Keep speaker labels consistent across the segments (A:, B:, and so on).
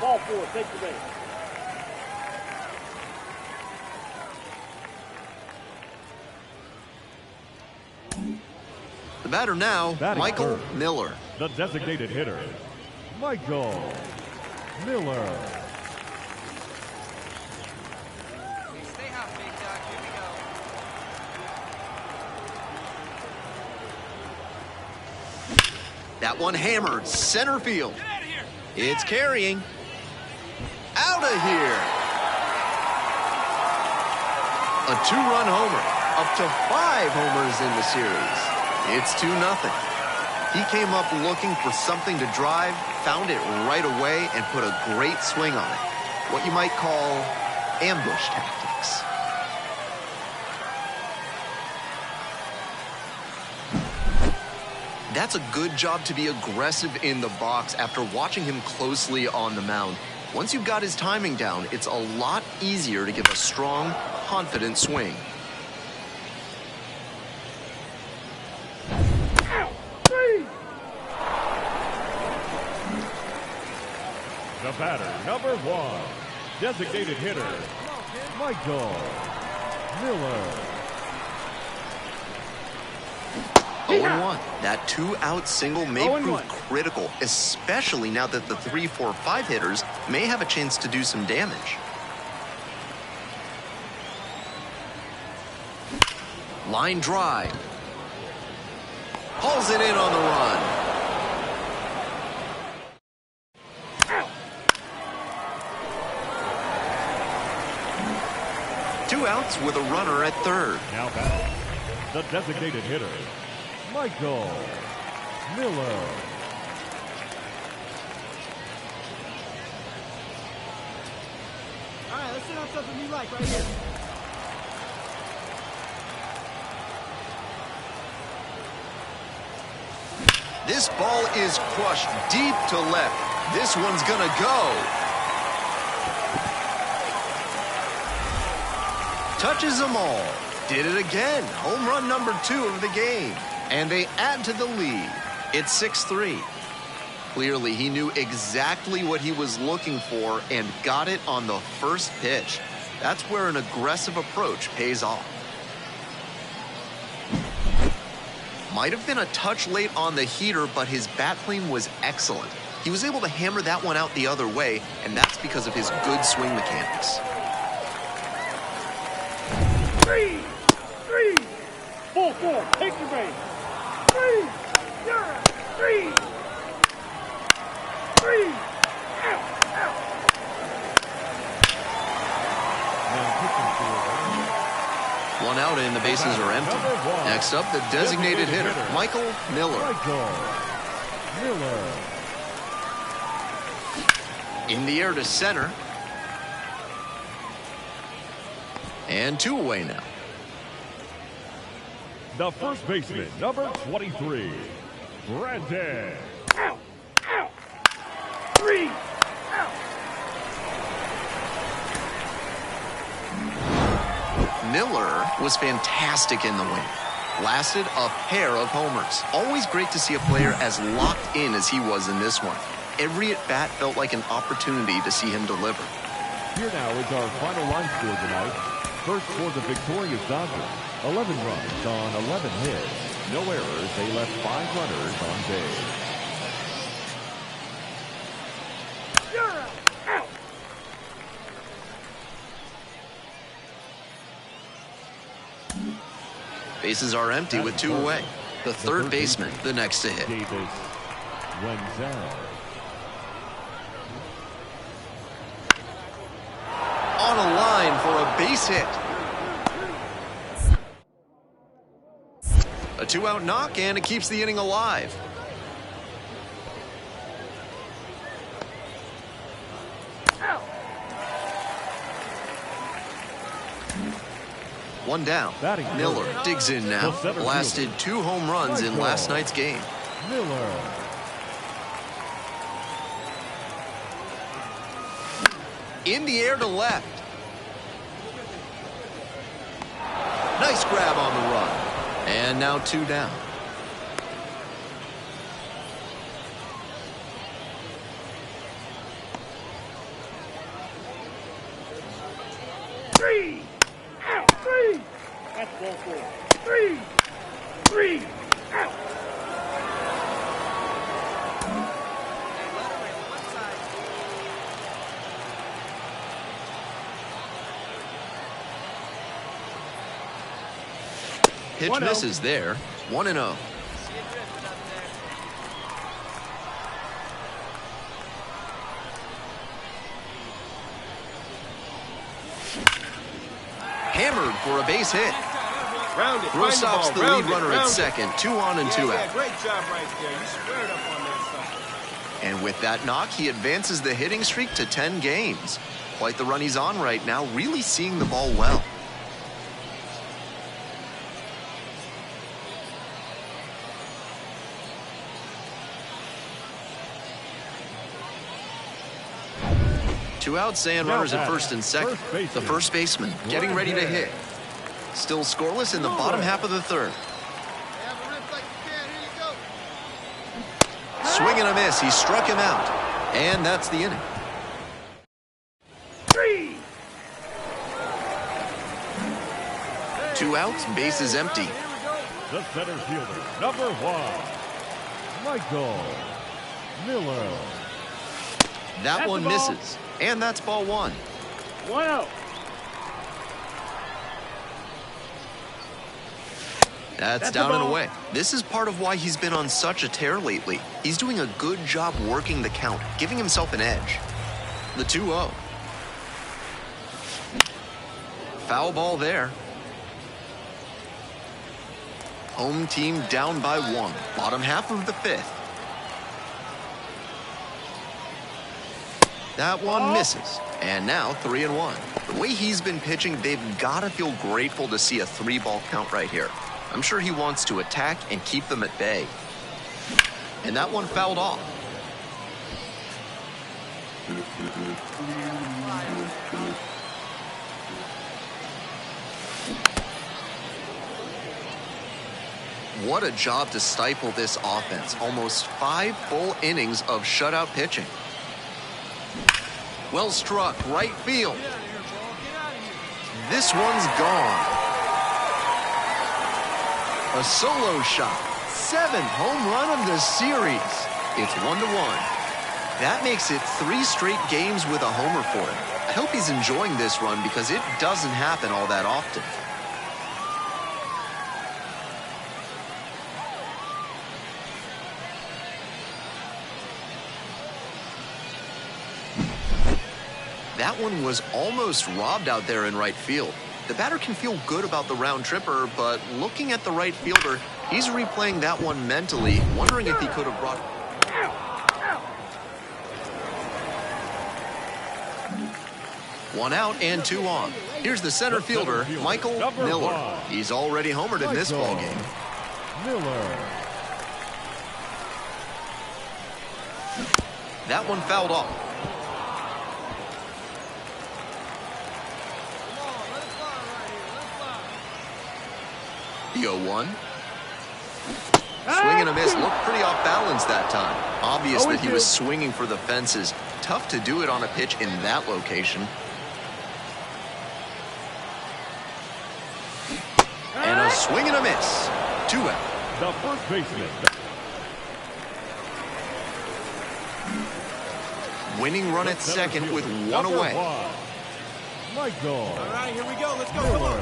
A: Ball four, take the base.
B: The batter now,
C: Batting
B: Michael
C: third,
B: Miller.
C: The designated hitter, Michael Miller.
D: Stay hot, big dog. Here we go.
B: That one hammered center field.
D: Get out of here.
B: It's carrying. Out of here. A two-run homer. Up to 5 homers in the series. It's 2-0. He came up looking for something to drive, found it right away, and put a great swing on it. What you might call ambush tactics. That's a good job to be aggressive in the box after watching him closely on the mound. Once you've got his timing down, it's a lot easier to give a strong, confident swing.
C: The batter, number 1, designated hitter, Michael Miller.
B: 0-1. That 2-out single may prove critical, especially now that the 3, 4, 5 hitters may have a chance to do some damage. Line drive. Hauls it in on the run. Two outs with a runner at third.
C: Now batting, the designated hitter, Michael Miller.
A: All right, let's sit on something you like right here.
B: This ball is crushed deep to left. This one's gonna go. Touches them all. Did it again. Home run number 2 of the game. And they add to the lead. It's 6-3. Clearly, he knew exactly what he was looking for and got it on the first pitch. That's where an aggressive approach pays off. Might have been a touch late on the heater, but his bat plane was excellent. He was able to hammer that one out the other way, and that's because of his good swing mechanics.
A: 3, 4, take your base. 3, 3, out.
B: One out and the bases are empty. Next up, the designated hitter, Michael Miller. In the air to center. And 2 away now.
C: The first baseman, number 23, Brandon.
A: 3, out.
B: Miller was fantastic in the win. Lasted a pair of homers. Always great to see a player as locked in as he was in this one. Every at-bat felt like an opportunity to see him deliver.
C: Here now is our final line score tonight. First for the victorious Dodgers, 11 runs on 11 hits. No errors. They left 5 runners on base.
A: Out.
B: Bases are empty with 2 away. The third baseman, the next to hit.
C: Davis Wenzel.
B: On a line for a base hit. A 2-out knock, and it keeps the inning alive. One down. Miller digs in now. Blasted 2 home runs in last night's game.
C: Miller.
B: In the air to left. Nice grab on the run. And now 2 down.
A: That's ball 4. 3, out.
B: Pitch misses there. 1-0. Hammered for a base hit. Throw stops the lead runner at second. 2 on and 2 out.
A: Great job right there. You squared up on that sucker.
B: And with that knock, he advances the hitting streak to 10 games. Quite the run he's on right now, really seeing the ball well. Two outs and runners at first and second. The first baseman getting ready to hit. Still scoreless in the bottom half of the third. Swing and a miss. He struck him out. And that's the inning. 2 outs, bases empty.
C: The center fielder, number 1, Michael Miller.
B: That one misses. And that's ball 1.
A: 1 out.
B: That's down and away. This is part of why he's been on such a tear lately. He's doing a good job working the count, giving himself an edge. The 2-0. Foul ball there. Home team down by 1. Bottom half of the 5th. That one misses. And now 3-1. The way he's been pitching, they've got to feel grateful to see a 3-ball count right here. I'm sure he wants to attack and keep them at bay. And that one fouled off. What a job to stifle this offense. Almost 5 full innings of shutout pitching. Well struck, right field. This one's gone. A solo shot. 7th home run of the series. It's 1-1. That makes it 3 straight games with a homer for him. I hope he's enjoying this run because it doesn't happen all that often. That one was almost robbed out there in right field. The batter can feel good about the round tripper, but looking at the right fielder, he's replaying that one mentally, wondering if he could have brought... 1 out and 2 on. Here's the center fielder, Michael Miller. He's already homered in this ballgame.
C: Miller.
B: That one fouled off. The 0-1. Swing and a miss. Looked pretty off balance that time. Obvious that he was swinging for the fences. Tough to do it on a pitch in that location. And a swing and a miss. 2 out.
C: The first baseman.
B: Winning run at second with 1 away.
C: Michael.
A: All right, here we go. Let's go. Come on.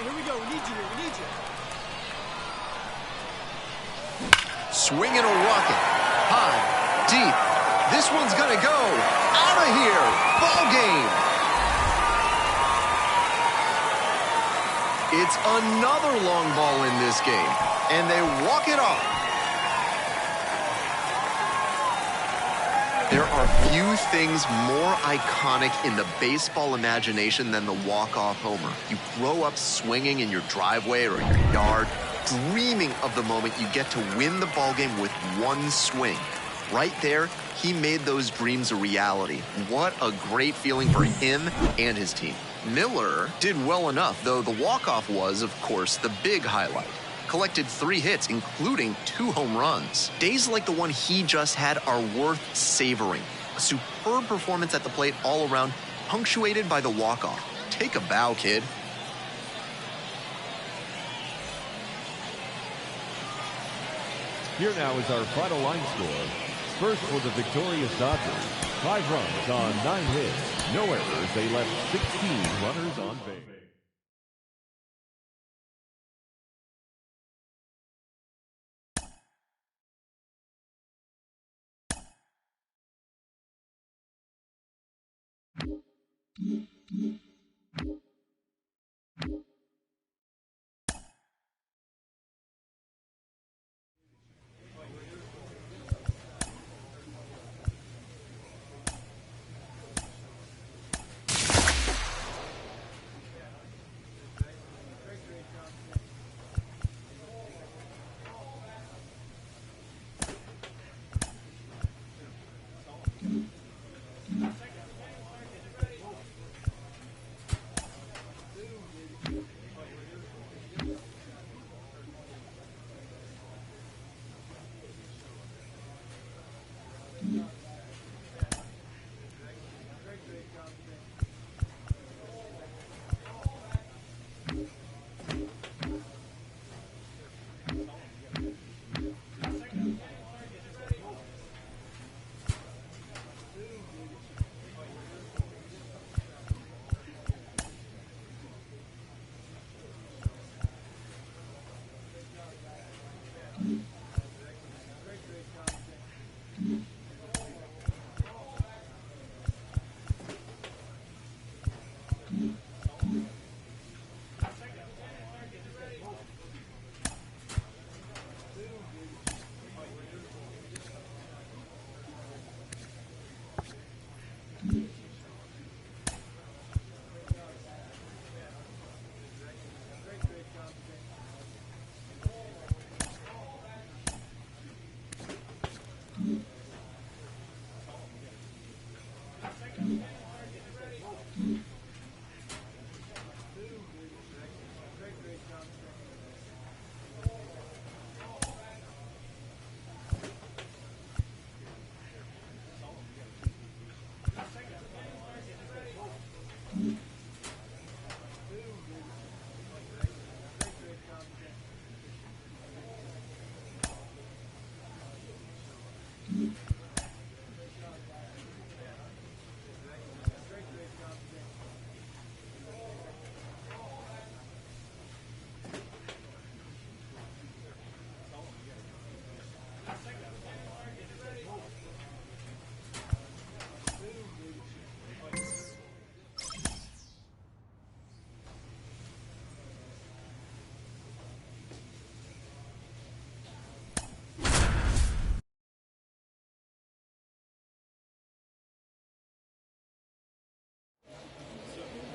A: Here we go. We need you here. We need you.
B: Swing and a rocket. High. Deep. This one's going to go. Out of here. Ball game. It's another long ball in this game. And they walk it off. There are few things more iconic in the baseball imagination than the walk-off homer. You grow up swinging in your driveway or your yard, dreaming of the moment you get to win the ballgame with 1 swing. Right there, he made those dreams a reality. What a great feeling for him and his team. Miller did well enough, though the walk-off was, of course, the big highlight. Collected 3 hits, including 2 home runs. Days like the one he just had are worth savoring. A superb performance at the plate all around, punctuated by the walk-off. Take a bow, kid.
C: Here now is our final line score. First for the victorious Dodgers. 5 runs on 9 hits. No errors. They left 16 runners on base.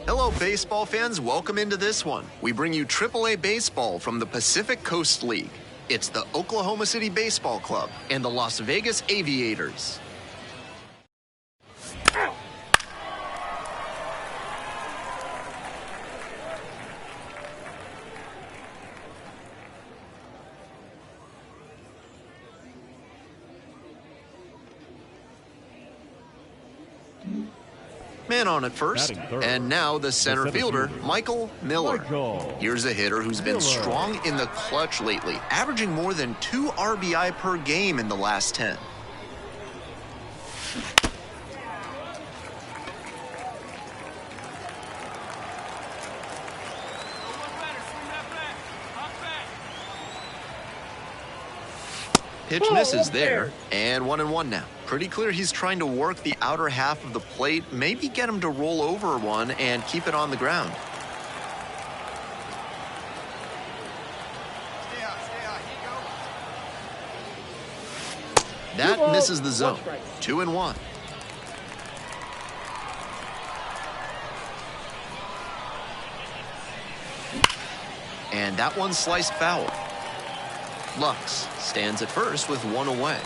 B: Hello, baseball fans. Welcome into this one. We bring you AAA baseball from the Pacific Coast League. It's the Oklahoma City Baseball Club and the Las Vegas Aviators. Man on at first, and now the center fielder, Michael Miller. Here's a hitter who's been strong in the clutch lately, averaging more than 2 RBI per game in the last 10. Pitch misses there, and 1-1 now. Pretty clear he's trying to work the outer half of the plate, maybe get him to roll over one and keep it on the ground.
D: Stay high, here you go.
B: That misses the zone. 2-1. And that one sliced foul. Lux stands at first with 1 away.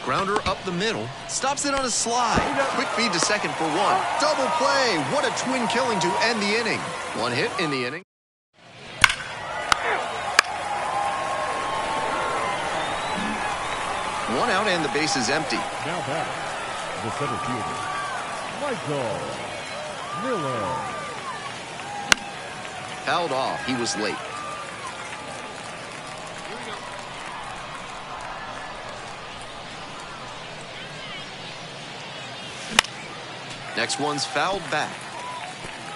B: Grounder up the middle, stops it on a slide. Quick feed to second for 1. Double play. What a twin killing to end the inning. 1 hit in the inning. One out and the base is empty.
C: Now back, the center fielder, Michael Miller.
B: Fouled off. He was late. Next one's fouled back.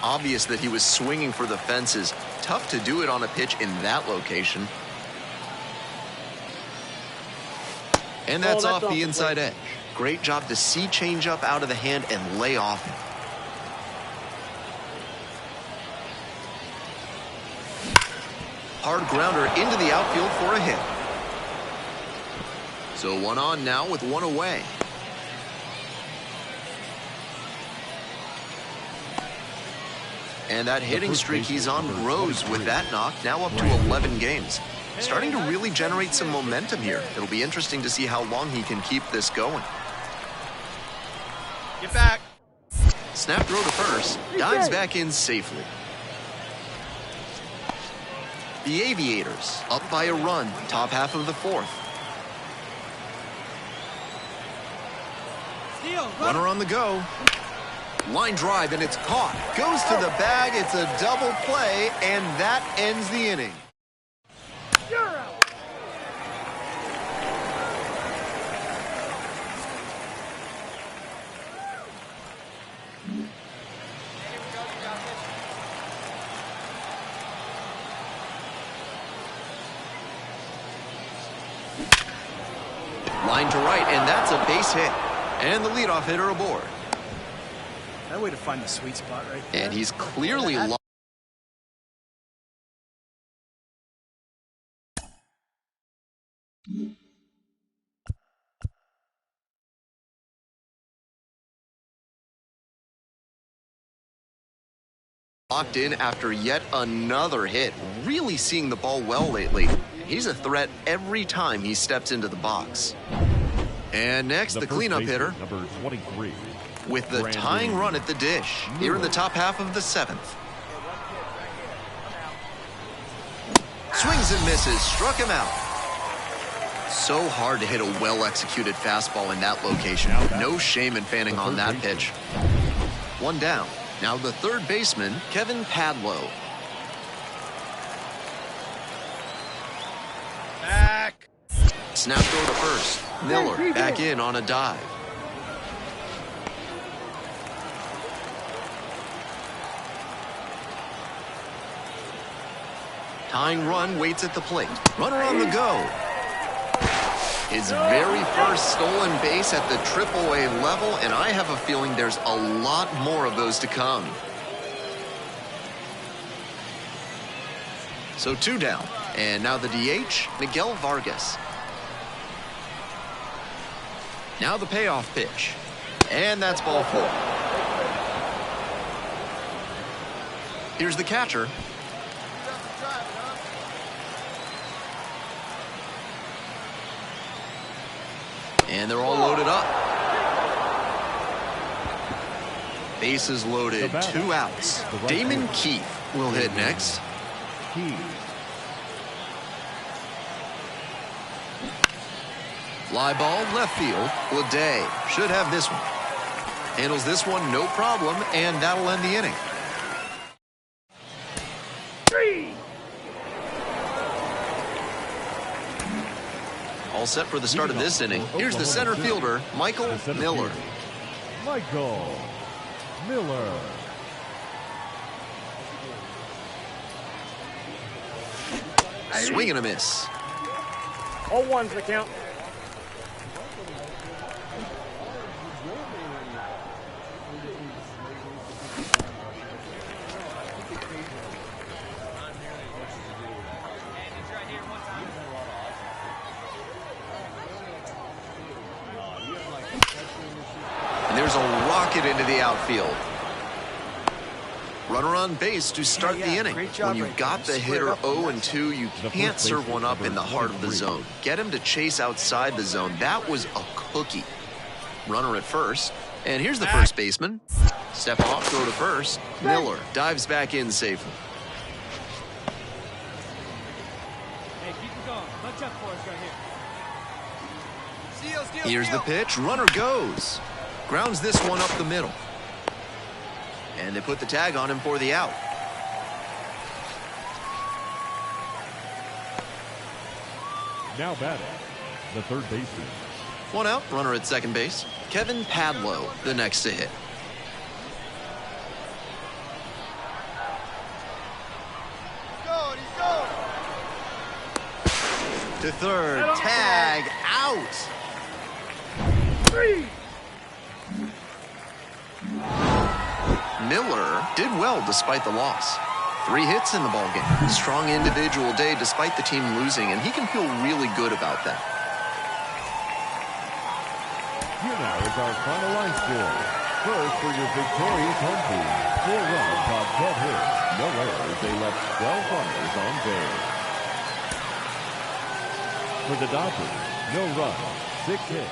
B: Obvious that he was swinging for the fences. Tough to do it on a pitch in that location. And that's off the inside edge. Great job to see changeup out of the hand and lay off it. Hard grounder into the outfield for a hit. So 1 on now with 1 away. And that hitting streak he's on grows with that knock, now up to 11 games. Starting to really generate some momentum here. It'll be interesting to see how long he can keep this going.
D: Get back.
B: Snap throw to first, dives back in safely. The Aviators up by a run, top half of the 4th. Runner on the go. Line drive, and it's caught. Goes to the bag. It's a double play, and that ends the inning.
A: You're out.
B: Line to right, and that's a base hit. And the leadoff hitter aboard.
E: That way to find the sweet spot right there.
B: And he's clearly locked in after yet another hit. Really seeing the ball well lately. He's a threat every time he steps into the box. And next, the cleanup hitter,
C: number 23.
B: with the tying run at the dish here in the top half of the 7th. Swings and misses, struck him out. So hard to hit a well-executed fastball in that location. No shame in fanning on that pitch. 1 down. Now the third baseman, Kevin Padlow.
D: Back.
B: Snap throw to first. Miller back in on a dive. Tying run waits at the plate. Runner on the go. His very first stolen base at the AAA level, and I have a feeling there's a lot more of those to come. So 2 down. And now the DH, Miguel Vargas. Now the payoff pitch. And that's ball 4. Here's the catcher. And they're all loaded up. Bases loaded, 2 outs. Damon Keith will hit next. Fly ball left field. Leday should have this one. Handles this one no problem, and that'll end the inning.
A: 3.
B: All set for the start of this inning. Here's the center fielder, Michael Miller.
C: Michael Miller.
B: Swing and a miss.
A: All ones the count.
B: And there's a rocket into the outfield. Runner on base to start the inning. When you've got the hitter 0-2, you can't serve one up in the heart of the zone. Get him to chase outside the zone. That was a cookie. Runner at first. And here's the first baseman. Step off, throw to first. Miller dives back in safely.
A: Hey, keep it going. Punch up for us right here.
B: Here's the pitch. Runner goes. Grounds this one up the middle. And they put the tag on him for the out.
C: Now batting, the third baseman.
B: 1 out, runner at second base. Kevin Padlow, the next to hit.
D: He's going.
B: To third, tag, out.
A: 3.
B: Miller did well despite the loss. 3 hits in the ballgame. Strong individual day despite the team losing, and he can feel really good about that.
C: Here now is our final line score. First for your victorious home team. 4 runs on 12 hits. No errors. They left 12 runners on base. For the Dodgers, no runs, 6 hits.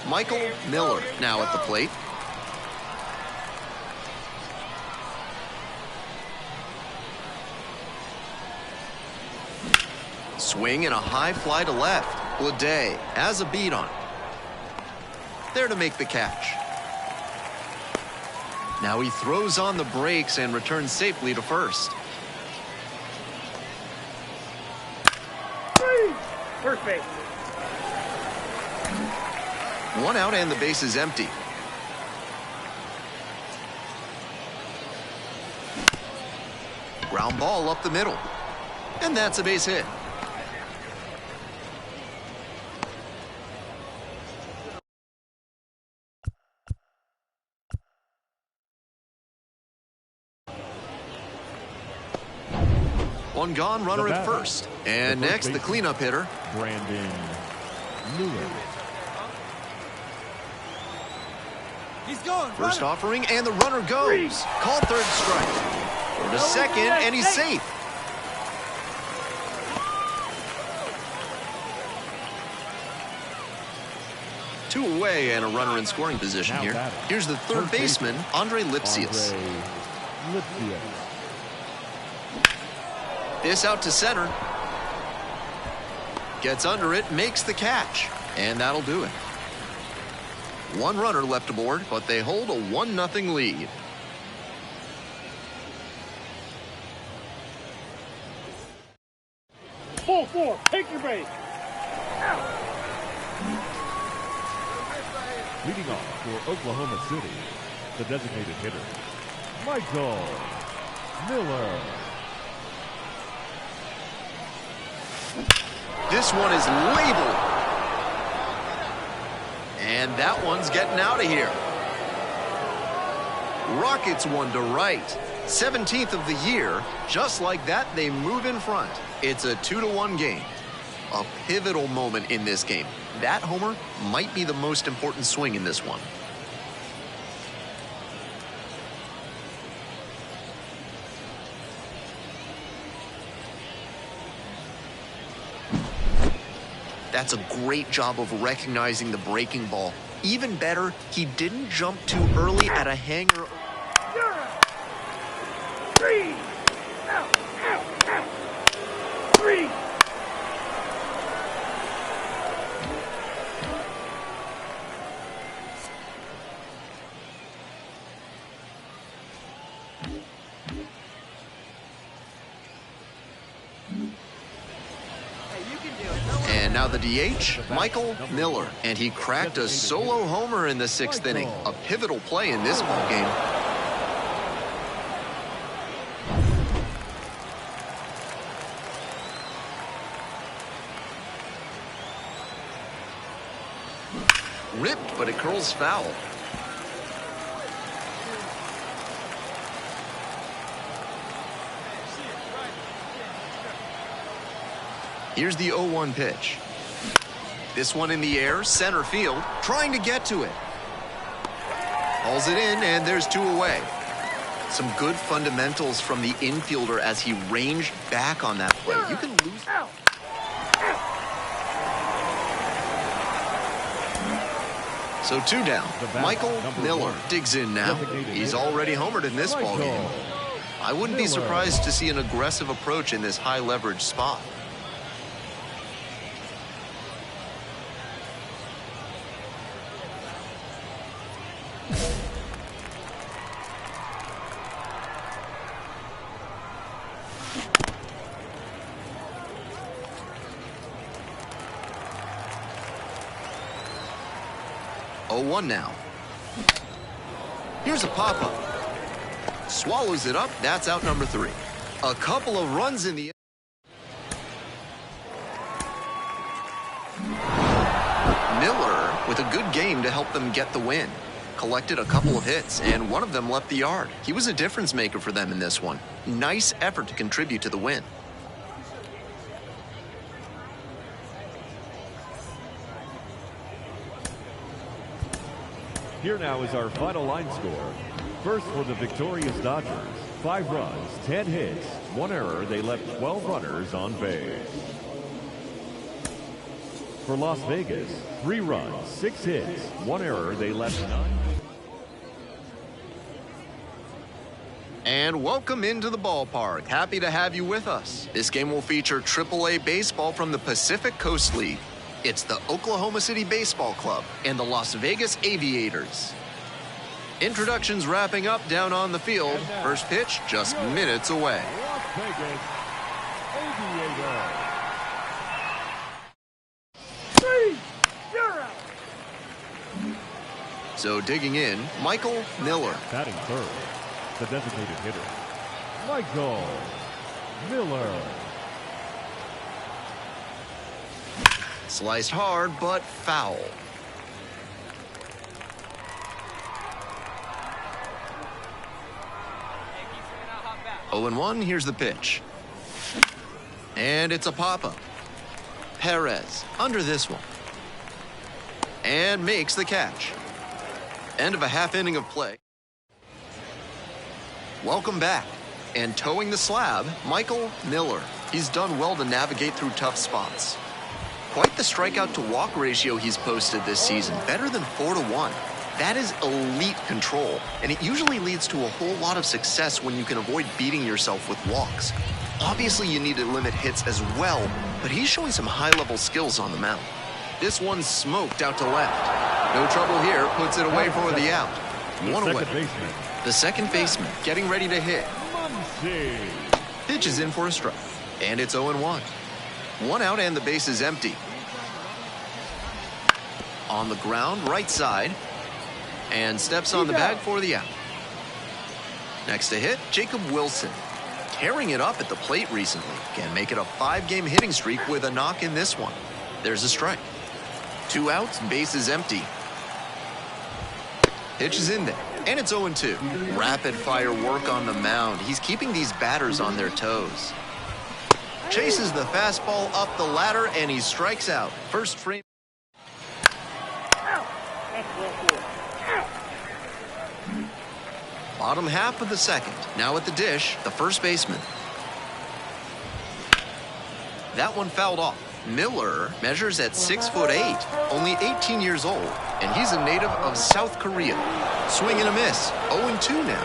B: Michael Miller now at the plate. Swing and a high fly to left. Leday has a beat on it. There to make the catch. Now he throws on the brakes and returns safely to first.
A: 3. First base.
B: 1 out and the base is empty. Ground ball up the middle. And that's a base hit. One gone, runner at first. And next, the cleanup hitter,
C: Brandon Lewis.
A: He's going.
B: First offering, and the runner goes. Called third strike. Throw to second, and he's safe. Two away and a runner in scoring position
C: Now
B: here.
C: batting.
B: Here's the third baseman, Andre Lipsius.
C: Lipsius.
B: This out to center. Gets under it, makes the catch. And that'll do it. 1 runner left aboard, but they hold a 1-0 lead.
A: Full 4. Take your base.
C: Leading off for Oklahoma City, the designated hitter, Michael Miller.
B: This one is labeled. And that one's getting out of here. Rockets one to right. 17th of the year. Just like that, they move in front. It's a 2-1 game. A pivotal moment in this game. That homer might be the most important swing in this one. That's a great job of recognizing the breaking ball. Even better, he didn't jump too early at a hanger.
A: You're out. 3. Out, out, out. 3.
B: And now the DH, Michael Miller. And he cracked a solo homer in the 6th inning. A pivotal play in this ball game. Ripped, but it curls foul. Here's the 0-1 pitch. This one in the air, center field, trying to get to it. Hauls it in, and there's 2 away. Some good fundamentals from the infielder as he ranged back on that play. You can lose.
A: Out.
B: So 2 down. Michael Miller digs in now. He's already homered in this ball game. I wouldn't be surprised to see an aggressive approach in this high leverage spot. One now. Here's a pop-up. Swallows it up. That's out number 3. A couple of runs in the... Miller with a good game to help them get the win. Collected a couple of hits, and one of them left the yard. He was a difference maker for them in this one. Nice effort to contribute to the win.
C: Here now is our final line score. First for the victorious Dodgers, 5 runs, 10 hits, 1 error. They left 12 runners on base. For Las Vegas, 3 runs, 6 hits, 1 error. They left 9.
B: And welcome into the ballpark. Happy to have you with us. This game will feature AAA baseball from the Pacific Coast League. It's the Oklahoma City Baseball Club and the Las Vegas Aviators. Introductions wrapping up down on the field. First pitch just minutes away.
C: Las Vegas Aviators.
A: 3. You're out.
B: So digging in, Michael Miller.
C: Batting third, the designated hitter, Michael Miller.
B: Sliced hard, but foul. Oh, 0-1, here's the pitch. And it's a pop-up. Perez under this one. And makes the catch. End of a half inning of play. Welcome back. And towing the slab, Michael Miller. He's done well to navigate through tough spots. Quite the strikeout to walk ratio he's posted this season, better than 4-1. That is elite control, and it usually leads to a whole lot of success when you can avoid beating yourself with walks. Obviously, you need to limit hits as well, but he's showing some high-level skills on the mound. This one's smoked out to left. No trouble here, puts it away for the out. 1 away. The second baseman getting ready to hit. Pitch is in for a strike, and it's 0-1. 1 out and the base is empty. On the ground, right side, and steps on the bag for the out. Next to hit, Jacob Wilson. Tearing it up at the plate recently. Can make it a 5-game hitting streak with a knock in this one. There's a strike. 2 outs, base is empty. Pitch is in there, and it's 0-2. Rapid fire work on the mound. He's keeping these batters on their toes. chases the fastball up the ladder, and he strikes out. First frame. Bottom half of the second. Now at the dish, the first baseman. That one fouled off. Miller measures at 6'8", only 18 years old, and he's a native of South Korea. Swing and a miss. 0-2 now.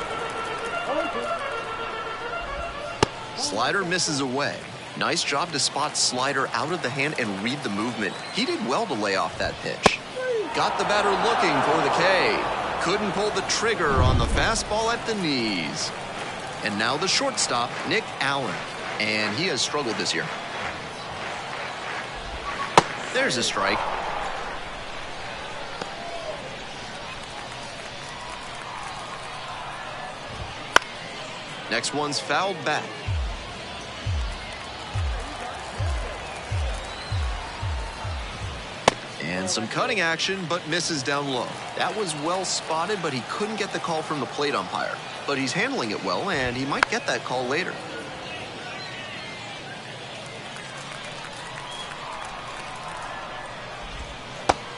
B: Slider misses away. Nice job to spot slider out of the hand and read the movement. He did well to lay off that pitch. Got the batter looking for the K. Couldn't pull the trigger on the fastball at the knees. And now the shortstop, Nick Allen. And he has struggled this year. There's a strike. Next one's fouled back. And some cutting action, but misses down low. That was well spotted, but he couldn't get the call from the plate umpire. But he's handling it well, and he might get that call later.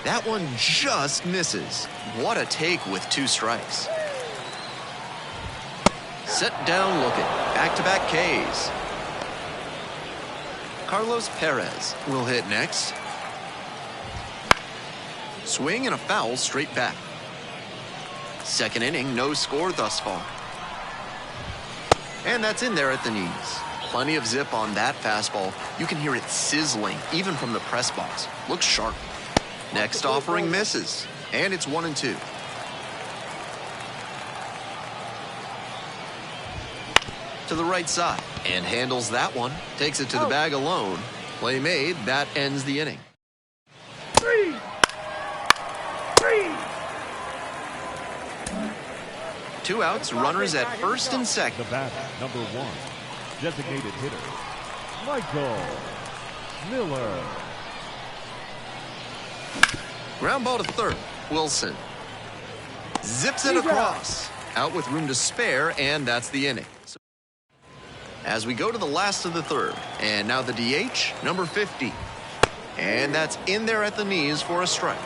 B: That one just misses. What a take with 2 strikes. Set down looking. Back-to-back Ks. Carlos Perez will hit next. Swing and a foul straight back. Second inning, no score thus far. And that's in there at the knees. Plenty of zip on that fastball. You can hear it sizzling, even from the press box. Looks sharp. Next offering misses, and it's 1-2. To the right side, and handles that one. Takes it to the bag alone. Play made, that ends the inning. 2 outs, runners at first and second.
C: The batter, number 1, designated hitter, Michael Miller.
B: Ground ball to third. Wilson zips it across. Out with room to spare, and that's the inning. As we go to the last of the third, and now the DH, number 50. And that's in there at the knees for a strike.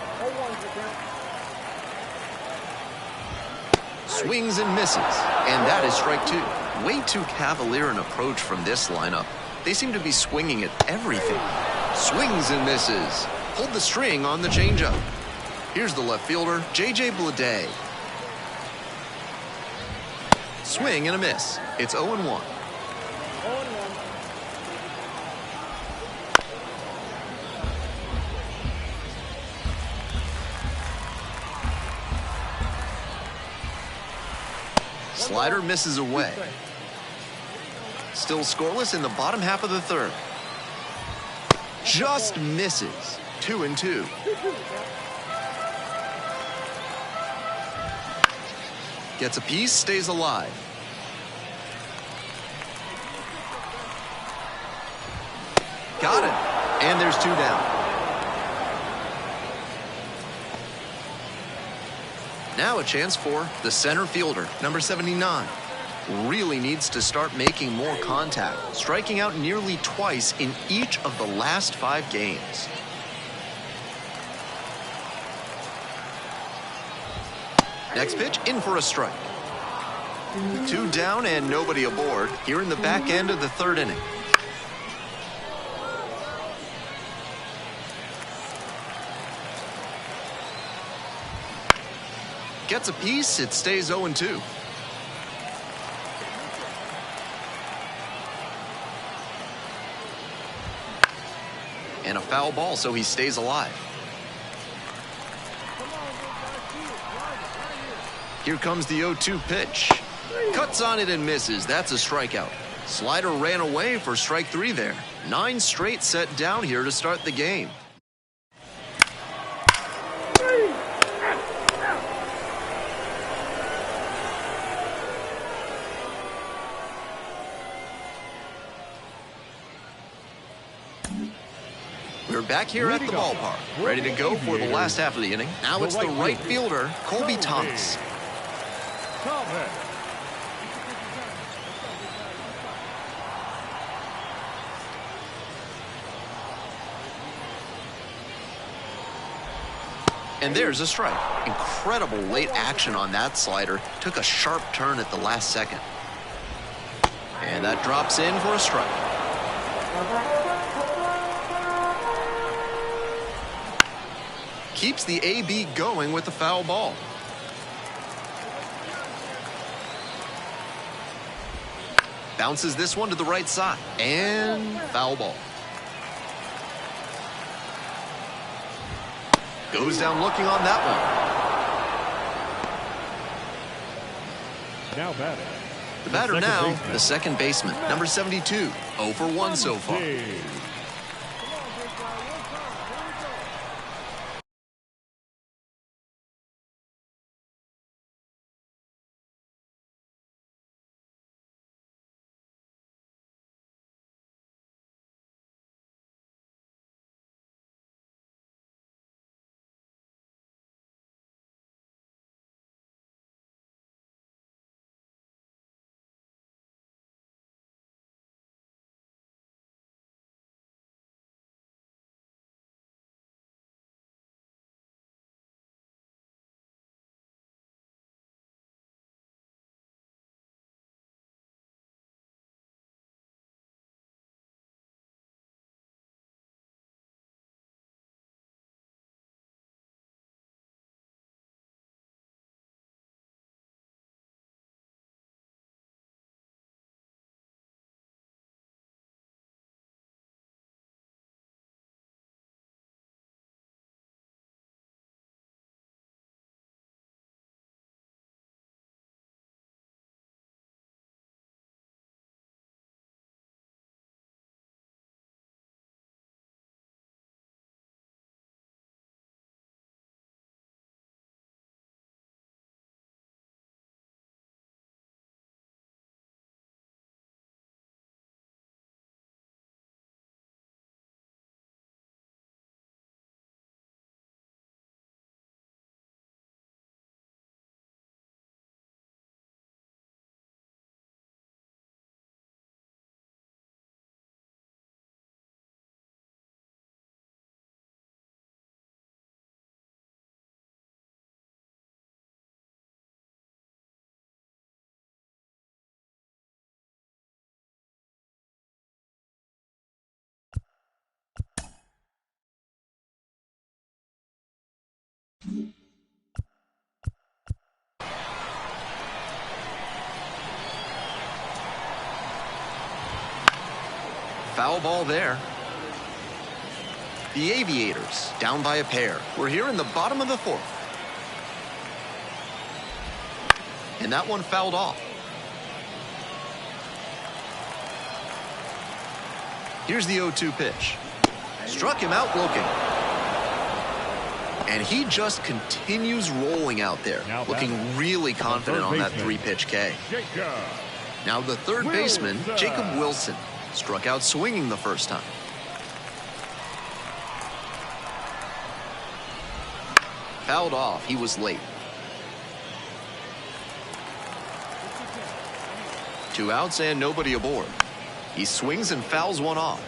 B: Swings and misses, and that is strike 2. Way too cavalier an approach from this lineup. They seem to be swinging at everything. Swings and misses. Hold the string on the changeup. Here's the left fielder, J.J. Bleday. Swing and a miss. It's 0-1. Slider misses away. Still scoreless in the bottom half of the third. Just misses. 2-2. Gets a piece, stays alive. Got it. And there's 2 down. Now a chance for the center fielder, number 79. Really needs to start making more contact, striking out nearly twice in each of the last 5 games. Next pitch, in for a strike. 2 down and nobody aboard here in the back end of the third inning. Gets a piece, it stays 0-2. And a foul ball, so he stays alive. Here comes the 0-2 pitch. Cuts on it and misses. That's a strikeout. Slider ran away for strike 3 there. 9 straight set down here to start the game. We're back here at the ballpark, ready to go for the last half of the inning. Now it's the right fielder, Colby Thomas. And there's a strike. Incredible late action on that slider. Took a sharp turn at the last second. And that drops in for a strike. Keeps the AB going with the foul ball. Bounces this one to the right side. And foul ball. Goes down looking on that one.
C: Now batting.
B: The batter now, the second baseman, number 72. 0 for 1 so far. Foul ball there. The Aviators down by a pair. We're here in the bottom of the fourth. And that one fouled off. Here's the 0-2 pitch. Struck him out looking. And he just continues rolling out there, looking really confident on that 3-pitch K. Now the third baseman, Jacob Wilson, struck out swinging the first time. Fouled off. He was late. 2 outs and nobody aboard. He swings and fouls one off.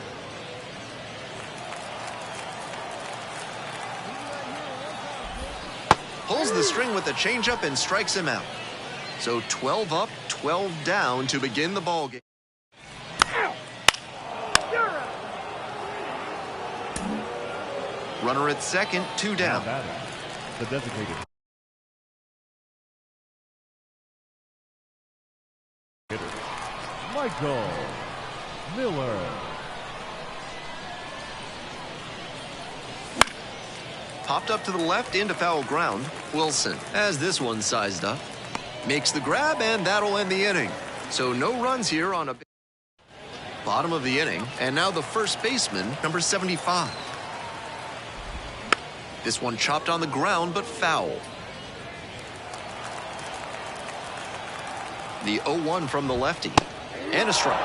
B: Pulls the string with a changeup and strikes him out. So 12 up, 12 down to begin the ball game. Runner at second, 2 down.
C: The designated hitter, Michael Miller.
B: Popped up to the left into foul ground. Wilson has this one sized up. Makes the grab, and that'll end the inning. So no runs here on a bottom of the inning. And now the first baseman, number 75. This one chopped on the ground, but foul. The 0-1 from the lefty. And a strike.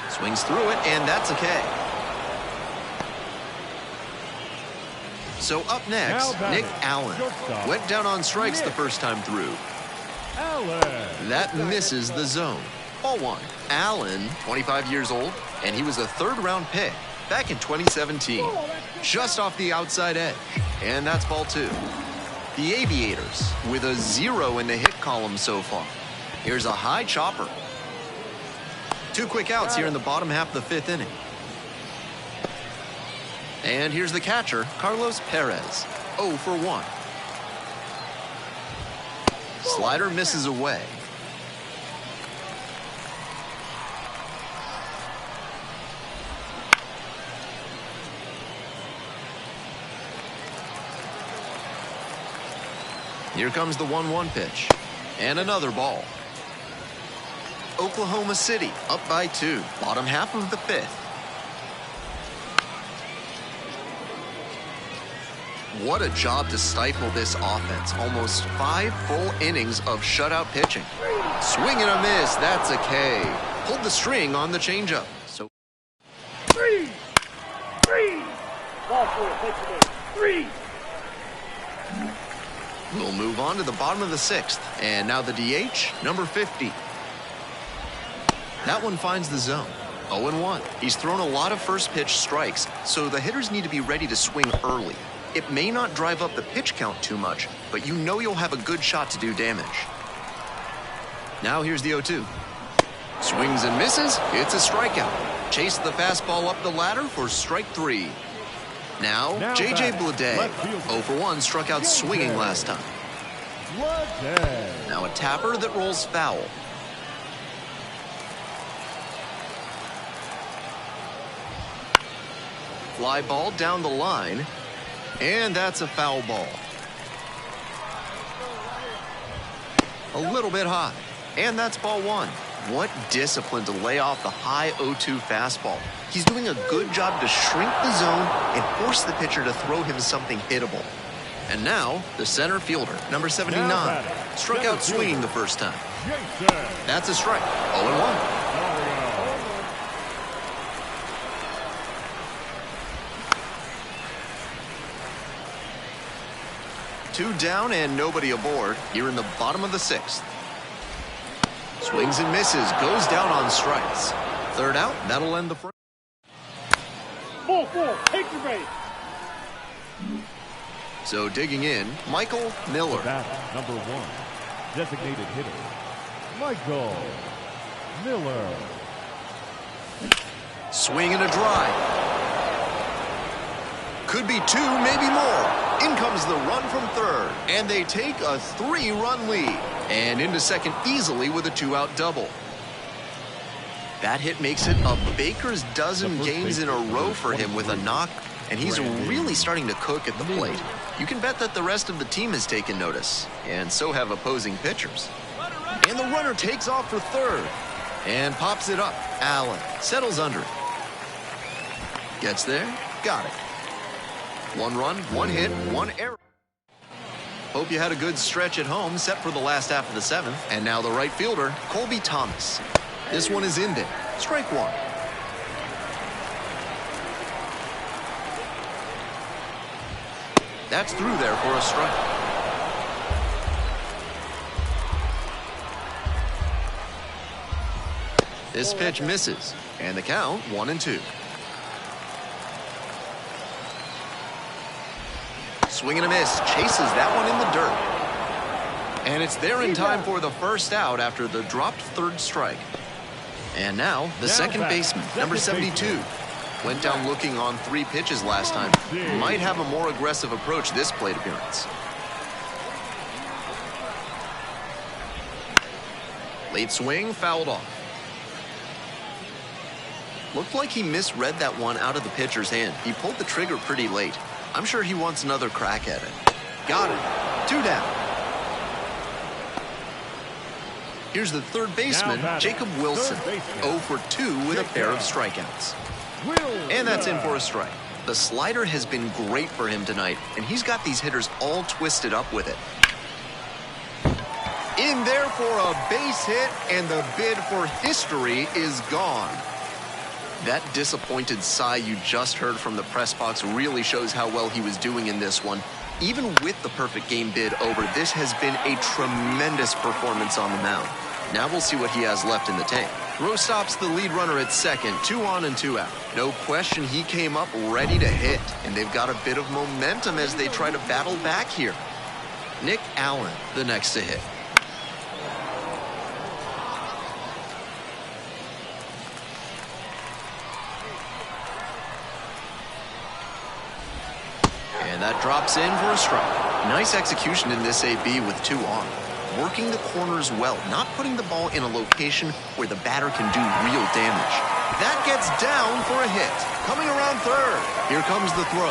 B: Swings through it, and that's a K. So up next, Nick Allen. Went down on strikes the first time through. That misses the zone. Ball one. Allen, 25 years old, and he was a third-round pick back in 2017. Just off the outside edge. And that's ball two. The Aviators with a 0 in the hit column so far. Here's a high chopper. 2 quick outs here in the bottom half of the 5th inning. And here's the catcher, Carlos Perez. 0 for 1. Slider misses away. Here comes the 1-1 pitch. And another ball. Oklahoma City up by 2. Bottom half of the 5th. What a job to stifle this offense. Almost 5 full innings of shutout pitching. Swing and a miss. That's a K. Pulled the string on the changeup. So
A: 3. Ball 4. Take the base. 3.
B: we'll move on to the bottom of the 6th. And now the DH, number 50. That one finds the zone. 0-1. He's thrown a lot of first pitch strikes, so the hitters need to be ready to swing early. It may not drive up the pitch count too much, but you know you'll have a good shot to do damage. Now here's the 0-2. Swings and misses. It's a strikeout. Chase the fastball up the ladder for strike 3. Now J.J. Bleday. 0 for 1, struck out swinging last time. Now a tapper that rolls foul. Fly ball down the line. And that's a foul ball. A little bit high. And that's ball 1. What discipline to lay off the high 0-2 fastball. He's doing a good job to shrink the zone and force the pitcher to throw him something hittable. And now, the center fielder, number 79. Struck out swinging the first time. That's a strike. 0-1. Two down and nobody aboard here in the bottom of the 6th. Swings and misses, goes down on strikes. Third out, that'll end the front.
A: Ball 4, take the base.
B: So digging in, Michael Miller.
C: Number 1, designated hitter, Michael Miller.
B: Swing and a drive. Could be 2, maybe more. In comes the run from third, and they take a 3-run lead. And into second easily with a 2-out double. That hit makes it a baker's dozen games in a row for him with a knock, and he's really starting to cook at the plate. You can bet that the rest of the team has taken notice, and so have opposing pitchers. And the runner takes off for third, and pops it up. Allen settles under it. Gets there, got it. 1 run, 1 hit, 1 error. Hope you had a good stretch at home, set for the last half of the 7th. And now the right fielder, Colby Thomas. This one is in there. Strike 1. That's through there for a strike. This pitch misses, and the count 1-2. Swing and a miss, chases that one in the dirt. And it's there in time for the first out after the dropped third strike. And now, the second baseman, number 72. Went down looking on 3 pitches last time. Might have a more aggressive approach this plate appearance. Late swing, fouled off. Looked like he misread that one out of the pitcher's hand. He pulled the trigger pretty late. I'm sure he wants another crack at it. Got it. 2 down. Here's the third baseman, Jacob Wilson. 0 for 2 with a pair of strikeouts. And that's in for a strike. The slider has been great for him tonight, and he's got these hitters all twisted up with it. In there for a base hit, and the bid for history is gone. That disappointed sigh you just heard from the press box really shows how well he was doing in this one. Even with the perfect game bid over, this has been a tremendous performance on the mound. Now we'll see what he has left in the tank. Throw stops the lead runner at second, 2 on and 2 out. No question he came up ready to hit, and they've got a bit of momentum as they try to battle back here. Nick Allen, the next to hit. And that drops in for a strike. Nice execution in this AB with 2 on. Working the corners well, not putting the ball in a location where the batter can do real damage. That gets down for a hit. Coming around third. Here comes the throw.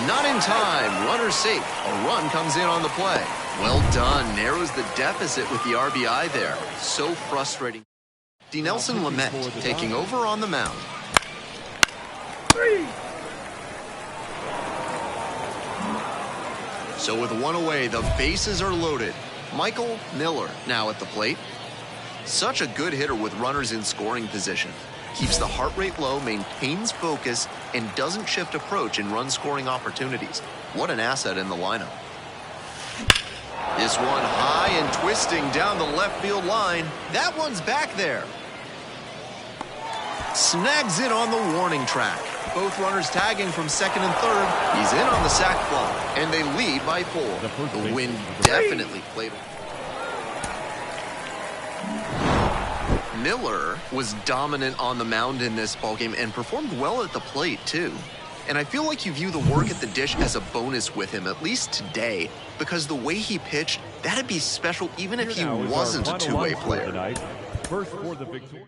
B: Not in time. Runner safe. A run comes in on the play. Well done. Narrows the deficit with the RBI there. So frustrating. Dinelson Lamet taking over on the mound.
A: 3.
B: So with 1 away, the bases are loaded. Michael Miller now at the plate. Such a good hitter with runners in scoring position. Keeps the heart rate low, maintains focus, and doesn't shift approach in run-scoring opportunities. What an asset in the lineup. This one high and twisting down the left field line. That one's back there. Snags it on the warning track. Both runners tagging from second and third. He's in on the sac fly, and they lead by 4. The wind definitely played. Miller was dominant on the mound in this ballgame and performed well at the plate, too. And I feel like you view the work at the dish as a bonus with him, at least today, because the way he pitched, that'd be special even if he wasn't a two-way player.
C: First for the victory.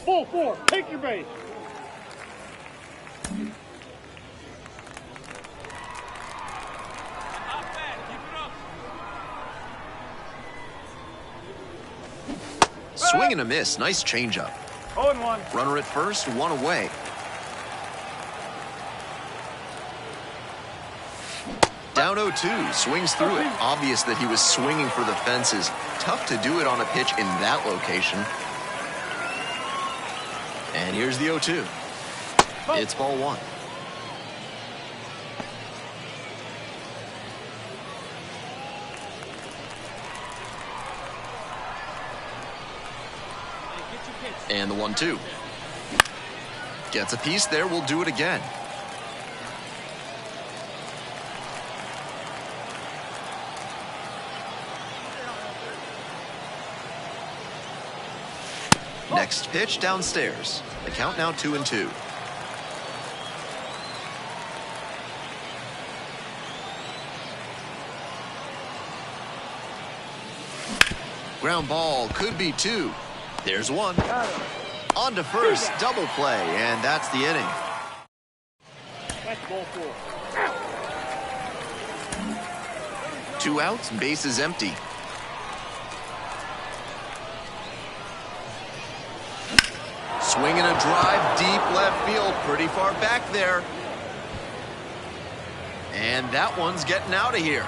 A: Full 4. Take your base.
B: Swing and a miss. Nice changeup.
A: 0-1.
B: Runner at first, one away. Down 0-2. Swings through it. Obvious that he was swinging for the fences. Tough to do it on a pitch in that location. And here's the 0-2. It's ball 1. And the 1-2. Gets a piece there. We'll do it again. Next pitch downstairs. The count now 2-2. Ground ball could be 2. There's 1. On to first, double play, and that's the inning.
A: That's ball 4.
B: 2 outs, bases empty. Swinging a drive, deep left field, pretty far back there. And that one's getting out of here.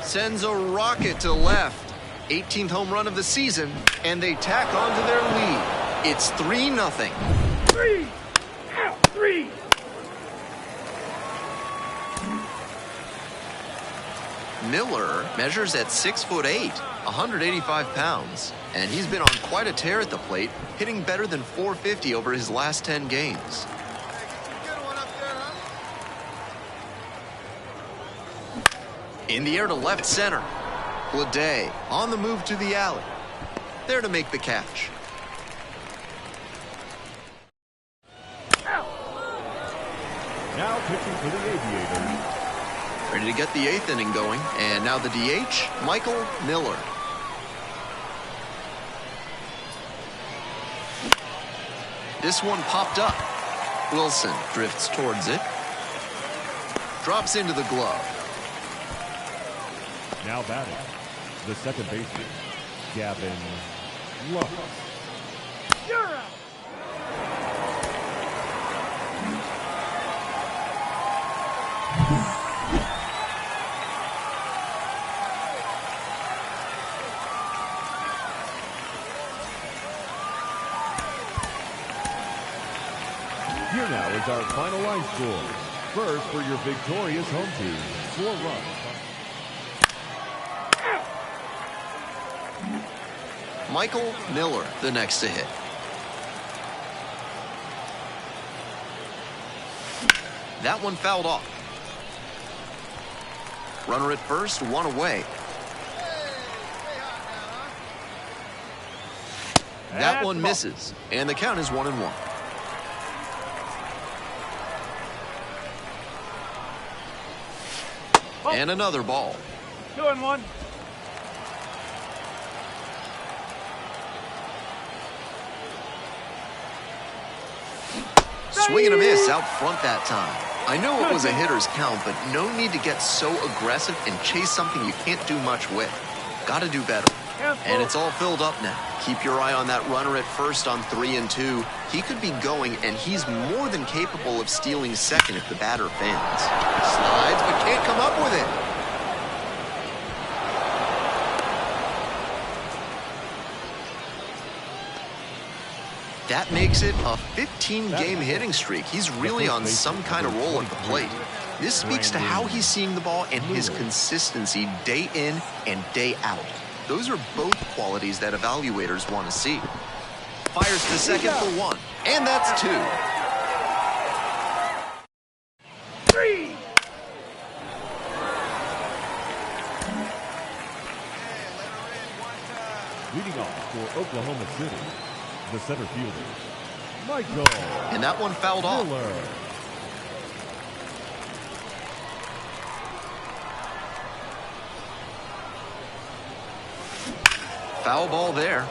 B: Sends a rocket to left. 18th home run of the season, and they tack on to their lead. It's 3-0.
A: 3. Out. 3.
B: Miller measures at 6'8", 185 pounds, and he's been on quite a tear at the plate, hitting better than .450 over his last 10 games.
D: Good one up there, huh?
B: In the air to left center. Bleday on the move to the alley. There to make the catch.
C: Now pitching for the Aviators.
B: Ready to get the 8th inning going. And now the DH, Michael Miller. This one popped up. Wilson drifts towards it. Drops into the glove.
C: Now batting, the second baseman, Gavin Lux.
A: You're out.
C: Here now is our final line score. First for your victorious home team, 4 runs.
B: Michael Miller, the next to hit. That one fouled off. Runner at first, one away. That one misses, and the count is 1-1. And another ball.
A: 2-1.
B: Swing and a miss out front that time. I know it was a hitter's count, but no need to get so aggressive and chase something you can't do much with. Got to do better. And it's all filled up now. Keep your eye on that runner at first on 3 and 2. He could be going, and he's more than capable of stealing second if the batter fans. Slides, but can't come up with it. That makes it a 15-game hitting streak. He's really on some kind of roll at the plate. This speaks to how he's seeing the ball and his consistency day in and day out. Those are both qualities that evaluators want to see. Fires to second for 1, and that's 2.
A: 3.
C: Leading off for Oklahoma City, the center fielder, Michael.
B: And that one fouled off.
C: Miller.
B: Foul ball there.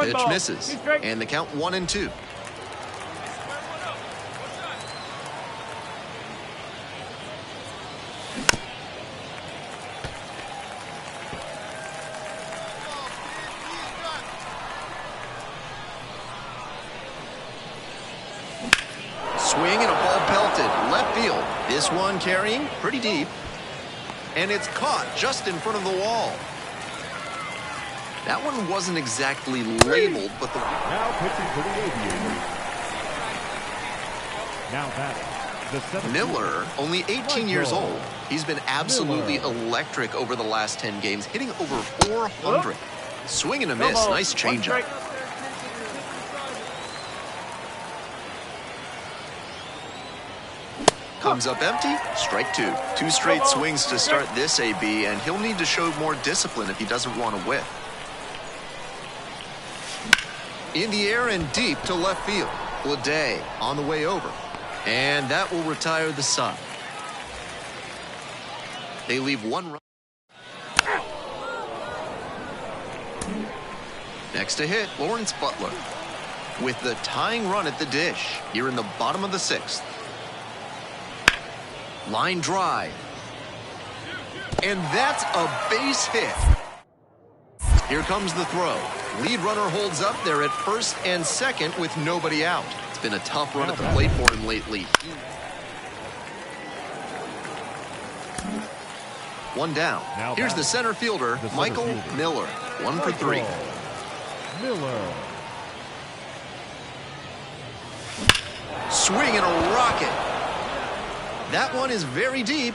B: Pitch misses. And the count 1 and 2. Swing and a ball pelted left field. This one carrying pretty deep. And it's caught just in front of the wall. That one wasn't exactly labeled, but the...
C: Now pitching for the Aviators. Now batting, the center
B: Miller, only 18 years old. He's been absolutely electric over the last 10 games, hitting over 400. Swing and a miss. Nice changeup. Comes up empty, strike 2. 2 straight swings to start this AB, and he'll need to show more discipline if he doesn't want to whiff. In the air and deep to left field. Bleday on the way over. And that will retire the side. They leave 1 run. Next to hit, Lawrence Butler. With the tying run at the dish here in the bottom of the 6th. Line drive. And that's a base hit. Here comes the throw. Lead runner holds up there at first and second with nobody out. It's been a tough run at the plate for him lately. 1 down. Here's the center fielder, Michael Miller. 1 for 3.
C: Miller.
B: Swing and a rocket. That one is very deep.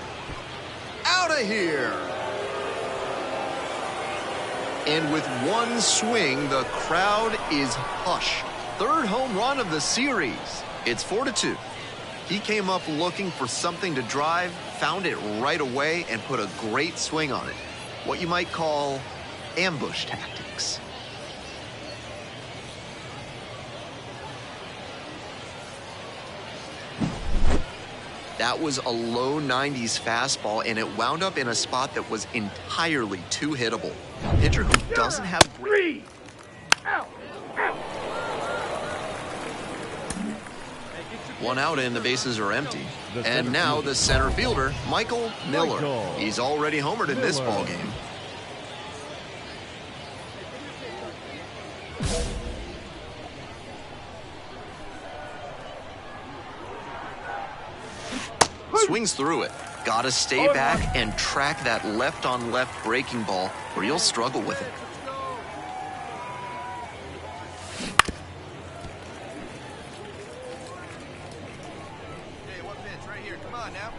B: Out of here. And with 1 swing, the crowd is hush. 3rd home run of the series. It's 4-2. He came up looking for something to drive, found it right away, and put a great swing on it. What you might call ambush tactics. That was a low 90s fastball, and it wound up in a spot that was entirely too hittable. A pitcher who doesn't have...
A: 3. Out.
B: 1 out and the bases are empty. And now the center fielder, Michael Miller. He's already homered in this ball game. Swings through it. Gotta stay back and track that left-on-left breaking ball, or you'll struggle with it.
D: Hey, what pitch? Right here. Come on now.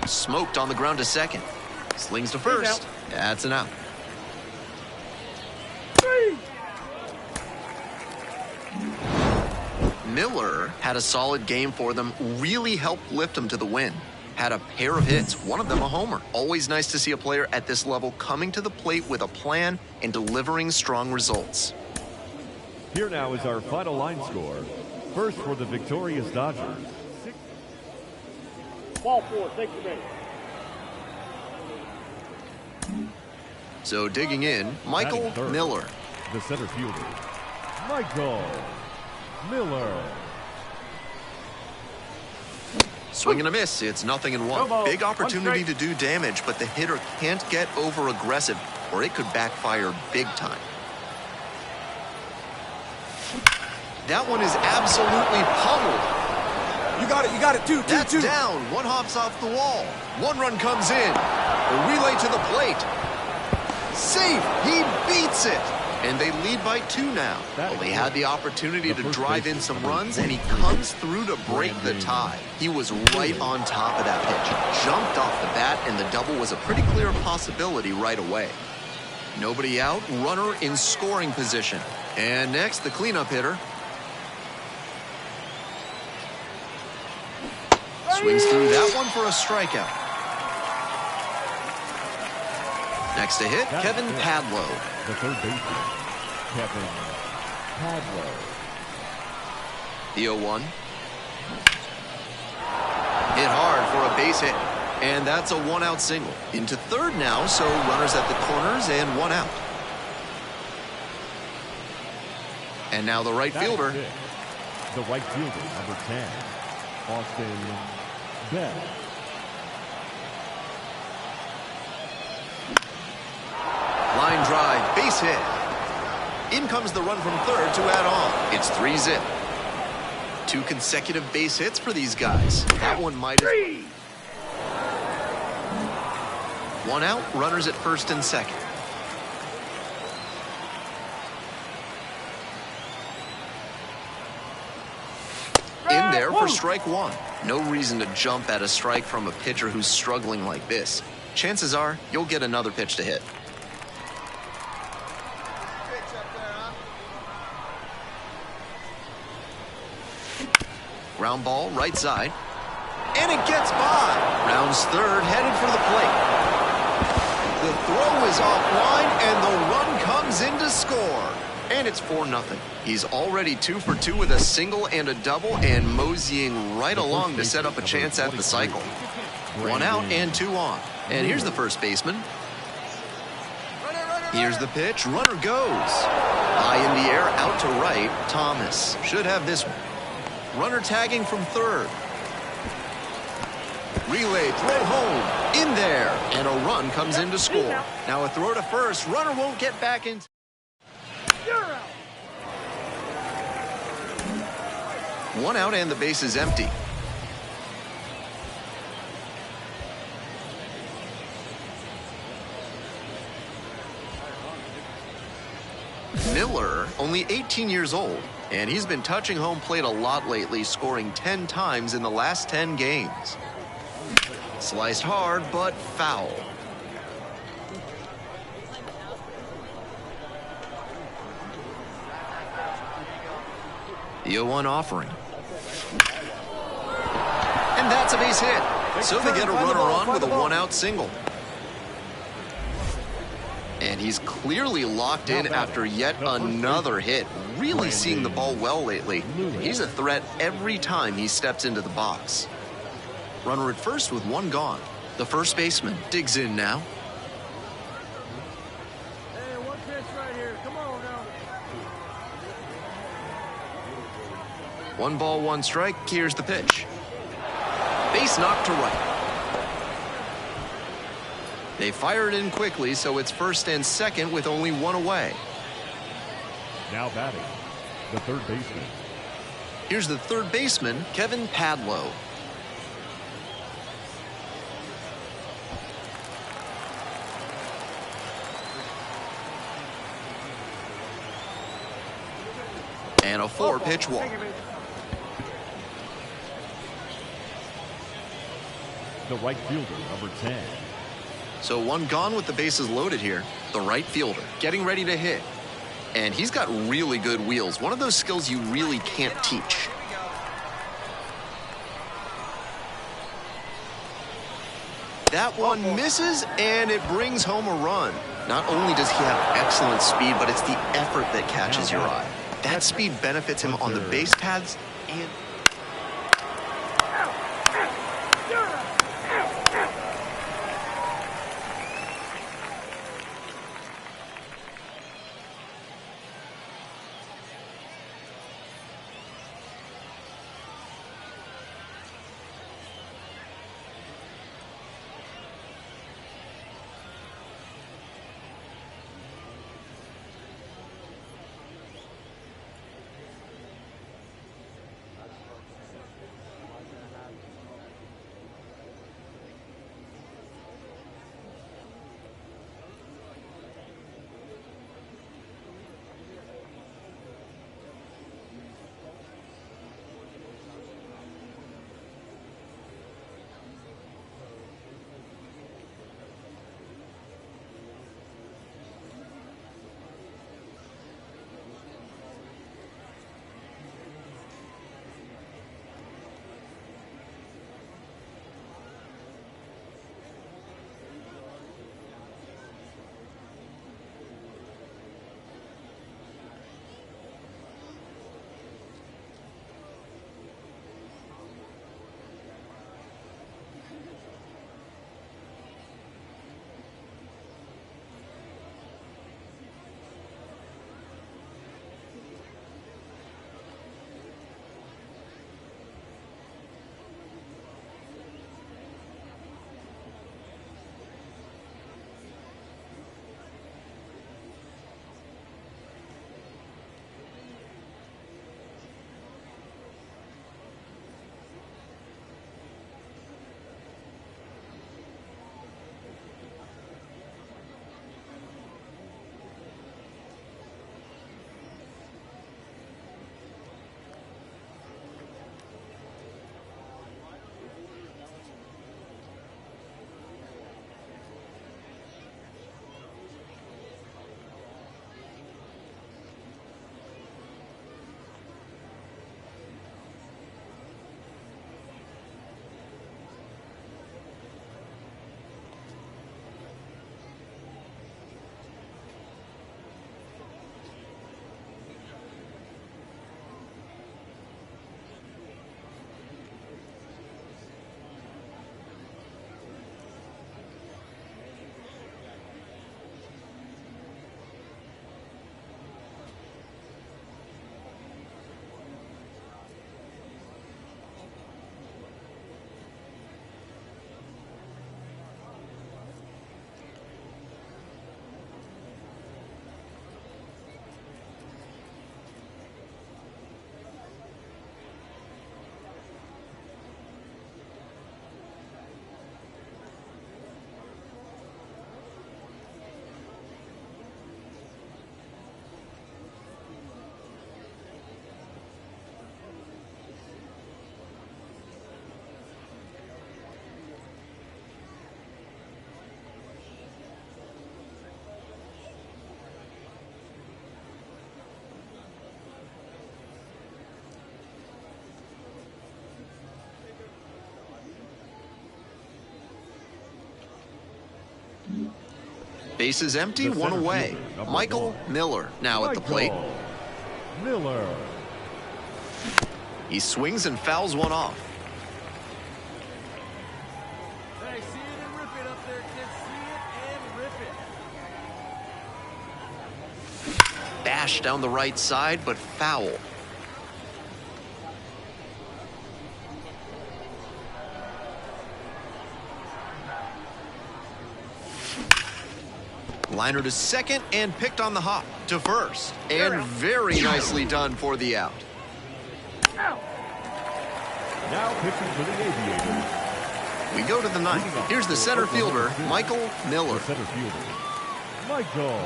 B: Smoked on the ground to second. Slings to first. That's an out.
A: 3.
B: Miller had a solid game for them, really helped lift them to the win. Had a pair of hits, one of them a homer. Always nice to see a player at this level coming to the plate with a plan and delivering strong results.
C: Here now is our final line score. First for the victorious Dodgers.
A: Ball 4. Take the base.
B: So digging in, Michael Miller.
C: The center fielder, Michael Miller.
B: Swing and a miss. It's 0-1. Big opportunity to do damage, but the hitter can't get over aggressive or it could backfire big time. That one is absolutely pummeled.
A: You got it, two.
B: That's down. One hops off the wall. One run comes in. A relay to the plate. Safe. He beats it. And they lead by 2 now. Well, he had the opportunity to drive in some runs, and he comes through to break the tie. He was right on top of that pitch. Jumped off the bat, and the double was a pretty clear possibility right away. Nobody out. Runner in scoring position. And next, the cleanup hitter. Swings through that one for a strikeout. Next to hit, Kevin Padlow.
C: The third baseman, Kevin Padlow.
B: The 0-1. Hit hard for a base hit. And that's a 1-out single. Into third now, so runners at the corners and 1 out. And now the right fielder.
C: The right fielder, number 10, Austin Bell.
B: Line drive, base hit. In comes the run from third to add on. It's 3-zip. 2 consecutive base hits for these guys. That one might have... 1 out, runners at first and second. In there for strike 1. No reason to jump at a strike from a pitcher who's struggling like this. Chances are you'll get another pitch to hit. Ground ball, right side. And it gets by. Rounds third, headed for the plate. The throw is offline, and the run comes in to score. And it's 4-0. He's already 2 for 2 with a single and a double, and moseying right along to set up a chance at the cycle. 1 out and 2 on. And here's the first baseman. Here's the pitch. Runner goes. High in the air, out to right. Thomas should have this one. Runner tagging from third. Relay, throw home. In there. And a run comes in to score. Now a throw to first. Runner won't get back in. 1 out and the base is empty. Miller, only 18 years old, and he's been touching home plate a lot lately, scoring 10 times in the last 10 games. Sliced hard, but foul. The 0-1 offering. And that's a base hit. So they get a runner on with a 1-out single. And he's clearly locked in after yet another hit. Really seeing the ball well lately. He's a threat every time he steps into the box. Runner at first with 1 gone. The first baseman digs in now.
A: Hey, 1 pitch right here. Come on now.
B: 1 ball, 1 strike. Here's the pitch. Base knocked to right. They fire it in quickly, so it's first and second with only 1 away.
C: Now batting, the third baseman.
B: Here's the third baseman, Kevin Padlow. And a 4-pitch walk.
C: The right fielder, number 10.
B: So 1 gone with the bases loaded here. The right fielder getting ready to hit. And he's got really good wheels. One of those skills you really can't teach. That one misses, and it brings home a run. Not only does he have excellent speed, but it's the effort that catches your eye. That speed benefits him on the base paths and... Base is empty,
C: The
B: one
C: center
B: away.
C: fielder, number
B: Michael
C: 1.
B: Miller now at the plate.
C: Michael Miller.
B: He swings and fouls one off.
A: Hey, see it and rip it up there, kids. See it and rip it.
B: Bash down the right side, but foul. Liner to second and picked on the hop to first. And very nicely done for the out.
A: Out.
C: Now pitching for the Aviators.
B: We go to the ninth. Here's the center fielder, Michael Miller.
C: The center fielder, Michael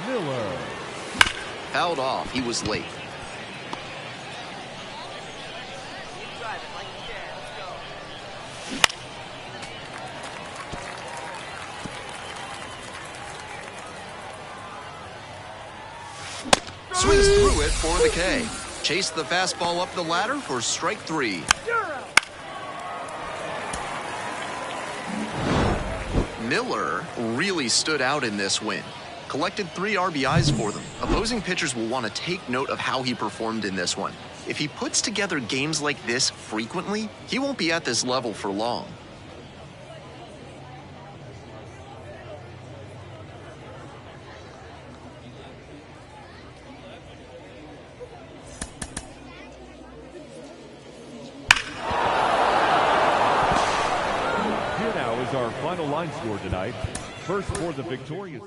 C: Miller.
B: Fouled off. He was late.
A: Drive it like you can. Let's go.
B: Swings through it for the K. Chase the fastball up the ladder for strike 3.
A: You're out.
B: Miller really stood out in this win. Collected 3 RBIs for them. Opposing pitchers will want to take note of how he performed in this one. If he puts together games like this frequently, he won't be at this level for long.
C: Here now is our final line score tonight. First for the victorious.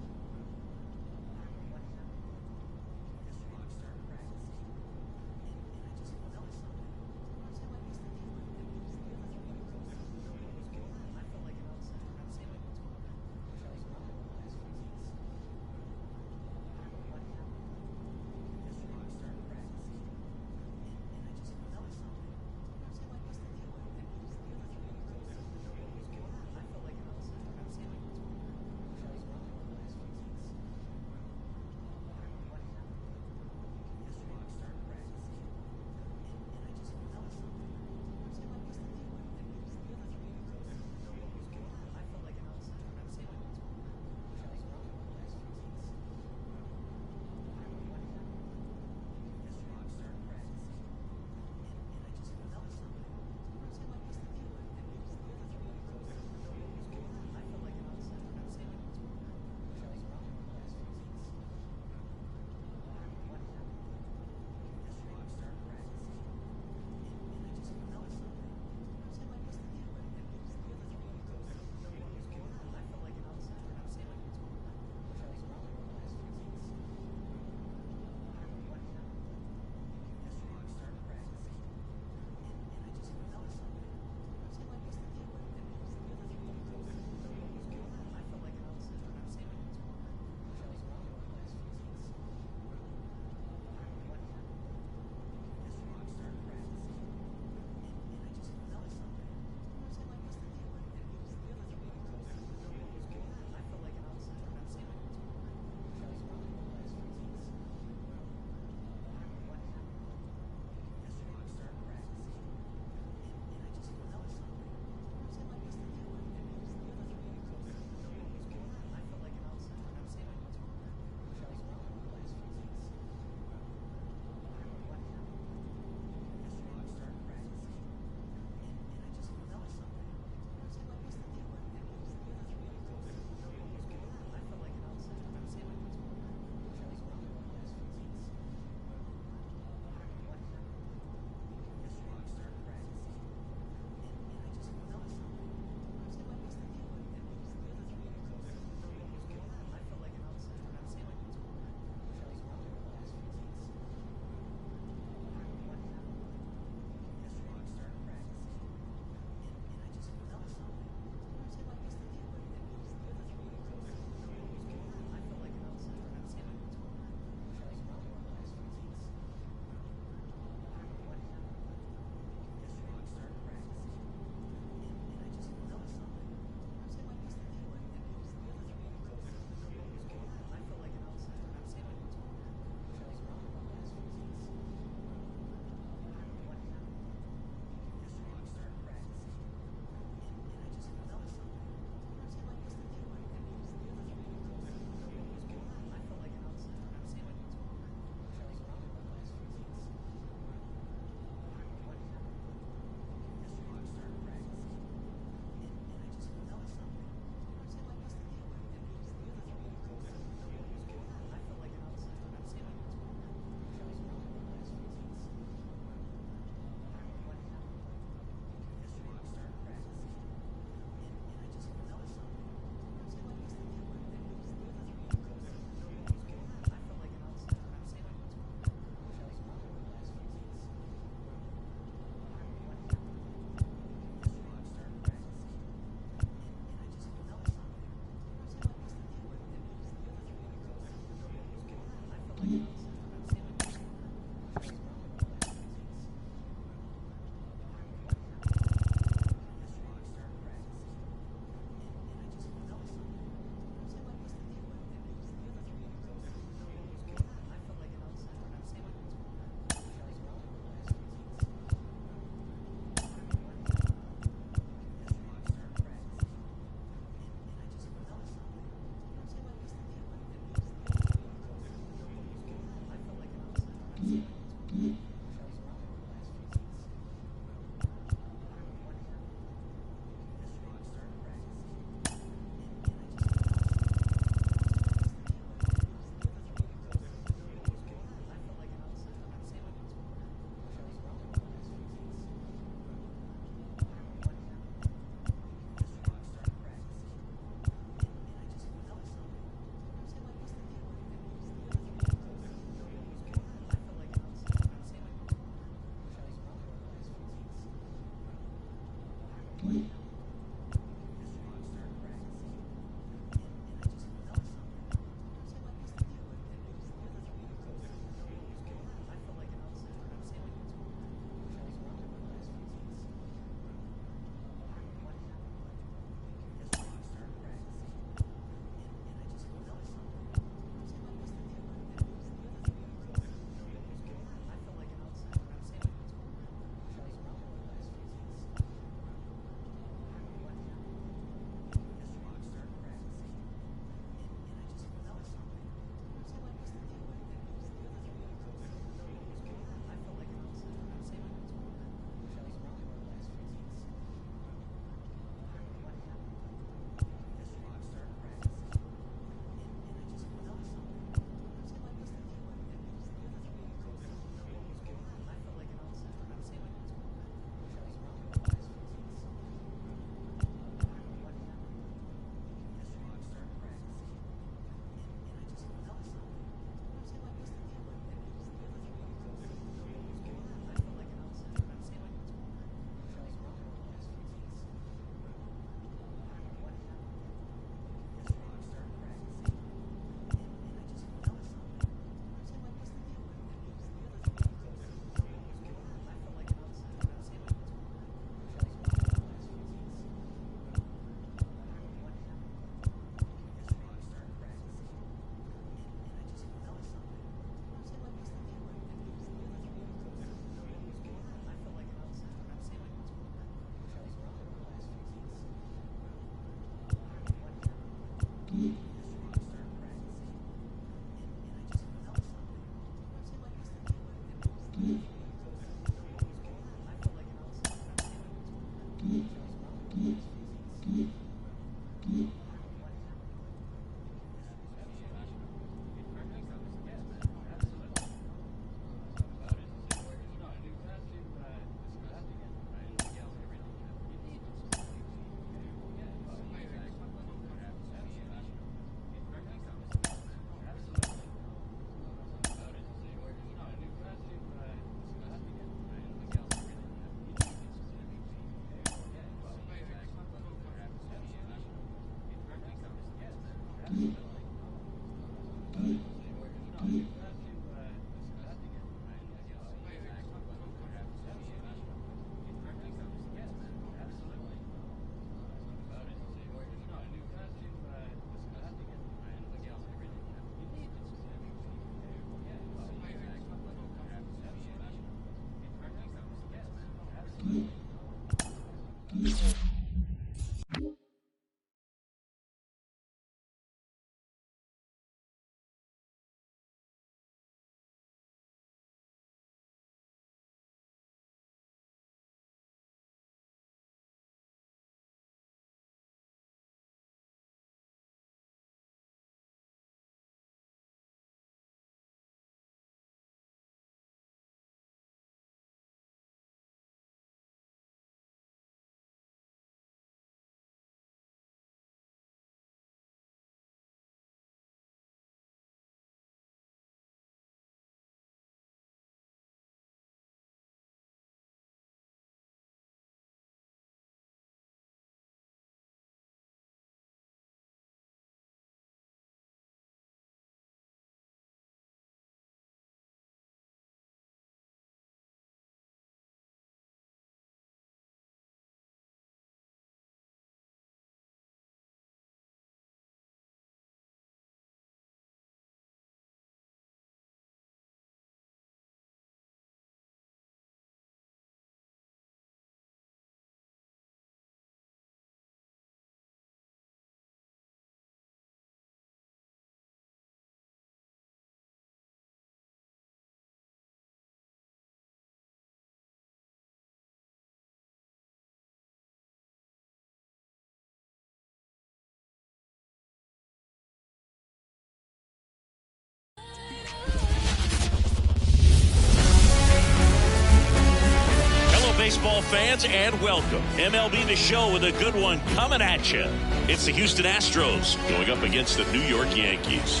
F: Baseball fans, and welcome. MLB The Show with a good one coming at you. It's the Houston Astros going up against the New York Yankees.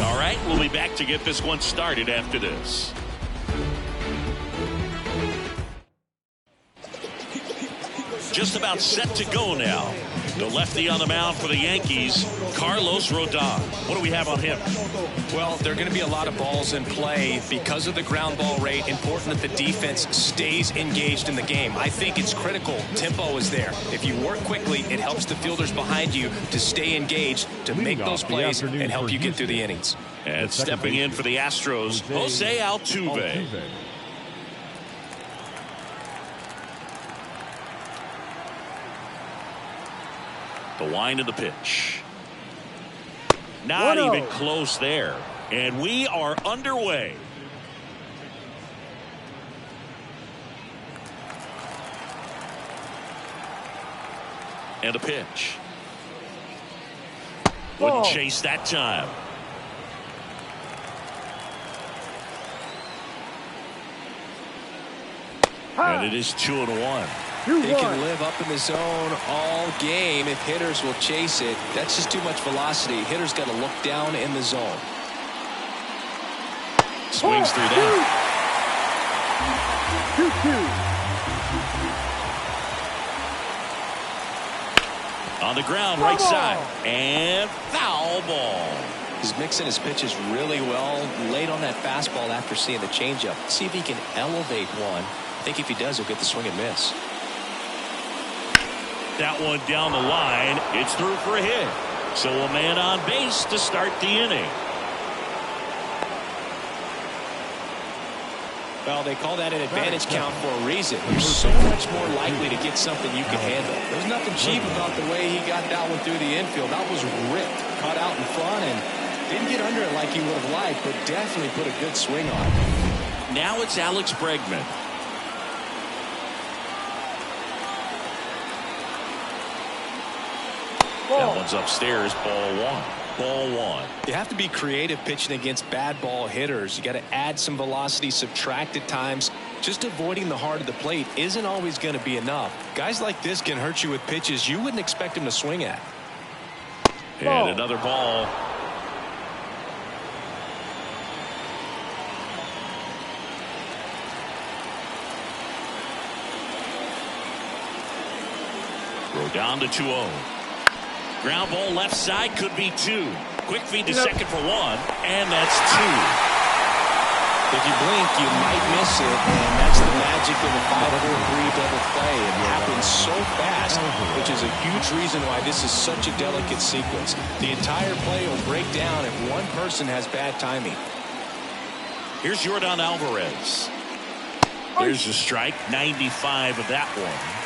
F: All right. right, we'll be back to get this one started after this. Just about set to go now. The lefty on the mound for the Yankees, Carlos Rodon. What do we have on him?
G: Well, there are going to be a lot of balls in play because of the ground ball rate. Important that the defense stays engaged in the game. I think it's critical. Tempo is there. If you work quickly, it helps the fielders behind you to stay engaged, to make those plays and help you get through the innings.
F: And stepping in for the Astros, Jose Altuve. The wind of the pitch. Not even close there. And we are underway. And a pitch. Wouldn't chase that time. And it is 2-1.
G: He can live up in the zone all game if hitters will chase it. That's just too much velocity. Hitters got to look down in the zone.
F: Swings through that. 2-2. On the ground, right side. And foul ball.
G: He's mixing his pitches really well. Late on that fastball after seeing the changeup. See if he can elevate one. I think if he does, he'll get the swing and miss.
F: That one down the line. It's through for a hit. So a man on base to start the inning.
G: Well, they call that an advantage count for a reason. You're so much more likely to get something you can handle. There's nothing cheap about the way he got that one through the infield. That was ripped, caught out in front, and didn't get under it like he would have liked, but definitely put a good swing on it.
F: Now it's Alex Bregman. That one's upstairs, ball one. Ball one.
G: You have to be creative pitching against bad ball hitters. You got to add some velocity, subtract at times. Just avoiding the heart of the plate isn't always going to be enough. Guys like this can hurt you with pitches you wouldn't expect him to swing at.
F: And another ball. Down to 2-0. Ground ball left side, could be 2. Quick feed to second for 1, and that's 2.
G: If you blink, you might miss it, and that's the magic of a 5-over-3 double play. It happens so fast, which is a huge reason why this is such a delicate sequence. The entire play will break down if one person has bad timing.
F: Here's Yordan Alvarez. There's a strike, 95 of that one.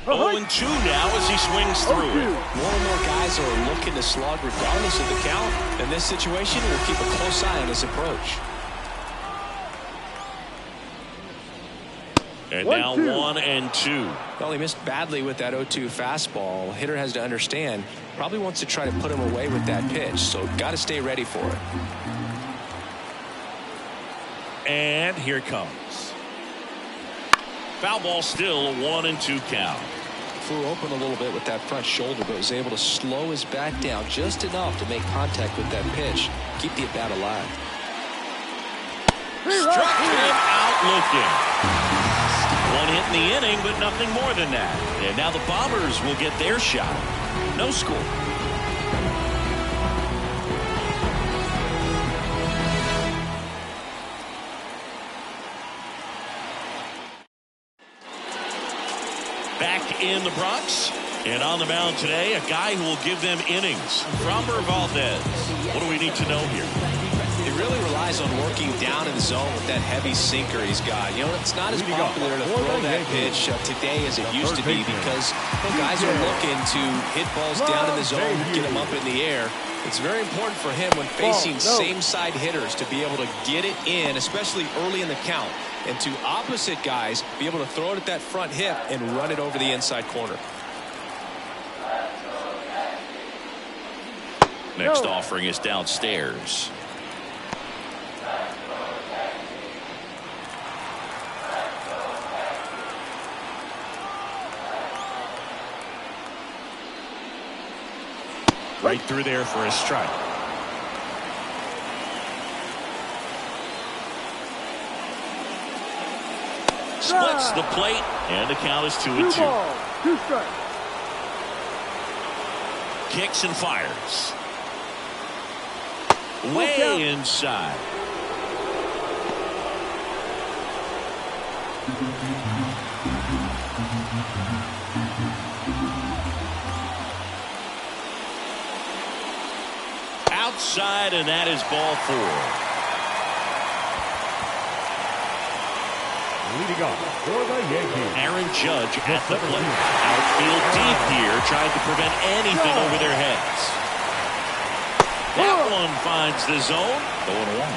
F: Oh, and 2 now as he swings through it.
G: More and more guys are looking to slug regardless of the count. In this situation, we'll keep a close eye on his approach.
F: And now 1 and 2.
G: Well, he missed badly with that 0-2 fastball. Hitter has to understand, probably wants to try to put him away with that pitch, so got to stay ready for it.
F: And here it comes. Foul ball still, a 1 and 2 count.
G: Flew open a little bit with that front shoulder, but was able to slow his back down just enough to make contact with that pitch. Keep the at-bat alive.
F: Struck him out looking. 1 hit in the inning, but nothing more than that. And now the Bombers will get their shot. No score. Back in the Bronx, and on the mound today, a guy who will give them innings, Framber Valdez. What do we need to know here?
G: He really relies on working down in the zone with that heavy sinker he's got. You know, it's not as popular to throw that pitch today as it used to be because guys are looking to hit balls down in the zone, get them up in the air. It's very important for him when facing same-side hitters to be able to get it in, especially early in the count. And to opposite guys, be able to throw it at that front hip and run it over the inside corner.
F: Next offering is downstairs. Right through there for a strike. Splits the plate, and the count is 2-2.
A: 2 strikes.
F: Kicks and fires. Way inside. Outside, and that is ball 4.
C: Leading off for the Yankees,
F: Aaron Judge at the plate. Outfield deep here, trying to prevent anything over their heads. That one finds the zone. 0-1.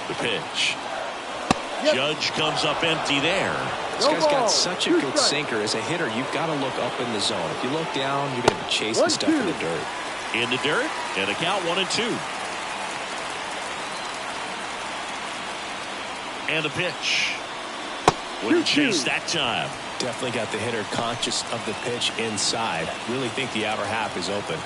F: The pitch. Judge comes up empty there.
G: This guy's got such a good sinker. As a hitter, you've got to look up in the zone. If you look down, you're going to be chasing stuff in the dirt.
F: In the dirt, and a count 1-2. And a pitch. Wouldn't chase that time.
G: Definitely got the hitter conscious of the pitch inside. Really think the outer half is open.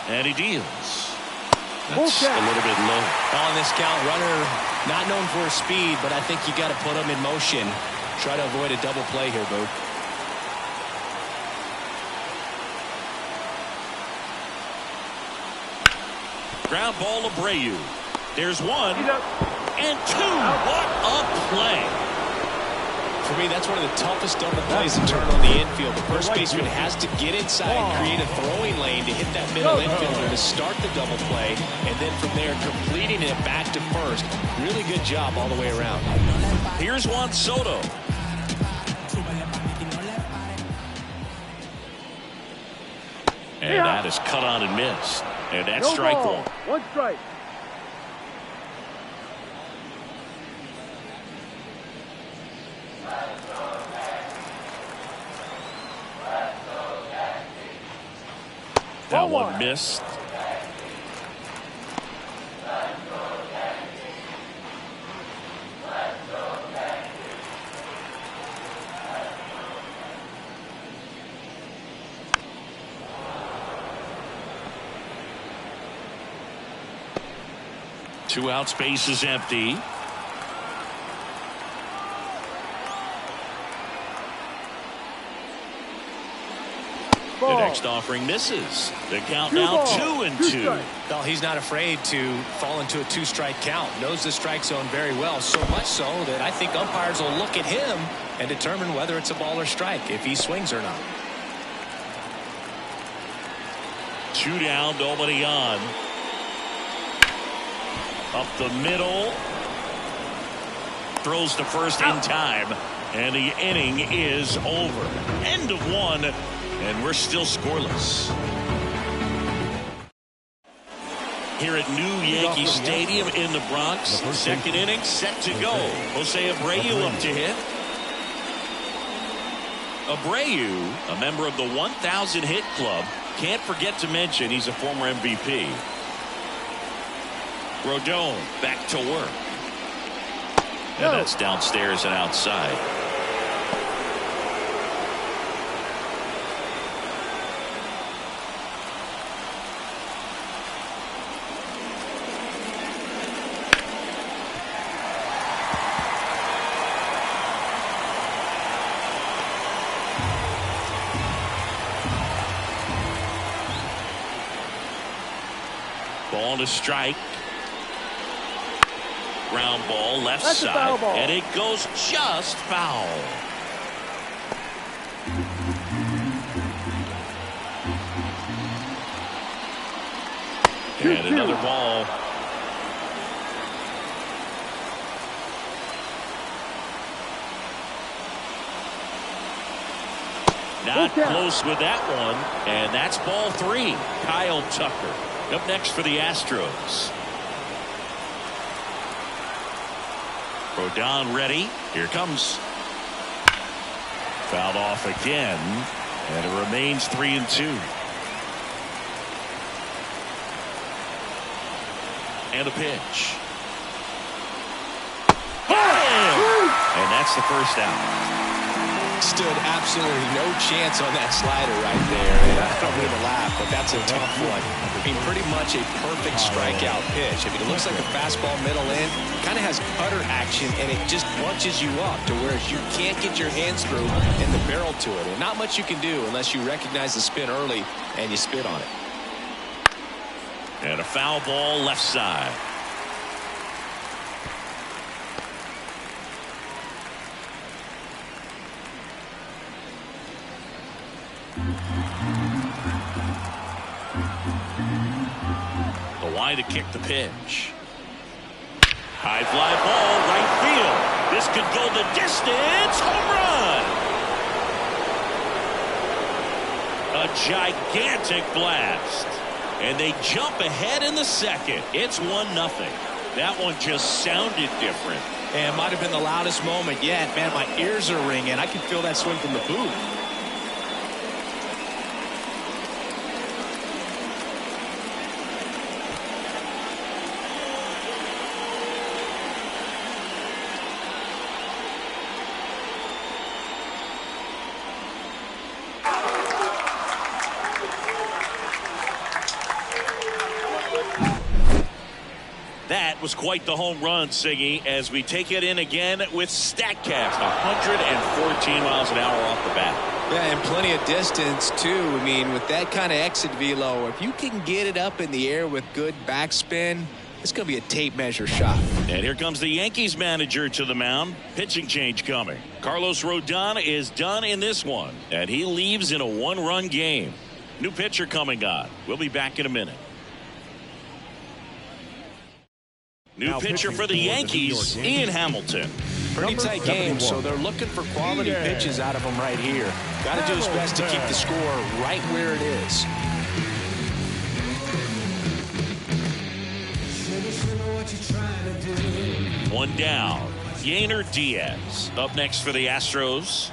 F: And he deals. That's a little bit low.
G: On this count, runner not known for his speed, but I think you got to put him in motion. Try to avoid a double play here, Boo.
F: Ground ball, Abreu. There's 1 and 2. What a play.
G: For me, that's one of the toughest double plays to turn on the infield. The first baseman has to get inside and create a throwing lane to hit that middle infielder to start the double play, and then from there completing it back to first. Really good job all the way around.
F: Here's Juan Soto. And that is cut on and missed. And that's strike 1.
A: 1 strike.
F: That one missed. Two outs, base is empty. The next offering misses. The count now 2-2.
G: Well, he's not afraid to fall into a 2-strike count. Knows the strike zone very well. So much so that I think umpires will look at him and determine whether it's a ball or strike, if he swings or not.
F: 2 down, nobody on. Up the middle. Throws to first in time. And the inning is over. End of 1. And we're still scoreless. Here at New Yankee Stadium in the Bronx. Second inning set to go. Jose Abreu up to hit. Abreu, a member of the 1,000 hit club. Can't forget to mention he's a former MVP. Rodon back to work. And that's downstairs and outside. Ball to strike. Ground ball left side. And it goes just foul. And another ball. Not close with that one. And that's ball 3. Kyle Tucker up next for the Astros. Rodon ready. Here comes. Fouled off again. And it remains 3-2. And a pitch. And that's the first out.
G: Stood absolutely no chance on that slider right there. And I don't mean to laugh, but that's a tough one. I mean, pretty much a perfect strikeout pitch. I mean, it looks like a fastball middle in. Kind of has cutter action, and it just bunches you up to where you can't get your hands through and the barrel to it. And not much you can do unless you recognize the spin early and you spit on it.
F: And a foul ball left side. The wide to kick the pitch. High fly ball, right field. This could go the distance. Home run. A gigantic blast. And they jump ahead in the second. It's 1-0. That one just sounded different.
G: And it might have been the loudest moment yet. Man, my ears are ringing. I can feel that swing from the booth.
F: That was quite the home run, Siggy, as we take it in again with StatCast. 114 miles an hour off the bat.
G: Yeah, and plenty of distance, too. I mean, with that kind of exit velo, if you can get it up in the air with good backspin, it's going to be a tape measure shot.
F: And here comes the Yankees manager to the mound. Pitching change coming. Carlos Rodon is done in this one, and he leaves in a 1-run game. New pitcher coming on. We'll be back in a minute. New pitcher for the Yankees, Ian Hamilton.
G: Pretty tight game, so they're looking for quality pitches out of him right here. Got to do his best to keep the score right where it is.
F: One down. Yainer Diaz up next for the Astros.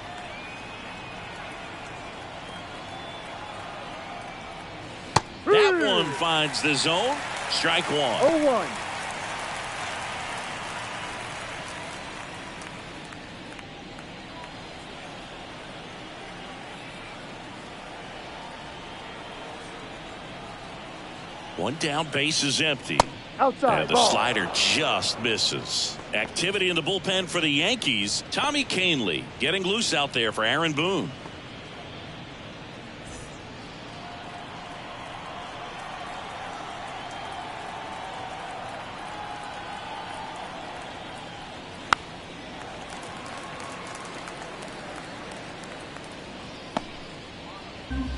F: That one finds the zone. Strike one.
A: 0-1.
F: One down, base is empty.
A: Outside.
F: And the slider just misses. Activity in the bullpen for the Yankees. Tommy Kahnle getting loose out there for Aaron Boone.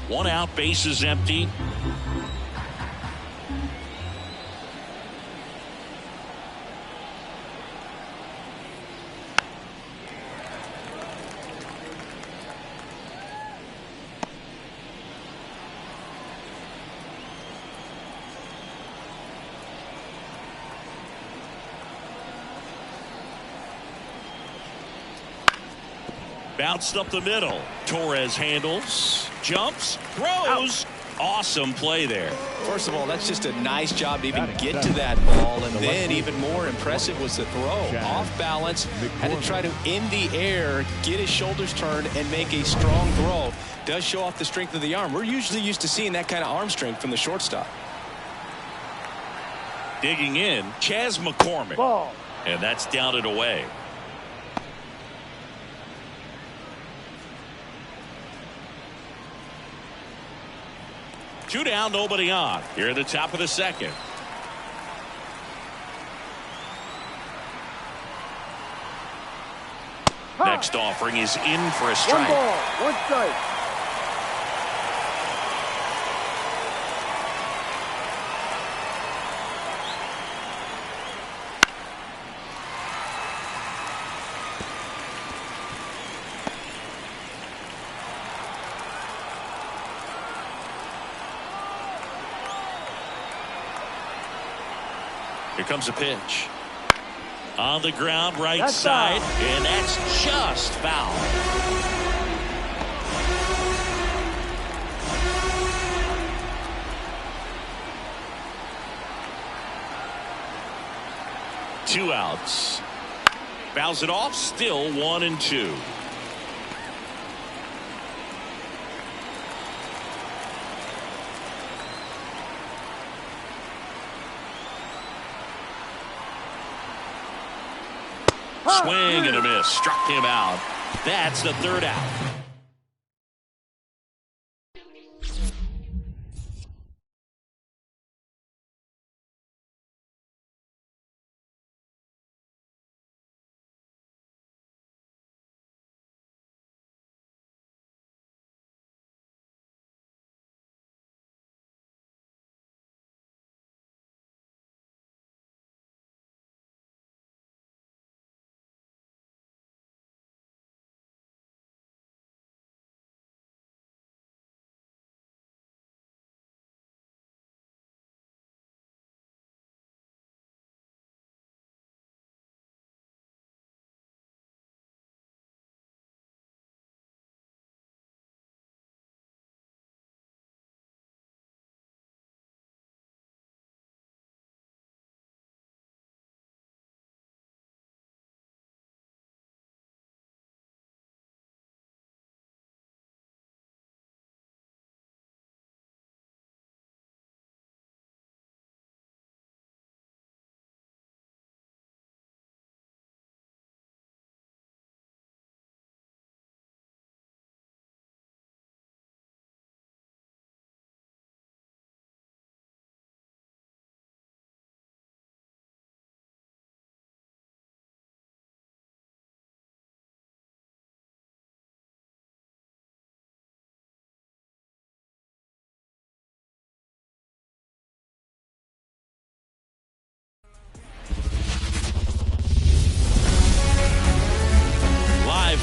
F: One out, base is empty. Bounced up the middle. Torres handles, jumps, throws. Awesome play there.
G: First of all, that's just a nice job to even get to that ball. And then even more impressive was the throw. Off balance, had to try to in the air, get his shoulders turned, and make a strong throw. Does show off the strength of the arm. We're usually used to seeing that kind of arm strength from the shortstop.
F: Digging in, Chas McCormick.
A: Ball.
F: And that's down and away. Two down, nobody on. Here at the top of the second. Next offering is in for a strike.
A: 1 ball, 1 strike.
F: Here comes a pitch. On the ground, right side, and that's just foul. 2 outs. Fouls it off. Still 1-2. Swing and a miss. Struck him out. That's the 3rd out.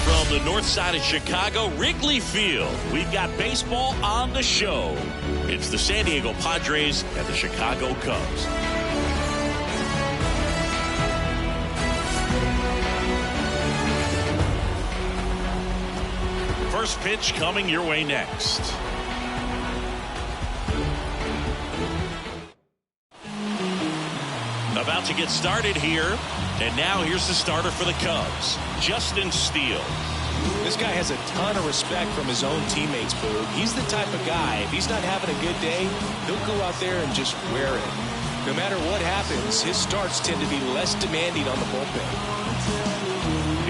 F: From the north side of Chicago, Wrigley Field, we've got baseball on the show. It's the San Diego Padres and the Chicago Cubs. First pitch coming your way next. About to get started here. And now here's the starter for the Cubs, Justin Steele.
G: This guy has a ton of respect from his own teammates, Boog. He's the type of guy, if he's not having a good day, he'll go out there and just wear it. No matter what happens, his starts tend to be less demanding on the bullpen.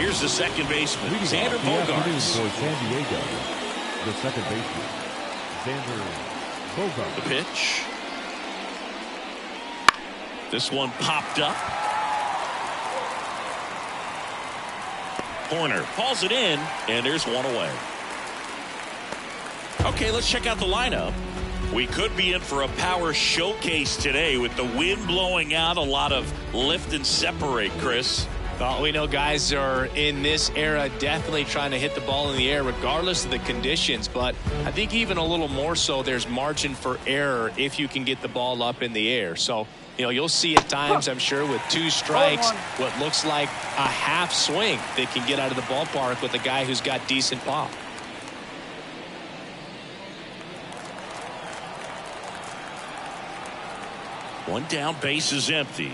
F: Here's the second baseman, Xander Bogaerts.
C: For San Diego, the second baseman, Xander Bogaerts.
F: The pitch. This one popped up. Corner falls it in, and there's one away. Okay, let's check out the lineup. We could be in for a power showcase today with the wind blowing out, a lot of lift and separate, Chris.
G: Well, we know guys are in this era definitely trying to hit the ball in the air regardless of the conditions, but I think even a little more so there's margin for error if you can get the ball up in the air. So, you know, you'll see at times, I'm sure, with 2 strikes, what looks like a half swing that can get out of the ballpark with a guy who's got decent pop.
F: One down, base is empty.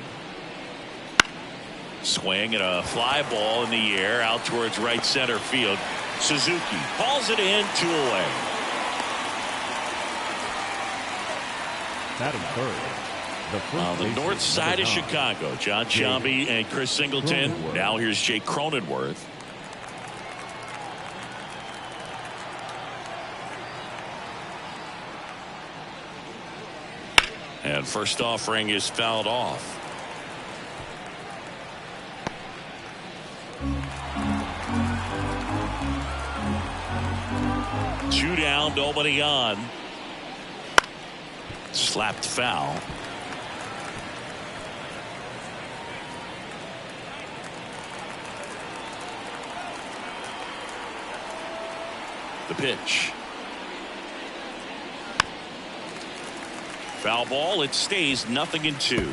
F: Swing and a fly ball in the air out towards right center field. Suzuki hauls it in, 2 away.
C: Batting third.
F: On the north side of Chicago, John Sciambi and Chris Singleton. Now here's Jake Cronenworth. And first offering is fouled off. Two down, nobody on. Slapped foul. The pitch. Foul ball. It stays 0-2.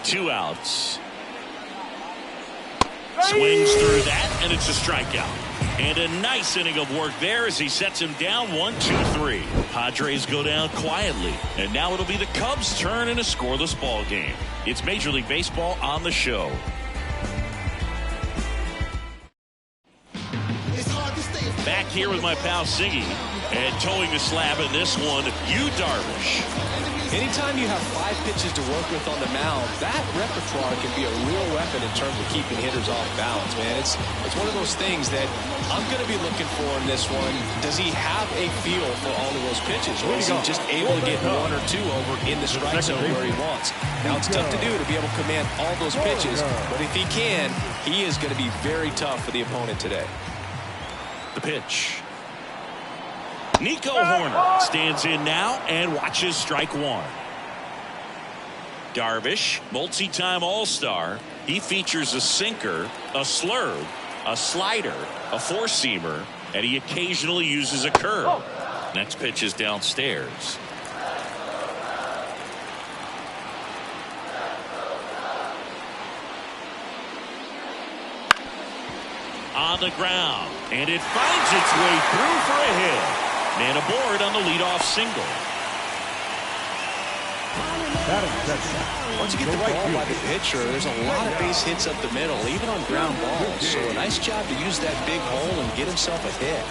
F: 2 outs. Swings through that, and it's a strikeout. And a nice inning of work there as he sets him down 1-2-3. Padres go down quietly. And now it'll be the Cubs' turn in a scoreless ball game. It's Major League Baseball on the show. Back here with my pal Siggy. And towing the slab in this one, Darvish.
G: Anytime you have 5 pitches to work with on the mound, that repertoire can be a real weapon in terms of keeping hitters off balance, man. It's one of those things that I'm going to be looking for in this one. Does he have a feel for all of those pitches, or is he just able to get 1 or 2 over in the strike zone where he wants? Now, it's tough to do to be able to command all those pitches, but if he can, he is going to be very tough for the opponent today.
F: The pitch. Nico Horner stands in now and watches strike 1. Darvish, multi-time All-Star. He features a sinker, a slurve, a slider, a four-seamer, and he occasionally uses a curve. Next pitch is downstairs. On the ground, and it finds its way through for a hit. Man aboard on the leadoff single.
G: Once you get the ball by the pitcher, there's a lot of base hits up the middle, even on ground balls. So a nice job to use that big hole and get himself a hit.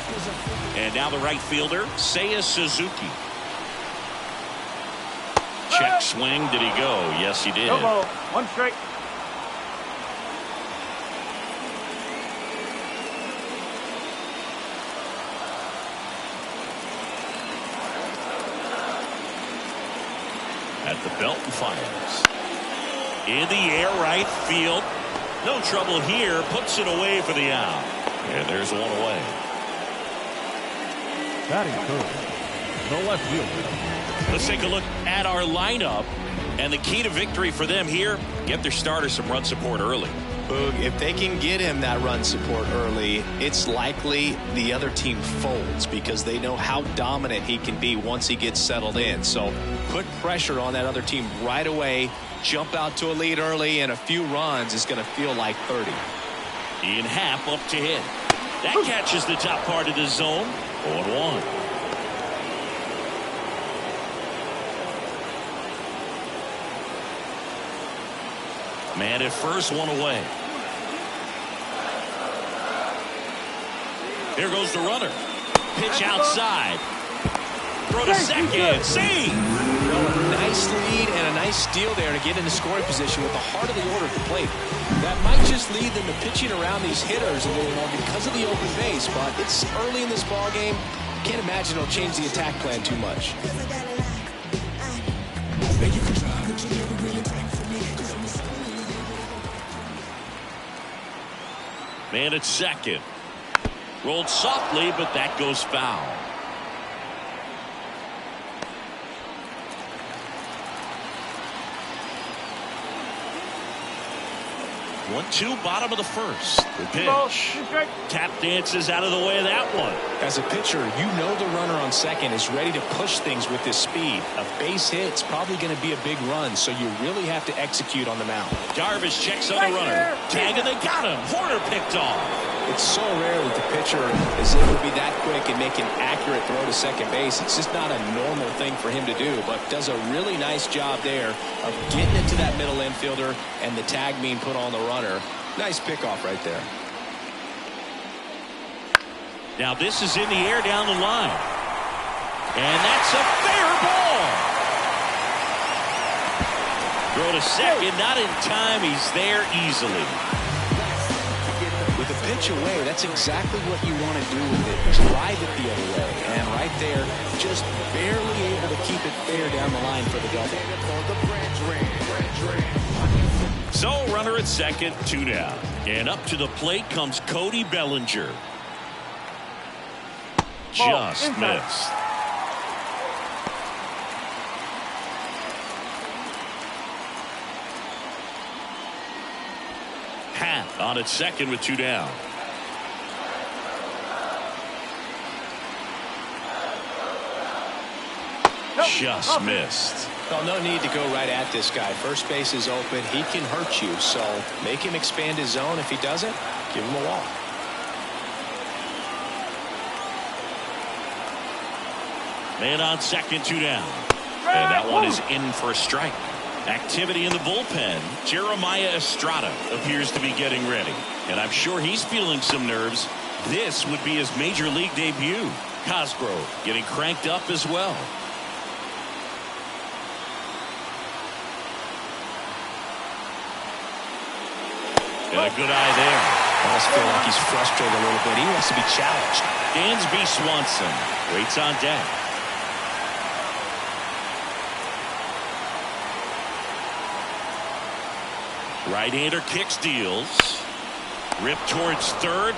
F: And now the right fielder, Seiya Suzuki. Check swing. Did he go? Yes, he did.
A: No ball. 1 strike.
F: At the belt and fires. In the air, right field. No trouble here. Puts it away for the out. And there's one away.
C: Batting third, the left fielder.
F: Let's take a look at our lineup. And the key to victory for them here, get their starter some run support early.
G: Boog, if they can get him that run support early, it's likely the other team folds because they know how dominant he can be once he gets settled in. So put pressure on that other team right away, jump out to a lead early, and a few runs is going to feel like 30.
F: Ian Happ up to hit. That catches the top part of the zone. 0-1. Man at first, one away. Here goes the runner. Pitch outside. Throw to second. Save.
G: A nice lead and a nice steal there to get into scoring position with the heart of the order at the plate. That might just lead them to pitching around these hitters a little more because of the open base, but it's early in this ball game. Can't imagine it'll change the attack plan too much.
F: Man at second. Rolled softly, but that goes foul. 1-2, bottom of the first. The pitch. Tap dances out of the way of that one.
G: As a pitcher, you know the runner on second is ready to push things with his speed. A base hit's probably going to be a big run, so you really have to execute on the mound.
F: Darvish checks on the runner. Tag, and they got him. Horner picked off.
G: It's so rare that the pitcher is able to be that quick and make an accurate throw to second base. It's just not a normal thing for him to do, but does a really nice job there of getting it to that middle infielder and the tag being put on the runner. Nice pickoff right there.
F: Now this is in the air down the line. And that's a fair ball. Throw to second, not in time. He's there easily.
G: With a pitch away, that's exactly what you want to do with it. Drive it the other way. And right there, just barely able to keep it fair down the line for the double.
F: So runner at second, 2 down. And up to the plate comes Cody Bellinger. Just missed. Happ on at second with 2 down. Just missed.
G: Well, no need to go right at this guy. First base is open. He can hurt you, so make him expand his zone. If he doesn't, give him a walk.
F: Man on second, 2 down. And that one is in for a strike. Activity in the bullpen. Jeremiah Estrada appears to be getting ready. And I'm sure he's feeling some nerves. This would be his major league debut. Cosgrove getting cranked up as well. And a good eye there.
G: I almost feel like he's frustrated a little bit. He wants to be challenged.
F: Dansby Swanson waits on deck. Right-hander kicks, deals. Rip towards third.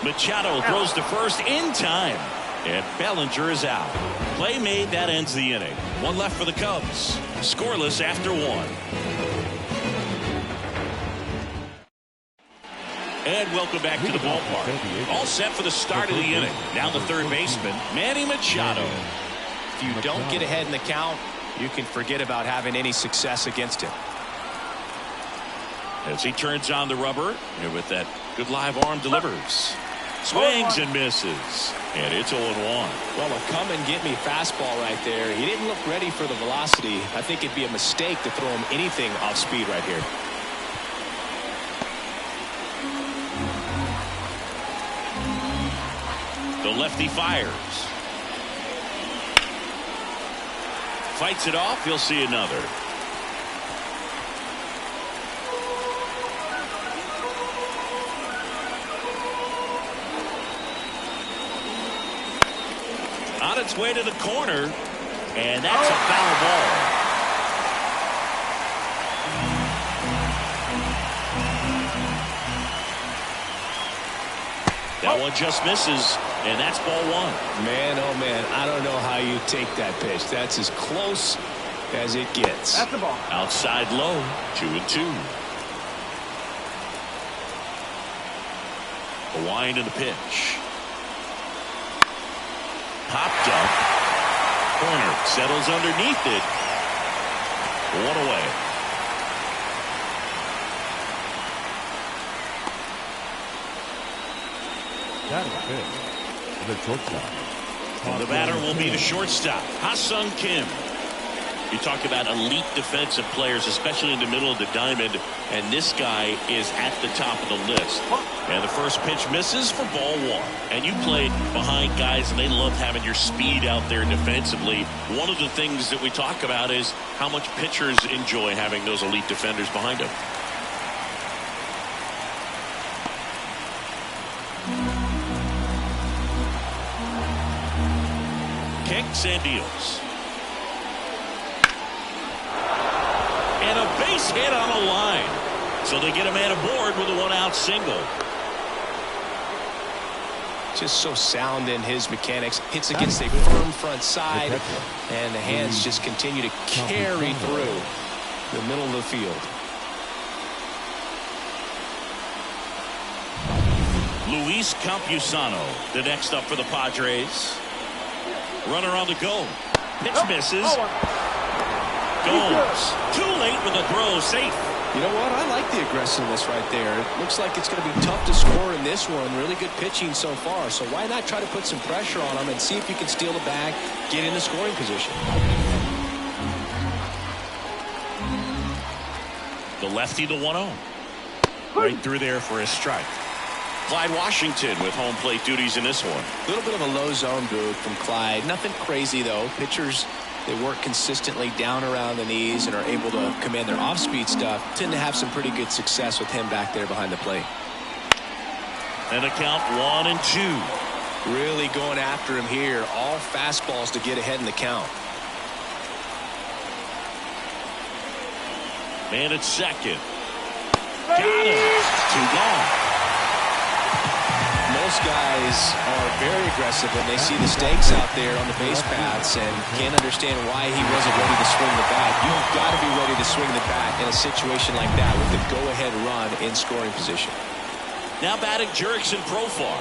F: Machado throws to first in time. And Bellinger is out. Play made, that ends the inning. One left for the Cubs. Scoreless after 1. And welcome back to the ballpark. All set for the start of the inning. Now the third baseman, Manny Machado.
G: If you don't get ahead in the count, you can forget about having any success against him.
F: As he turns on the rubber, and with that good live arm delivers. Swings and misses. And it's 0-1.
G: Well, a come and get me fastball right there. He didn't look ready for the velocity. I think it'd be a mistake to throw him anything off speed right here.
F: The lefty fires. Fights it off. He'll see another. On its way to the corner, and that's a foul ball. That one just misses, and that's ball 1.
G: Man, oh man, I don't know how you take that pitch. That's as close as it gets.
E: That's the ball.
F: Outside low, 2-2. A wind in the pitch. Popped up. Corner settles underneath it. 1 away.
C: That is big. The shortstop.
F: The batter will be the shortstop, Ha-Sung Kim. You talk about elite defensive players, especially in the middle of the diamond, and this guy is at the top of the list. And the first pitch misses for ball 1. And you played behind guys, and they love having your speed out there defensively. One of the things that we talk about is how much pitchers enjoy having those elite defenders behind them. Kicks and deals. And a base hit on a line. So they get a man aboard with a 1-out single.
G: Just so sound in his mechanics. Hits against a firm front side, and the hands just continue to carry through the middle of the field.
F: Luis Campusano, the next up for the Padres. Runner on the go. Pitch misses. Goes. Too late with the throw. Safe.
G: You know what? I like the aggressiveness right there. It looks like it's going to be tough to score in this one. Really good pitching so far. So why not try to put some pressure on him and see if you can steal the bag, get in the scoring position.
F: The lefty, the 1-0. Right through there for a strike. Clyde Washington with home plate duties in this one.
G: A little bit of a low zone boot from Clyde. Nothing crazy, though. Pitchers, they work consistently down around the knees and are able to command their off-speed stuff. Tend to have some pretty good success with him back there behind the plate.
F: And a count 1-2.
G: Really going after him here. All fastballs to get ahead in the count.
F: Man at second. Got him. 2 gone.
G: Most guys are very aggressive when they see the stakes out there on the base paths and can't understand why he wasn't ready to swing the bat. You've got to be ready to swing the bat in a situation like that with the go-ahead run in scoring position.
F: Now batting Jurickson Profar.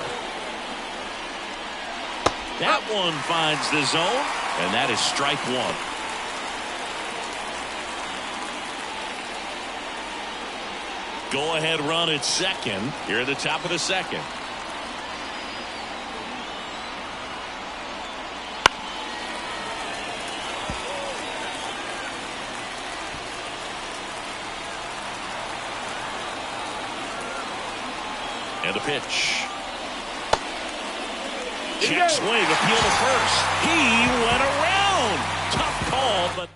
F: That one finds the zone, and that is strike 1. Go-ahead run at second here at the top of the second. And the pitch. Check swing, appeal to first. He went around. Tough call, but.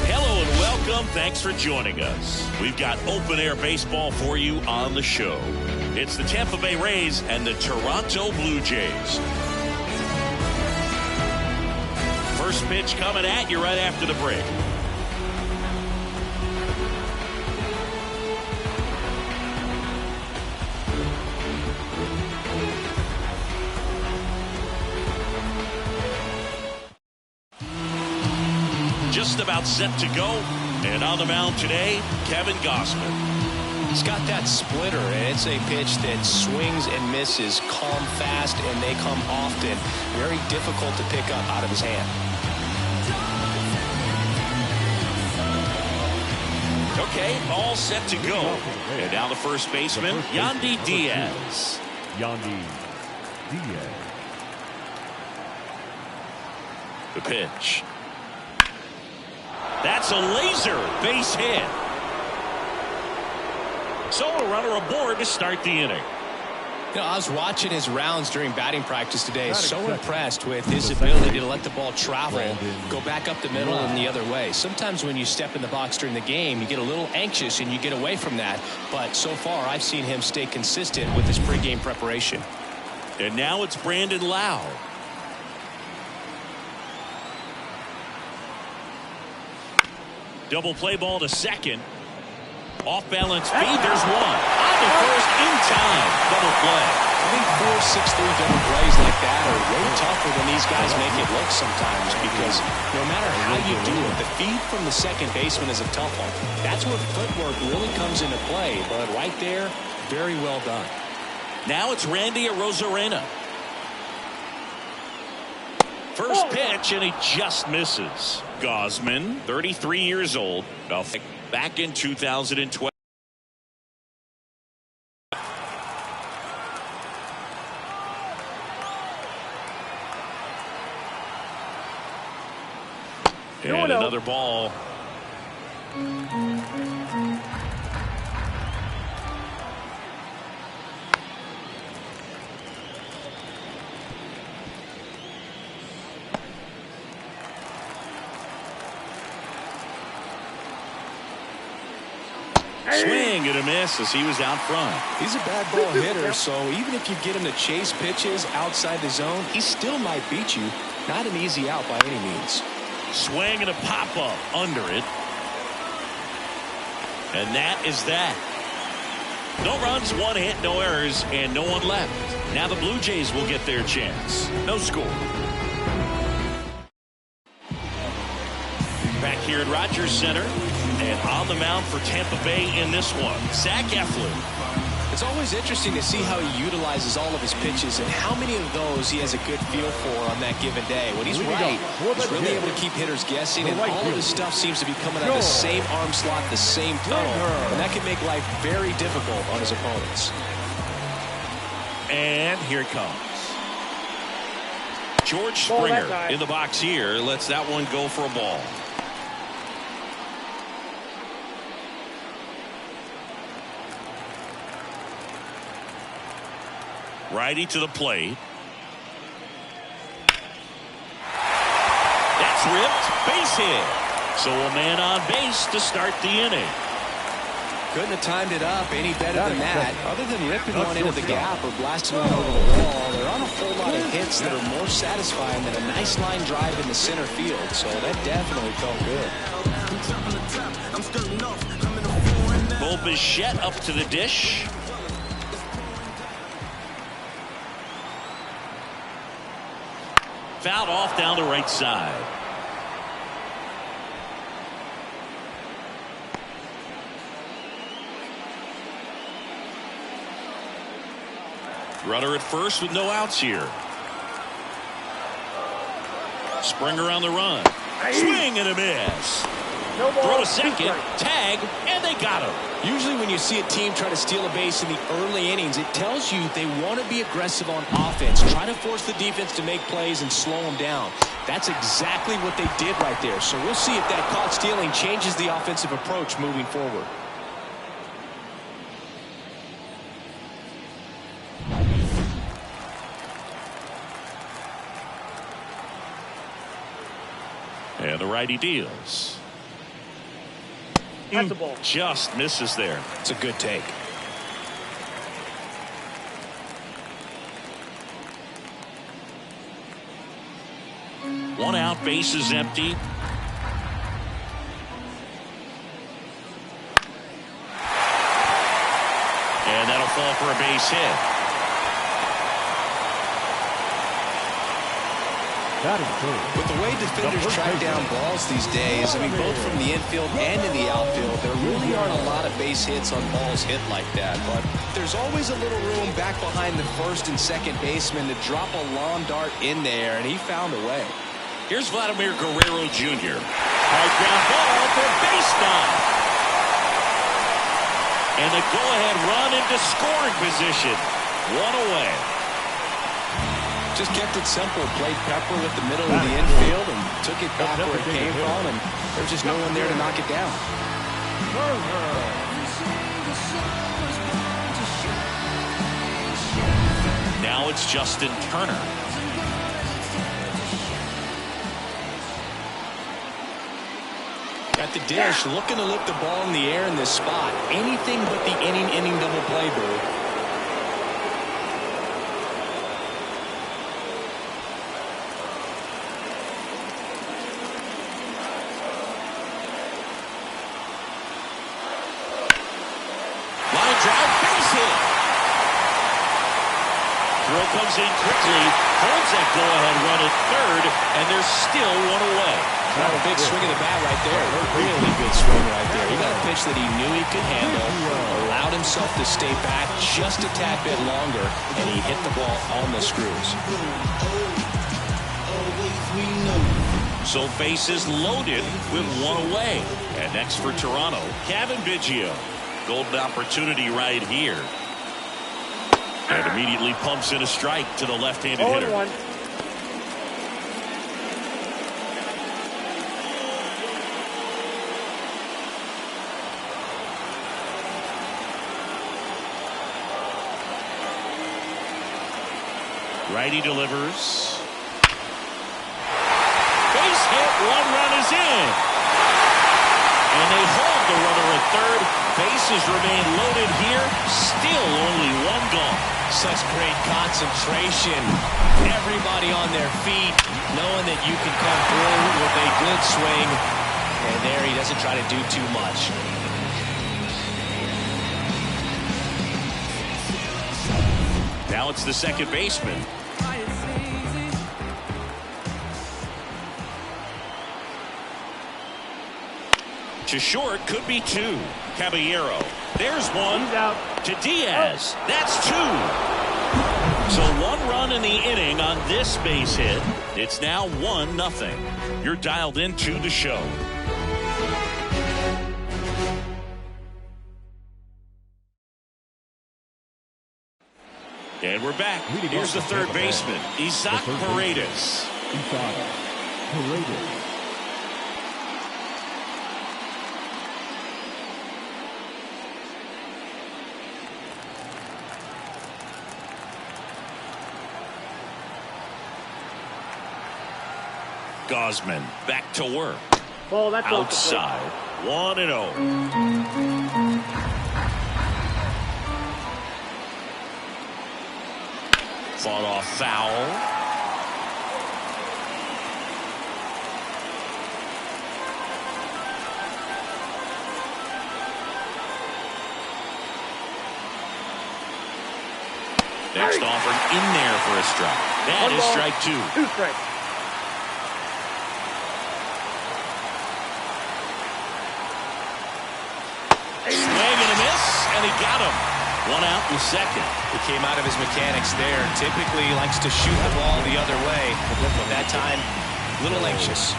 F: Hello and welcome. Thanks for joining us. We've got open air baseball for you on the show. It's the Tampa Bay Rays and the Toronto Blue Jays. First pitch coming at you right after the break. Just about set to go, and on the mound today, Kevin Gausman.
G: He's got that splitter, and it's a pitch that swings and misses, come fast, and they come often. Very difficult to pick up out of his hand.
F: Okay, all set to go. And now the first baseman, Yandy Diaz.
C: Yandy Diaz.
F: The pitch. That's a laser base hit. So a runner aboard to start the inning.
G: You know, I was watching his rounds during batting practice today. So impressed with his ability to let the ball travel, go back up the middle and the other way. Sometimes when you step in the box during the game, you get a little anxious and you get away from that. But so far, I've seen him stay consistent with his pregame preparation.
F: And now it's Brandon Lau. Double play ball to second. Off balance feed. There's one. On to first in time. Double play.
G: I think 4-6-3 double plays like that are way tougher than these guys make it look sometimes, because no matter how you do it, the feed from the second baseman is a tough one. That's where footwork really comes into play. But right there, very well done.
F: Now it's Randy Arozarena. First pitch, and he just misses. Gausman, 33 years old, back in 2012. And another ball. Swing and a miss as he was out front.
G: He's a bad ball hitter, so even if you get him to chase pitches outside the zone, he still might beat you. Not an easy out by any means.
F: Swing and a pop-up under it. And that is that. No runs, one hit, no errors, and no one left. Now the Blue Jays will get their chance. No score. Back here at Rogers Center. And on the mound for Tampa Bay in this one, Zach Eflin.
G: It's always interesting to see how he utilizes all of his pitches and how many of those he has a good feel for on that given day. When he's right, he's really able to keep hitters guessing, and all of his stuff seems to be coming out of the same arm slot, the same tunnel, and that can make life very difficult on his opponents.
F: And here it comes. George Springer in the box here lets that one go for a ball. Righty to the plate. That's ripped. Base hit. So a man on base to start the inning.
G: Couldn't have timed it up any better than that. Other than ripping one into the gap or blasting one over the wall, there aren't a whole lot of hits that are more satisfying than a nice line drive in the center field. So that definitely felt good.
F: Bo Bichette up to the dish. Fouled off down the right side. Runner at first with no outs here. Springer on the run. Swing and a miss. Throw to second. Tag, and they got him.
G: Usually when you see a team try to steal a base in the early innings, it tells you they want to be aggressive on offense. Try to force the defense to make plays and slow them down. That's exactly what they did right there. So we'll see if that caught stealing changes the offensive approach moving forward.
F: And the righty deals.
H: That's a ball.
F: Just misses there.
G: It's a good take.
F: One out, base is empty. And that'll fall for a base hit.
G: With the way defenders track down balls these days, I mean, both from the infield and in the outfield, there really aren't a lot of base hits on balls hit like that. But there's always a little room back behind the first and second baseman to drop a long dart in there, and he found a way.
F: Here's Vladimir Guerrero Jr. Hard ground ball for base knock. And the go-ahead run into scoring position. One away.
G: Just kept it simple. Played Pepper with the middle of the infield and took it back where it came from, and there's just no one there to knock it down.
F: Now it's Justin Turner.
G: At the dish, looking to lift the ball in the air in this spot. Anything but the inning double play, Boo.
F: Comes in quickly, holds that go-ahead run at third, and there's still one away.
G: Not a big swing of the bat right there. Really good swing right there. He got a pitch that he knew he could handle, allowed himself to stay back just a tad bit longer, and he hit the ball on the screws.
F: So bases loaded with one away. And next for Toronto, Cavan Biggio. Golden opportunity right here. And immediately pumps in a strike to the left-handed hitter. Righty delivers. Base hit, one run is in. And they hold the runner at third. Bases remain loaded here. Still only one gone.
G: Such great concentration. Everybody on their feet, knowing that you can come through with a good swing. And there he doesn't try to do too much.
F: Now it's the second baseman. To short, could be 2. Caballero. There's 1 to Diaz. That's 2. So 1 run in the inning on this base hit. It's now 1-0. You're dialed into the show. And we're back. Here's the third baseman, Isaac Paredes. Gosman back to work.
H: Oh, that's
F: outside. 1-0. Fought off foul. Next offered in there for a strike. That is strike 2.
H: 2 strikes.
G: Swing and a miss, and he got him. 1 out in the second. He came out of his mechanics there. Typically likes to shoot the ball the other way, but that time a little anxious.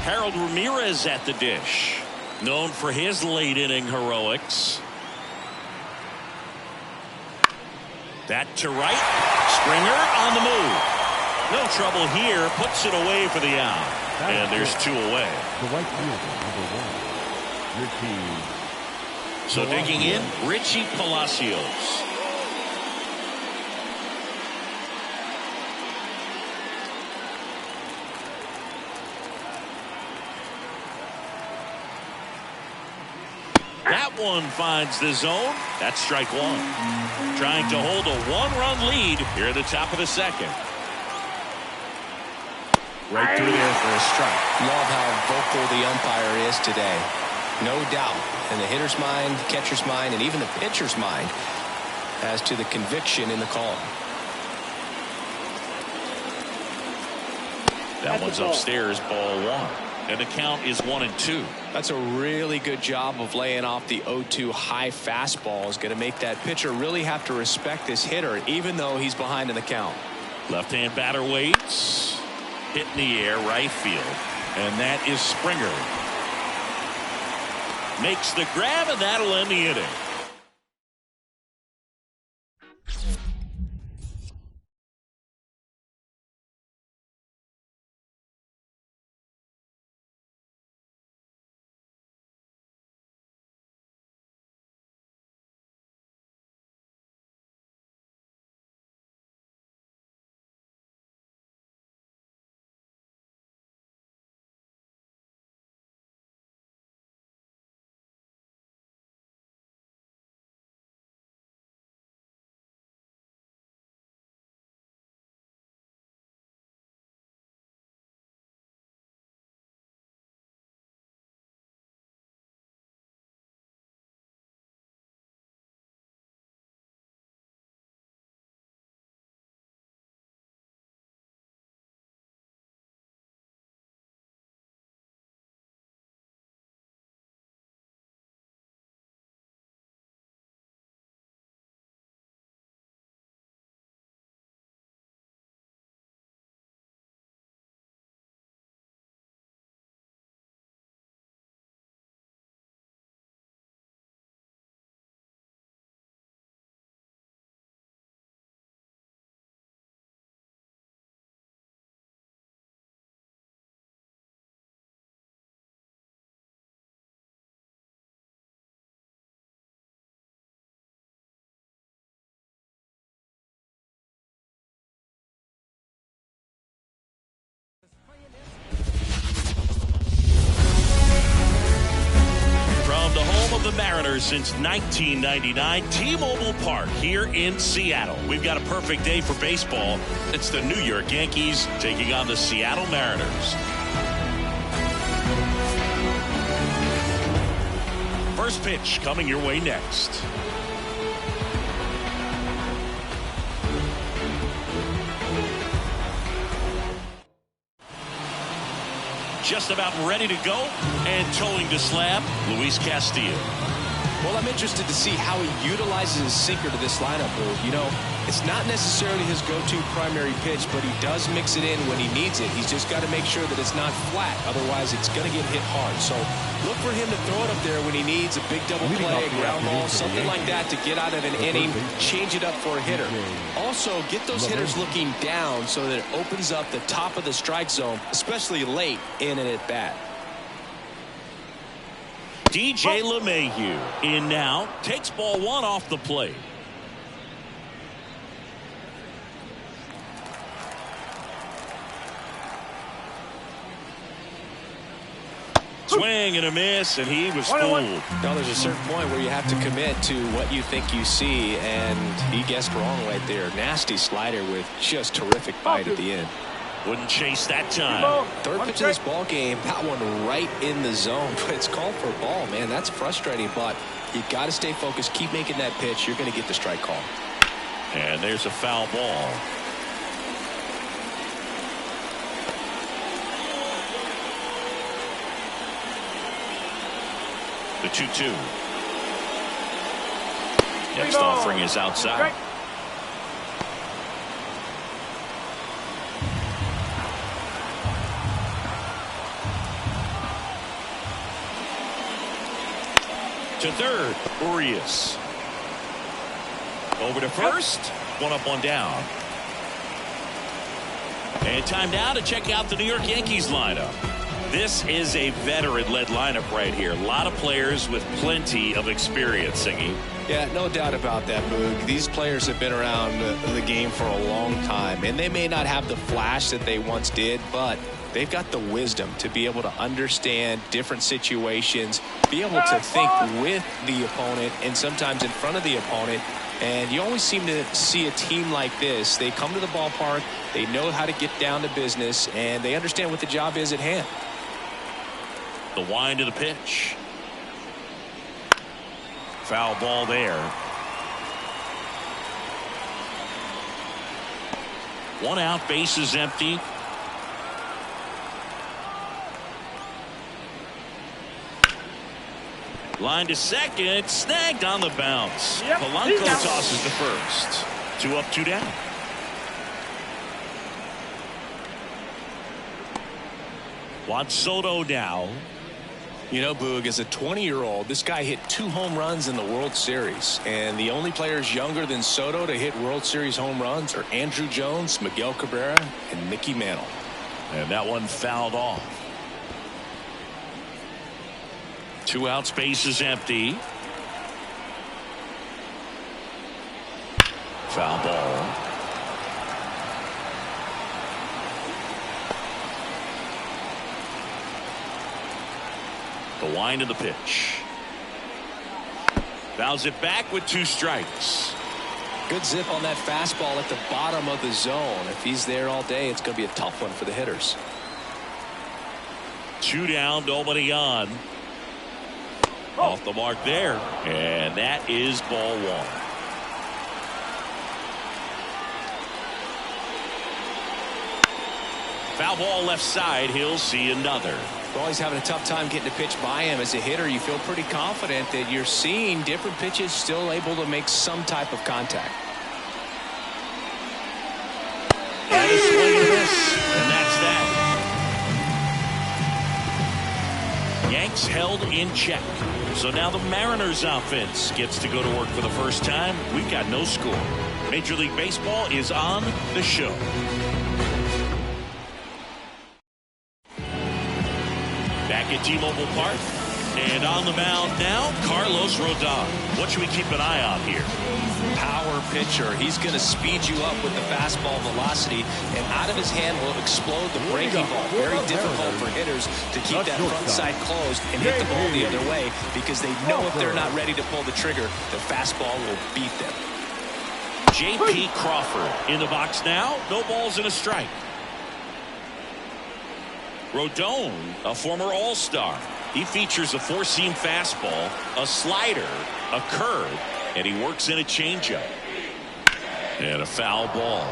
F: Harold Ramirez at the dish. Known for his late inning heroics. That to right. Springer on the move. No trouble here. Puts it away for the out. And there's 2 away.
C: The right fielder, number 1. Richie.
F: So digging in, Richie Palacios. That one finds the zone. That's strike 1. Trying to hold a 1-run lead here at the top of the second.
G: Right through there for a strike. Love how vocal the umpire is today. No doubt. In the hitter's mind, the catcher's mind, and even the pitcher's mind as to the conviction in the call.
F: That one's upstairs, ball 1. And the count is 1-2.
G: That's a really good job of laying off the 0-2 high fastball. Is going to make that pitcher really have to respect this hitter, even though he's behind in the count.
F: Left-hand batter waits. Hit in the air, right field. And that is Springer. Makes the grab, and that'll end the inning. The Mariners since 1999, T-Mobile Park here in Seattle. We've got a perfect day for baseball. It's the New York Yankees taking on the Seattle Mariners. First pitch coming your way next. Just about ready to go and towing to slab, Luis Castillo.
G: Well, I'm interested to see how he utilizes his sinker to this lineup move. You know, it's not necessarily his go-to primary pitch, but he does mix it in when he needs it. He's just got to make sure that it's not flat. Otherwise, it's going to get hit hard. So look for him to throw it up there when he needs a big double play, a ground ball, something like that to get out of an inning, change it up for a hitter. Also, get those hitters looking down so that it opens up the top of the strike zone, especially late in an at-bat.
F: DJ LeMahieu in now, takes ball one off the plate. Swing and a miss, and he was fooled.
G: Now there's a certain point where you have to commit to what you think you see, and he guessed wrong right there. Nasty slider with just terrific bite at the end.
F: Wouldn't chase that time.
G: Third pitch of this ball game, that one right in the zone, but it's called for a ball, man. That's frustrating, but you got to stay focused. Keep making that pitch. You're going to get the strike call.
F: And there's a foul ball. The 2-2. Next offering is outside. To third, Urias. Over to first. One up, one down. And time now to check out the New York Yankees lineup. This is a veteran-led lineup right here. A lot of players with plenty of experience, Singy.
G: Yeah, no doubt about that, Boog. These players have been around the game for a long time, and they may not have the flash that they once did, but they've got the wisdom to be able to understand different situations, be able to think with the opponent and sometimes in front of the opponent. And you always seem to see a team like this. They come to the ballpark, they know how to get down to business, and they understand what the job is at hand.
F: The wind of the pitch. Foul ball there. One out, base is empty. Line to second, snagged on the bounce. Polanco tosses to first. 2 up, 2 down. Juan Soto now.
G: You know, Boog, as a 20-year-old, this guy hit 2 home runs in the World Series. And the only players younger than Soto to hit World Series home runs are Andruw Jones, Miguel Cabrera, and Mickey Mantle.
F: And that one fouled off. 2 outs, base is empty. Foul ball. The wind of the pitch. Fouls it back with 2 strikes.
G: Good zip on that fastball at the bottom of the zone. If he's there all day, it's going to be a tough one for the hitters.
F: 2 down, nobody on. Off the mark there. And that is ball 1. Foul ball left side. He'll see another.
G: Well, he's having a tough time getting a pitch by him. As a hitter, you feel pretty confident that you're seeing different pitches still able to make some type of contact.
F: And a swing and a miss. And that's that. Yanks held in check. So now the Mariners offense gets to go to work for the first time. We've got no score. Major League Baseball is on the show. Back at T-Mobile Park. And on the mound now, Carlos Rodon. What should we keep an eye on here?
G: Power pitcher. He's going to speed you up with the fastball velocity, and out of his hand will explode the breaking ball. Very difficult for hitters to keep that front side closed and hit the ball the other way, because they know if they're not ready to pull the trigger, the fastball will beat them.
F: J.P. Crawford in the box now. No balls and a strike. Rodon, a former All-Star. He features a four-seam fastball, a slider, a curve, and he works in a changeup. And a foul ball.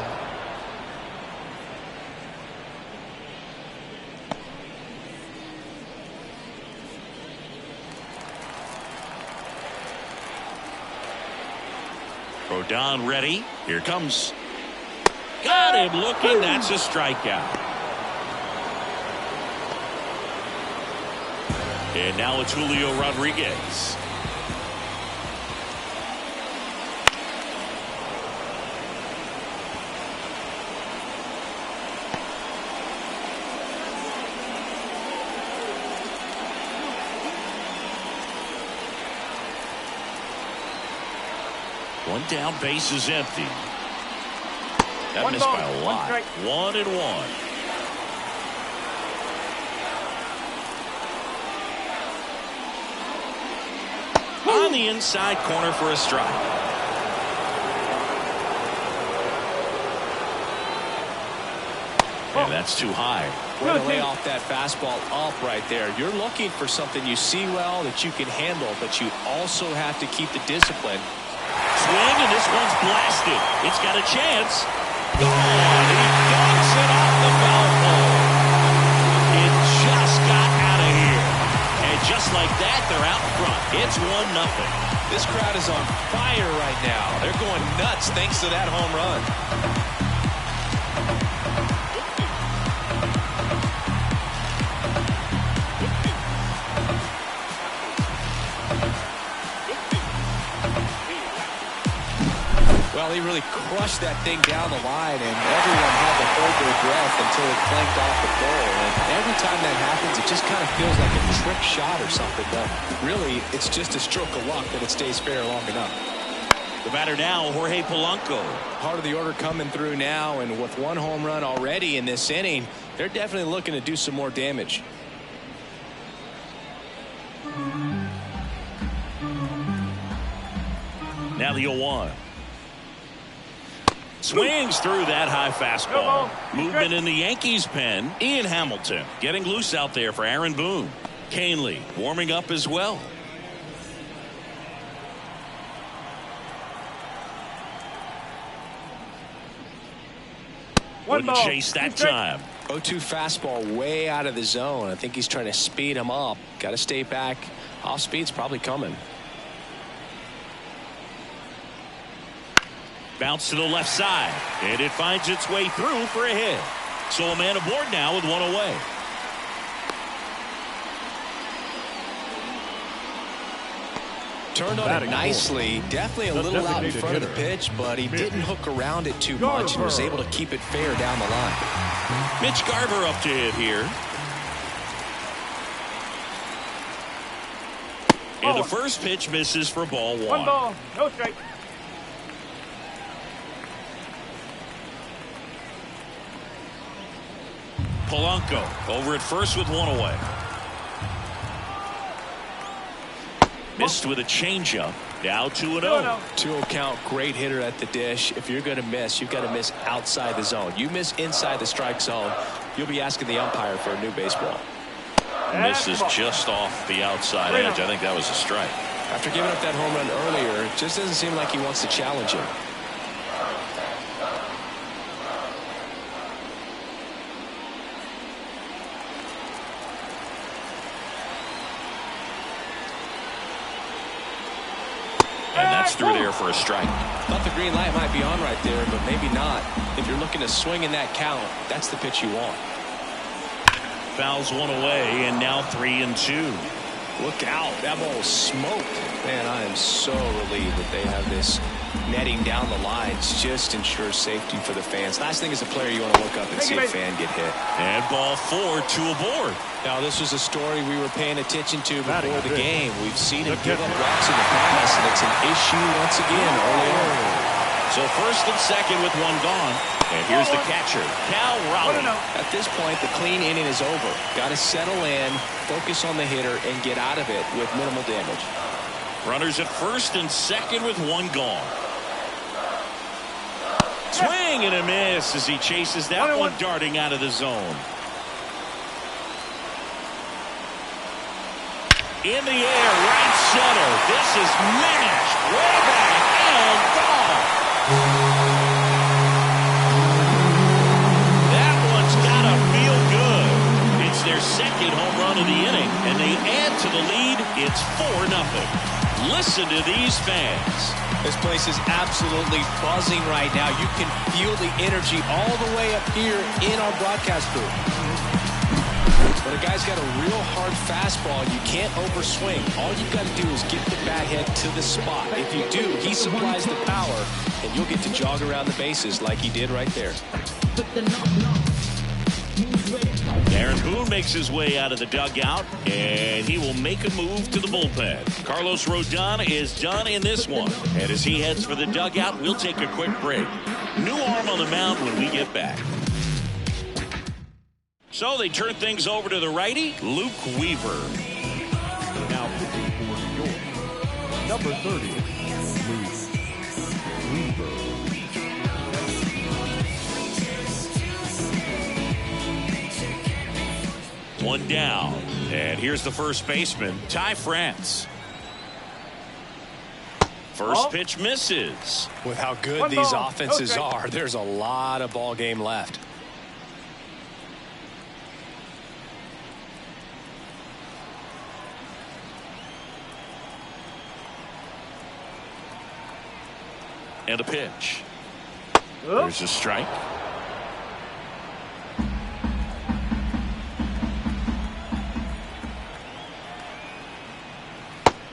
F: Rodon ready. Here comes. Got him looking. That's a strikeout. And now it's Julio Rodriguez. One down, base is empty. That missed by a lot. 1-1. On the inside corner for a strike. And that's too high.
G: Way to lay off that fastball up right there. You're looking for something you see well that you can handle, but you also have to keep the discipline.
F: Swing, and this one's blasted. It's got a chance. Gone. He dunks it off the foul pole. It just got out of here. And just like that, they're out in front. It's 1-0.
G: This crowd is on fire right now. They're going nuts thanks to that home run. Well, he really crushed that thing down the line, and everyone had to hold their breath until it clanked off the pole. And every time that happens, it just kind of feels like a trick shot or something. But really, it's just a stroke of luck that it stays fair long enough.
F: The batter now, Jorge Polanco.
G: Part of the order coming through now, and with one home run already in this inning, they're definitely looking to do some more damage.
F: Now the 0-1. Swings through that high fastball. Movement in the Yankees pen. Ian Hamilton getting loose out there for Aaron Boone. Canely warming up as well. Wouldn't chase that time.
G: 0-2 fastball way out of the zone. I think he's trying to speed him up. Got to stay back. Off speed's probably coming.
F: Bounce to the left side, and it finds its way through for a hit. So a man aboard now with one away.
G: Turned on it nicely. Definitely a little out in front of the pitch, but he didn't hook around it too much and was able to keep it fair down the line.
F: Mitch Garver up to hit here. And the first pitch misses for ball one.
A: 1 ball, no strike.
F: Polanco over at first with one away. Missed with a changeup. Now 2-0.
G: 2-0 count. Great hitter at the dish. If you're going to miss, you've got to miss outside the zone. You miss inside the strike zone, you'll be asking the umpire for a new baseball.
F: Misses just off the outside edge. I think that was a strike.
G: After giving up that home run earlier, it just doesn't seem like he wants to challenge him.
F: And that's through there for a strike.
G: Thought the green light might be on right there, but maybe not. If you're looking to swing in that count, that's the pitch you want.
F: Fouls one away, and now 3-2.
G: Look out. That ball was smoked. Man, I am so relieved that they have this netting down the lines. Just ensures safety for the fans. Last thing as a player, you want to look up and see a fan get hit.
F: And ball 4, 2 aboard.
G: Now, this was a story we were paying attention to before the game. We've seen him give up walks in the past, and it's an issue once again early on.
F: So first and second with one gone. And here's the catcher, Cal Raleigh.
G: At this point, the clean inning is over. Got to settle in, focus on the hitter, and get out of it with minimal damage.
F: Runners at first and second with one gone. Swing and a miss as he chases that one darting out of the zone. In the air, right center. This is mashed way back and gone. That one's got to feel good. It's their second home run of the inning, and they add to the lead. It's 4-0. Listen to these fans.
G: This place is absolutely buzzing right now. You can feel the energy all the way up here in our broadcast booth. When a guy's got a real hard fastball, you can't overswing. All you've got to do is get the bat head to the spot. If you do, he supplies the power, and you'll get to jog around the bases like he did right there.
F: Aaron Boone makes his way out of the dugout, and he will make a move to the bullpen. Carlos Rodon is done in this one. And as he heads for the dugout, we'll take a quick break. New arm on the mound when we get back. So they turn things over to the righty, Luke Weaver.
C: Now pitching for New York, number 30, Luke Weaver.
F: One down, and here's the first baseman, Ty France. First pitch misses.
G: With how good these offenses are, there's a lot of ball game left.
F: And a pitch. There's a strike.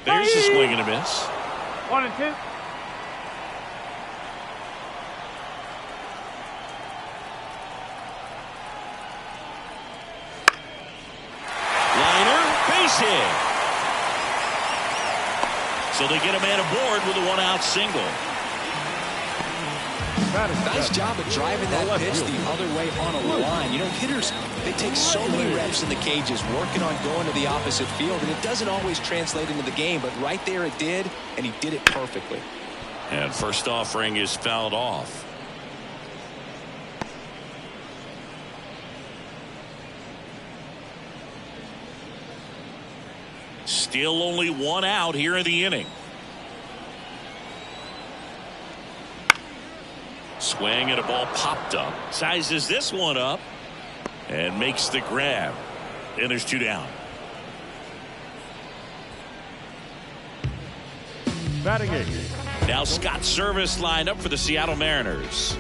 F: There's a swing and a miss.
A: 1-2.
F: Liner, base hit. So they get a man aboard with a one-out single.
G: Nice job of driving that pitch the other way on a line. You know, hitters, they take so many reps in the cages working on going to the opposite field, and it doesn't always translate into the game, but right there it did, and he did it perfectly.
F: And first offering is fouled off. Still only one out here in the inning. Swing and a ball popped up. Sizes this one up and makes the grab. And there's two down.
C: Batting eighth.
F: Now Scott Service lined up for the Seattle Mariners.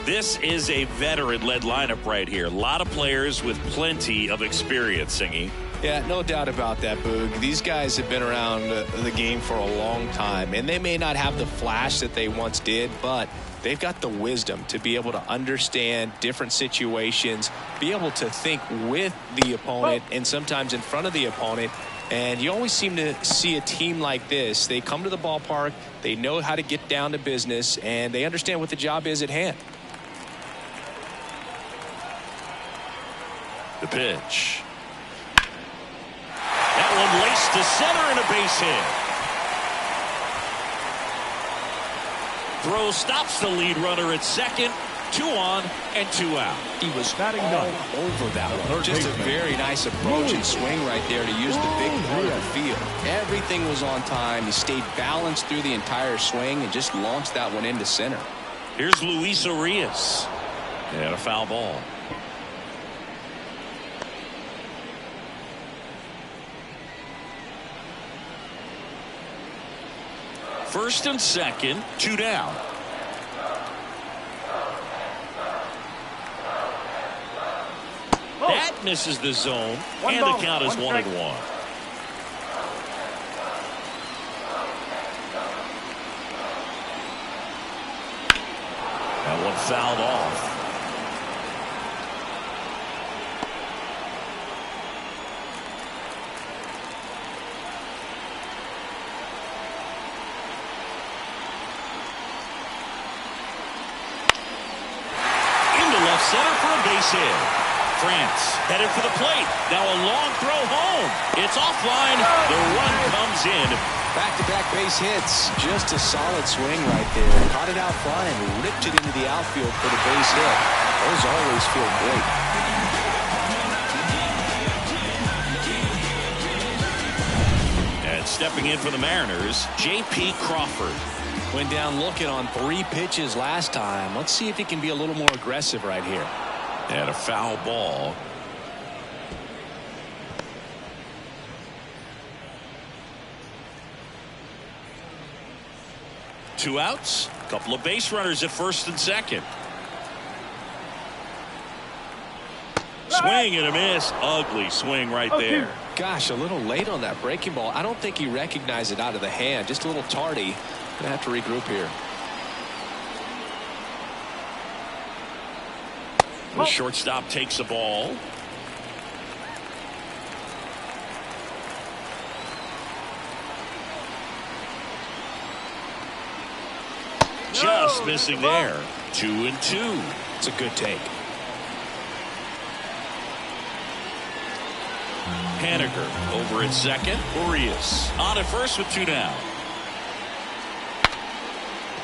F: This is a veteran-led lineup right here. A lot of players with plenty of experience, Singy.
G: Yeah, no doubt about that, Boog. These guys have been around the game for a long time, and they may not have the flash that they once did, but they've got the wisdom to be able to understand different situations, be able to think with the opponent and sometimes in front of the opponent. And you always seem to see a team like this. They come to the ballpark, they know how to get down to business, and they understand what the job is at hand.
F: The pitch. That one laced to center and a base hit. Throw stops the lead runner at second. 2 on and 2 out.
G: He was batting all over that one. Just a very nice approach and swing right there to use the big part of the field. Everything was on time. He stayed balanced through the entire swing and just launched that one into center.
F: Here's Luis Arias. And a foul ball. First and second, 2 down. That misses the zone, and the count is 1-1. That one fouled off. Into left center for a base hit. France headed for the plate. Now a long throw home. It's offline. The run comes in.
G: Back-to-back base hits. Just a solid swing right there. Caught it out front and ripped it into the outfield for the base hit. Those always feel great.
F: stepping in for the Mariners, J.P. Crawford.
G: Went down looking on 3 pitches last time. Let's see if he can be a little more aggressive right here.
F: And a foul ball. Two outs. A couple of base runners at first and second. Swing and a miss. Ugly swing right there.
G: Gosh, a little late on that breaking ball. I don't think he recognized it out of the hand. Just a little tardy. Gonna have to regroup here.
F: The shortstop takes the ball. Just missing there. 2-2.
G: It's a good take.
F: Haniger over at second. Urias on at first with 2 down.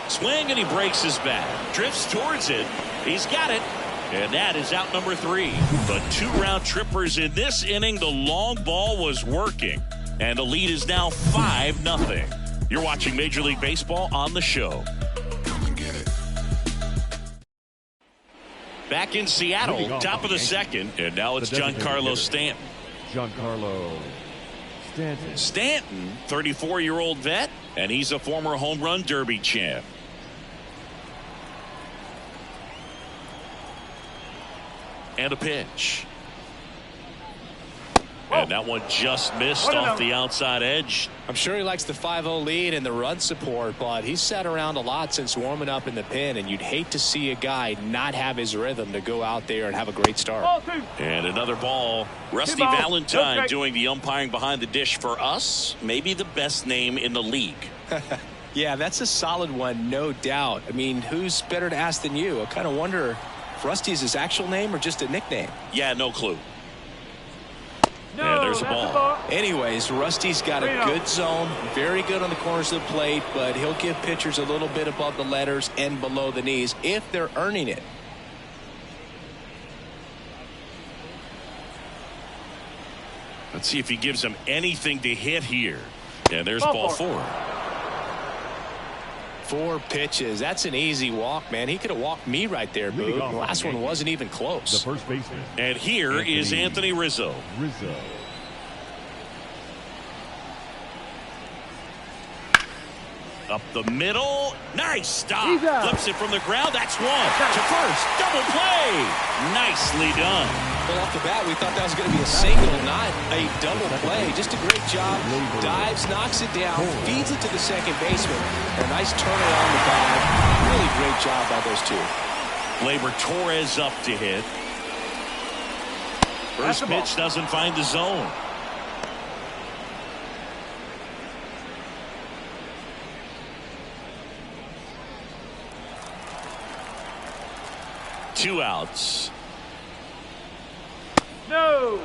F: Swing and he breaks his bat. Drifts towards it. He's got it. And that is out number 3. But 2 round trippers in this inning. The long ball was working. And the lead is now 5-0. You're watching Major League Baseball on the show. Back in Seattle, top of the second. And now it's Giancarlo Stanton.
C: Giancarlo Stanton.
F: Stanton, 34-year-old vet, and he's a former home run derby champ. And a pitch. And that one just missed off the outside edge.
G: I'm sure he likes the 5-0 lead and the run support, but he's sat around a lot since warming up in the pen, and you'd hate to see a guy not have his rhythm to go out there and have a great start.
F: And another ball. Rusty Valentine doing the umpiring behind the dish for us. Maybe the best name in the league.
G: Yeah, that's a solid one, no doubt. I mean, who's better to ask than you? I kind of wonder if Rusty is his actual name or just a nickname.
F: Yeah, no clue. And there's a ball.
G: Anyways, Rusty's got a good zone, very good on the corners of the plate, but he'll give pitchers a little bit above the letters and below the knees if they're earning it.
F: Let's see if he gives them anything to hit here. And there's ball 4.
G: 4 pitches. That's an easy walk, man. He could have walked me right there, Boo. The last one wasn't even close.
C: The first baseman.
F: And here is Anthony Rizzo. Up the middle. Nice stop. Flips it from the ground. That's one. To first. Double play. Nicely done.
G: Well, off the bat, we thought that was going to be a single, not a double play. Just a great job. Dives, knocks it down, feeds it to the second baseman. A nice turnaround the bag. Really great job by those 2.
F: Gleyber Torres up to hit. First pitch doesn't find the zone. Two outs.
A: No.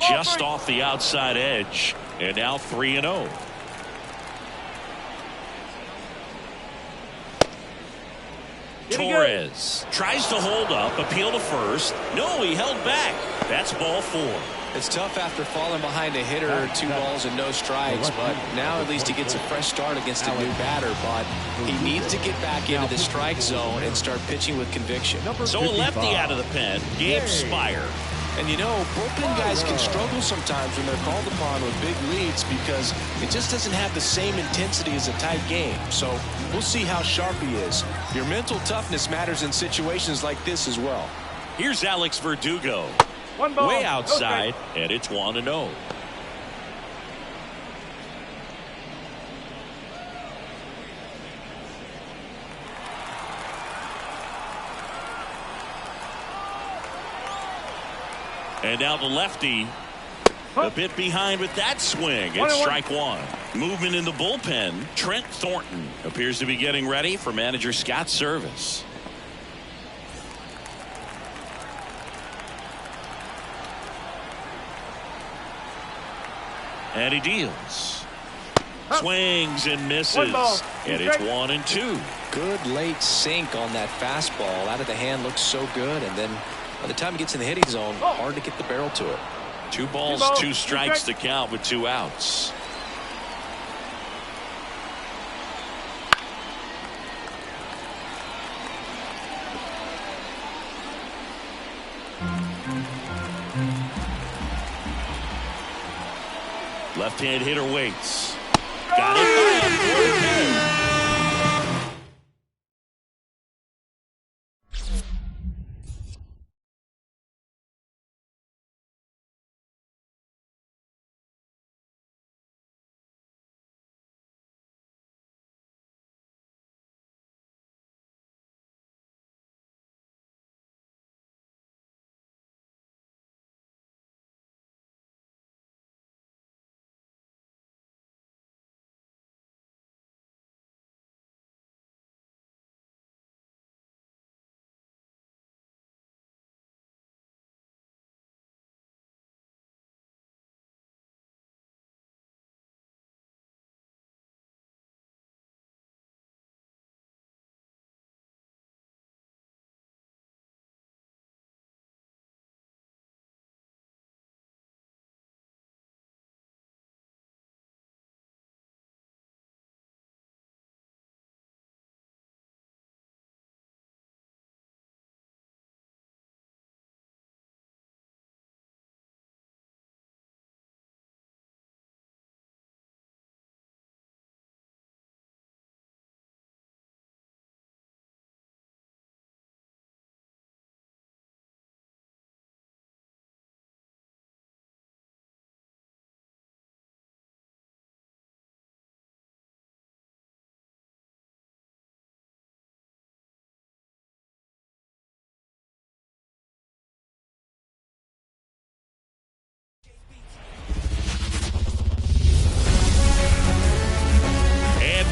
F: Just off the outside edge. And now 3-0. Torres tries to hold up, appeal to first. No, he held back. That's ball 4.
G: It's tough after falling behind a hitter, 2 balls and no strikes, but now at least he gets a fresh start against a new batter. But he needs to get back into the strike zone and start pitching with conviction.
F: So a lefty out of the pen, Gabe Spire.
G: And you know, bullpen guys can struggle sometimes when they're called upon with big leads because it just doesn't have the same intensity as a tight game. So we'll see how sharp he is. Your mental toughness matters in situations like this as well.
F: Here's Alex Verdugo. Way outside, and it's 1-0. And now the lefty a bit behind with that swing. It's strike 1. Movement in the bullpen. Trent Thornton appears to be getting ready for manager Scott's service. And he deals. Swings and misses. And it's 1-2.
G: Good late sink on that fastball. Out of the hand looks so good, and then By the time he gets in the hitting zone, hard to get the barrel to it.
F: 2 balls, 2 strikes to count with 2 outs. Left-hand hitter waits. Got it by him.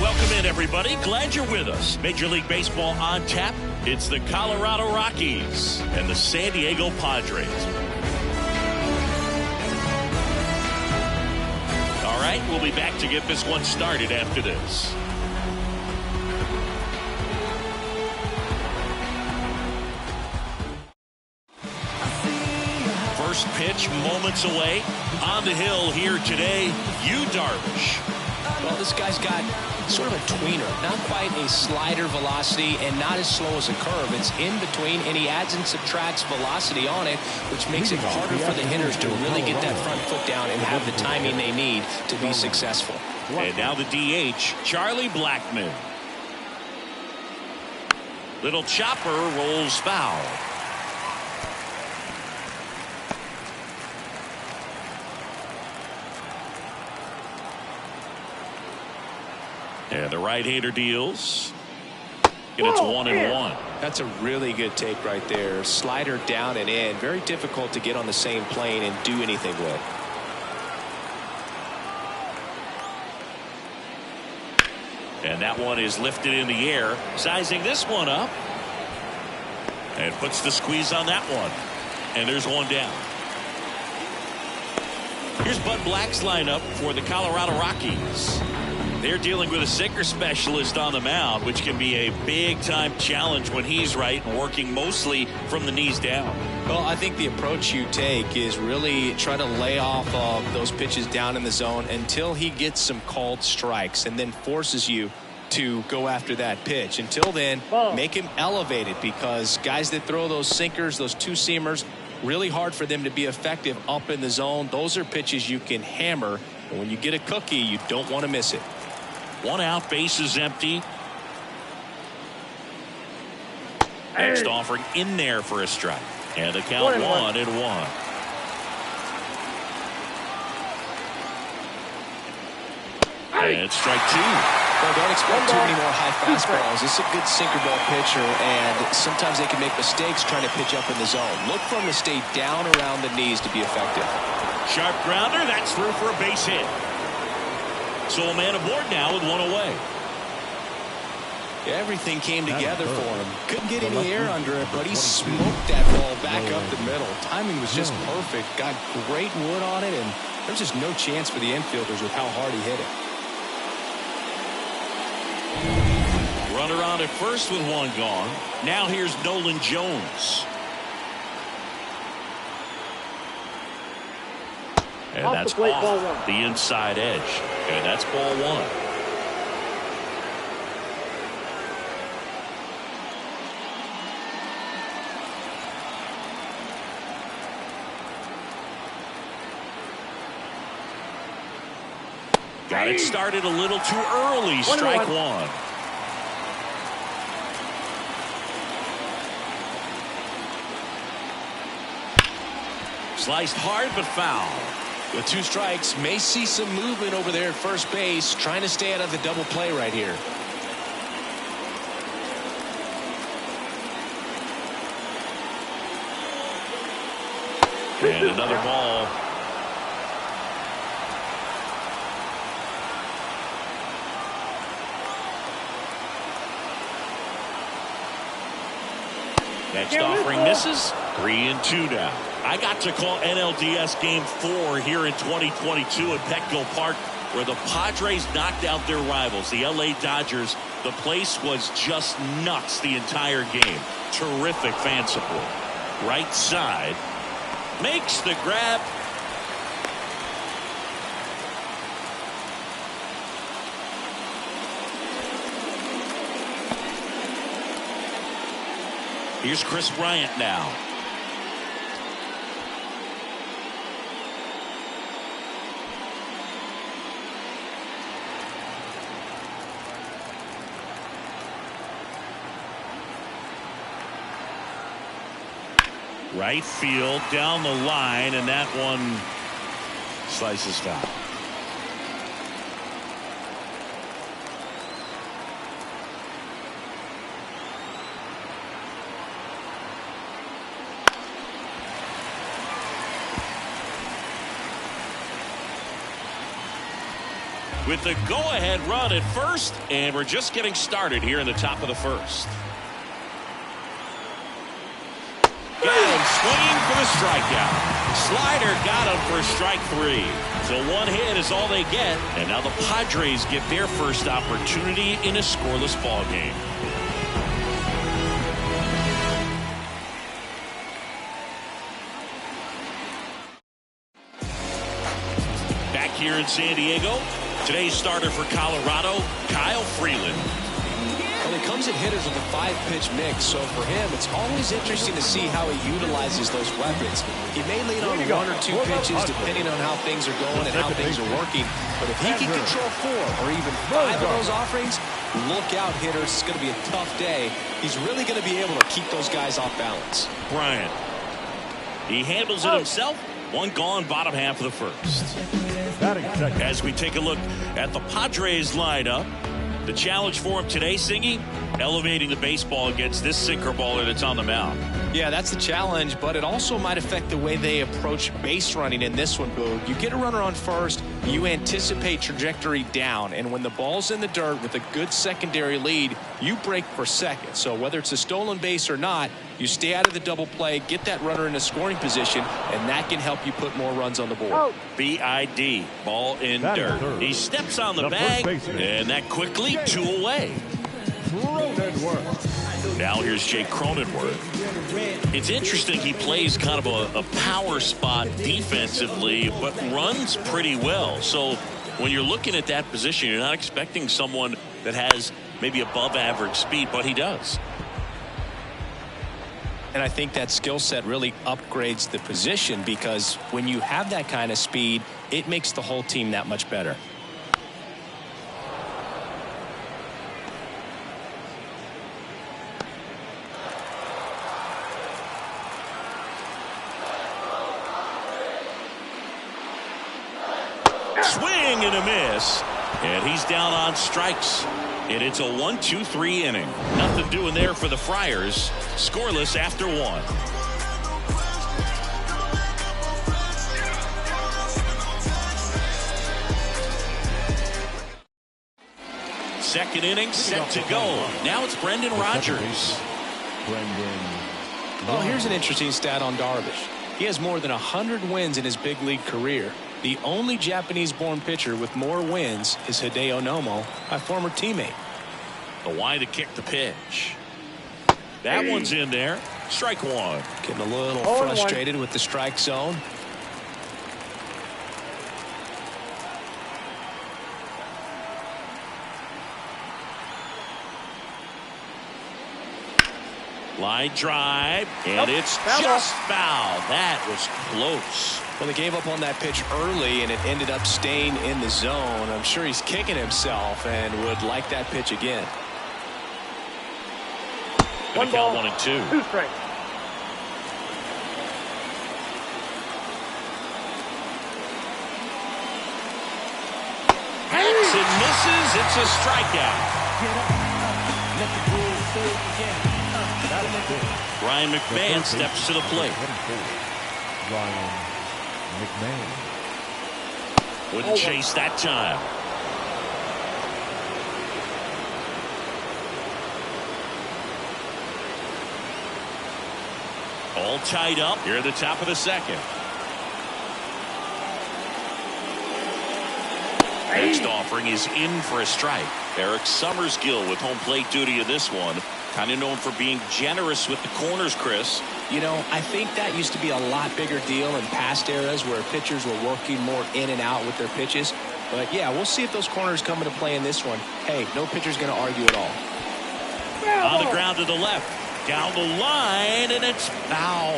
F: Welcome in, everybody. Glad you're with us. Major League Baseball on tap. It's the Colorado Rockies and the San Diego Padres. All right, we'll be back to get this one started after this. First pitch moments away. On the hill here today, Yu Darvish.
G: Well, this guy's got sort of a tweener, not quite a slider velocity and not as slow as a curve. It's in between, and he adds and subtracts velocity on it, which makes it harder for the hitters to really get that front foot down and have the timing they need to be successful.
F: And now the DH, Charlie Blackmon. Little chopper rolls foul. And the right-hander deals. And it's 1-1.
G: That's a really good take right there. Slider down and in. Very difficult to get on the same plane and do anything with.
F: And that one is lifted in the air. Sizing this one up. And puts the squeeze on that one. And there's one down. Here's Bud Black's lineup for the Colorado Rockies. They're dealing with a sinker specialist on the mound, which can be a big-time challenge when he's right and working mostly from the knees down.
G: Well, I think the approach you take is really try to lay off of those pitches down in the zone until he gets some called strikes and then forces you to go after that pitch. Until then, make him elevated, because guys that throw those sinkers, those two-seamers, really hard for them to be effective up in the zone. Those are pitches you can hammer, and when you get a cookie, you don't want to miss it.
F: 1 out, bases empty. Next offering in there for a strike. And the count 1-1. And strike 2.
G: Well, don't expect too many more high fastballs. This is a good sinker ball pitcher, and sometimes they can make mistakes trying to pitch up in the zone. Look for him to stay down around the knees to be effective.
F: Sharp grounder. That's through for a base hit. So a man aboard now with 1 away.
G: Everything came together for him. Couldn't get any air under it, but he smoked that ball back up the middle. Timing was just perfect. Got great wood on it, and there's just no chance for the infielders with how hard he hit it.
F: Runner on at first with 1 gone. Now here's Nolan Jones. And that's off the inside edge. And that's ball one. Got it started a little too early. Strike one. Sliced hard but foul.
G: With 2 strikes, may see some movement over there at first base, trying to stay out of the double play right here.
F: And another ball. Next offering misses. 3-2 now. I got to call NLDS Game 4 here in 2022 at Petco Park, where the Padres knocked out their rivals, the LA Dodgers. The place was just nuts the entire game. Terrific fan support. Right side. Makes the grab. Here's Chris Bryant now. Right field down the line, and that one slices foul. With the go-ahead run at first, and we're just getting started here in the top of the first. Swinging for the strikeout. Slider got him for strike 3. So 1 hit is all they get. And now the Padres get their first opportunity in a scoreless ball game. Back here in San Diego, today's starter for Colorado, Kyle Freeland.
G: Well, he comes at hitters with a 5-pitch mix, so for him, it's always interesting to see how he utilizes those weapons. He may lean on 1 or 2 pitches depending on how things are going and how things are working, but if he can control 4 or even 5 of those offerings, look out, hitters. It's going to be a tough day. He's really going to be able to keep those guys off balance.
F: Bryant. He handles it himself. 1 gone, bottom half of the first. As we take a look at the Padres lineup, the challenge for him today, Singy, elevating the baseball against this sinker baller that's on the mound.
G: Yeah, that's the challenge, but it also might affect the way they approach base running in this one, Boog. You get a runner on first, you anticipate trajectory down, and when the ball's in the dirt with a good secondary lead, you break for second. So whether it's a stolen base or not, you stay out of the double play, get that runner in a scoring position, and that can help you put more runs on the board.
F: BID, ball in dirt. He steps on the bag, and that quickly 2 away. Now here's Jake Cronenworth. It's interesting, he plays kind of a power spot defensively, but runs pretty well. So when you're looking at that position, you're not expecting someone that has maybe above average speed, but he does.
G: And I think that skill set really upgrades the position, because when you have that kind of speed, it makes the whole team that much better.
F: Swing and a miss, and he's down on strikes. And it's a 1-2-3 inning. Nothing doing there for the Friars. Scoreless after 1. Second inning set to go. Now it's Brendan Rodgers.
G: Well, here's an interesting stat on Darvish. He has more than 100 wins in his big league career. The only Japanese-born pitcher with more wins is Hideo Nomo, my former teammate.
F: The why to kick the pitch. That one's in there. Strike 1.
G: Getting a little frustrated with the strike zone.
F: Line drive, and it's just foul. That was close.
G: Well, they gave up on that pitch early, and it ended up staying in the zone. I'm sure he's kicking himself and would like that pitch again.
F: Gonna count 1 and 2.
H: 2 strikes.
F: Hits and misses. It's a strikeout. Ryan McMahon steps to the plate.
C: Ryan McMahon.
F: Wouldn't chase that time. All tied up here at the top of the second. Next offering is in for a strike. Eric Summersgill with home plate duty in this one. Kind of known for being generous with the corners, Chris.
G: You know, I think that used to be a lot bigger deal in past eras where pitchers were working more in and out with their pitches. But, yeah, we'll see if those corners come into play in this one. Hey, no pitcher's going to argue at all.
F: On the ground to the left. Down the line, and it's foul.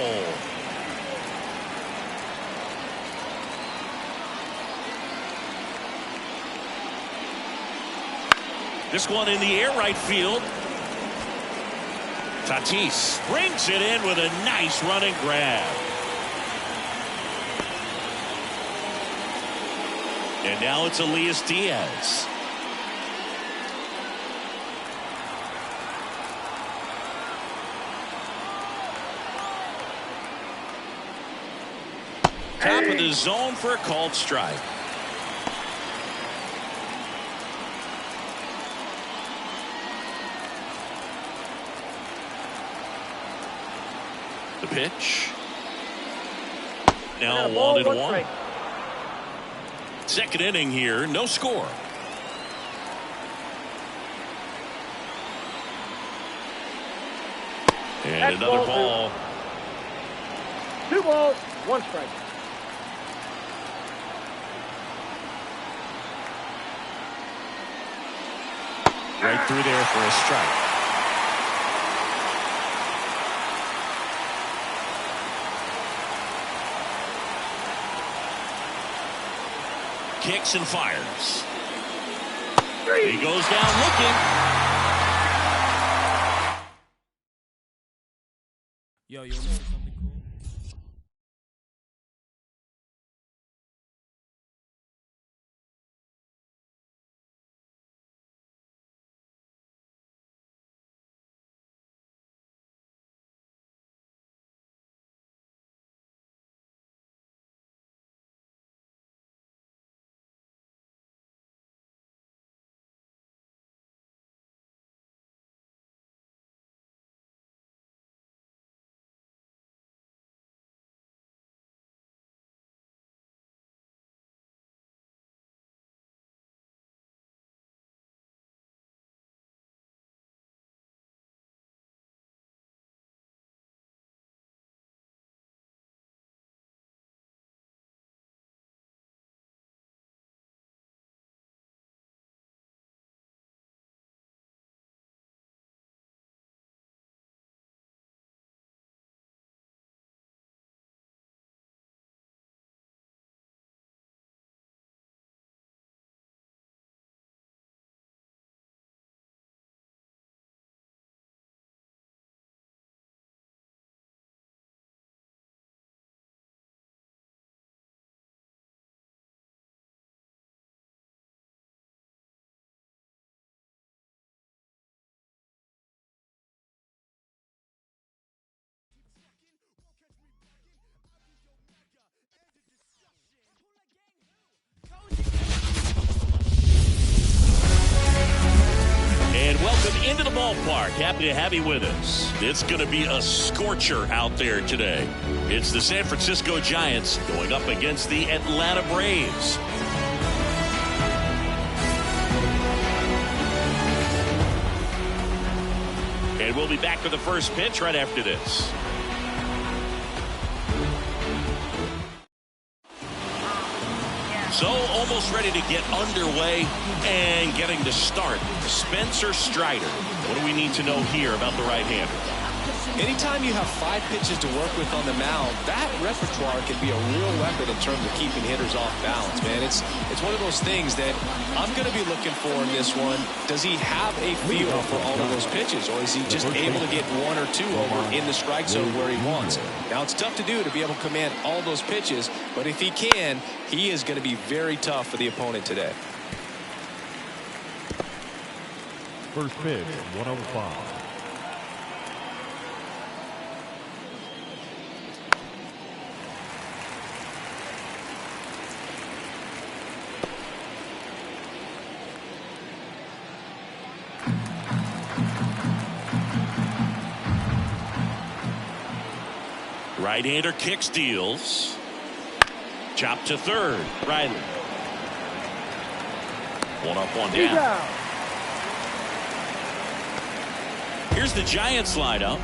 F: This one in the air right field. Tatis brings it in with a nice running grab. And now it's Elias Diaz. Top of the zone for a called strike. The pitch. Now 1-1. Second inning here, no score. And another ball.
H: 2 balls, 1 strike.
F: Right through there for a strike. Kicks and fires. He goes down looking.
I: Yo, you want to say something cool?
F: And welcome into the ballpark. Happy to have you with us. It's going to be a scorcher out there today. It's the San Francisco Giants going up against the Atlanta Braves. And we'll be back for the first pitch right after this. So almost ready to get underway and getting to start. Spencer Strider. What do we need to know here about the right-hander?
G: Anytime you have 5 pitches to work with on the mound, that repertoire can be a real weapon in terms of keeping hitters off balance, man. It's one of those things that I'm going to be looking for in this one. Does he have a feel for all of those pitches, or is he just able to get 1 or 2 over in the strike zone where he wants? Now, it's tough to do to be able to command all those pitches, but if he can, he is going to be very tough for the opponent today.
C: First pitch, 105.
F: Right-hander kick steals. Chop to third. Riley. 1 up, 1 down. Here's the Giants lineup.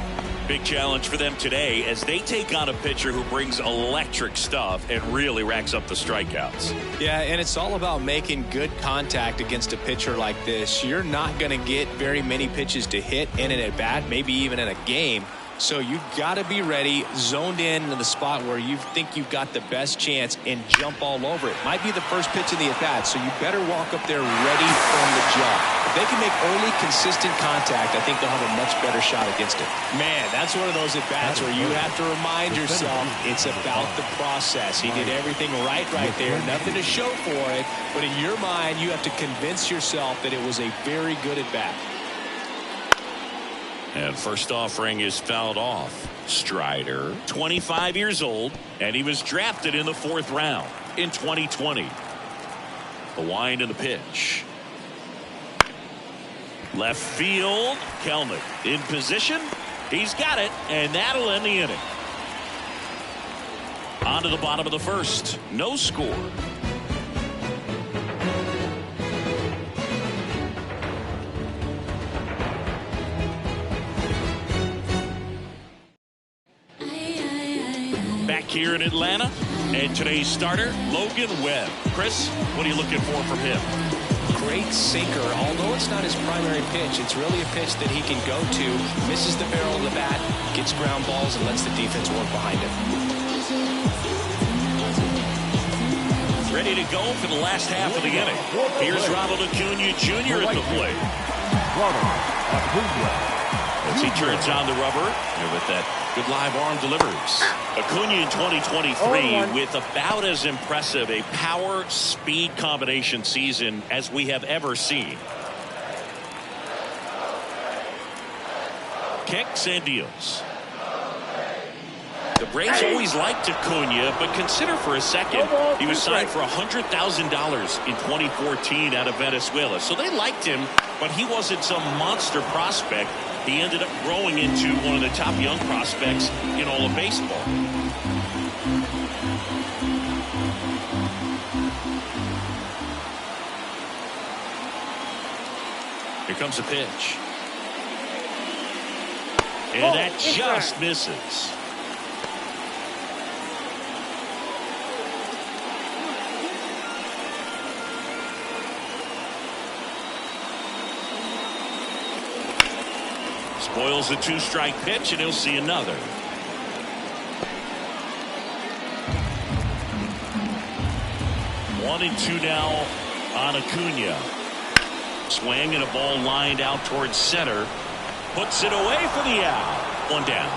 F: Big challenge for them today as they take on a pitcher who brings electric stuff and really racks up the strikeouts.
G: Yeah, and it's all about making good contact against a pitcher like this. You're not going to get very many pitches to hit in an at-bat, maybe even in a game. So you've got to be ready, zoned in the spot where you think you've got the best chance and jump all over it. Might be the first pitch of the at-bat, so you better walk up there ready from the jump. If they can make early, consistent contact, I think they'll have a much better shot against it. Man, that's one of those at-bats where you have to remind yourself it's about the process. He did everything right there. Nothing to show for it, but in your mind, you have to convince yourself that it was a very good at-bat.
F: And first offering is fouled off. Strider, 25 years old, and he was drafted in the 4th round in 2020. The wind and the pitch. Left field, Kelnick in position. He's got it, and that'll end the inning. On to the bottom of the first. No score. Back here in Atlanta, and today's starter, Logan Webb. Chris, what are you looking for from him?
G: Great sinker. Although it's not his primary pitch, it's really a pitch that he can go to, misses the barrel of the bat, gets ground balls, and lets the defense work behind him.
F: Ready to go for the last half of the inning. Here's Ronald Acuna Jr. at the plate. As he turns on the rubber, and with that good live arm delivers. Acuna in 2023 with about as impressive a power-speed combination season as we have ever seen. Kicks and deals. The Braves always liked Acuna, but consider for a second, he was signed for $100,000 in 2014 out of Venezuela. So they liked him, but he wasn't some monster prospect. He ended up growing into one of the top young prospects in all of baseball. Here comes a pitch. And that just misses. Spoils the 2-strike pitch, and he'll see another. One and 2 now on Acuna. Swing and a ball lined out towards center. Puts it away for the out. 1 down.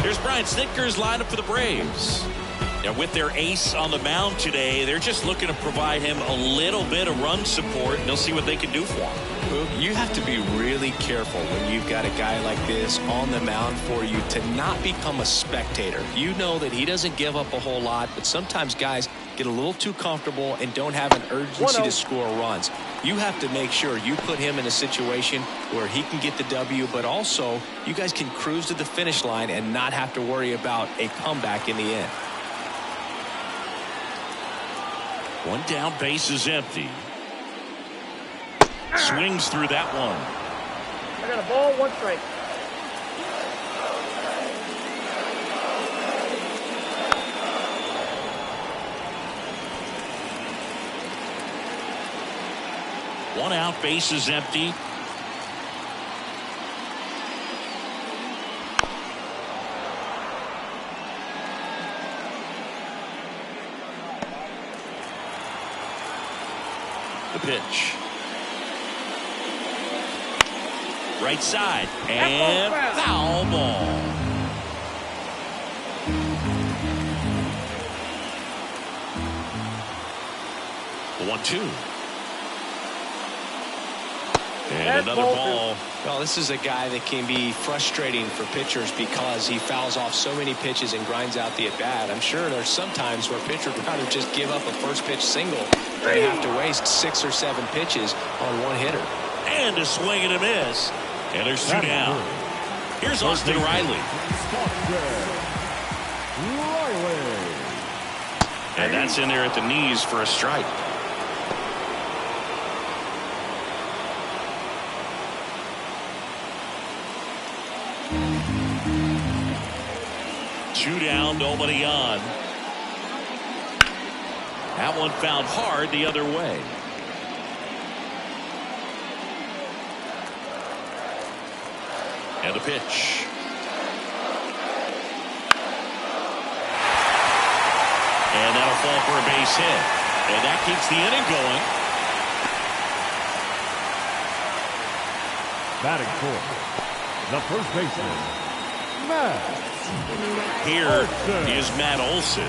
F: Here's Brian Snitker's lineup for the Braves. Now, with their ace on the mound today, they're just looking to provide him a little bit of run support, and they'll see what they can do for him.
G: You have to be really careful when you've got a guy like this on the mound for you to not become a spectator. You know that he doesn't give up a whole lot, but sometimes guys get a little too comfortable and don't have an urgency to score runs. You have to make sure you put him in a situation where he can get the W, but also you guys can cruise to the finish line and not have to worry about a comeback in the end.
F: 1 down, base is empty. Swings through that one.
H: I got a ball, 1 strike.
F: One out, base is empty. The pitch. Right side. And foul ball. The 1-2. And another ball.
G: Well, this is a guy that can be frustrating for pitchers because he fouls off so many pitches and grinds out the at-bat. I'm sure there's some times where pitchers would rather just give up a first pitch single than have to waste 6 or 7 pitches on one hitter.
F: And a swing and a miss. And there's 2 down. Here's Austin Riley. And that's in there at the knees for a strike. Two down, nobody on. That one fouled hard the other way. And a pitch. And that'll fall for a base hit. And that keeps the inning going.
C: Batting fourth, the first baseman, Matt.
F: Here is Matt Olson.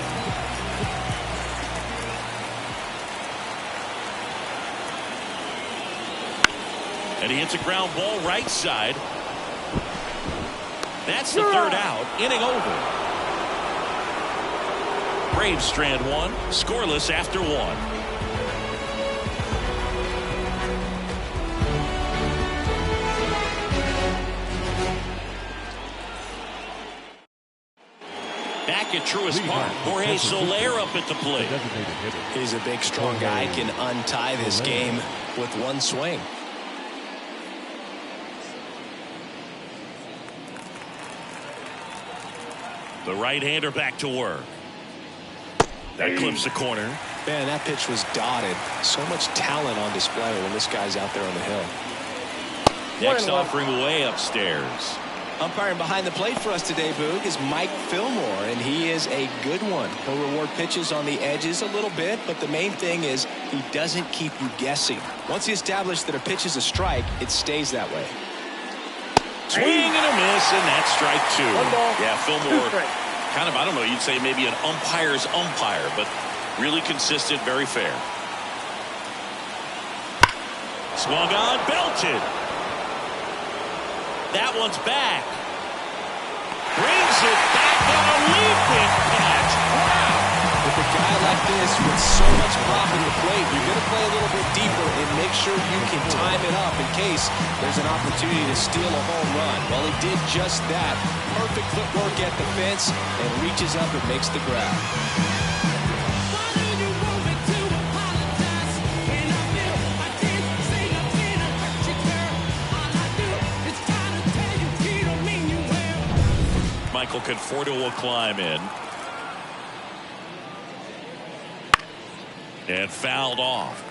F: And he hits a ground ball right side. That's the third out. Inning over. Braves strand one. Scoreless after 1. Back at Truist Park, Jorge Soler up at the plate.
G: He's a big, strong guy. Can untie this game with one swing.
F: The right-hander back to work. That clips the corner.
G: Man, that pitch was dotted. So much talent on display when this guy's out there on the hill.
F: Next offering way upstairs.
G: Umpiring behind the plate for us today, Boog, is Mike Fillmore, and he is a good one. He'll reward pitches on the edges a little bit, but the main thing is he doesn't keep you guessing. Once he established that a pitch is a strike, it stays that way.
F: Swing and a miss, and that's strike 2. Yeah, Fillmore, kind of, I don't know, you'd say maybe an umpire's umpire, but really consistent, very fair. Swung on, belted. That one's back. Brings it back on a leaping catch. Wow.
G: With a guy like this with so much pop in the plate, you're going to play a little bit deeper and make sure you can time it up in case there's an opportunity to steal a home run. Well, he did just that. Perfect footwork at the fence and reaches up and makes the grab.
F: Michael Conforto will climb in. And fouled off.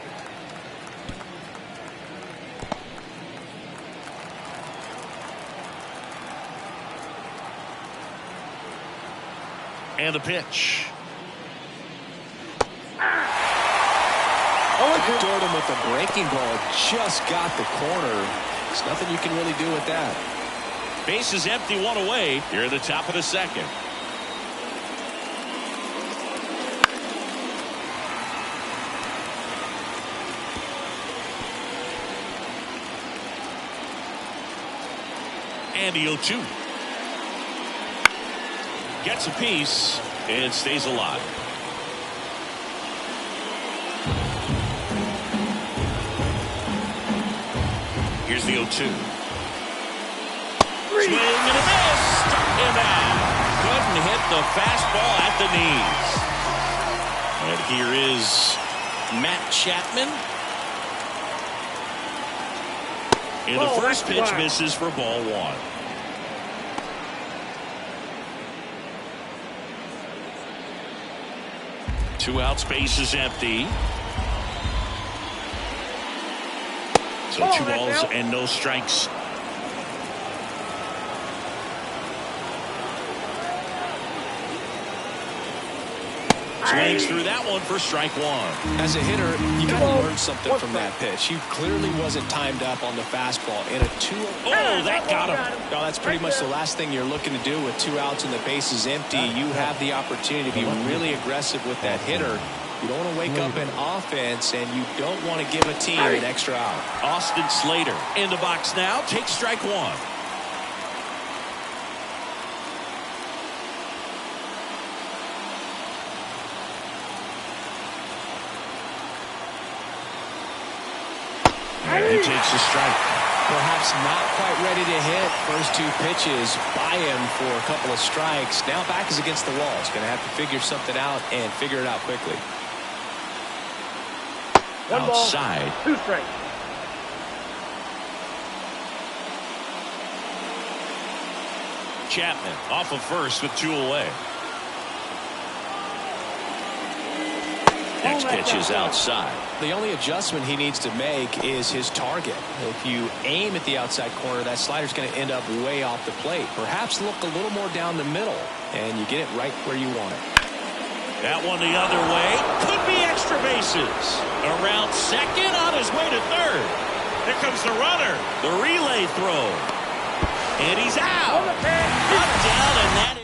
F: And the pitch.
G: Backdoored him with a breaking ball. Just got the corner. There's nothing you can really do with that.
F: Base is empty, 1 away. Here at the top of the second. And the 0-2. Gets a piece and stays alive. Here's the 0-2. Swing and a miss. Struck him out. Couldn't hit the fastball at the knees. And here is Matt Chapman. And the first pitch misses for ball 1. Two outs, base is empty. So 2 balls and no strikes. Swings through that one for strike one.
G: As a hitter, you got to learn something from that pitch. He clearly wasn't timed up on the fastball. In a 2-0.
F: Oh, that got him.
G: No, that's pretty much the last thing you're looking to do with 2 outs and the bases empty. You have the opportunity to be really aggressive with that hitter. You don't want to wake up in offense, and you don't want to give a team an extra out.
F: Austin Slater in the box now. Takes strike one. And he takes a strike.
G: Perhaps not quite ready to hit. First 2 pitches by him for a couple of strikes. Now back is against the wall. He's going to have to figure something out and figure it out quickly.
F: Outside.
H: 2 strikes.
F: Chapman off of first with 2 away. Next pitch is outside.
G: The only adjustment he needs to make is his target. If you aim at the outside corner, that slider's going to end up way off the plate. Perhaps look a little more down the middle, and you get it right where you want it.
F: That one the other way. Could be extra bases. Around second, on his way to third. Here comes the runner. The relay throw. And he's out. Up, down, and that is.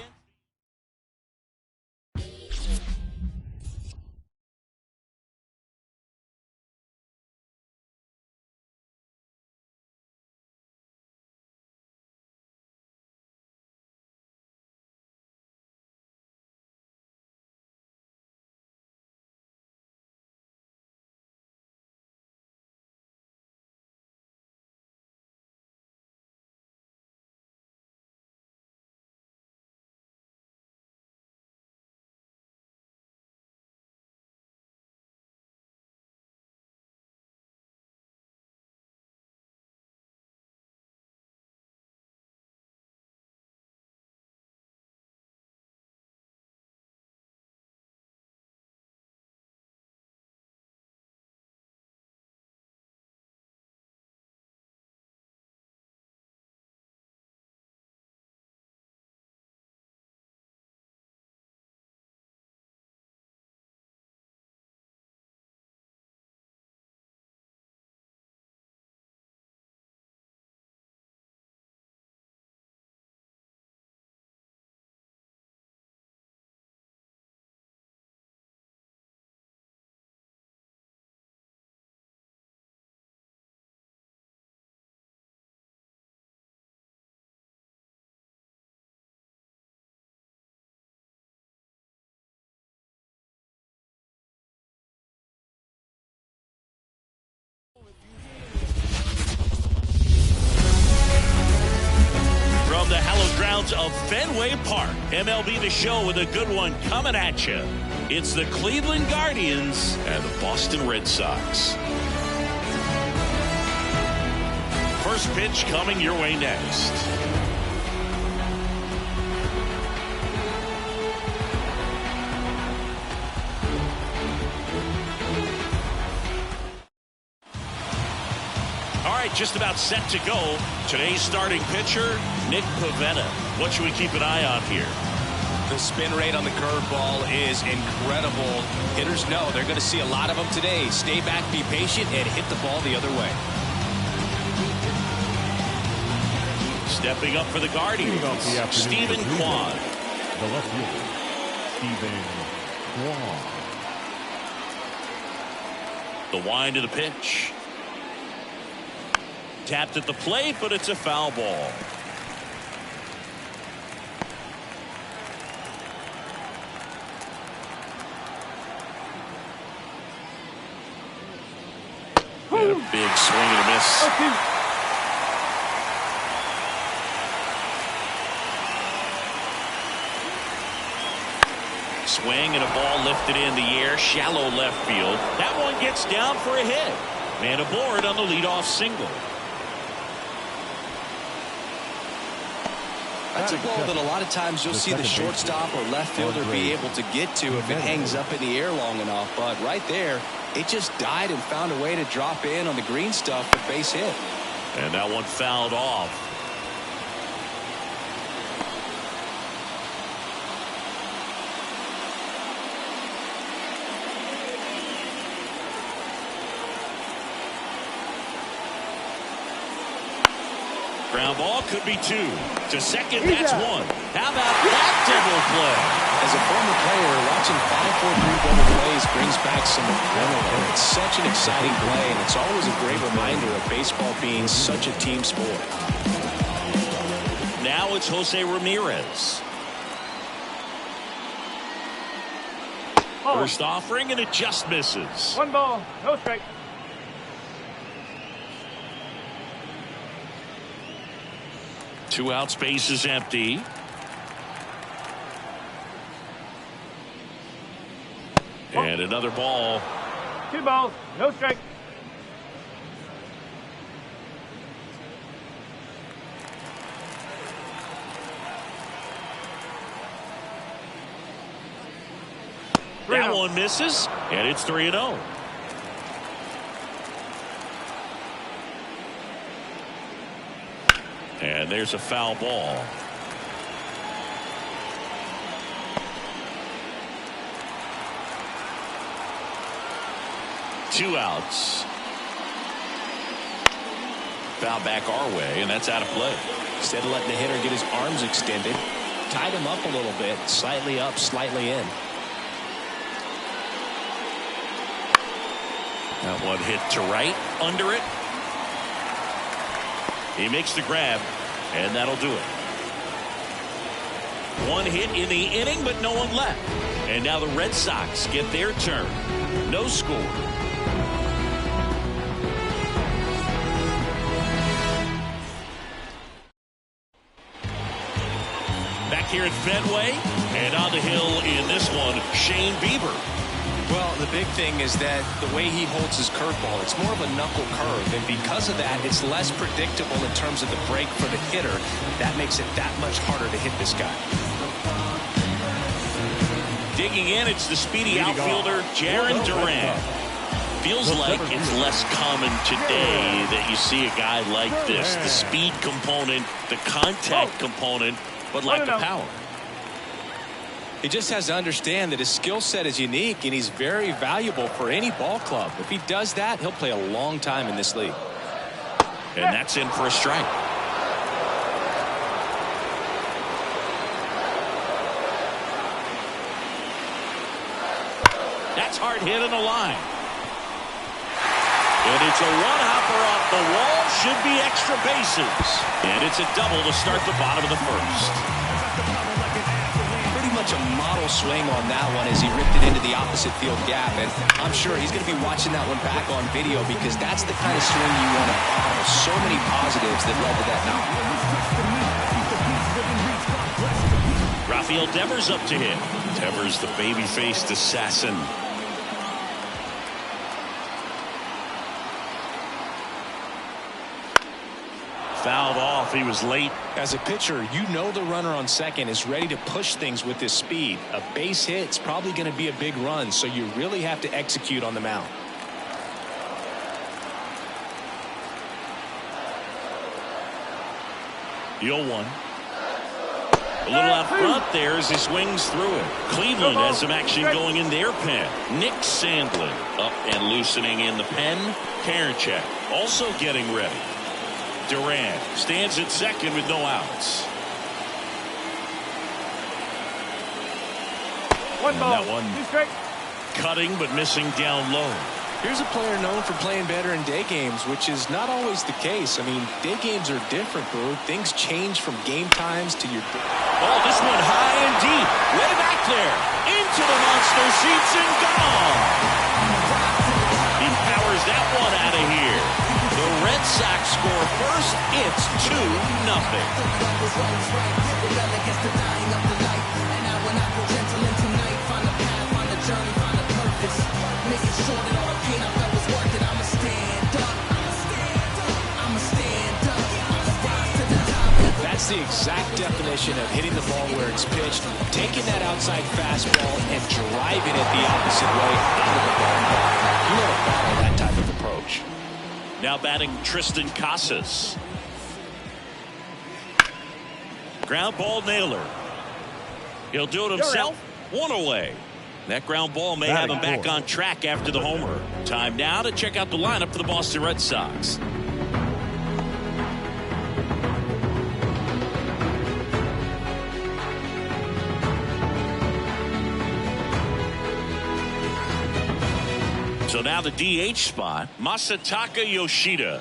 F: From the hallowed grounds of Fenway Park, MLB The Show with a good one coming at you. It's the Cleveland Guardians and the Boston Red Sox. First pitch coming your way next. All right, just about set to go. Today's starting pitcher, Nick Pivetta. What should we keep an eye on here?
G: The spin rate on the curveball is incredible. Hitters know they're going to see a lot of them today. Stay back, be patient, and hit the ball the other way.
F: Stepping up for the Guardians, Stephen Kwan.
C: The left fielder, Stephen Kwan.
F: The wind of the pitch. Tapped at the plate, but it's a foul ball. And a big swing and a miss. Swing and a ball lifted in the air, shallow left field. That one gets down for a hit. Man aboard on the leadoff single.
G: That's a ball that a lot of times you'll see the shortstop or left fielder be able to get to if it hangs up in the air long enough. But right there, it just died and found a way to drop in on the green stuff for base hit.
F: And that one fouled off. Ground ball could be 2. To second, that's 1. How about that double play?
G: As a former player, watching 5-4-3 double plays brings back some adrenaline. It's such an exciting play, and it's always a great reminder of baseball being such a team sport.
F: Now it's Jose Ramirez. First offering, and it just misses.
H: 1 ball, no strike.
F: Two outs, base is empty. And another ball.
H: 2 balls, no strike.
F: That one misses, and it's 3-0. And there's a foul ball. Two outs. Foul back our way, and that's out of play.
G: Instead of letting the hitter get his arms extended, tied him up a little bit, slightly up, slightly in.
F: That one hit to right, under it. He makes the grab, and that'll do it. One hit in the inning, but no one left. And now the Red Sox get their turn. No score. Back here at Fenway, and on the hill in this one, Shane Bieber.
G: Well, the big thing is that the way he holds his curveball, it's more of a knuckle curve, and because of that, it's less predictable in terms of the break for the hitter. That makes it that much harder to hit this guy.
F: Digging in, it's the speedy outfielder, Jarren Duran. Feels like it's less common today that you see a guy like this. The speed component, the contact component, but lack of power.
G: He just has to understand that his skill set is unique, and he's very valuable for any ball club. If he does that, he'll play a long time in this league.
F: And that's in for a strike. That's hard hit on the line. And it's a one-hopper off the wall. Should be extra bases. And it's a double to start the bottom of the first.
G: Much a model swing on that one as he ripped it into the opposite field gap, and I'm sure he's going to be watching that one back on video because that's the kind of swing you want to follow. So many positives that led to that knock.
F: Rafael Devers up to hit. Devers, the baby-faced assassin. Fouled off. He was late.
G: As a pitcher, you know the runner on second is ready to push things with his speed. A base hit's probably going to be a big run, so you really have to execute on the mound.
F: The 0-1. A little out front there as he swings through it. Cleveland has some action going in their pen. Nick Sandlin up and loosening in the pen. Karinchak also getting ready. Duran stands at second with no outs.
H: One ball.
F: That one cutting but missing down low.
G: Here's a player known for playing better in day games, which is not always the case. I mean, day games are different, bro. Things change from game times to your...
F: Oh, this one high and deep. Way back there. Into the monster seats and gone. He powers that one out of here. The Red Sox score first. It's 2-0.
G: That's the exact definition of hitting the ball where it's pitched, taking that outside fastball and driving it the opposite way out of the ballpark. You want to follow that type of approach.
F: Now batting Tristan Casas. Ground ball nailer. He'll do it himself. One away. That ground ball may have him back on track after the homer. Time now to check out the lineup for the Boston Red Sox. So now the DH spot, Masataka Yoshida.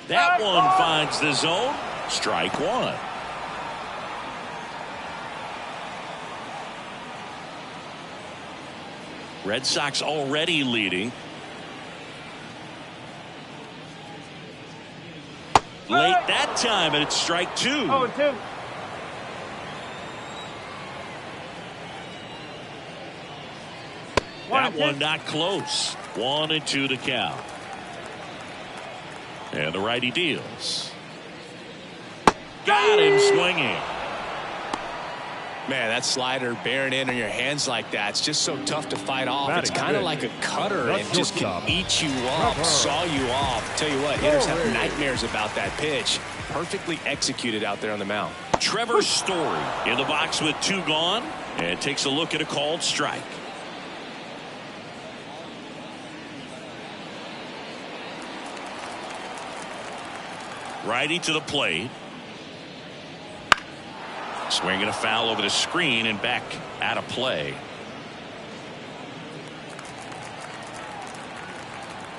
F: That one finds the zone. Strike one. Red Sox already leading. Late that time, and it's strike two.
H: 0-2.
F: That one not close. 1-2 to count. And the righty deals. Got him swinging.
G: Man, that slider bearing in on your hands like that, it's just so tough to fight off. It's kind of like a cutter and just can eat you up, saw you off. Tell you what, hitters have nightmares about that pitch. Perfectly executed out there on the mound.
F: Trevor Story in the box with 2 gone and takes a look at a called strike. Righty to the plate. Swinging a foul over the screen and back out of play.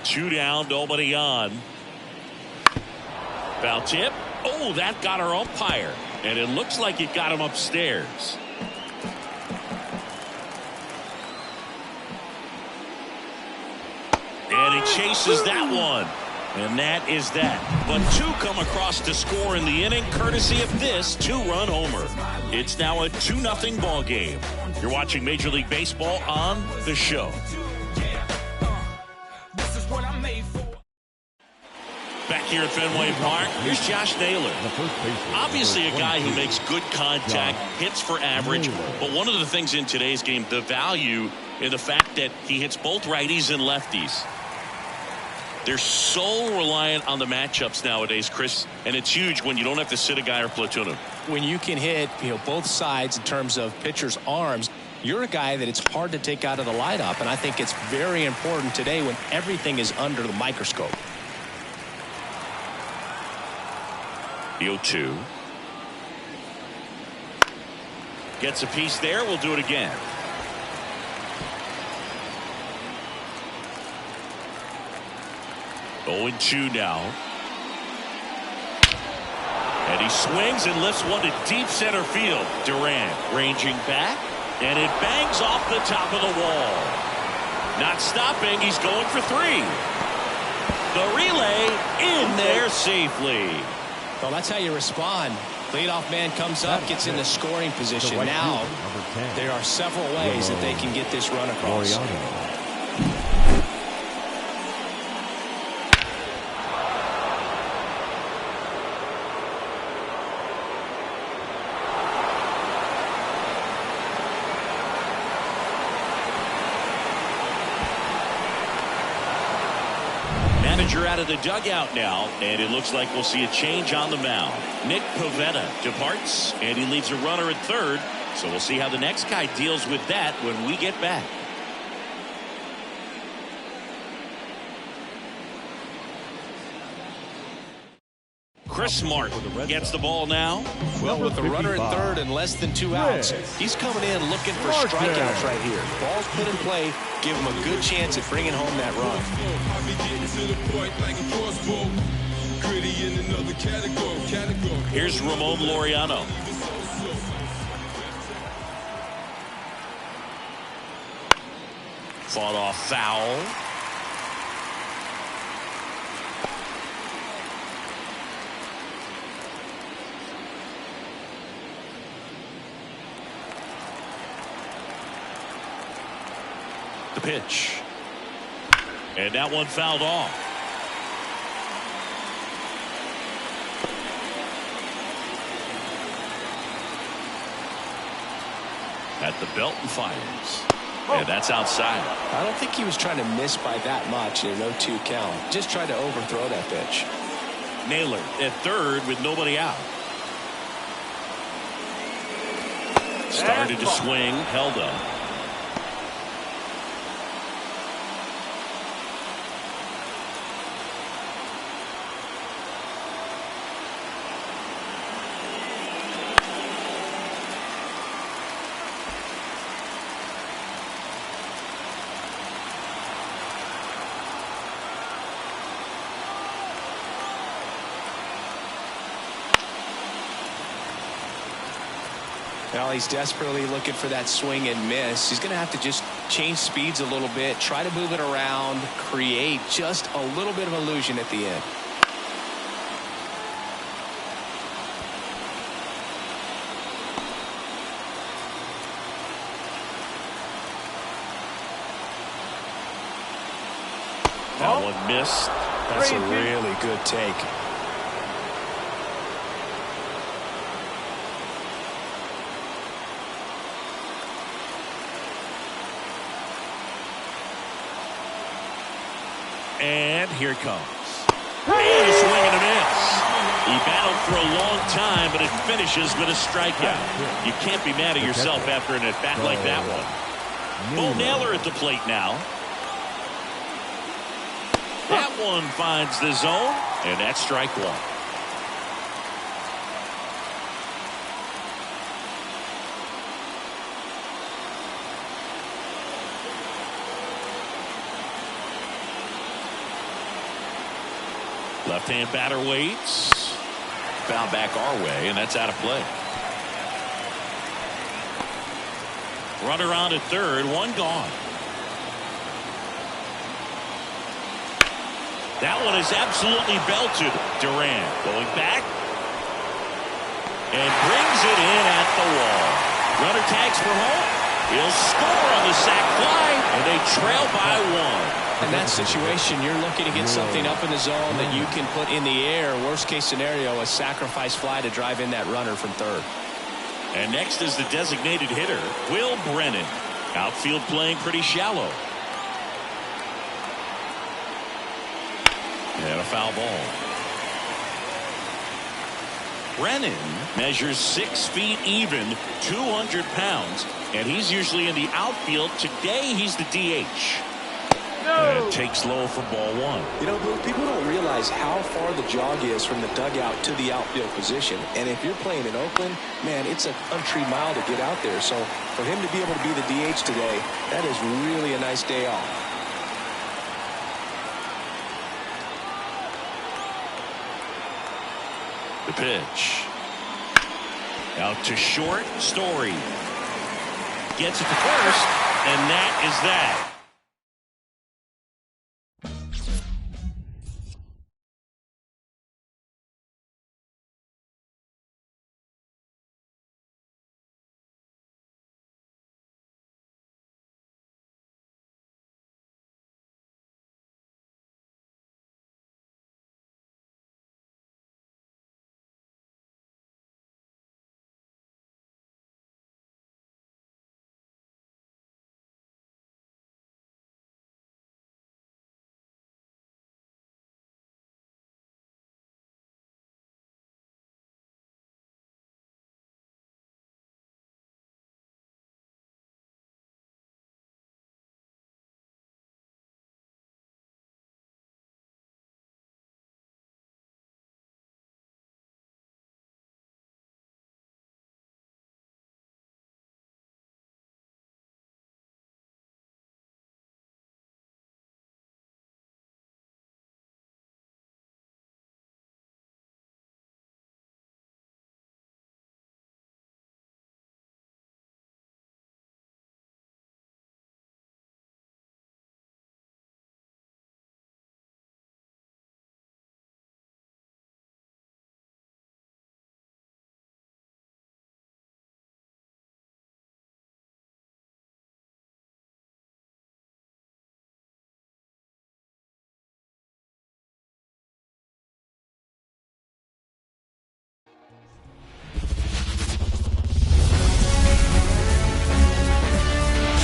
F: 2 down, nobody on. Foul tip. Oh, that got our umpire. And it looks like it got him upstairs. And he chases that one. And that is that. But 2 come across to score in the inning, courtesy of this 2-run homer. It's now a 2-0 ball game. You're watching Major League Baseball on The Show. Back here at Fenway Park, here's Josh Naylor. Obviously a guy who makes good contact, hits for average, but one of the things in today's game, the value in the fact that he hits both righties and lefties. They're so reliant on the matchups nowadays, Chris, and it's huge when you don't have to sit a guy or platoon him.
G: When you can hit, both sides in terms of pitchers' arms, you're a guy that it's hard to take out of the lineup, and I think it's very important today when everything is under the microscope.
F: The 0-2. Gets a piece there. We'll do it again. 0-2 now. And he swings and lifts one to deep center field. Durant ranging back, and it bangs off the top of the wall. Not stopping. He's going for 3. The relay in there safely.
G: Well, that's how you respond. Leadoff man comes up, gets in the scoring position. Now, there are several ways that they can get this run across.
F: Manager out of the dugout now, and it looks like we'll see a change on the mound. Nick Pivetta departs, and he leaves a runner at third, so we'll see how the next guy deals with that when we get back. Chris Martin gets the ball now.
G: Well, with the runner at third and less than 2 outs, he's coming in looking for strikeouts right here. Ball's put in play, give him a good chance at bringing home that run.
F: Here's Ramon Laureano. Fought off foul. The pitch. And that one fouled off. At the belt and fires. And that's outside.
G: I don't think he was trying to miss by that much in an 0-2 count. Just tried to overthrow that pitch.
F: Naylor at third with nobody out. Started to swing, held up.
G: Well, he's desperately looking for that swing and miss. He's going to have to just change speeds a little bit, try to move it around, create just a little bit of illusion at the end.
F: That one missed.
G: That's a really good take.
F: And here it comes. And a swing and a miss. He battled for a long time, but it finishes with a strikeout. You can't be mad at yourself after an at-bat like that one. Bo Naylor at the plate now. That one finds the zone, and that's strike one. Left-hand batter waits. Foul back our way, and that's out of play. Runner on at third, one gone. That one is absolutely belted. Duran going back and brings it in at the wall. Runner tags for home. He'll score on the sac fly, and they trail by one.
G: In that situation, you're looking to get something up in the zone that you can put in the air. Worst case scenario, a sacrifice fly to drive in that runner from third.
F: And next is the designated hitter, Will Brennan. Outfield playing pretty shallow. And a foul ball. Brennan measures 6 feet even, 200 pounds, and he's usually in the outfield. Today he's the DH. And takes low for ball one.
G: You know, people don't realize how far the jog is from the dugout to the outfield position. And if you're playing in Oakland, man, it's a country mile to get out there. So for him to be able to be the DH today, that is really a nice day off.
F: The pitch. Out to short. Story gets it to first, and that is that.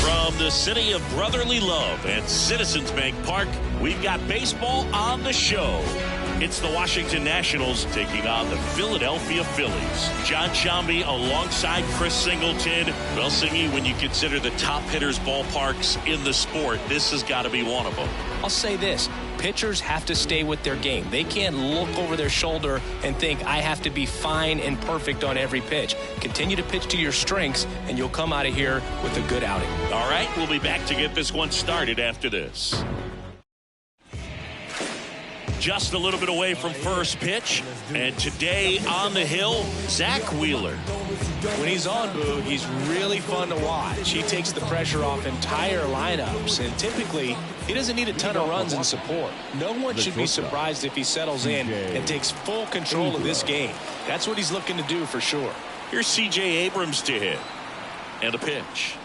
F: From the city of brotherly love and Citizens Bank Park, we've got baseball on the show. It's the Washington Nationals taking on the Philadelphia Phillies. John Shambi alongside Chris Singleton. Well, Singy, when you consider the top hitters' ballparks in the sport, this has got to be one of them.
G: I'll say this. Pitchers have to stay with their game. They can't look over their shoulder and think, I have to be fine and perfect on every pitch. Continue to pitch to your strengths, and you'll come out of here with a good outing.
F: All right, we'll be back to get this one started after this. Just a little bit away from first pitch, and today on the hill, Zach Wheeler.
G: When he's on, Boog, he's really fun to watch. He takes the pressure off entire lineups, and typically he doesn't need a ton of runs and support. No one should be surprised if he settles in and takes full control of this game. That's what he's looking to do for sure.
F: Here's C.J. Abrams to hit. And the pitch.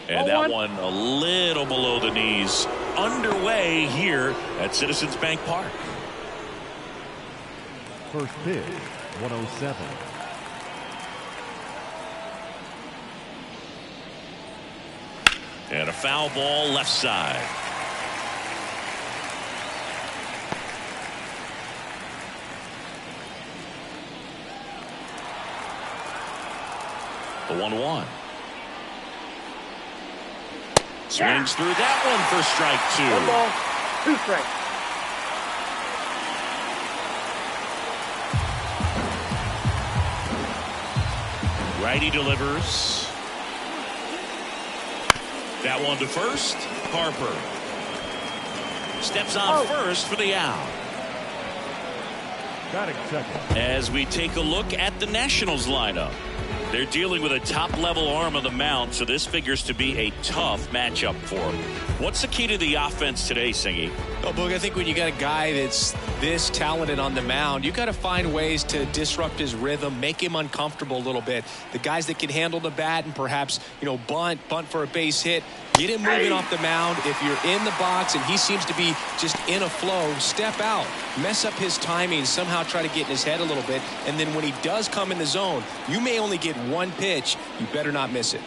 F: And that one a little below the knees. Underway here at Citizens Bank Park.
C: First pitch, 107.
F: And a foul ball left side. The 1-1. Swings through that one for strike 2.
H: 1 ball, 2 strikes.
F: Righty delivers. That one to first. Harper steps on first for the out.
C: Batting second.
F: As we take a look at the Nationals lineup, they're dealing with a top-level arm on the mound, so this figures to be a tough matchup for them. What's the key to the offense today, Singy?
G: Well, Boog, I think when you got a guy that's this talented on the mound, you got to find ways to disrupt his rhythm, make him uncomfortable a little bit. The guys that can handle the bat and perhaps, bunt for a base hit, get him moving off the mound. If you're in the box and he seems to be just in a flow, step out, mess up his timing, somehow try to get in his head a little bit. And then when he does come in the zone, you may only get one pitch. You better not miss it.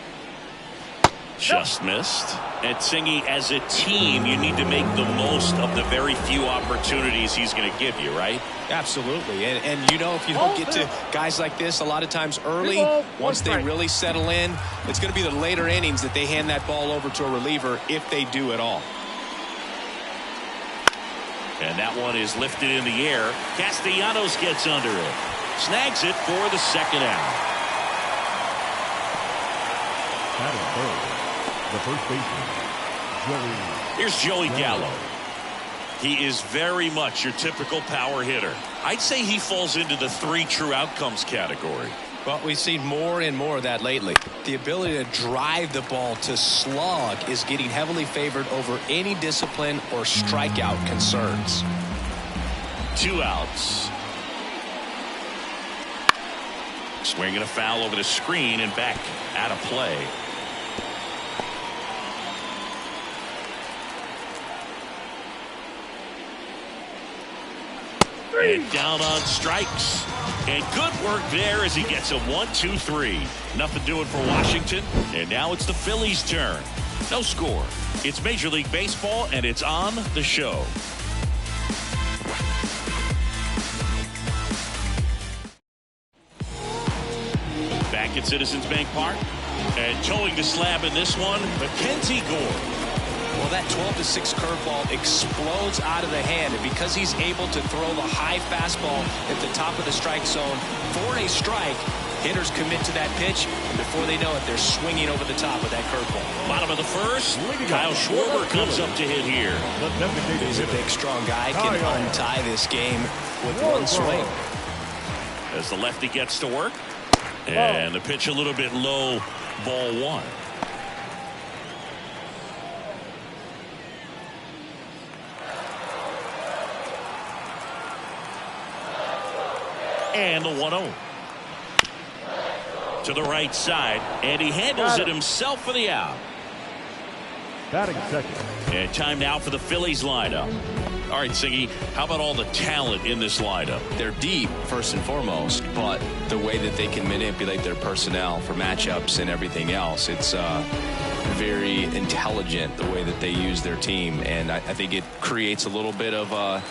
F: Just missed. And Singy, as a team, you need to make the most of the very few opportunities he's going to give you, right?
G: Absolutely. And if you don't get to guys like this a lot of times early, once they really settle in, it's going to be the later innings that they hand that ball over to a reliever, if they do at all.
F: And that one is lifted in the air. Castellanos gets under it. Snags it for the second out.
C: Batting third, the first baseman, Joey.
F: Here's Joey Gallo. He is very much your typical power hitter. I'd say he falls into the 3 true outcomes category.
G: Well, we've seen more and more of that lately. The ability to drive the ball to slog is getting heavily favored over any discipline or strikeout concerns.
F: 2 outs. Swinging a foul over the screen and back out of play. And down on strikes. And good work there as he gets a 1-2-3. Nothing doing for Washington. And now it's the Phillies' turn. No score. It's Major League Baseball, and it's on the show. Back at Citizens Bank Park. And towing the slab in this one, Mackenzie Gore.
G: Well, that 12-6 curveball explodes out of the hand, and because he's able to throw the high fastball at the top of the strike zone for a strike, hitters commit to that pitch, and before they know it, they're swinging over the top of that curveball.
F: Bottom of the first, Kyle Schwarber comes up to hit here.
G: He's a big, strong guy, can untie this game with one swing.
F: As the lefty gets to work, and the pitch a little bit low, ball 1. And the 1-0 to the right side, and he handles it himself for the out.
C: Batting second.
F: And time now for the Phillies lineup. All right, Singy, how about all the talent in this lineup?
G: They're deep, first and foremost, but the way that they can manipulate their personnel for matchups and everything else, it's very intelligent the way that they use their team, and I think it creates a little bit of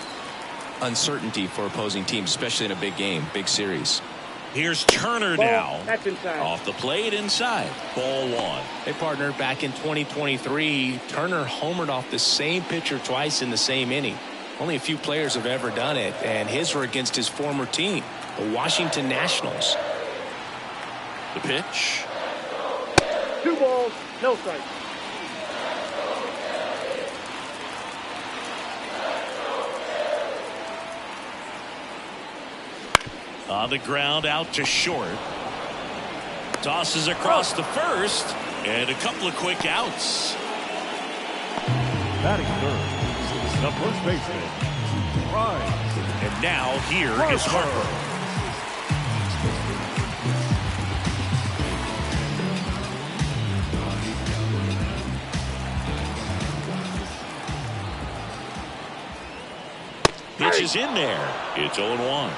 G: uncertainty for opposing teams, especially in a big game, big series.
F: Here's Turner now.
H: That's inside.
F: Off the plate, inside. Ball 1.
G: Hey, partner, back in 2023, Turner homered off the same pitcher twice in the same inning. Only a few players have ever done it, and his were against his former team, the Washington Nationals.
F: The pitch.
H: 2 balls, no strikes.
F: On the ground, out to short. Tosses across the first, and a couple of quick outs.
C: Batting third, the first baseman, Ryan.
F: And now here is Harper. Pitch is in there. It's 0-1.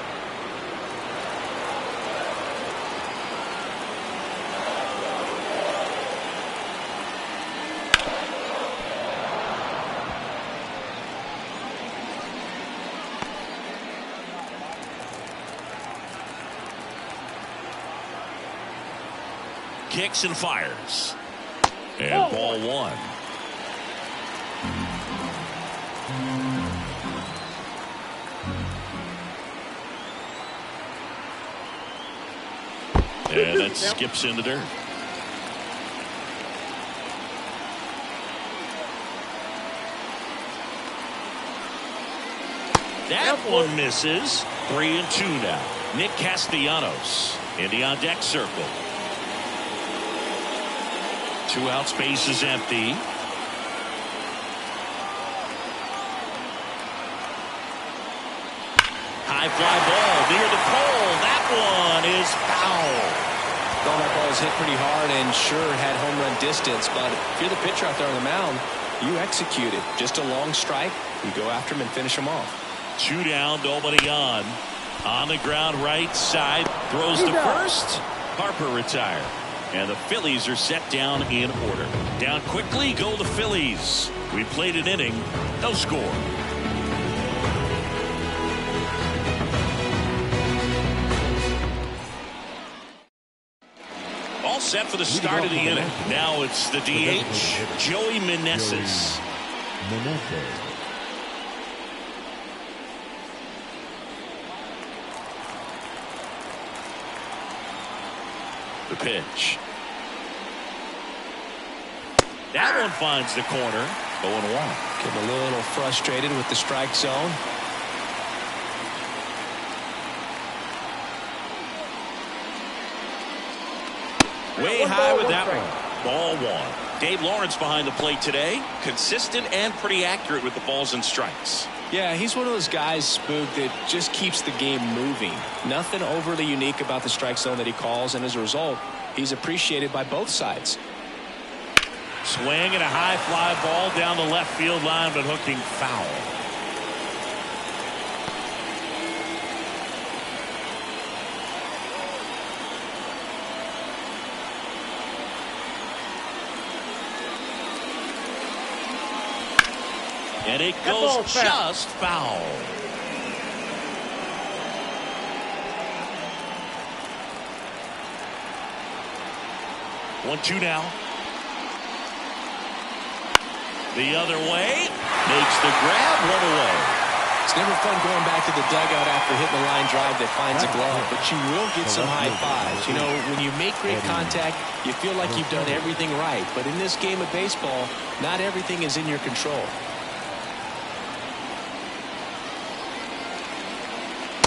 F: Kicks and fires. And ball one. And that skips in the dirt. That one misses. 3-2 now. Nick Castellanos in the on-deck circle. 2 outs, base is empty. High fly ball near the pole. That one is foul.
G: Well, that ball was hit pretty hard and sure had home run distance, but if you're the pitcher out there on the mound, you execute it. Just a long strike. You go after him and finish him off.
F: 2 down, nobody on. On the ground, right side. Throws to first. Harper retired. And the Phillies are set down in order. Down quickly go the Phillies. We played an inning. No score. All set for the start of the inning. Now it's the DH, Joey Meneses. The pitch. That one finds the corner. 0-1.
G: Getting a little frustrated with the strike zone.
F: Way high with that one. Ball one. Dave Lawrence behind the plate today. Consistent and pretty accurate with the balls and strikes.
G: Yeah, he's one of those guys, Spook, that just keeps the game moving. Nothing overly unique about the strike zone that he calls, and as a result, he's appreciated by both sides.
F: Swing and a high fly ball down the left field line, but hooking foul. And it goes just foul. One, two now. The other way. Makes the grab. One away.
G: It's never fun going back to the dugout after hitting a line drive that finds a glove, but you will get some high fives. You know, when you make great contact, you feel like you've done everything right. But in this game of baseball, not everything is in your control.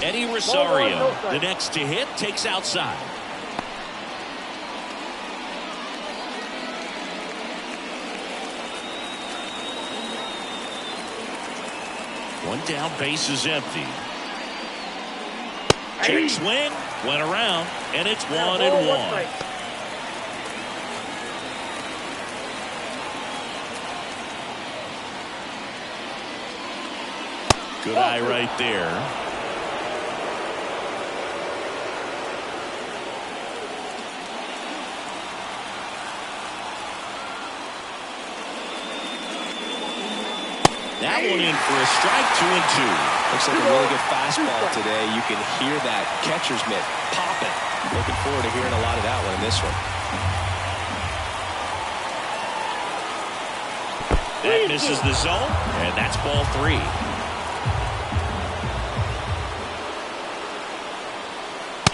F: Eddie Rosario, the next to hit, takes outside. One down, base is empty. Check swing, went around, and it's 1-1. Good eye right there. That one in for a strike, 2-2.
G: Looks like a really good fastball today. You can hear that catcher's mitt popping. Looking forward to hearing a lot of that one in this one.
F: That misses the zone, and that's ball 3.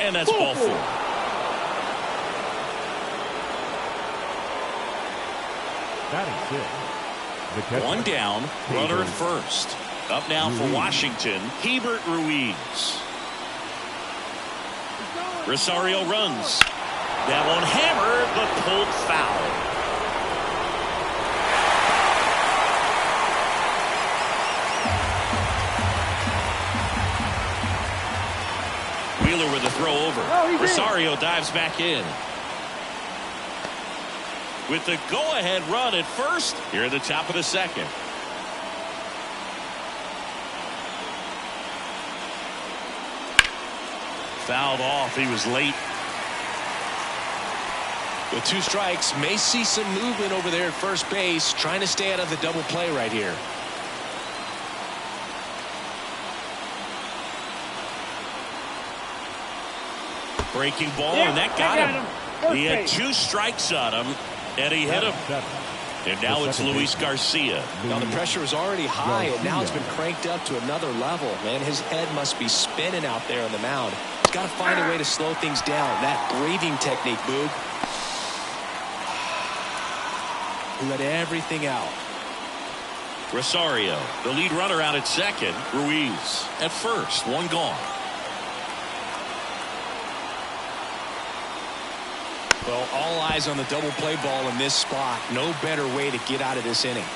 F: And that's ball 4.
C: Batting fifth.
F: One down, runner at first. Up now for Washington, Hebert Ruiz. Rosario runs. That one hammered, but pulled foul. Wheeler with a throw over. Rosario dives back in. With the go-ahead run at first here at the top of the second. Fouled off. He was late.
G: With 2 strikes, may see some movement over there at first base, trying to stay out of the double play right here.
F: Breaking ball, and that got him. He had 2 strikes on him, and he hit him. And now it's Luis Garcia.
G: Now the pressure is already high, and now it's been cranked up to another level. Man, his head must be spinning out there on the mound. He's got to find a way to slow things down. That breathing technique, Boog. Let everything out.
F: Rosario, the lead runner out at second. Ruiz at first, 1 gone.
G: Well, all eyes on the double play ball in this spot. No better way to get out of this inning.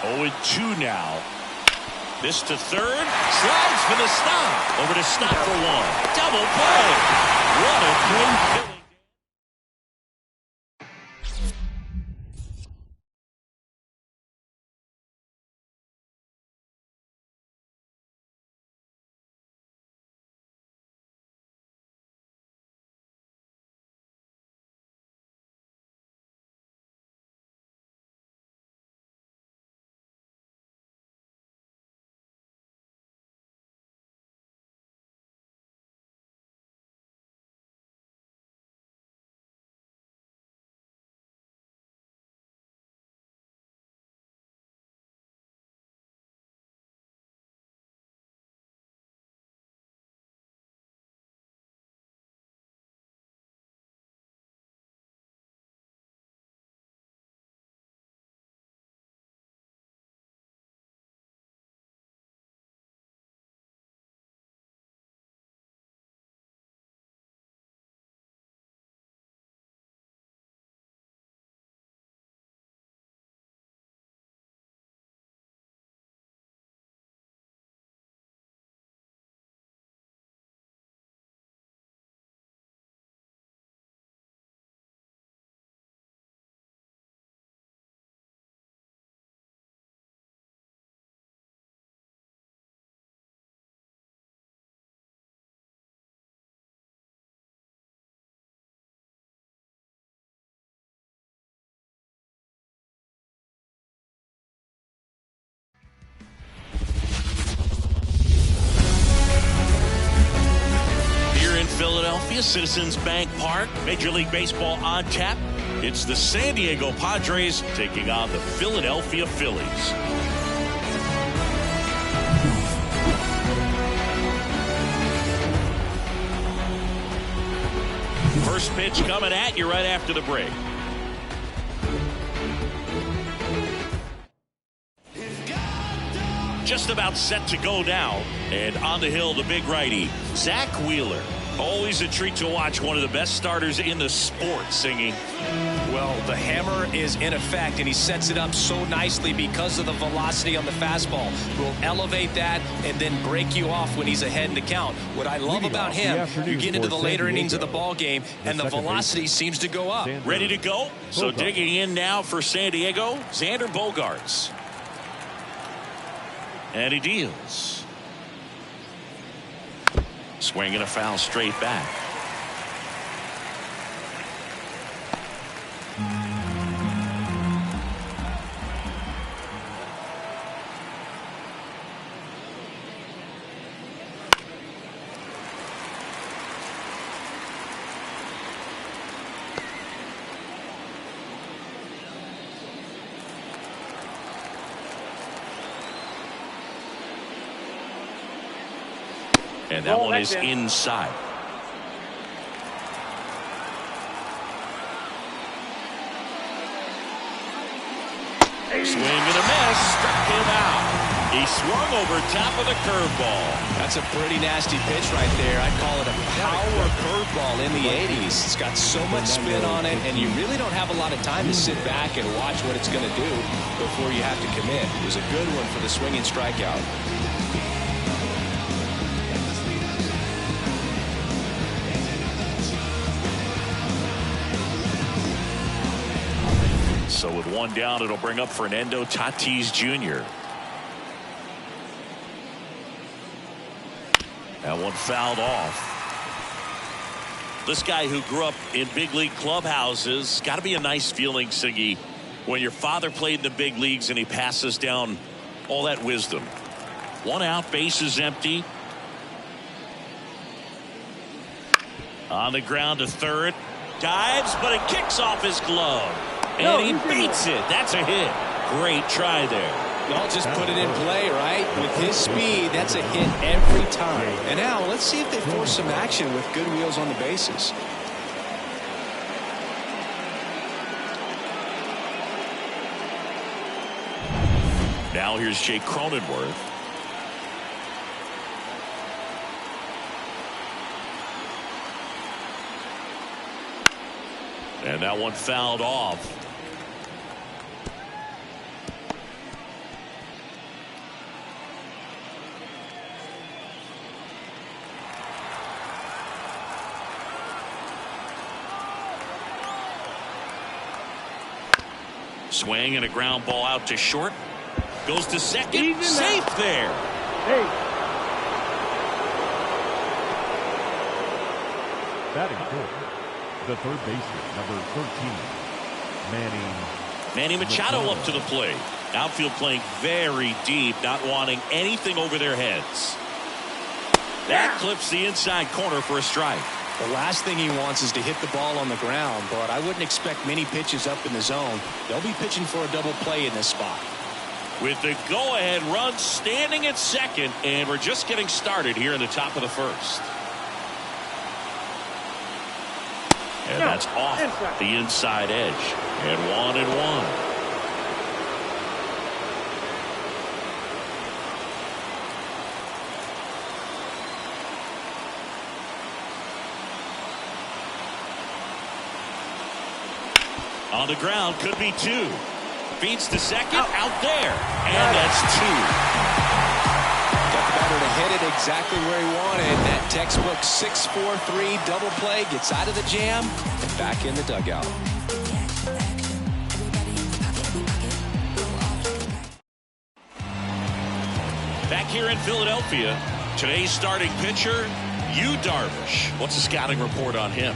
F: Oh, 2 now. This to third. Slides for the stop. Over to stop for 1. Double play. What a great Philly. Philadelphia, Citizens Bank Park, Major League Baseball on tap. It's the San Diego Padres taking on the Philadelphia Phillies. First pitch coming at you right after the break. Just about set to go now. And on the hill, the big righty, Zach Wheeler. Always a treat to watch one of the best starters in the sport singing.
G: Well, the hammer is in effect, and he sets it up so nicely because of the velocity on the fastball. Will elevate that and then break you off when he's ahead in the count. What I love about him, you get into the later innings of the ball game, and the velocity seems to go up.
F: Ready to go? So digging in now for San Diego, Xander Bogaerts. And he deals. Swinging a foul straight back. And that one is inside. Swing and a miss. Struck him out. He swung over top of the curveball.
G: That's a pretty nasty pitch right there. I'd call it a power curveball in the 80s. It's got so much spin on it, and you really don't have a lot of time to sit back and watch what it's going to do before you have to commit. It was a good one for the swinging strikeout.
F: So with one down, it'll bring up Fernando Tatis Jr. That one fouled off. This guy who grew up in big league clubhouses, got to be a nice feeling, Siggy, when your father played in the big leagues and he passes down all that wisdom. One out, bases empty. On the ground to third. Dives, but it kicks off his glove. And he beats it. That's a hit. Great try there.
G: Y'all just put it in play, right? With his speed, that's a hit every time. And now let's see if they force some action with good wheels on the bases.
F: Now here's Jake Cronenworth. And that one fouled off. Swing and a ground ball out to short. Goes to second. Safe there.
H: Hey.
C: Batting fourth, the third baseman, number 13,
F: Manny Machado up to the plate. Outfield playing very deep, not wanting anything over their heads. That clips the inside corner for a strike.
G: The last thing he wants is to hit the ball on the ground, but I wouldn't expect many pitches up in the zone. They'll be pitching for a double play in this spot.
F: With the go-ahead run standing at second, and we're just getting started here in the top of the first. And that's off the inside edge. And 1-1. On the ground, could be two. Feeds to second, out there. And that's two.
G: Got the batter to hit it exactly where he wanted. That textbook 6-4-3 double play gets out of the jam and back in the dugout.
F: Back here in Philadelphia, today's starting pitcher, Yu Darvish. What's the scouting report on him?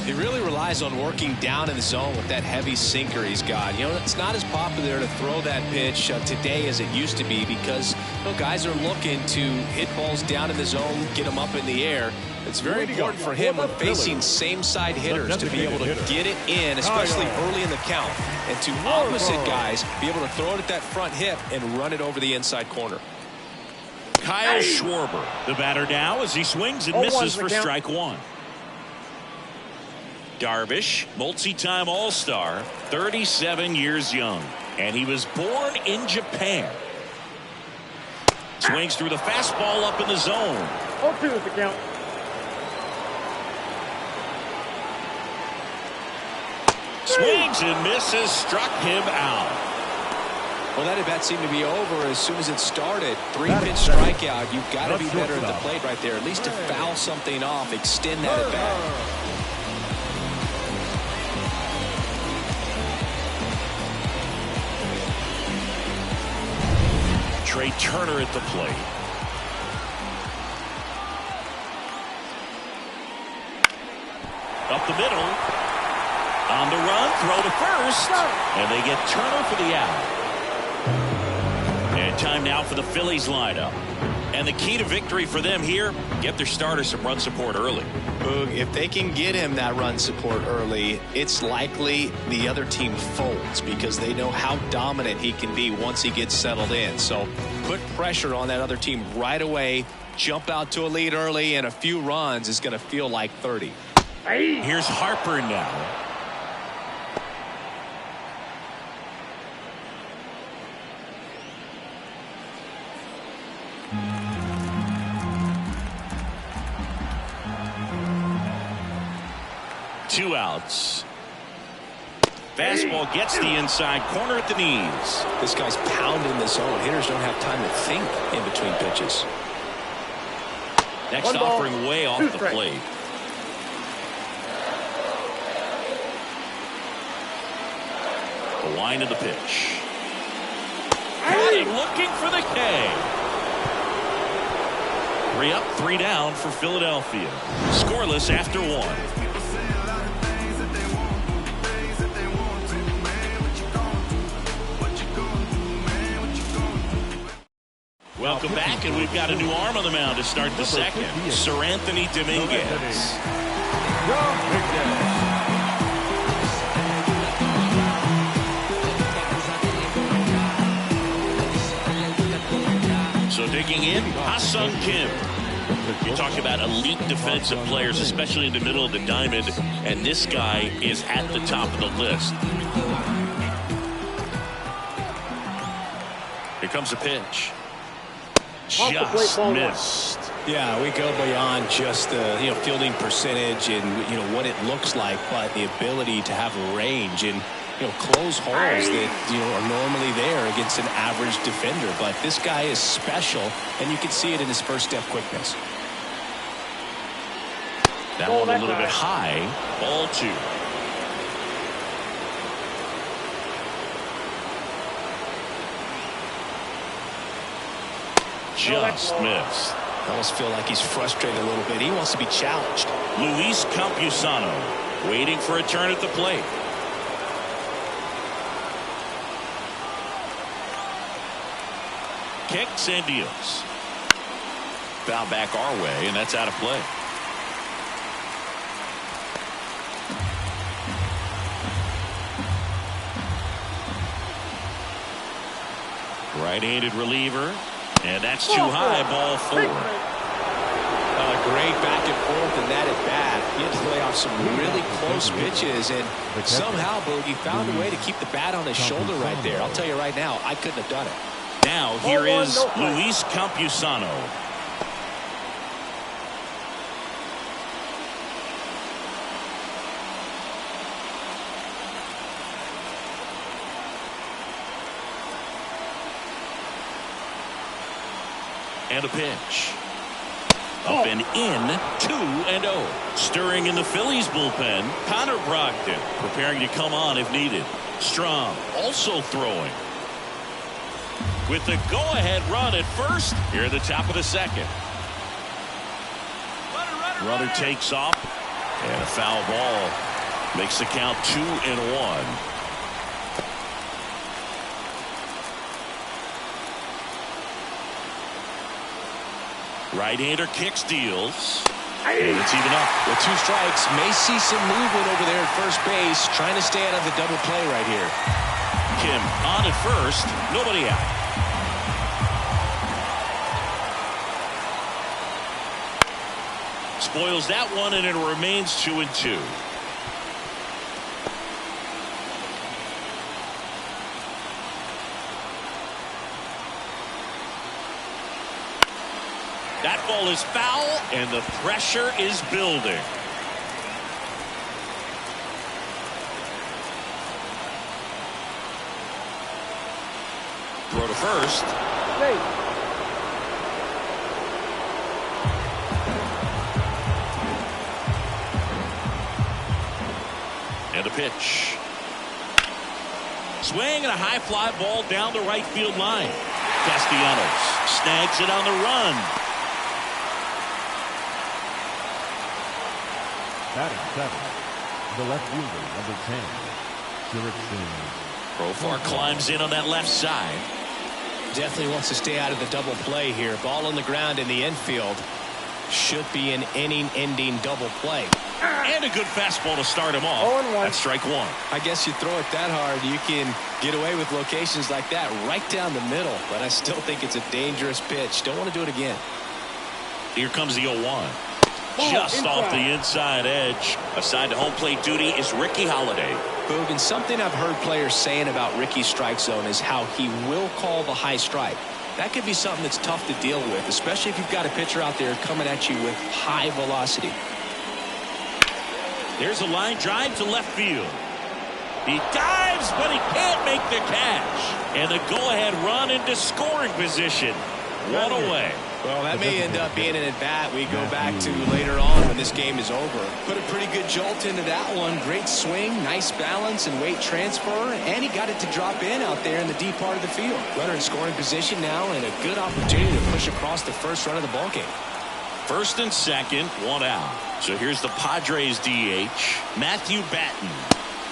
G: He really relies on working down in the zone with that heavy sinker he's got. You know, it's not as popular to throw that pitch today as it used to be because guys are looking to hit balls down in the zone, get them up in the air. It's very important for him when facing same-side hitters to be able to get it in, especially early in the count, and to opposite guys be able to throw it at that front hip and run it over the inside corner.
F: Kyle Schwarber, the batter now as he swings and misses for strike one. Darvish, multi-time All-Star, 37 years young, and he was born in Japan. Swings through the fastball up in the zone.
H: 0-2 is the count.
F: Swings and misses, struck him out.
G: Well, that at-bat seemed to be over as soon as it started. 3-pitch strikeout. You've got to be better at the plate right there, at least to foul something off, extend that at-bat.
F: Trey Turner at the plate. Up the middle. On the run, throw to first. And they get Turner for the out. And time now for the Phillies lineup. And the key to victory for them here, get their starter some run support early.
G: If they can get him that run support early, it's likely the other team folds because they know how dominant he can be once he gets settled in. So put pressure on that other team right away, jump out to a lead early, and a few runs is going to feel like 30.
F: Here's Harper now. Two outs. Fastball gets the inside corner at the knees.
G: This guy's pounding the zone. Hitters don't have time to think in between pitches.
F: Next offering way off the plate. The line of the pitch. And looking for the K. 3 up, 3 down for Philadelphia. Scoreless after 1. Welcome back, and we've got a new arm on the mound to start the second. Sir Anthony Dominguez. So digging in, Ha-Sung Kim. You talk about elite defensive players, especially in the middle of the diamond, and this guy is at the top of the list. Here comes the pitch. Just missed.
G: Yeah, we go beyond just the fielding percentage and what it looks like, but the ability to have a range and close holes that are normally there against an average defender. But this guy is special, and you can see it in his first step quickness.
F: That one a little bit high. Ball 2. Just missed.
G: I almost feel like he's frustrated a little bit. He wants to be challenged.
F: Luis Campusano waiting for a turn at the plate. Kicks and deals. Foul back our way, and that's out of play. Right-handed reliever. And that's too high, ball 4.
G: Great back and forth in that at bat. He had to play off some really close pitches, and somehow Boogie found a way to keep the bat on his shoulder right there. I'll tell you right now, I couldn't have done it.
F: Now here is Luis Campusano. And a pitch. Up and in, 2-0. Stirring in the Phillies bullpen, Connor Brogdon preparing to come on if needed. Strong also throwing. With the go-ahead run at first, here at the top of the second. Runner takes off, and a foul ball makes the count 2-1. Right-hander kicks, deals, and it's even up.
G: With 2 strikes, may see some movement over there at first base, trying to stay out of the double play right here.
F: Kim on at first, nobody out. Spoils that one, and it remains 2-2. That ball is foul, and the pressure is building. Throw to first. And a pitch. Swing and a high fly ball down the right field line. Castellanos snags it on the run.
C: Batting 7, the left fielder, number 10, Jurickson.
F: Profar climbs in on that left side.
G: Definitely wants to stay out of the double play here. Ball on the ground in the infield. Should be an inning-ending double play.
F: And a good fastball to start him off. That's strike 1.
G: I guess you throw it that hard, you can get away with locations like that right down the middle. But I still think it's a dangerous pitch. Don't want to do it again.
F: Here comes the 0-1. Just off the inside edge. Aside to home plate duty is Ricky Holiday.
G: Boog, and something I've heard players saying about Ricky's strike zone is how he will call the high strike. That could be something that's tough to deal with, especially if you've got a pitcher out there coming at you with high velocity.
F: There's a line drive to left field. He dives, but he can't make the catch. And the go-ahead run into scoring position. One away.
G: Well, that may end up being an at-bat we go back to later on when this game is over. Put a pretty good jolt into that one. Great swing, nice balance and weight transfer, and he got it to drop in out there in the deep part of the field. Runner in scoring position now and a good opportunity to push across the first run of the ballgame.
F: First and second, one out. So here's the Padres DH, Matthew Batten.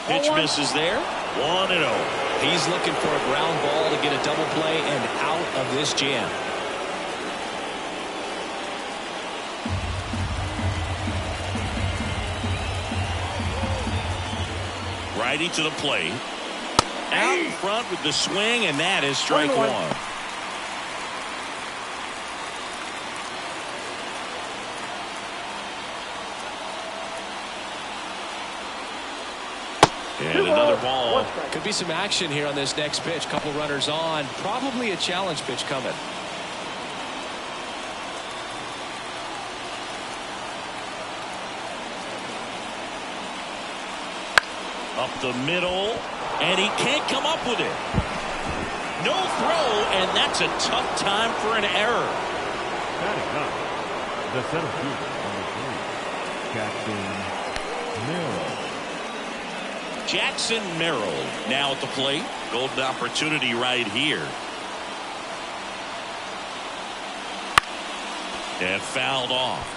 F: Pitch misses there, 1-0.
G: He's looking for a ground ball to get a double play and out of this jam.
F: Righty to the plate. Out in front with the swing, and that is strike one. And another ball.
G: Could be some action here on this next pitch. Couple runners on. Probably a challenge pitch coming.
F: Up the middle, and he can't come up with it. No throw, and that's a tough time for an error.
C: Batting up, the center fielder, number 3,
F: Jackson Merrill now at the plate. Golden opportunity right here. And fouled off.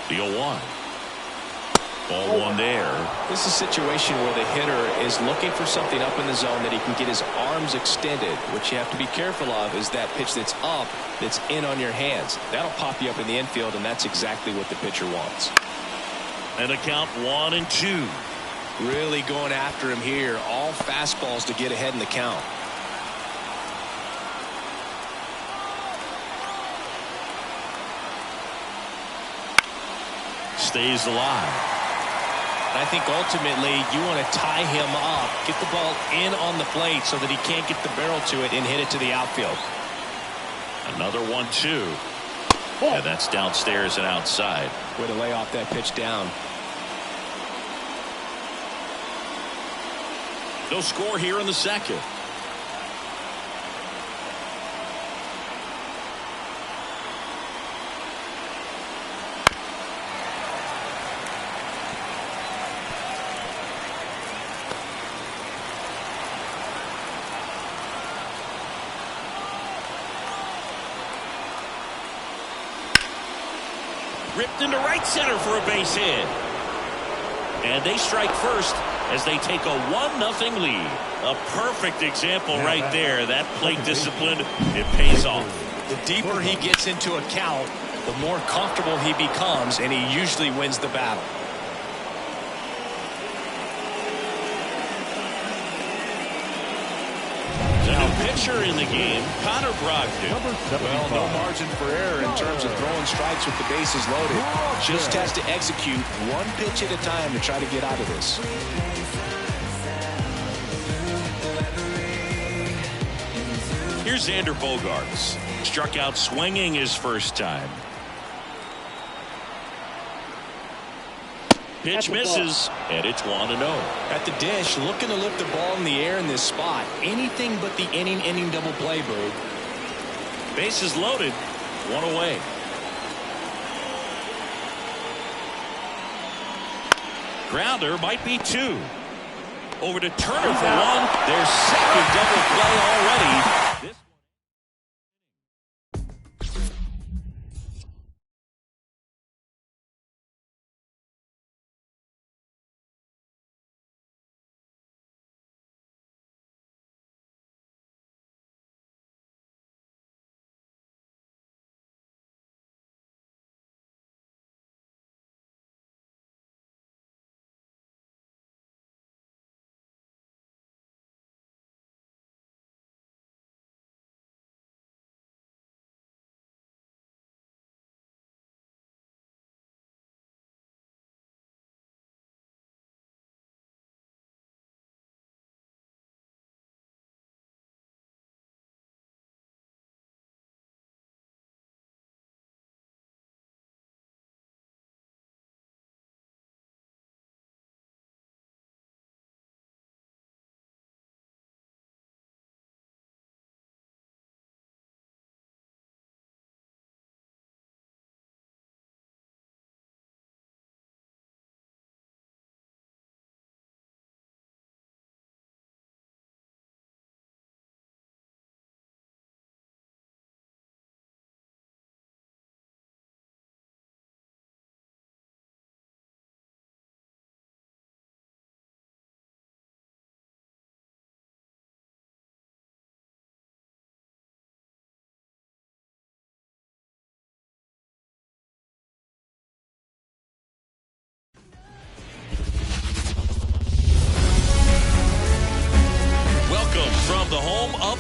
F: The 0-1. Ball one there.
G: This is a situation where the hitter is looking for something up in the zone that he can get his arms extended. What you have to be careful of is that pitch that's up, that's in on your hands. That'll pop you up in the infield, and that's exactly what the pitcher wants.
F: And a count 1-2.
G: Really going after him here. All fastballs to get ahead in the count.
F: Stays alive.
G: I think ultimately you want to tie him up, get the ball in on the plate so that he can't get the barrel to it and hit it to the outfield.
F: Another 1-2. And that's downstairs and outside.
G: Way to lay off that pitch down.
F: No score here in the second. Ripped into right center for a base hit. And they strike first as they take a 1-0 lead. A perfect example right there. That plate discipline, it pays off.
G: The deeper he gets into a count, the more comfortable he becomes, and he usually wins the battle.
F: Pitcher in the game, Connor Brogdon.
G: Well, no margin for error in terms of throwing strikes with the bases loaded. Just has to execute one pitch at a time to try to get out of this.
F: Here's Xander Bogaerts. Struck out swinging his first time. Pitch misses, and it's 1-0.
G: At the dish, looking to lift the ball in the air in this spot. Anything but the inning double play, Boog.
F: Bases loaded, one away. Grounder might be 2. Over to Turner for 1. Their second double play already. This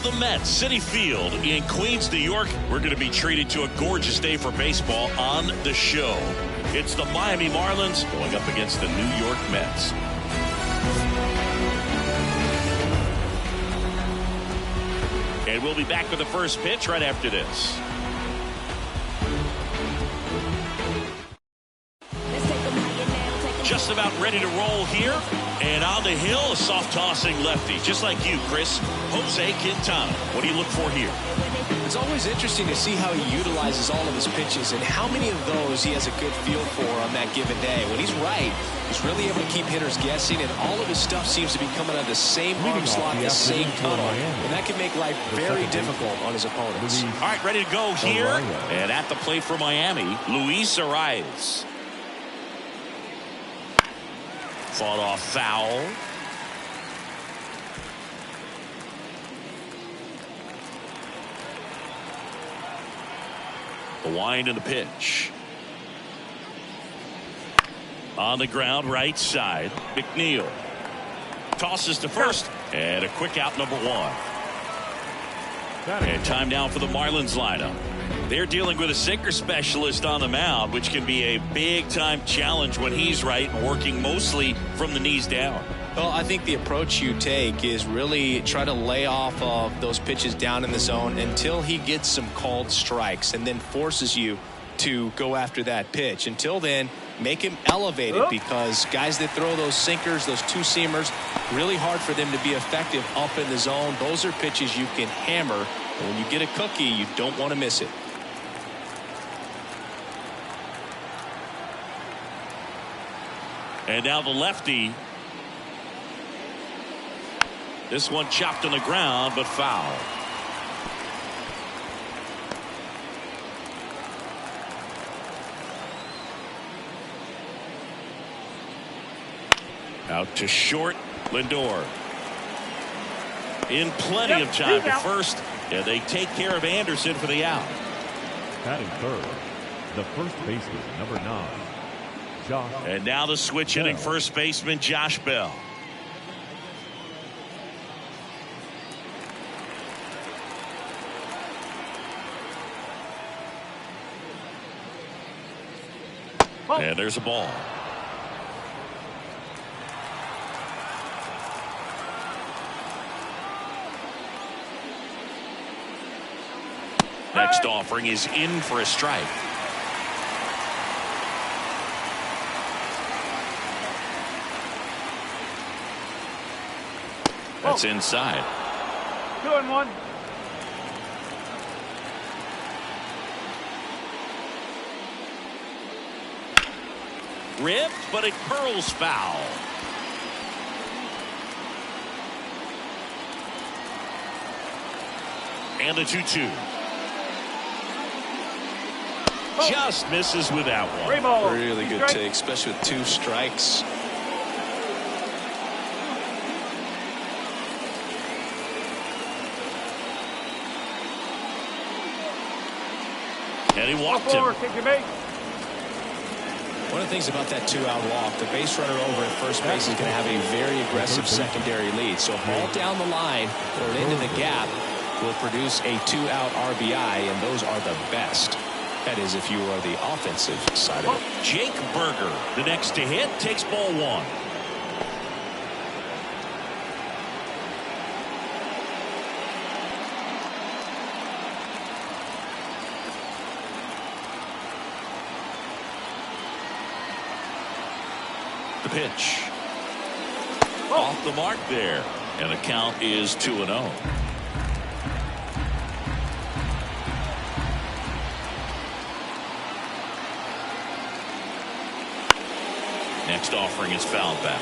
F: of the Mets, Citi Field in Queens, New York. We're going to be treated to a gorgeous day for baseball on the show. It's the Miami Marlins going up against the New York Mets. And we'll be back with the first pitch right after this. Just about ready to roll here. And on the hill, a soft-tossing lefty, just like you, Chris. Jose Quintana. What do you look for here?
G: It's always interesting to see how he utilizes all of his pitches and how many of those he has a good feel for on that given day. When he's right, he's really able to keep hitters guessing, and all of his stuff seems to be coming out of the same arm slot, the same tunnel. And that can make life very difficult on his opponents.
F: All right, ready to go here. And at the plate for Miami, Luis Arias. Fought off foul. The wind and the pitch. On the ground, right side. McNeil tosses to first, and a quick out, number one. And time now for the Marlins lineup. They're dealing with a sinker specialist on the mound, which can be a big-time challenge when he's right and working mostly from the knees down.
G: Well, I think the approach you take is really try to lay off of those pitches down in the zone until he gets some called strikes and then forces you to go after that pitch. Until then, make him elevated, because guys that throw those sinkers, those two-seamers, really hard for them to be effective up in the zone. Those are pitches you can hammer. And when you get a cookie, you don't want to miss it.
F: And now the lefty. This one chopped on the ground, but foul. Out to short, Lindor. In plenty of time to first, and they take care of Anderson for the out.
C: Batting third, the first baseman, number 9, Josh.
F: And now the switch hitting first baseman, Josh Bell. And there's a ball. Next offering is in for a strike. That's inside.
H: 2-1.
F: Ripped, but it curls foul. And the 2-2. Just misses with that one.
G: Really good take, especially with 2 strikes.
F: And he walked him.
G: One of the things about that 2-out walk, the base runner over at first base is going to have a very aggressive secondary lead. So a ball down the line or into the gap will produce a 2-out RBI, and those are the best. That is, if you are the offensive side of it.
F: Jake Berger, the next to hit, takes ball 1. The pitch. Off the mark there. And the count is 2-0. Next offering is fouled back.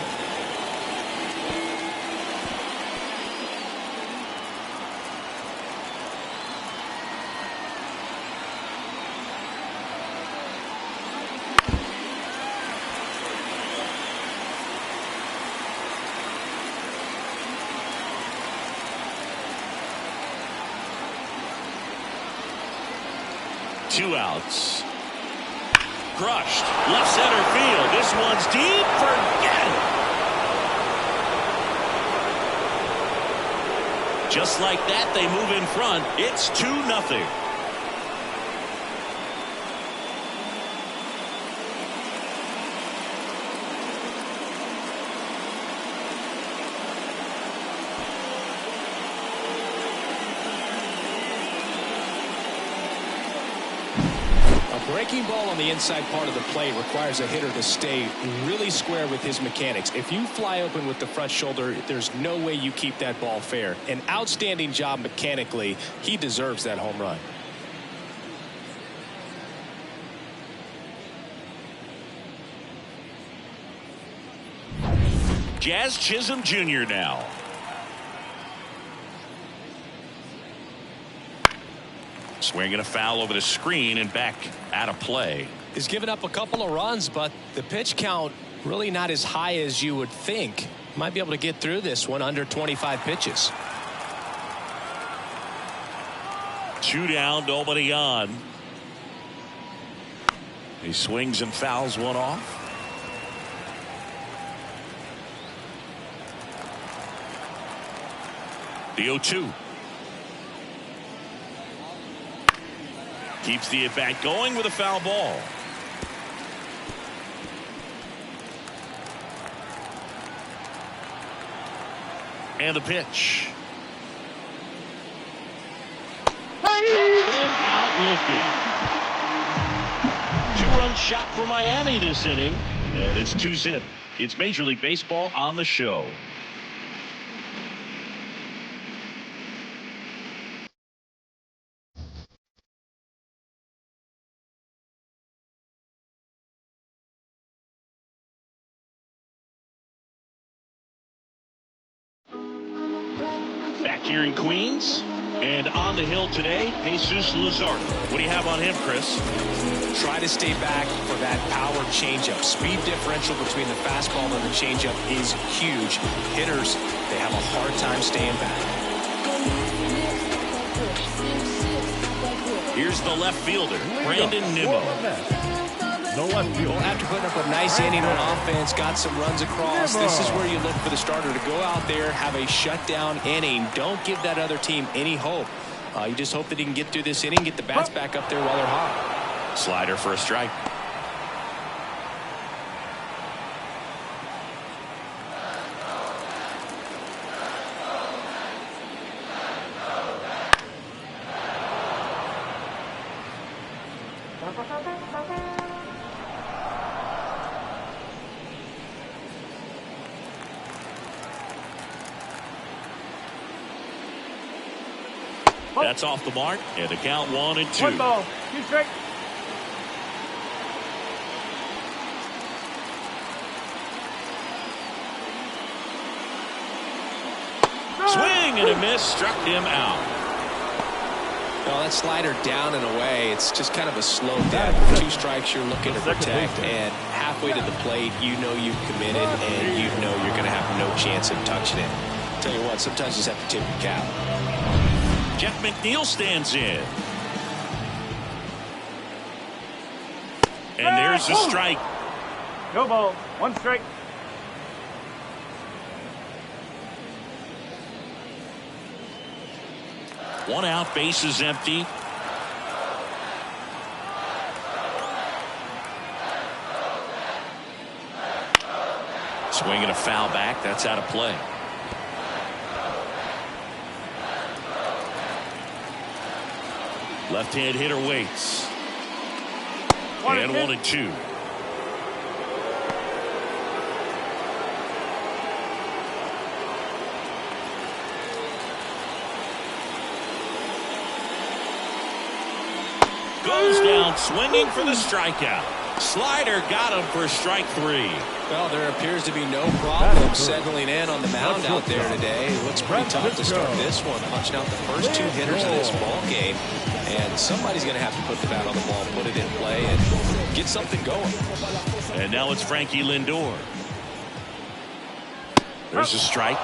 F: Two outs. Crushed. Left center field. This one's deep. Forget it. Just like that, they move in front. It's 2-0.
G: Breaking ball on the inside part of the plate requires a hitter to stay really square with his mechanics. If you fly open with the front shoulder, there's no way you keep that ball fair. An outstanding job mechanically. He deserves that home run.
F: Jazz Chisholm Jr. now. Swinging a foul over the screen and back out of play.
G: He's given up a couple of runs, but the pitch count really not as high as you would think. Might be able to get through this one under 25 pitches.
F: 2 down, nobody on. He swings and fouls one off. The 0-2. Keeps the at-bat going with a foul ball. And the pitch.
J: Out looking. 2-run shot for Miami this inning.
F: And it's 2-zip. It's Major League Baseball on the show. Back here in Queens and on the hill today, Jesus Luzardo. What do you have on him, Chris?
G: Try to stay back for that power changeup. Speed differential between the fastball and the changeup is huge. Hitters, they have a hard time staying back.
F: Here's the left fielder, Brandon Nimmo.
C: No left field.
G: Well, after putting up a nice inning on offense, got some runs across, this is where you look for the starter to go out there, have a shutdown inning. Don't give that other team any hope. You just hope that he can get through this inning, get the bats back up there while they're hot.
F: Slider for a strike. That's off the mark, and the count 1-2.
H: 1 ball, 2 strikes.
F: Swing and a miss, struck him out.
G: Well, that slider down and away, it's just kind of a slow death. 2 strikes you're looking to protect, and halfway to the plate, you know you've committed, and you know you're going to have no chance of touching it. Tell you what, sometimes you just have to tip your cap.
F: Jeff McNeil stands in. And there's a strike.
H: No ball, 1 strike.
F: One out, base is empty. Swinging a foul back, that's out of play. Left-hand hitter waits. And 1-2. Goes down swinging for the strikeout. Slider got him for strike 3.
G: Well, there appears to be no problem settling in on the mound out there today. It looks pretty tough to start this one, punching out the first 2 hitters of this ball game. And somebody's going to have to put the bat on the ball, put it in play, and get something going.
F: And now it's Frankie Lindor. There's a strike.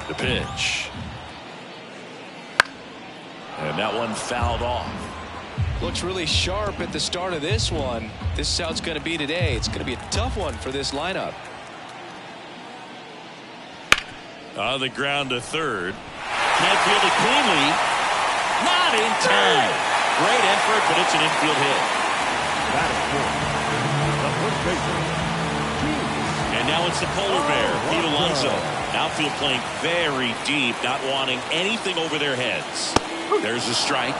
F: The pitch. And And that one fouled off.
G: Looks really sharp at the start of this one. This is how it's going to be today. It's going to be a tough one for this lineup.
F: On the ground to third. Can't field it cleanly. Not in time. Great effort, but it's an infield hit.
C: That is four. The first baseman.
F: And now it's the polar bear, Pete Alonso. Outfield playing very deep, not wanting anything over their heads. There's a strike.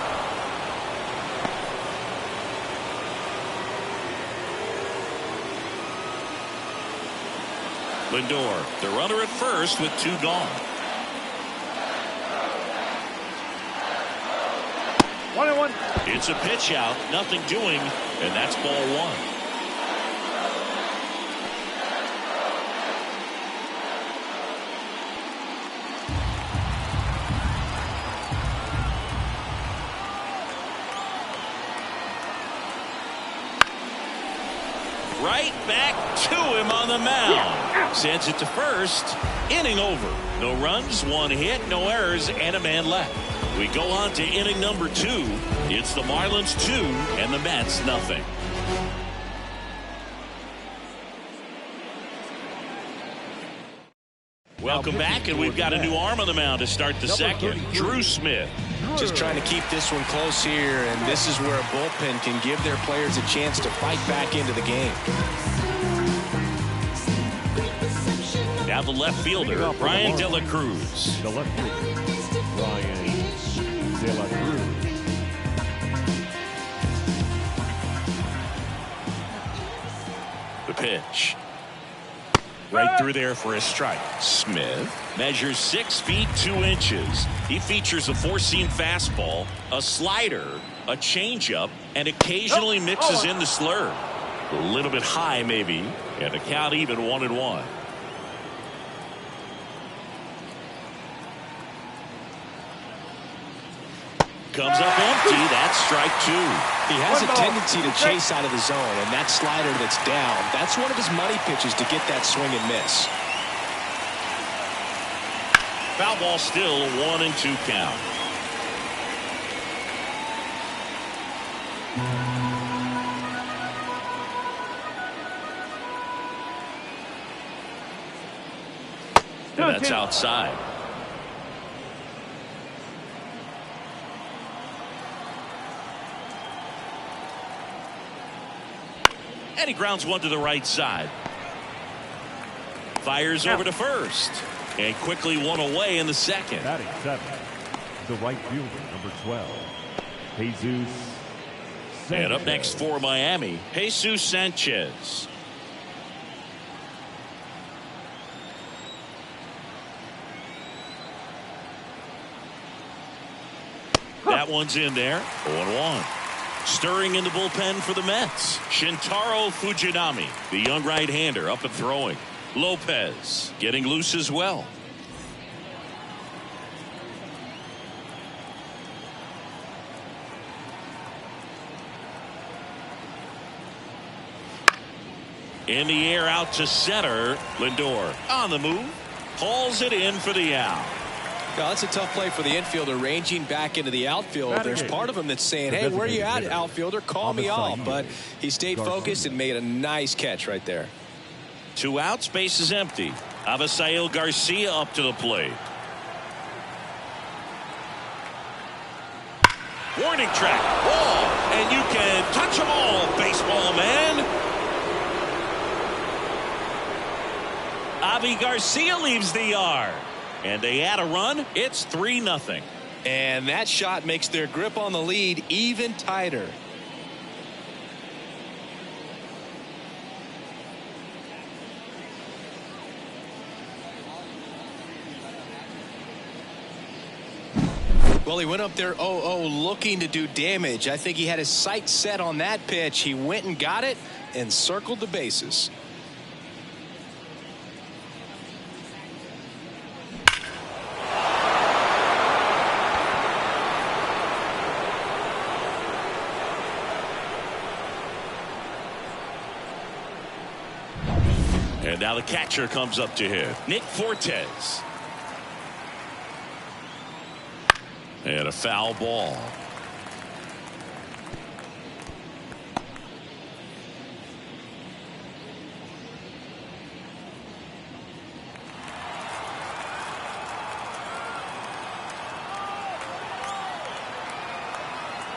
F: Lindor, the runner at first with two gone.
H: 1-1.
F: It's a pitch out, nothing doing, and that's ball one. Right back to him on the mound. Sends it to first. Inning over. No runs, one hit, no errors, and a man left. We go on to inning number 2. It's the Marlins 2 and the Mets nothing. Welcome back, and we've got a new arm on the mound to start the second. Drew Smith.
G: Just trying to keep this one close here, and this is where a bullpen can give their players a chance to fight back into the game.
F: Now the left fielder, Brian De La Cruz.
C: The left fielder, Brian De La Cruz.
F: The pitch. Right through there for a strike. Smith measures 6 feet 2 inches. He features a four-seam fastball, a slider, a changeup, and occasionally mixes in the slurve. A little bit high, maybe, and the count even 1-1. Comes up empty. That's strike 2.
G: He has a tendency to chase out of the zone, and that slider that's down, that's one of his money pitches to get that swing and miss.
F: Foul ball still, 1-2 count. And that's outside. And he grounds one to the right side. Fires over to first. And quickly one away in the second.
C: Batting 7. The right fielder, number 12. Jesus Sanchez.
F: And up next for Miami, Jesus Sanchez. That one's in there. 0-1. Stirring in the bullpen for the Mets, Shintaro Fujinami, the young right-hander, up and throwing. Lopez getting loose as well. In the air out to center. Lindor on the move. Hauls it in for the out.
G: Yeah, that's a tough play for the infielder, ranging back into the outfield. There's part of him that's saying, hey, where are you at, outfielder? Call me off. But he stayed focused and made a nice catch right there.
F: 2 outs, base is empty. Avisail Garcia up to the plate. Warning track. Wall. And you can touch them all, baseball man. Avi Garcia leaves the yard. And they add a run. It's 3-0.
G: And that shot makes their grip on the lead even tighter. Well, he went up there 0-0 looking to do damage. I think he had his sights set on that pitch. He went and got it and circled the bases.
F: And now the catcher comes up to hit. Nick Fortes. And a foul ball.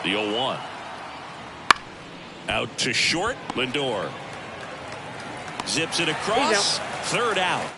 F: The 0-1. Out to short. Lindor zips it across. Third out.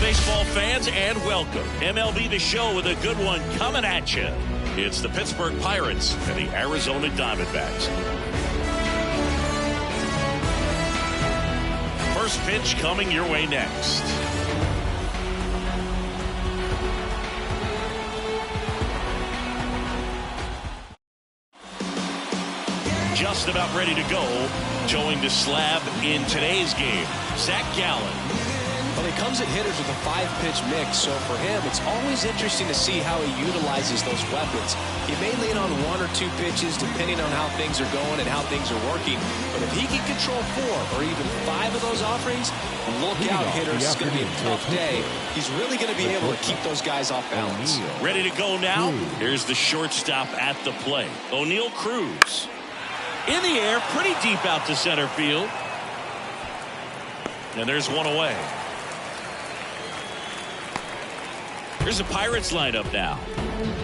F: Baseball fans, and welcome. MLB The Show with a good one coming at you. It's the Pittsburgh Pirates and the Arizona Diamondbacks. First pitch coming your way next. Just about ready to go. Going to slab in today's game, Zach Gallen.
G: Well, he comes at hitters with a 5-pitch mix, so for him, it's always interesting to see how he utilizes those weapons. He may lean on 1 or 2 pitches, depending on how things are going and how things are working. But if he can control 4 or even 5 of those offerings, look out, hitters. It's going to be a tough day. He's really going to be able to keep those guys off balance.
F: Ready to go now? Here's the shortstop at the plate. O'Neal Cruz. In the air, pretty deep out to center field. And there's one away. Here's the Pirates lineup now.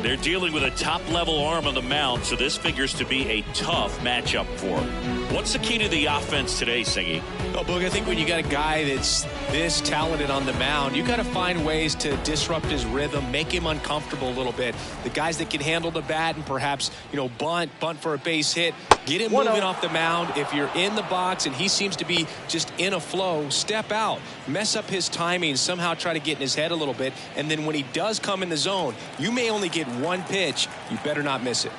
F: They're dealing with a top-level arm on the mound, so this figures to be a tough matchup for them. What's the key to the offense today, Singy?
G: Well, Boog, I think when you got a guy that's this talented on the mound, you got to find ways to disrupt his rhythm, make him uncomfortable a little bit. The guys that can handle the bat and perhaps, bunt for a base hit, get him moving off the mound. If you're in the box and he seems to be just in a flow, step out, mess up his timing, somehow try to get in his head a little bit, and then when he does come in the zone, you may only get 1 pitch. You better not miss it.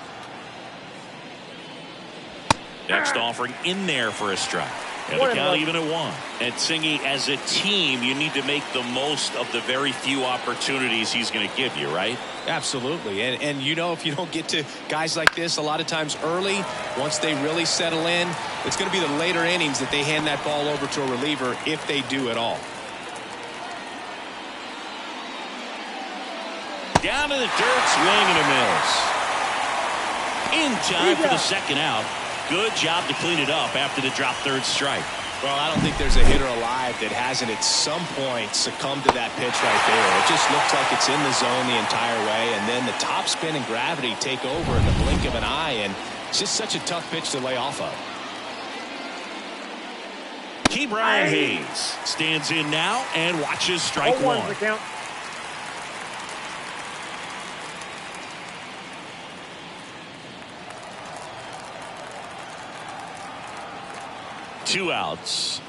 F: Next offering in there for a strike. And the count even at 1. And Singy, as a team, you need to make the most of the very few opportunities he's going to give you, right?
G: Absolutely. And if you don't get to guys like this a lot of times early, once they really settle in, it's going to be the later innings that they hand that ball over to a reliever, if they do at all.
F: Down to the dirt, swing and a miss. In time for the second out. Good job to clean it up after the drop third strike.
G: Well, I don't think there's a hitter alive that hasn't at some point succumbed to that pitch right there. It just looks like it's in the zone the entire way, and then the top spin and gravity take over in the blink of an eye, and it's just such a tough pitch to lay off of.
F: Key Brian Hayes stands in now and watches strike 1.
H: Count.
F: Two outs.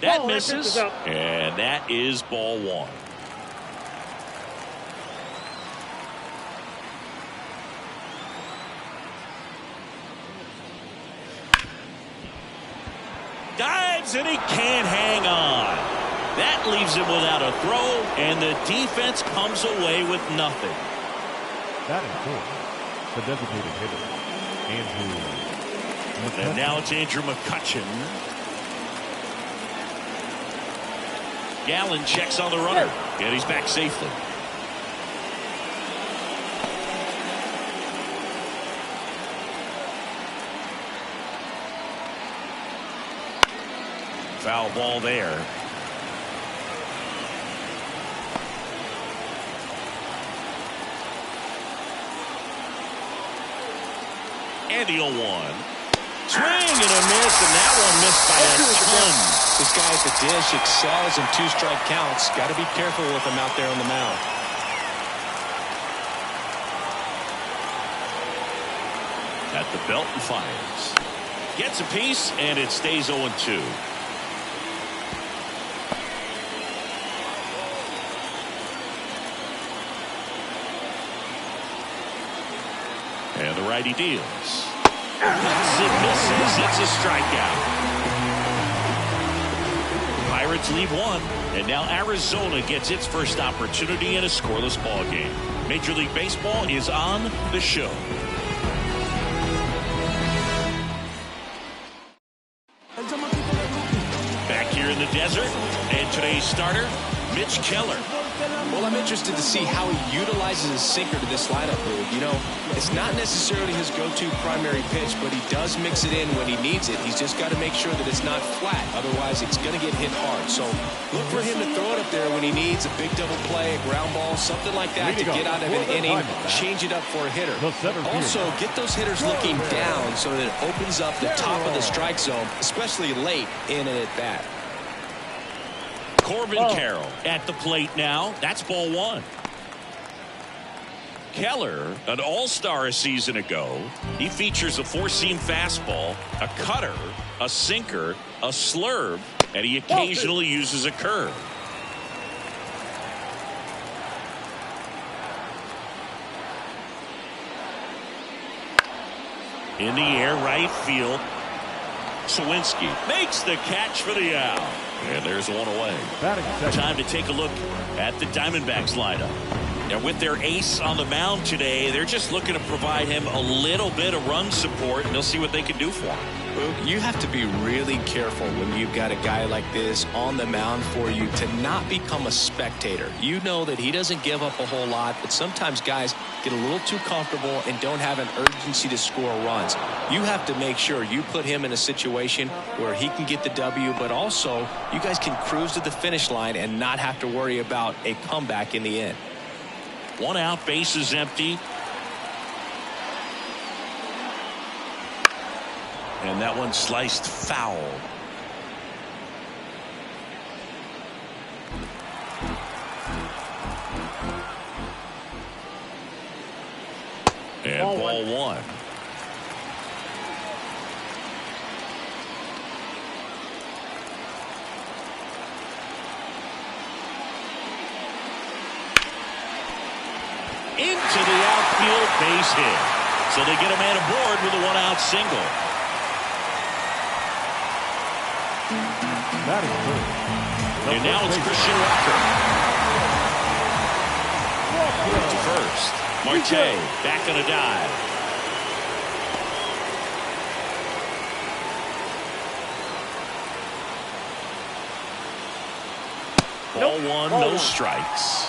F: That misses, and that is ball 1. Swings and he can't hang on. That leaves him without a throw, and the defense comes away with nothing.
C: Batting fourth, the designated hitter, Andrew McCutchen.
F: And now it's Andrew McCutchen. Gallen checks on the runner, and he's back safely. Foul ball there. And the 0-1. Swing and a miss, and that one missed by a ton.
G: This guy at the dish excels in 2-strike counts. Got to be careful with him out there on the mound.
F: At the belt and fires. Gets a piece, and it stays 0-2. And the righty deals. Cuts and misses. It's a strikeout. Pirates leave one, and now Arizona gets its first opportunity in a scoreless ball game. Major League Baseball is on the show. Back here in the desert, and today's starter, Mitch Keller.
G: Well, I'm interested to see how he utilizes his sinker to this lineup, Boog. You know, it's not necessarily his go-to primary pitch, but he does mix it in when he needs it. He's just got to make sure that it's not flat. Otherwise, it's going to get hit hard. So look for him to throw it up there when he needs a big double play, a ground ball, something like that to get out of an inning, change it up for a hitter. Also, get those hitters looking down so that it opens up the top of the strike zone, especially late in an at-bat.
F: Corbin Carroll at the plate now. That's ball one. Keller, an all-star a season ago. He features a four-seam fastball, a cutter, a sinker, a slurve, and he occasionally uses a curve. In the air, right field. Sawinski makes the catch for the out. And there's one away. Time to take a look at the Diamondbacks lineup. And with their ace on the mound today, they're just looking to provide him a little bit of run support, and they'll see what they can do for him.
G: You have to be really careful when you've got a guy like this on the mound for you to not become a spectator. You know that he doesn't give up a whole lot, but sometimes guys get a little too comfortable and don't have an urgency to score runs. You have to make sure you put him in a situation where he can get the W, but also you guys can cruise to the finish line and not have to worry about a comeback in the end.
F: One out, base is empty. And that one sliced foul. And ball one. Into the outfield, base hit. So they get a man aboard with a one-out single. And now it's Christian Walker. To first. Marte back on a dive. Ball one, no strikes.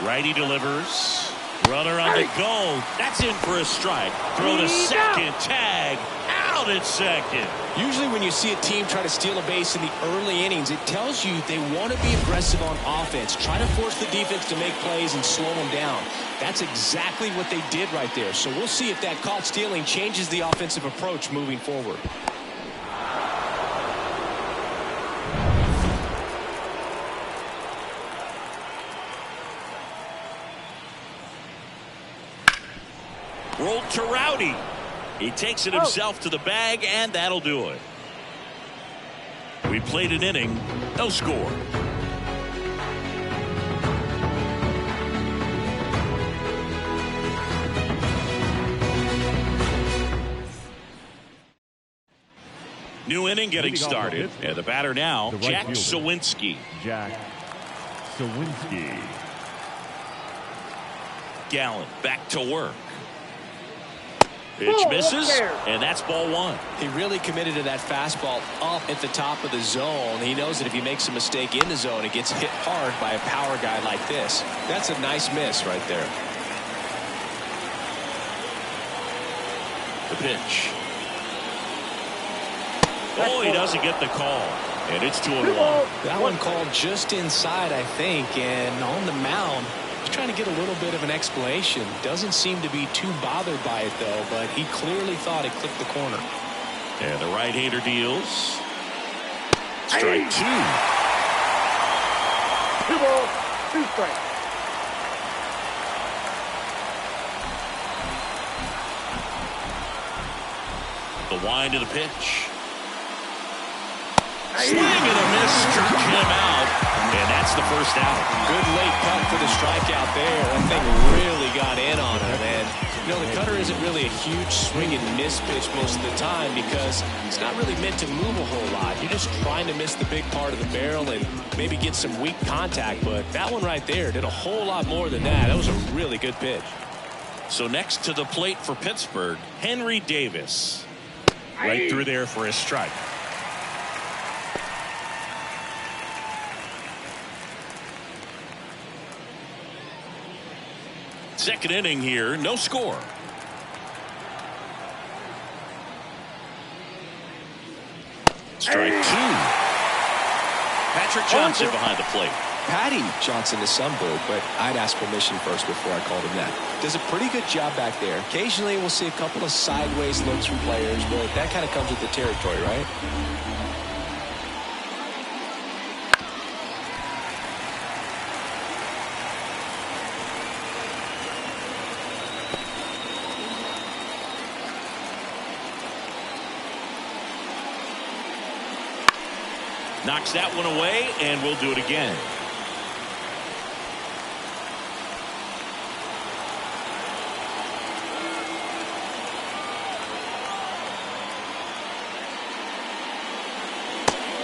F: Righty delivers. Runner on the go. That's in for a strike. Throw to second. Tag. Out at second.
G: Usually when you see a team try to steal a base in the early innings, it tells you they want to be aggressive on offense. Try to force the defense to make plays and slow them down. That's exactly what they did right there. So we'll see if that caught stealing changes the offensive approach moving forward.
F: Rolled to Rowdy. He takes it himself to the bag, and that'll do it. We played an inning, no score. New inning getting started. And the batter now, Jack Sawinski.
C: Jack Sawinski.
F: Gallen back to work. Pitch misses, and that's ball one.
G: He really committed to that fastball up at the top of the zone. He knows that if he makes a mistake in the zone, it gets hit hard by a power guy like this. That's a nice miss right there.
F: The pitch. Oh, he doesn't get the call. And it's 2-1.
G: That one called just inside, I think, and on the mound, he's trying to get a little bit of an explanation. Doesn't seem to be too bothered by it, though, but he clearly thought it clipped the corner.
F: And the right-hander deals. Strike two.
H: 2 balls, 2 strikes.
F: The wind of the pitch. Swing and a miss, struck him out, and that's the first out.
G: Good late cut for the strikeout there. That thing really got in on him, and you know the cutter isn't really a huge swing and miss pitch most of the time because it's not really meant to move a whole lot. You're just trying to miss the big part of the barrel and maybe get some weak contact, but that one right there did a whole lot more than that. That was a really good pitch.
F: So next to the plate for Pittsburgh, Henry Davis. Right through there for a strike. Second inning here, no score. Strike two. Patrick Johnson behind the plate.
G: Patty Johnson is some bird, but I'd ask permission first before I called him that. Does a pretty good job back there. Occasionally we'll see a couple of sideways looks from players, but that kind of comes with the territory, right?
F: Knocks that one away, and we'll do it again.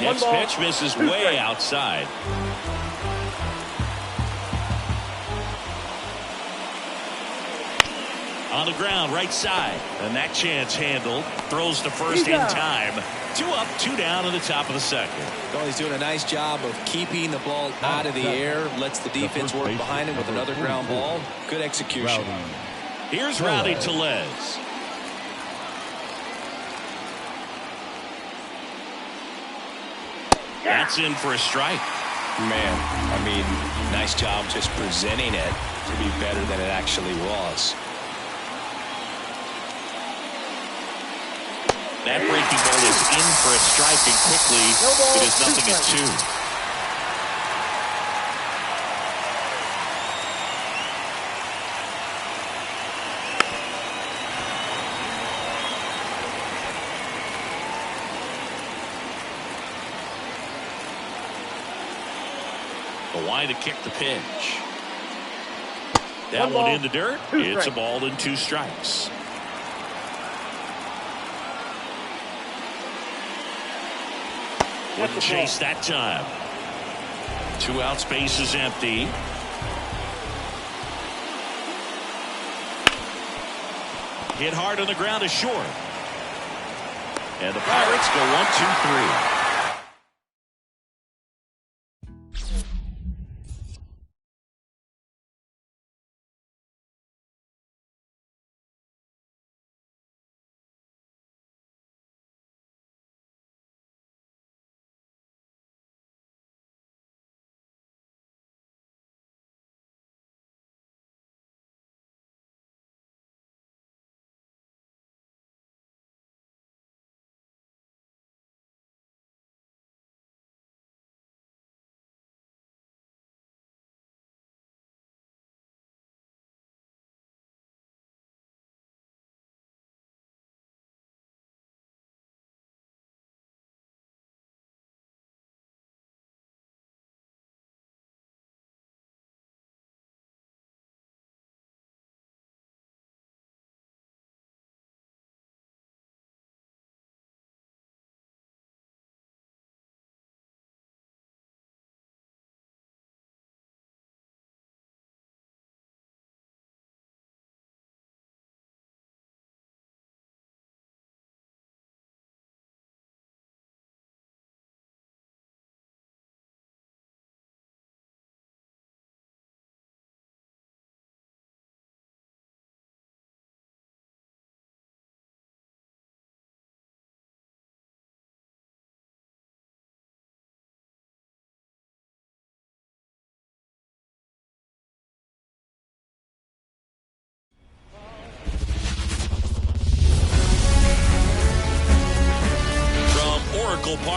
F: Next pitch misses way outside. On the ground, right side. And that chance handled. Throws to first in time. 2 up, 2 down in the top of the second.
G: Well, he's doing a nice job of keeping the ball out of the air. Lets the defense work behind him with another ground ball. Good execution.
F: Here's Rowdy Tellez. That's in for a strike.
G: Man, I mean, nice job just presenting it to be better than it actually was.
F: That breaking ball is in for a strike, and quickly it is 0-2. The line to kick the pitch. That one in the dirt. It's a ball and 2 strikes. Wouldn't chase that time. 2 out, space is empty. Hit hard on the ground is short. And the Pirates go 1-2-3.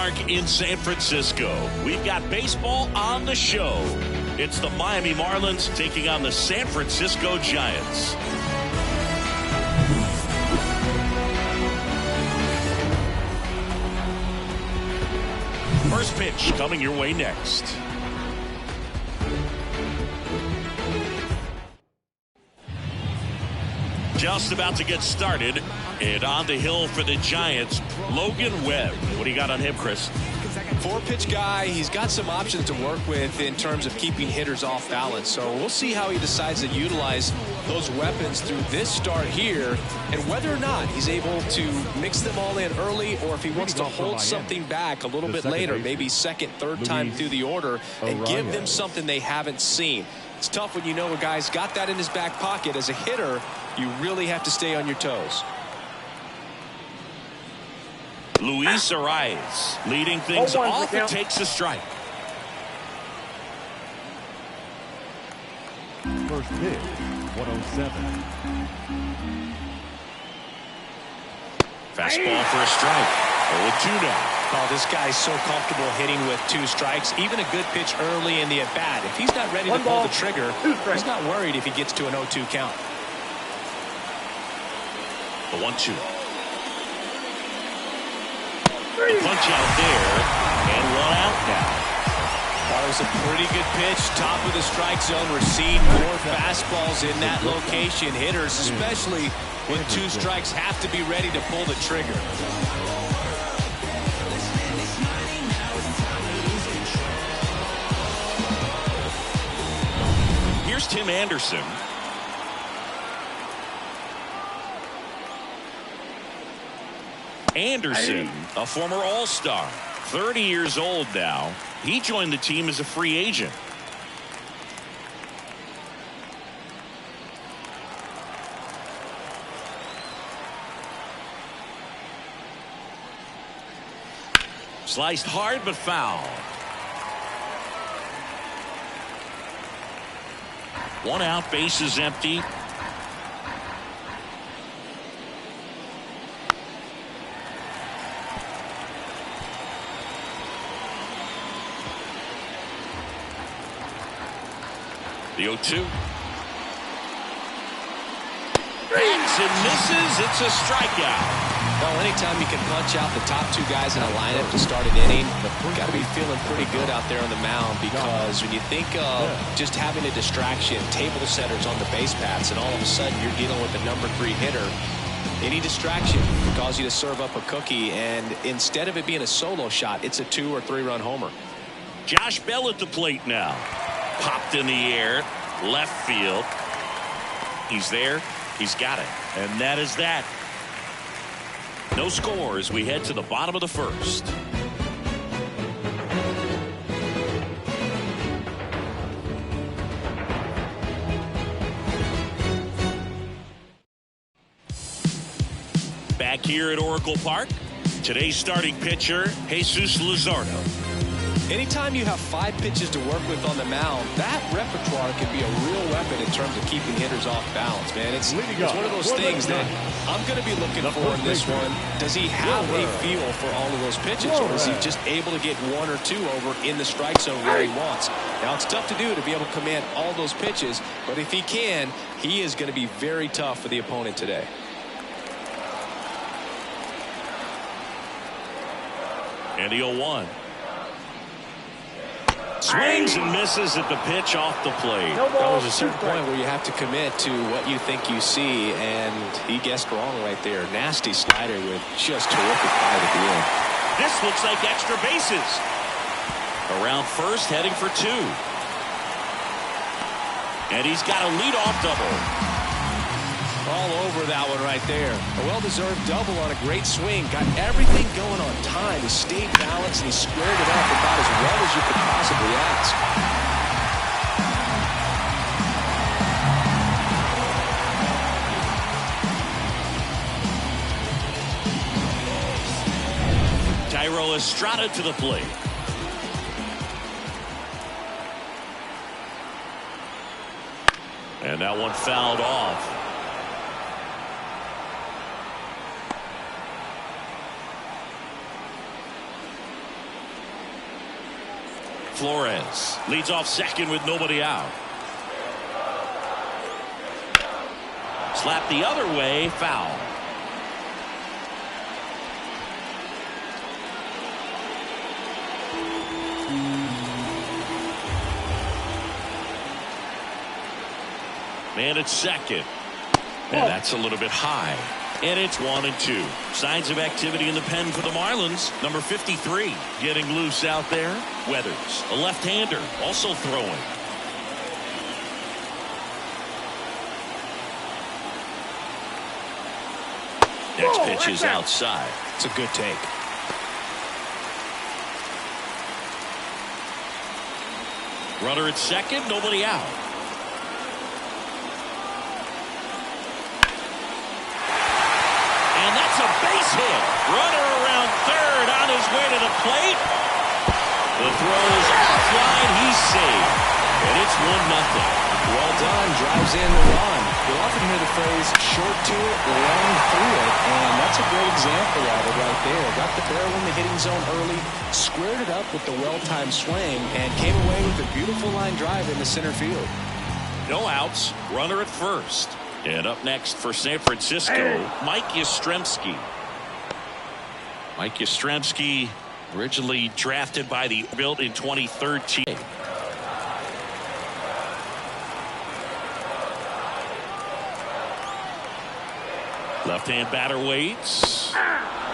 F: Park in San Francisco. We've got baseball on the show. It's the Miami Marlins taking on the San Francisco Giants. First pitch coming your way next. Just about to get started. And on the hill for the Giants, Logan Webb. What do you got on him, Chris?
G: 4-pitch guy. He's got some options to work with in terms of keeping hitters off balance. So we'll see how he decides to utilize those weapons through this start here, and whether or not he's able to mix them all in early, or if he wants to hold something back a little bit later, maybe second, third time through the order, and give them something they haven't seen. It's tough when you know a guy's got that in his back pocket. As a hitter, you really have to stay on your toes.
F: Luis Arias leading things off and takes a strike.
C: First pitch, 107.
F: Fastball for a strike. 0-2 now.
G: Oh, this guy's so comfortable hitting with 2 strikes. Even a good pitch early in the at-bat. If he's not ready to pull the trigger, he's not worried if he gets to an 0-2 count.
F: The 1-2. The punch out there, and 1 out now.
G: That was a pretty good pitch. Top of the strike zone. We're seeing more fastballs in that location. Hitters, especially when 2 strikes, have to be ready to pull the trigger.
F: Here's Tim Anderson. Anderson, a former All-Star, 30 years old now. He joined the team as a free agent. Sliced hard but foul. 1 out, bases empty. The 0-2. Hangs and misses. It's a strikeout.
G: Well, anytime you can punch out the top 2 guys in a lineup to start an inning, you've got to be feeling pretty good out there on the mound, because when you think of just having a distraction, table setters on the base paths, and all of a sudden you're dealing with a number 3 hitter, any distraction can cause you to serve up a cookie, and instead of it being a solo shot, it's a 2 or 3 run homer.
F: Josh Bell at the plate now. Popped in the air, left field. He's there. He's got it. And that is that. No score as we head to the bottom of the first. Back here at Oracle Park, today's starting pitcher, Jesus Luzardo.
G: Anytime you have 5 pitches to work with on the mound, that repertoire can be a real weapon in terms of keeping hitters off balance, man. It's one of those things that I'm going to be looking for in this one. Does he have a feel for all of those pitches, or is he just able to get 1 or 2 over in the strike zone where he wants? Now, it's tough to do, to be able to command all those pitches, but if he can, he is going to be very tough for the opponent today.
F: And the 0-1. Swings and misses at the pitch off the plate.
G: There was a certain point where you have to commit to what you think you see, and he guessed wrong right there. Nasty slider with just terrific bite at the end.
F: This looks like extra bases. Around first, heading for 2. And he's got a leadoff double.
G: All over that one right there. A well-deserved double on a great swing. Got everything going on time. He stayed balanced and he squared it up about as well as you could possibly ask.
F: Thairo Estrada to the plate. And that one fouled off. Flores leads off second with nobody out. Slap the other way, foul. Man at second. And that's a little bit high. And it's 1-2. Signs of activity in the pen for the Marlins. Number 53 getting loose out there. Weathers, a left-hander, also throwing. Next pitch is outside.
G: It's a good take.
F: Runner at second, nobody out. And that's a base hit. Runner around third on his way to the plate. The throw is offline. He's saved. And it's 1-0.
G: Well done. Drives in the run. You'll often hear the phrase short to it, long through it. And that's a great example of it right there. Got the barrel in the hitting zone early, squared it up with the well-timed swing, and came away with a beautiful line drive in the center field.
F: No outs. Runner at first. And up next for San Francisco, Mike Yastrzemski. Mike Yastrzemski, originally drafted by the built in 2013. Left-hand batter waits.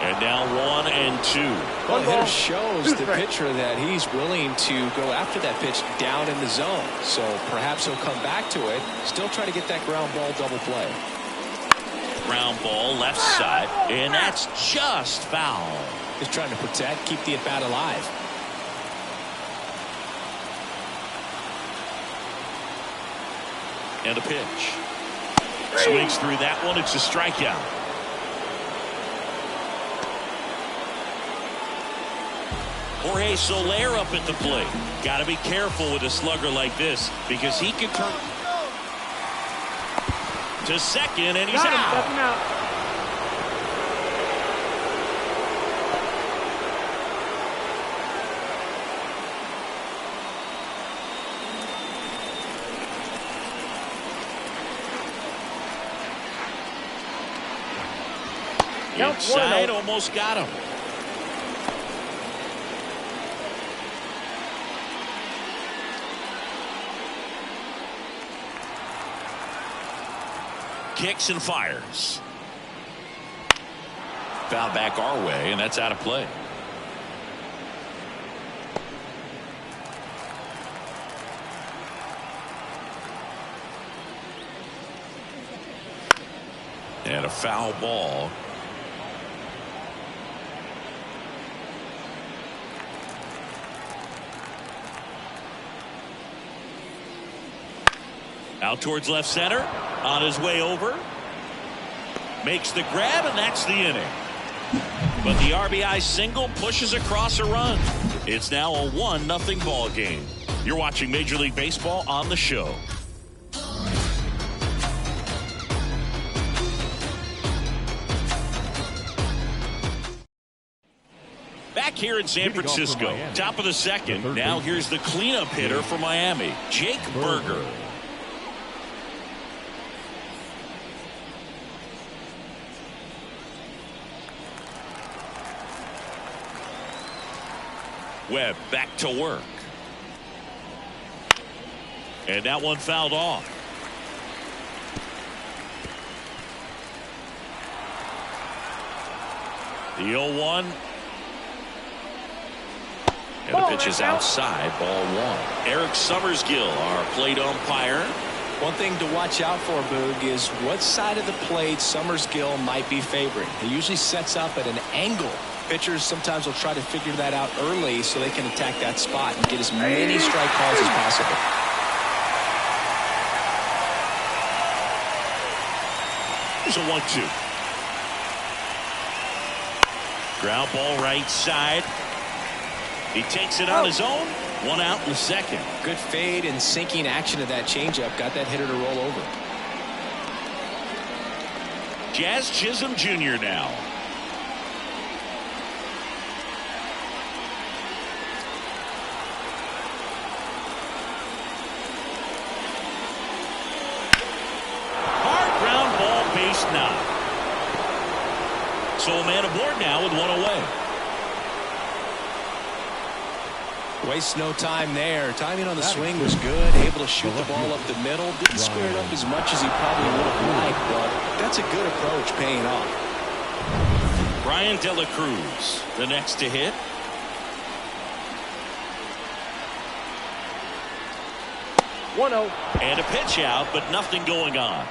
F: And now 1-2.
G: Well, the hitter shows the pitcher that he's willing to go after that pitch down in the zone. So perhaps he'll come back to it. Still try to get that ground ball double play.
F: Ground ball left side. And that's just foul.
G: Just trying to protect, keep the at-bat alive.
F: And a pitch. Swings through that one. It's a strikeout. Jorge Soler up at the plate. Got to be careful with a slugger like this because he could turn to second and he's out. Inside, almost got him. Kicks and fires. Foul back our way, and that's out of play. And a foul ball. Out towards left center. On his way over. Makes the grab, and that's the inning. But the RBI single pushes across a run. It's now a 1-0 ball game. You're watching Major League Baseball on the show. Back here in San Francisco, top of the second. Now here's the cleanup hitter for Miami, Jake Burger. Webb back to work. And that one fouled off. The 0-1. And the pitch is outside, ball one. Eric Summersgill, our plate umpire.
G: One thing to watch out for, Boog, is what side of the plate Summersgill might be favoring. He usually sets up at an angle. Pitchers sometimes will try to figure that out early so they can attack that spot and get as many strike calls as possible.
F: Here's a 1-2. Ground ball right side. He takes it on his own. One out in the second.
G: Good fade and sinking action of that changeup. Got that hitter to roll over.
F: Jazz Chisholm Jr. now. So a man aboard now with one away.
G: Wastes no time there. Timing on the swing was good. Able to shoot the ball up the middle. Didn't square it up as much as he probably would have liked, but that's a good approach paying off.
F: Brian De La Cruz, the next to hit. And a pitch out, but nothing going on.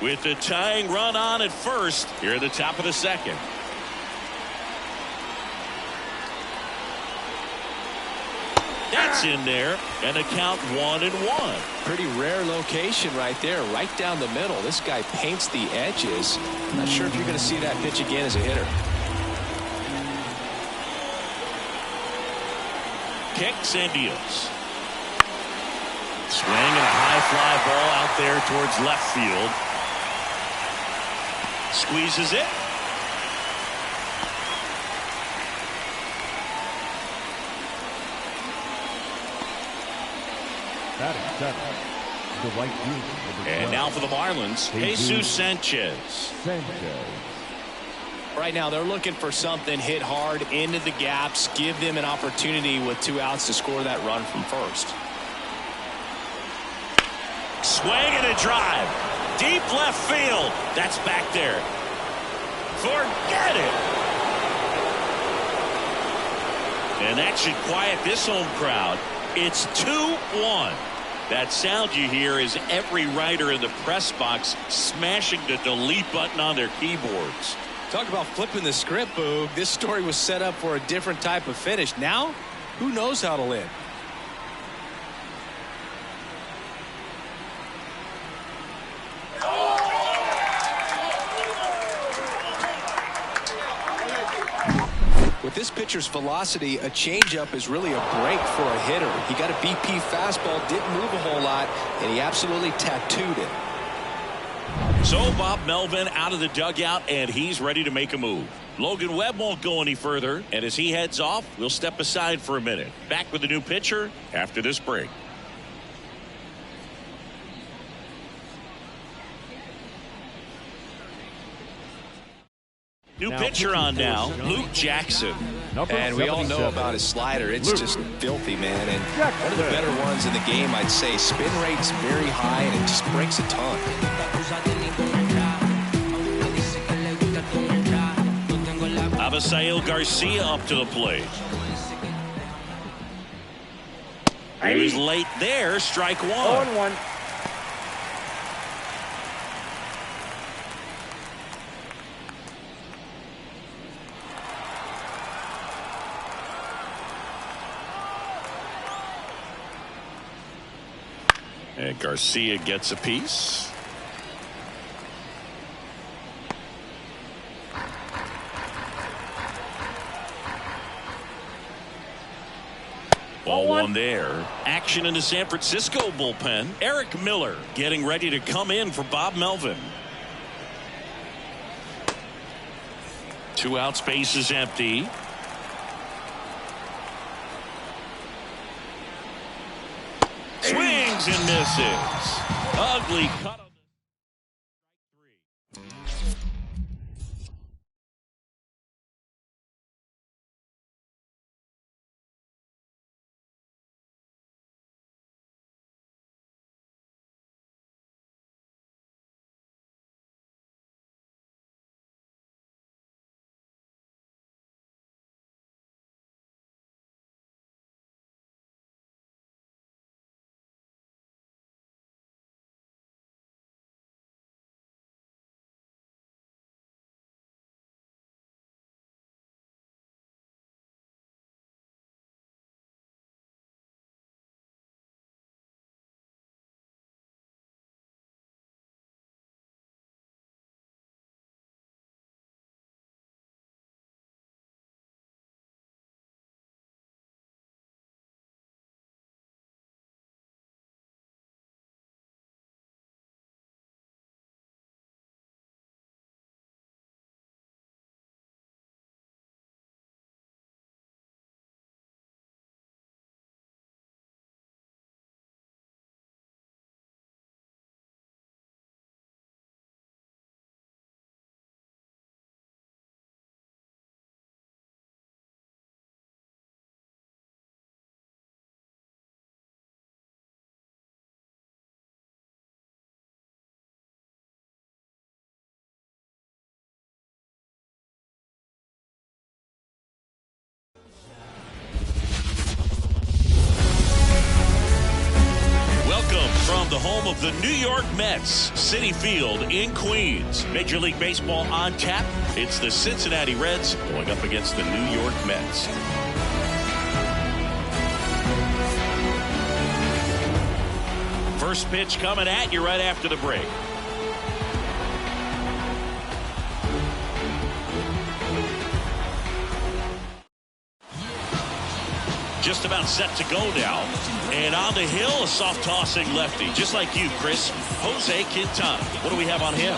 F: With the tying run on at first here at the top of the second. That's in there, and the count 1-1.
G: Pretty rare location right there, right down the middle. This guy paints the edges. Not sure if you're going to see that pitch again as a hitter.
F: Kicks and deals. Swing and a high fly ball out there towards left field. Squeezes it.
C: The right field.
F: And now for the Marlins, Jesus Sanchez.
G: Right now they're looking for something hit hard into the gaps, give them an opportunity with 2 outs to score that run from first.
F: Swing and a drive. Deep left field. That's back there. Forget it. And that should quiet this home crowd. It's 2-1. That sound you hear is every writer in the press box smashing the delete button on their keyboards.
G: Talk about flipping the script, Boog. This story was set up for a different type of finish. Now, who knows how to live? With this pitcher's velocity, a changeup is really a break for a hitter. He got a BP fastball, didn't move a whole lot, and he absolutely tattooed it.
F: So Bob Melvin out of the dugout, and he's ready to make a move. Logan Webb won't go any further, and as he heads off, we'll step aside for a minute. Back with the new pitcher after this break. New pitcher on now, Luke Jackson.
G: And we all know about his slider. It's just filthy, man. And one of the better ones in the game, I'd say. Spin rate's very high, and it just breaks a ton.
F: Abisail Garcia up to the plate. He was late there. Strike one.
H: 0-1.
F: And Garcia gets a piece. Ball one there. Action in the San Francisco bullpen. Eric Miller getting ready to come in for Bob Melvin. 2 out, space is empty. Swings and misses. Ugly cut. of the New York Mets, Citi Field in Queens. Major League Baseball on tap. It's the Cincinnati Reds going up against the New York Mets. First pitch coming at you right after the break. Just about set to go now. And on the hill, a soft tossing lefty. Just like you, Chris. Jose Quintana. What do we have on him?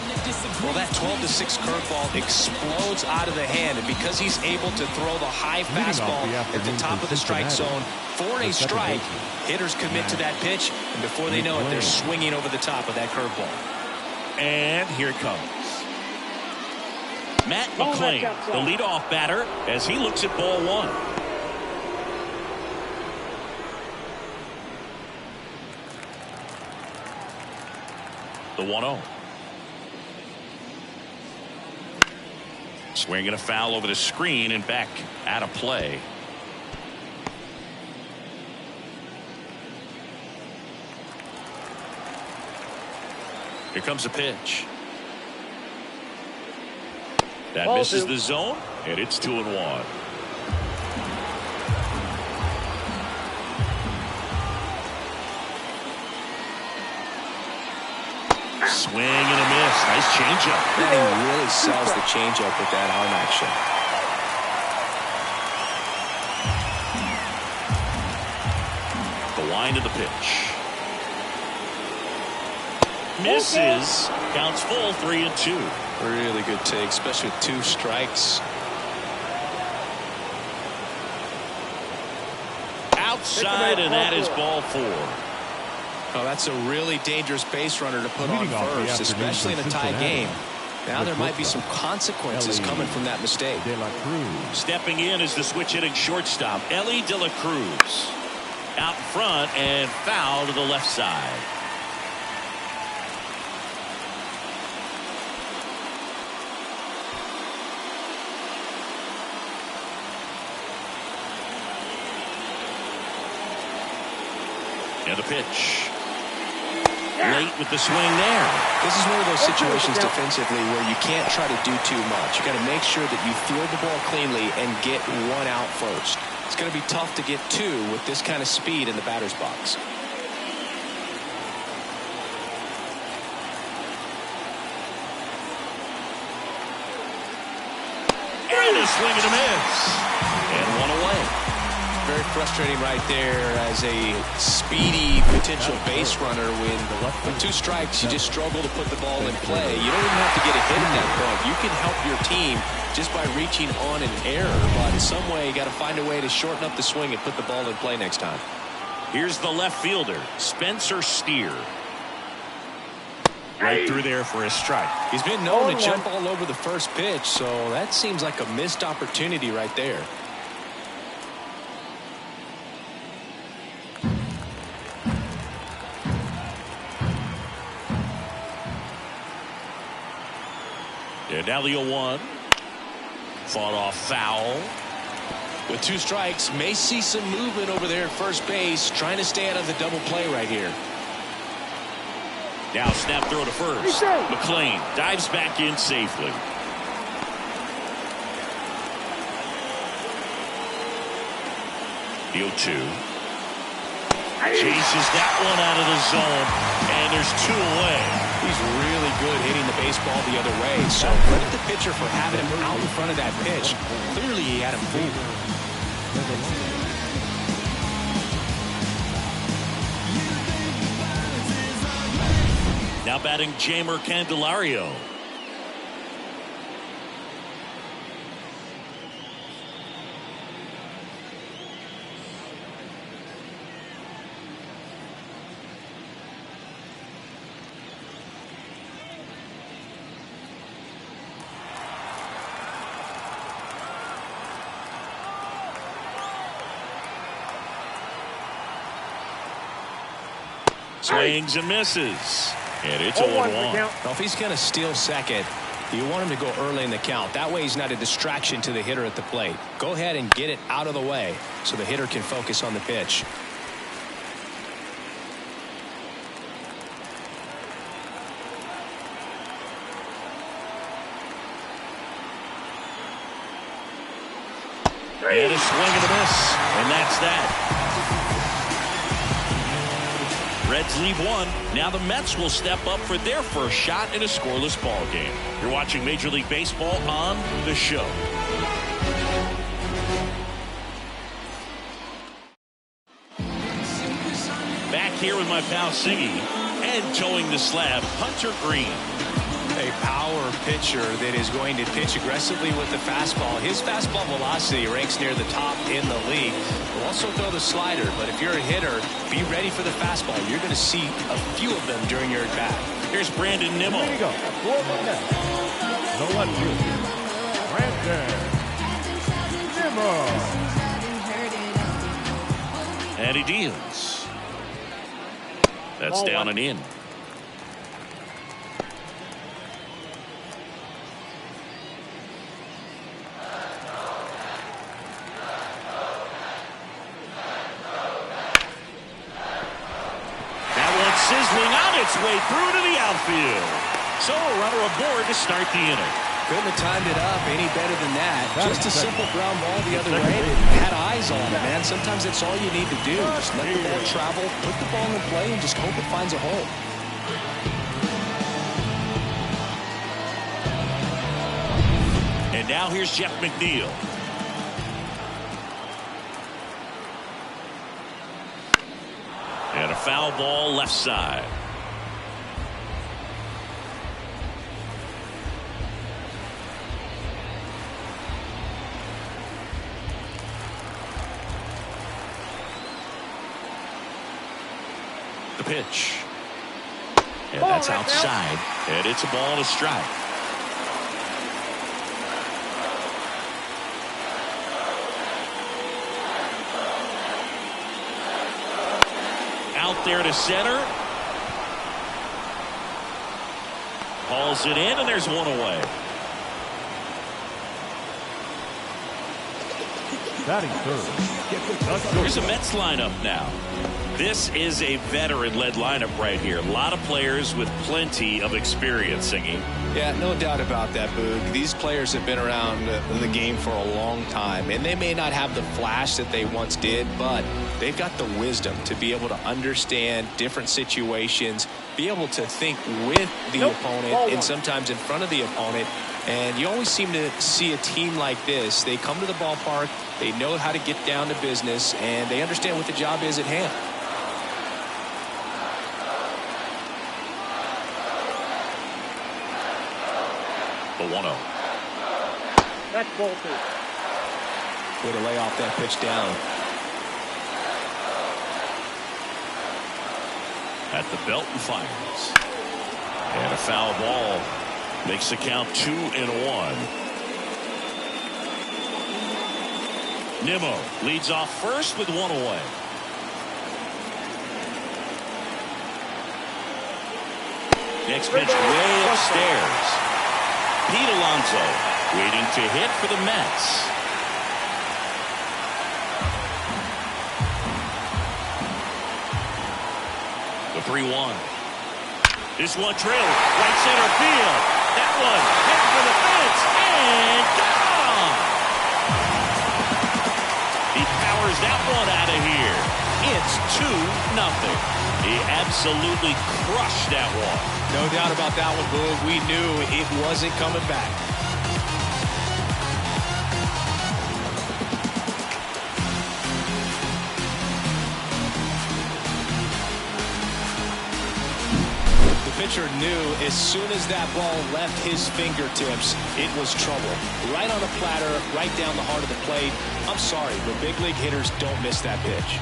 G: Well, that 12-6 curveball explodes out of the hand. And because he's able to throw the high fastball at the top of the strike zone for a strike, hitters commit to that pitch. And before they know it, they're swinging over the top of that curveball.
F: And here it comes. Matt McClain, the leadoff batter, as he looks at ball one. The 1-0. Swinging a foul over the screen and back out of play. Here comes a pitch. That misses the zone, and it's 2-1. Swing and a miss. Nice changeup.
G: He really sells the changeup with that arm action.
F: The wind of the pitch. Misses. Counts full, 3-2.
G: Really good take, especially with 2 strikes.
F: Outside, and that is ball 4.
G: Oh, that's a really dangerous base runner to put on first, especially in a tie game. Now there might be some consequences coming from that mistake.
F: Stepping in is the switch hitting shortstop, Ellie De La Cruz. Out front and foul to the left side. And the pitch. Late with the swing there.
G: This is one of those situations defensively where you can't try to do too much. You got to make sure that you field the ball cleanly and get 1 out first. It's going to be tough to get 2 with this kind of speed in the batter's box.
F: And a swing and a miss. And 1 away.
G: Very frustrating right there as a speedy potential base runner. When 2 strikes, you just struggle to put the ball in play. You don't even have to get a hit at that point. You can help your team just by reaching on an error. But in some way, you got to find a way to shorten up the swing and put the ball in play next time.
F: Here's the left fielder, Spencer Steer. Right through there for a strike.
G: He's been known to jump all over the first pitch, so that seems like a missed opportunity right there.
F: And now the 0-1. Fought off foul.
G: With 2 strikes, may see some movement over there at first base, trying to stay out of the double play right here.
F: Now snap throw to first. McClain dives back in safely. The 0-2. Chases that one out of the zone, and there's 2 away.
G: He's really good hitting the baseball the other way, so credit the pitcher for having him out in front of that pitch. Clearly he had him fooled.
F: Now batting Jamer Candelario. Swings and misses. And it's 0-1.
G: Well, if he's going to steal second, you want him to go early in the count. That way he's not a distraction to the hitter at the plate. Go ahead and get it out of the way so the hitter can focus on the pitch.
J: And a swing and a miss. And that's that. Reds leave one. Now the Mets will step up for their first shot in a scoreless ball game. You're watching Major League Baseball on The Show. Back here with my pal Siggy, and towing the slab, Hunter Green.
G: A power pitcher that is going to pitch aggressively with the fastball. His fastball velocity ranks near the top in the league. He'll also throw the slider, but if you're a hitter, be ready for the fastball. You're going to see a few of them during your at-bat.
J: Here's Brandon Nimmo.
C: Here you go. The left fielder, Brandon Nimmo.
J: And he deals. That's down and in. Sizzling on its way through to the outfield. So a runner aboard to start the inning.
G: Couldn't have timed it up any better than that. Just a simple ground ball the other way. Had eyes on it, man. Sometimes that's all you need to do. Just let the ball travel, put the ball in play, and just hope it finds a hole.
J: And now here's Jeff McNeil. And a foul ball left side. The pitch. And that's outside. And it's a ball and a strike. Out there to center. Hauls it in, and there's one away.
C: Batting third.
J: Here's a Mets lineup now. This is a veteran-led lineup right here. A lot of players with plenty of experience, Singy.
G: Yeah, no doubt about that, Boog. These players have been around the game for a long time, and they may not have the flash that they once did, but they've got the wisdom to be able to understand different situations, be able to think with the opponent and sometimes in front of the opponent. And you always seem to see a team like this. They come to the ballpark, they know how to get down to business, and they understand what the job is at hand.
J: The 1-0.
H: That's ball two.
G: Way to lay off that pitch down.
J: At the belt and fires. And a foul ball. Makes the count 2-1. Nimmo leads off first with one away. Next pitch way upstairs. Pete Alonso waiting to hit for the Mets. The 3-1. This one trailed right center field. That one heading for the fence and gone. He powers that one out of here. It's 2-0. He absolutely crushed that one.
G: No doubt about that one, Boog. We knew it wasn't coming back. The pitcher knew as soon as that ball left his fingertips, it was trouble. Right on a platter, right down the heart of the plate. I'm sorry, but big league hitters don't miss that pitch.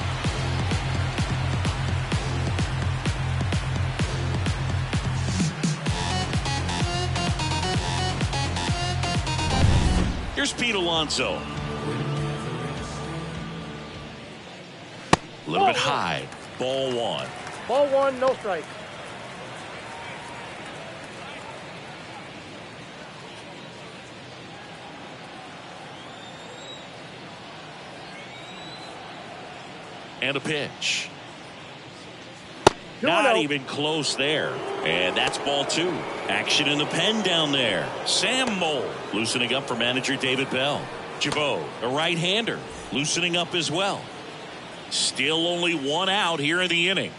J: Here's Pete Alonso. A little bit high. Ball one.
H: Ball one, no strike.
J: And a pitch. Not even close there. And that's ball two. Action in the pen down there. Sam Mole loosening up for manager David Bell.
F: Jabot, a right-hander, loosening up as well. Still only one out here in the inning.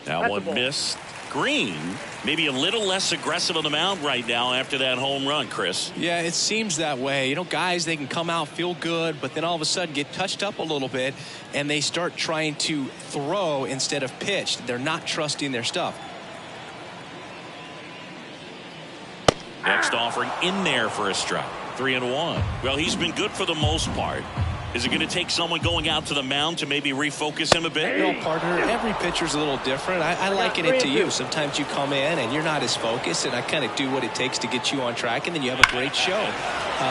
F: That one missed. Green, maybe a little less aggressive on the mound right now after that home run, Chris.
G: Yeah, it seems that way. You know, guys, they can come out, feel good, but then all of a sudden get touched up a little bit, and they start trying to throw instead of pitch. They're not trusting their stuff.
F: Next offering in there for a strike. 3-1. Well, he's been good for the most part. Is it going to take someone going out to the mound to maybe refocus him a bit?
G: Well, partner, every pitcher's a little different. I liken it to you. Sometimes you come in and you're not as focused, and I kind of do what it takes to get you on track, and then you have a great show.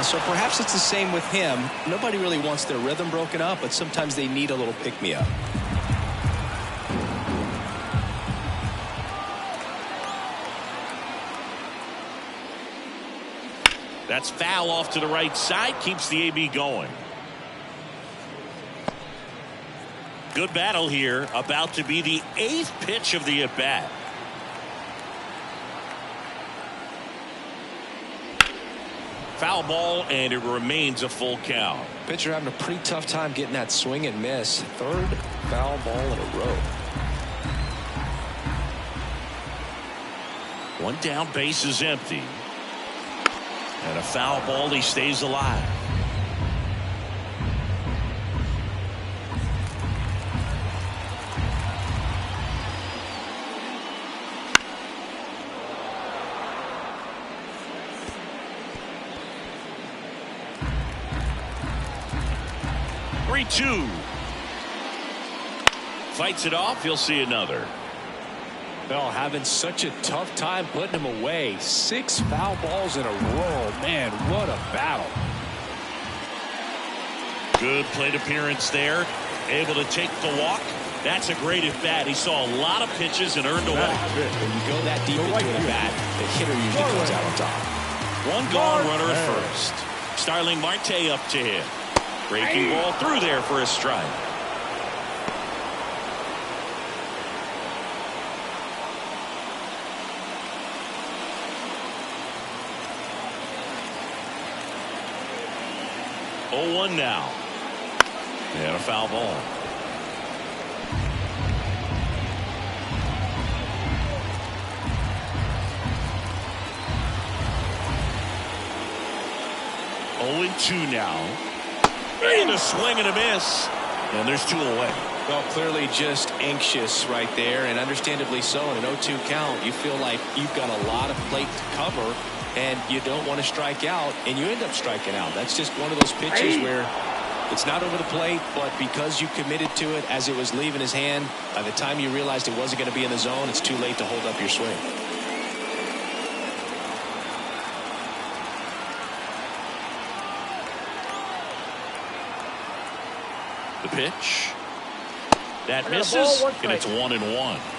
G: So perhaps it's the same with him. Nobody really wants their rhythm broken up, but sometimes they need a little pick-me-up.
F: That's foul off to the right side. Keeps the AB going. Good battle here. About to be the 8th pitch of the at-bat. Foul ball, and it remains a full count.
G: Pitcher having a pretty tough time getting that swing and miss. 3rd foul ball in a row.
F: One down, base is empty. And a foul ball, he stays alive. Two. Fights it off. He'll see another.
G: Bell having such a tough time putting him away. 6 foul balls in a row. Man, what a battle.
F: Good plate appearance there. Able to take the walk. That's a great at bat. He saw a lot of pitches and earned a walk.
G: When you go that deep into an at bat, the hitter usually comes out on top.
F: One gone runner at first. Starling Marte up to him. Breaking ball through there for a strike. Oh, 1 now. And a foul ball. Oh, 2 now. And a swing and a miss. And there's 2 away.
G: Well, clearly just anxious right there, and understandably so. In an 0-2 count, you feel like you've got a lot of plate to cover, and you don't want to strike out, and you end up striking out. That's just one of those pitches where it's not over the plate, but because you committed to it as it was leaving his hand, by the time you realized it wasn't going to be in the zone, it's too late to hold up your swing.
F: The pitch. That misses, and it's 1-1.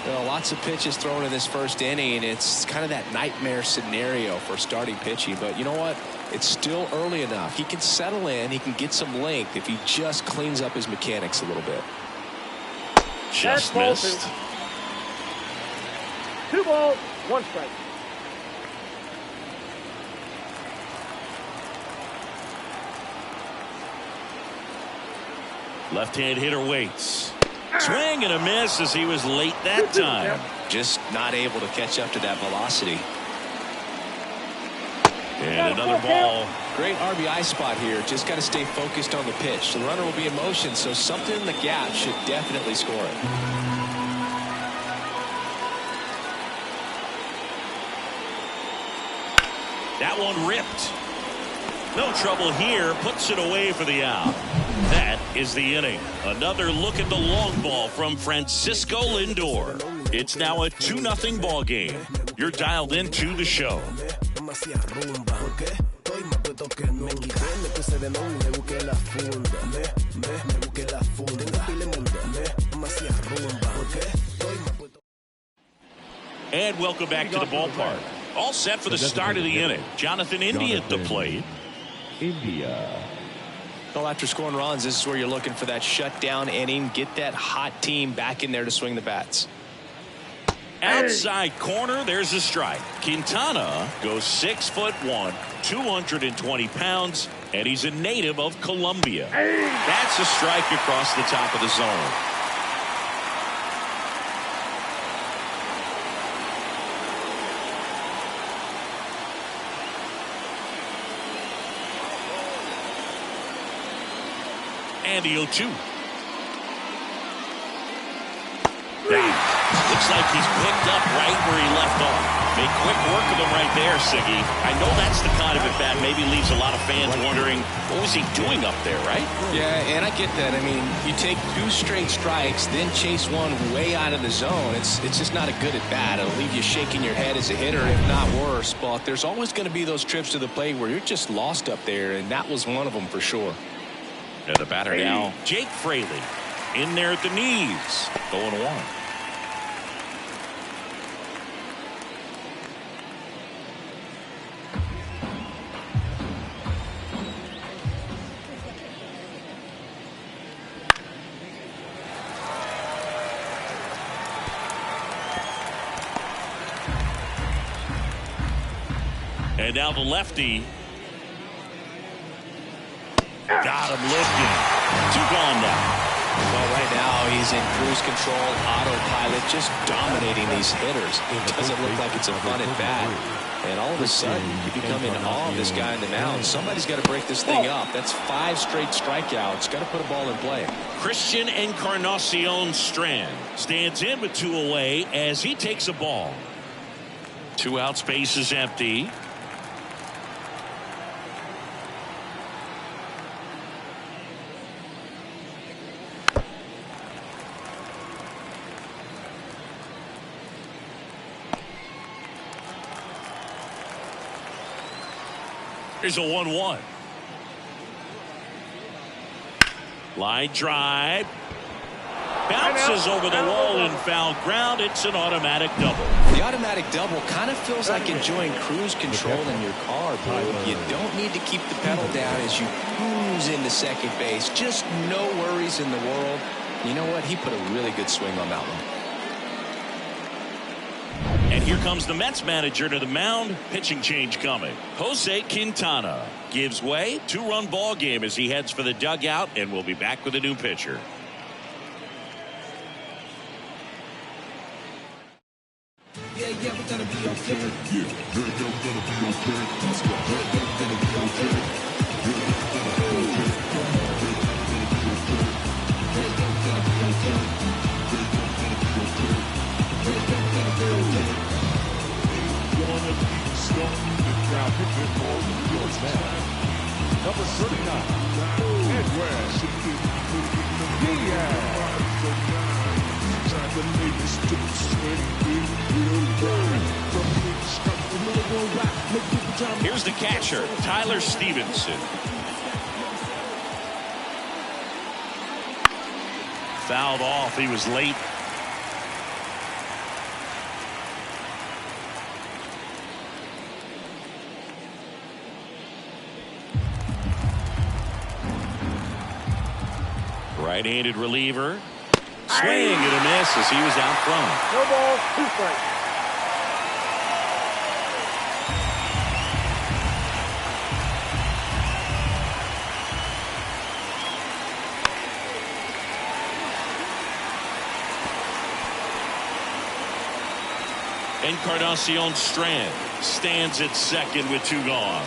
G: Well, lots of pitches thrown in this first inning, and it's kind of that nightmare scenario for starting pitching. But you know what? It's still early enough. He can settle in. He can get some length if he just cleans up his mechanics a little bit.
F: Just missed.
H: 2 balls, 1 strike.
F: Left-hand hitter waits. Swing and a miss as he was late that time.
G: Just not able to catch up to that velocity.
F: And another ball.
G: Great RBI spot here. Just got to stay focused on the pitch. The runner will be in motion, so something in the gap should definitely score it.
F: That one ripped. No trouble here. Puts it away for the out. That is the inning. Another look at the long ball from Francisco Lindor. It's now a 2-0 ball game. You're dialed into the show. And welcome back to the ballpark. All set for the start of the inning. Jonathan India at the plate.
G: Well, after scoring runs, this is where you're looking for that shutdown inning. Get that hot team back in there to swing the bats.
F: Outside corner, there's a strike. Quintana goes 6'1", 220 pounds, And he's a native of Colombia. That's a strike across the top of the zone. And the 0-2. Looks like he's picked up right where he left off. Made quick work of him right there, Siggy. I know that's the kind of at-bat maybe leaves a lot of fans wondering, what was he doing up there, right?
G: Yeah, and I get that. I mean, you take 2 straight strikes, then chase one way out of the zone. It's just not a good at-bat. It'll leave you shaking your head as a hitter, if not worse. But there's always going to be those trips to the plate where you're just lost up there, and that was one of them for sure.
F: And the batter now, Jake Fraley, in there at the knees, 0-1. And now the lefty. Got him looking. 2 gone now.
G: Well, right now he's in cruise control, autopilot, just dominating these hitters. It doesn't look like it's a fun at bat. And all of a sudden, you become in awe of this guy on the mound. Somebody's got to break this thing up. That's 5 straight strikeouts. Got to put a ball in play.
F: Christian Encarnacion Strand stands in with 2 away as he takes a ball. 2 out, space is empty. Here's a 1-1. Line drive. Bounces over the wall in foul ground. It's an automatic double.
G: The automatic double kind of feels like enjoying cruise control in your car, Blue. You don't need to keep the pedal down as you cruise into second base. Just no worries in the world. You know what? He put a really good swing on that one.
F: And here comes the Mets manager to the mound. Pitching change coming. Jose Quintana gives way. 2-run ball game as he heads for the dugout, and we'll be back with a new pitcher.
K: Yeah, we're gonna be okay. Yeah, we're gonna be okay. Let's go. We're gonna be okay.
C: Number 39, Edward Diaz.
F: Here's the catcher, Tyler Stevenson. Fouled off. He was late. Right-handed reliever. Swing and a miss as he was out front.
H: No ball, 2 strikes.
F: Encarnacion Strand stands at second with 2 gone.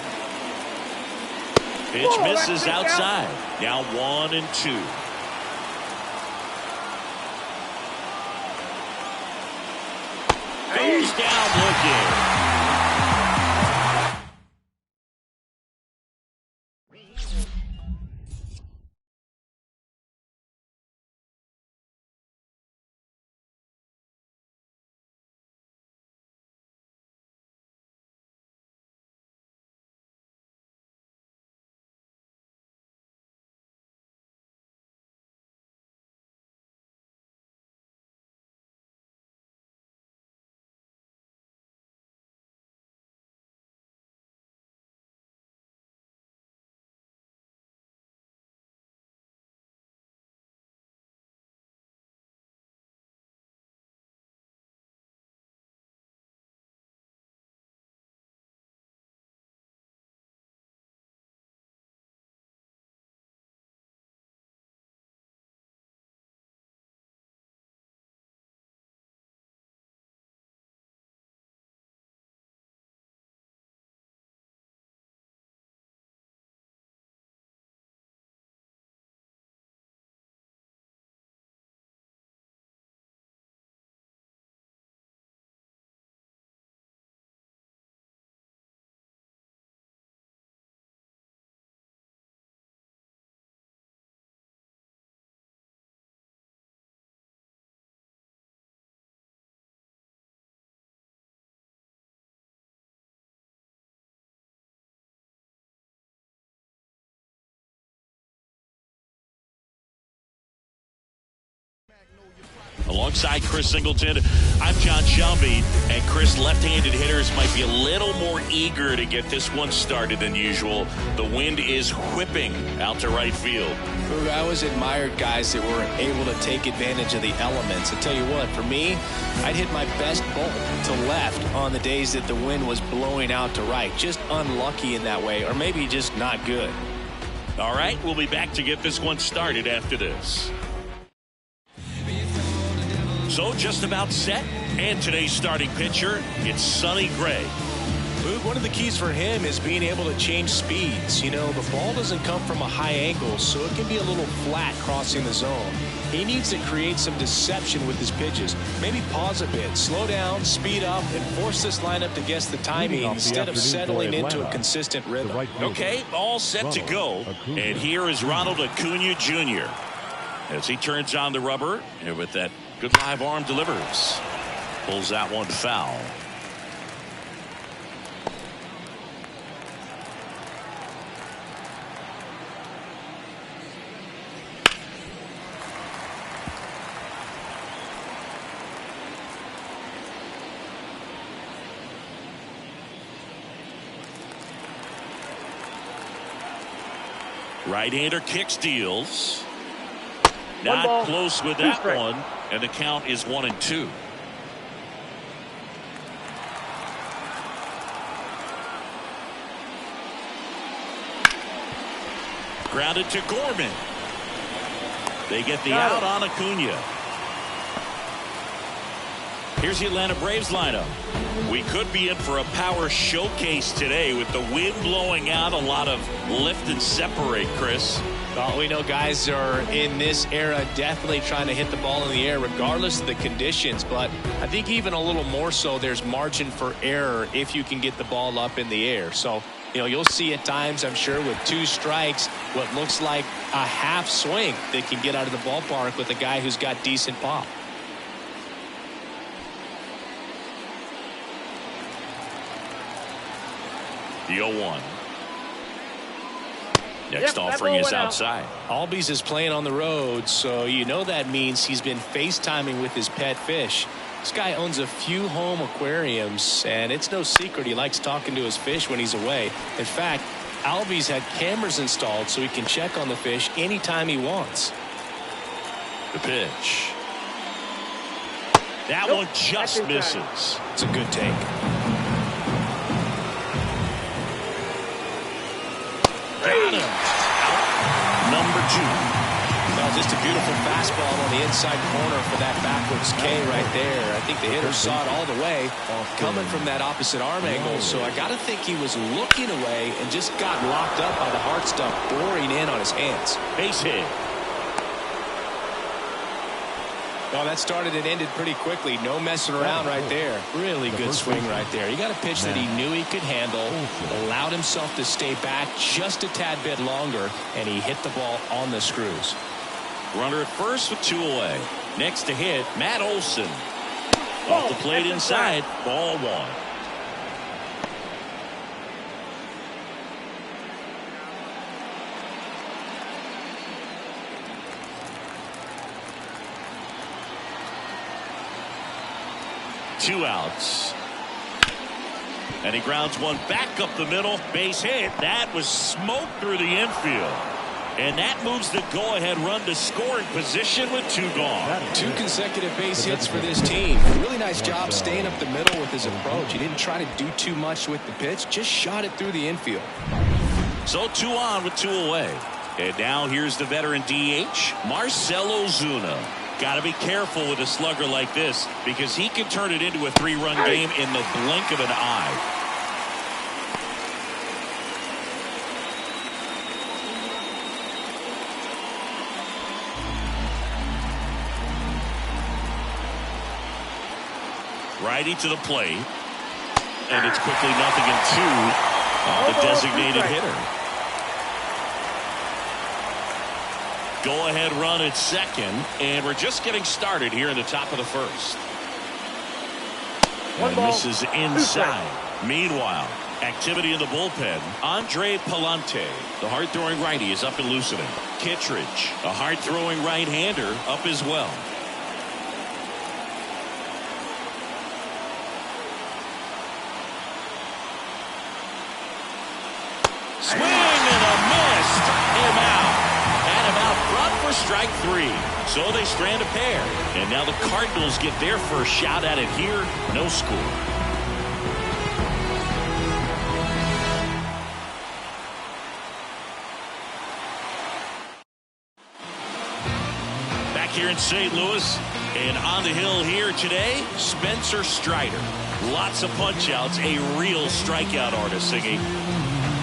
F: Pitch misses outside. Now 1-2. Goes down looking. Alongside Chris Singleton, I'm John Shelby, and Chris, left-handed hitters might be a little more eager to get this one started than usual. The wind is whipping out to right field.
G: I always admired guys that were able to take advantage of the elements. I tell you what, for me, I'd hit my best bolt to left on the days that the wind was blowing out to right. Just unlucky in that way, or maybe just not good.
F: All right, we'll be back to get this one started after this. So just about set, and today's starting pitcher, it's Sonny Gray.
G: Boog, one of the keys for him is being able to change speeds. You know, the ball doesn't come from a high angle, so it can be a little flat crossing the zone. He needs to create some deception with his pitches. Maybe pause a bit, slow down, speed up, and force this lineup to guess the timing instead of settling into a consistent rhythm.
F: Okay, all set to go. And here is Ronald Acuna Jr. as he turns on the rubber, and with that good live arm delivers. Pulls that one foul. Right-hander kick steals. Not close with that one, and the count is 1-2. Grounded to Gorman. They get the out on Acuna. Here's the Atlanta Braves lineup. We could be in for a power showcase today with the wind blowing out, a lot of lift and separate, Chris.
G: Well, we know guys are in this era definitely trying to hit the ball in the air regardless of the conditions, but I think even a little more so there's margin for error if you can get the ball up in the air. So, you know, you'll see at times, I'm sure, with 2 strikes, what looks like a half swing that can get out of the ballpark with a guy who's got decent pop.
F: The 0-1. Next offering is outside.
G: Albies is playing on the road, so you know that means he's been FaceTiming with his pet fish. This guy owns a few home aquariums, and it's no secret he likes talking to his fish when he's away. In fact, Albies had cameras installed so he can check on the fish anytime he wants.
F: The pitch. That one just misses.
G: It's a good take.
F: Got him. Out. Number 2.
G: Well, just a beautiful fastball on the inside corner for that backwards K right there. I think the hitter saw it all the way coming from that opposite arm angle. So I got to think he was looking away and just got locked up by the hard stuff boring in on his hands.
F: Base hit.
G: Well, that started and ended pretty quickly. No messing around right there. Really good swing right there. He got a pitch that he knew he could handle, allowed himself to stay back just a tad bit longer, and he hit the ball on the screws.
F: Runner at first with 2 away. Next to hit, Matt Olson. Off the plate inside, ball 1. Two outs. And he grounds one back up the middle. Base hit. That was smoked through the infield. And that moves the go-ahead run to scoring position with 2 gone.
G: 2 consecutive base hits for this team. Really nice job staying up the middle with his approach. He didn't try to do too much with the pitch. Just shot it through the infield.
F: So 2 on with 2 away. And now here's the veteran DH, Marcell Ozuna. Got to be careful with a slugger like this because he can turn it into a 3-run game in the blink of an eye. Righty to the plate. And it's quickly 0-2 on the designated hitter. Go-ahead run at second, and we're just getting started here in the top of the first. And misses inside. Meanwhile, activity in the bullpen. Andre Palante, the hard-throwing righty, is up and loosening. Kittredge, a hard-throwing right-hander, up as well. Swing and a miss. Him out. And him out front for strike 3. So they strand a pair. And now the Cardinals get their first shot at it here. No score. Back here in St. Louis, and on the hill here today, Spencer Strider. Lots of punch-outs, a real strikeout artist, Siggy.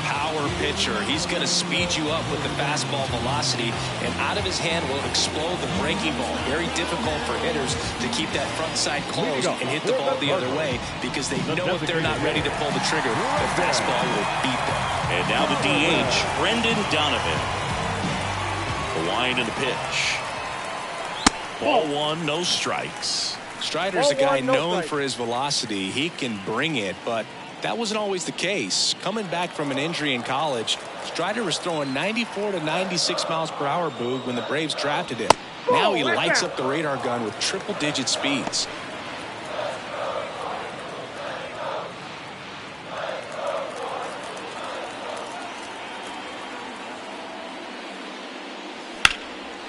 G: Power pitcher. He's going to speed you up with the fastball velocity, and out of his hand will explode the breaking ball. Very difficult for hitters to keep that front side closed and hit the ball the other way, because they know if they're not ready to pull the trigger, the fastball will beat them.
F: And now the DH, Brendan Donovan. The wind and the pitch. Ball 1, no strikes.
G: Strider's a guy known for his velocity. He can bring it, but that wasn't always the case. Coming back from an injury in college, Strider was throwing 94 to 96 miles per hour, Boog, when the Braves drafted him. Now he lights up the radar gun with triple-digit speeds.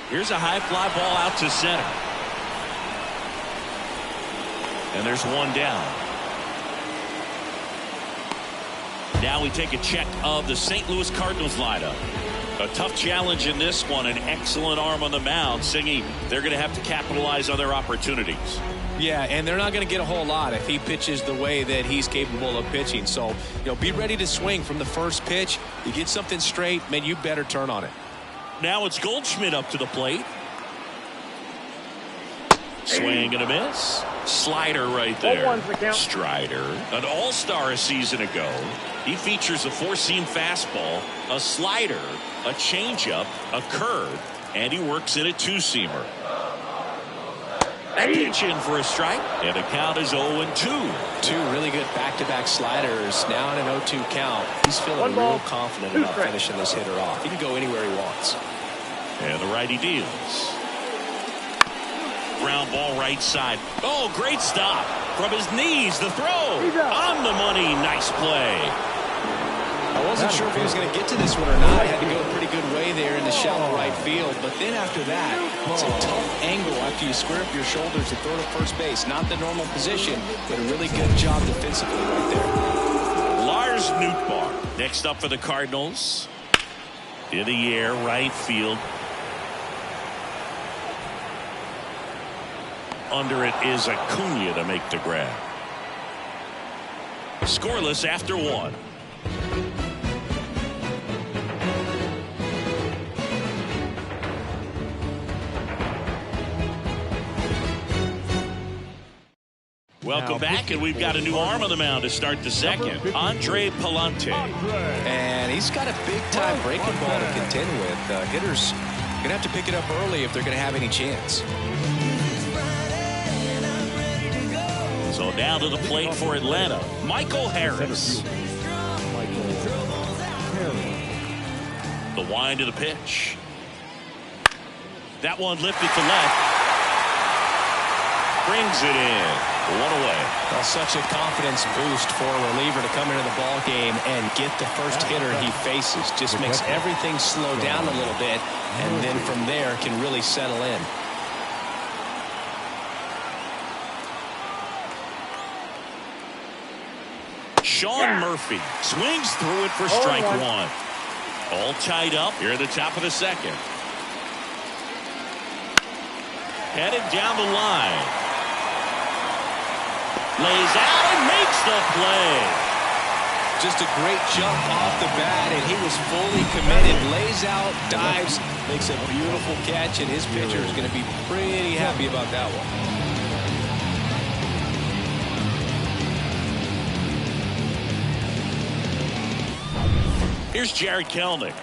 F: Here's a high fly ball out to center. And there's one down. Now we take a check of the St. Louis Cardinals lineup. A tough challenge in this one. An excellent arm on the mound. Singy, they're going to have to capitalize on their opportunities.
G: Yeah, and they're not going to get a whole lot if he pitches the way that he's capable of pitching. So, be ready to swing from the first pitch. You get something straight, man, you better turn on it.
F: Now it's Goldschmidt up to the plate. Swing and a miss. Slider right there. Strider, an all-star a season ago. He features a four-seam fastball, a slider, a changeup, a curve, and he works in a two-seamer. Pitch in for a strike, and the count is 0-2.
G: Two really good back-to-back sliders. Now in an 0-2 count. He's feeling real confident about finishing this hitter off. He can go anywhere he wants.
F: And the righty deals. Ground ball right side. Oh, great stop. From his knees, the throw. On the money. Nice play.
G: I wasn't sure if he was going to get to this one or not. He had to go a pretty good way there in the shallow right field. But then after that, it's a tough angle after you square up your shoulders to throw to first base. Not the normal position, but a really good job defensively right there.
F: Lars Nootbaar next up for the Cardinals. In the air, right field. Under it is Acuna to make the grab. Scoreless after one. Welcome back, and we've got a new arm on the mound to start the second. Andre Palante.
G: And he's got a big-time breaking ball to contend with. Hitters going to have to pick it up early if they're going to have any chance.
F: So now to the plate for Atlanta, Michael Harris. The wind of the pitch. That one lifted to left. Brings it in. One away.
G: Well, such a confidence boost for a reliever to come into the ball game and get the first hitter he faces. Just makes everything slow down a little bit, and then from there can really settle in.
F: Sean Murphy swings through it for strike one. All tied up here at the top of the second. Headed down the line. Lays out and makes the play.
G: Just a great jump off the bat, and he was fully committed. Lays out, dives, makes a beautiful catch, and his pitcher is going to be pretty happy about that one.
F: Here's Jared Kelenic.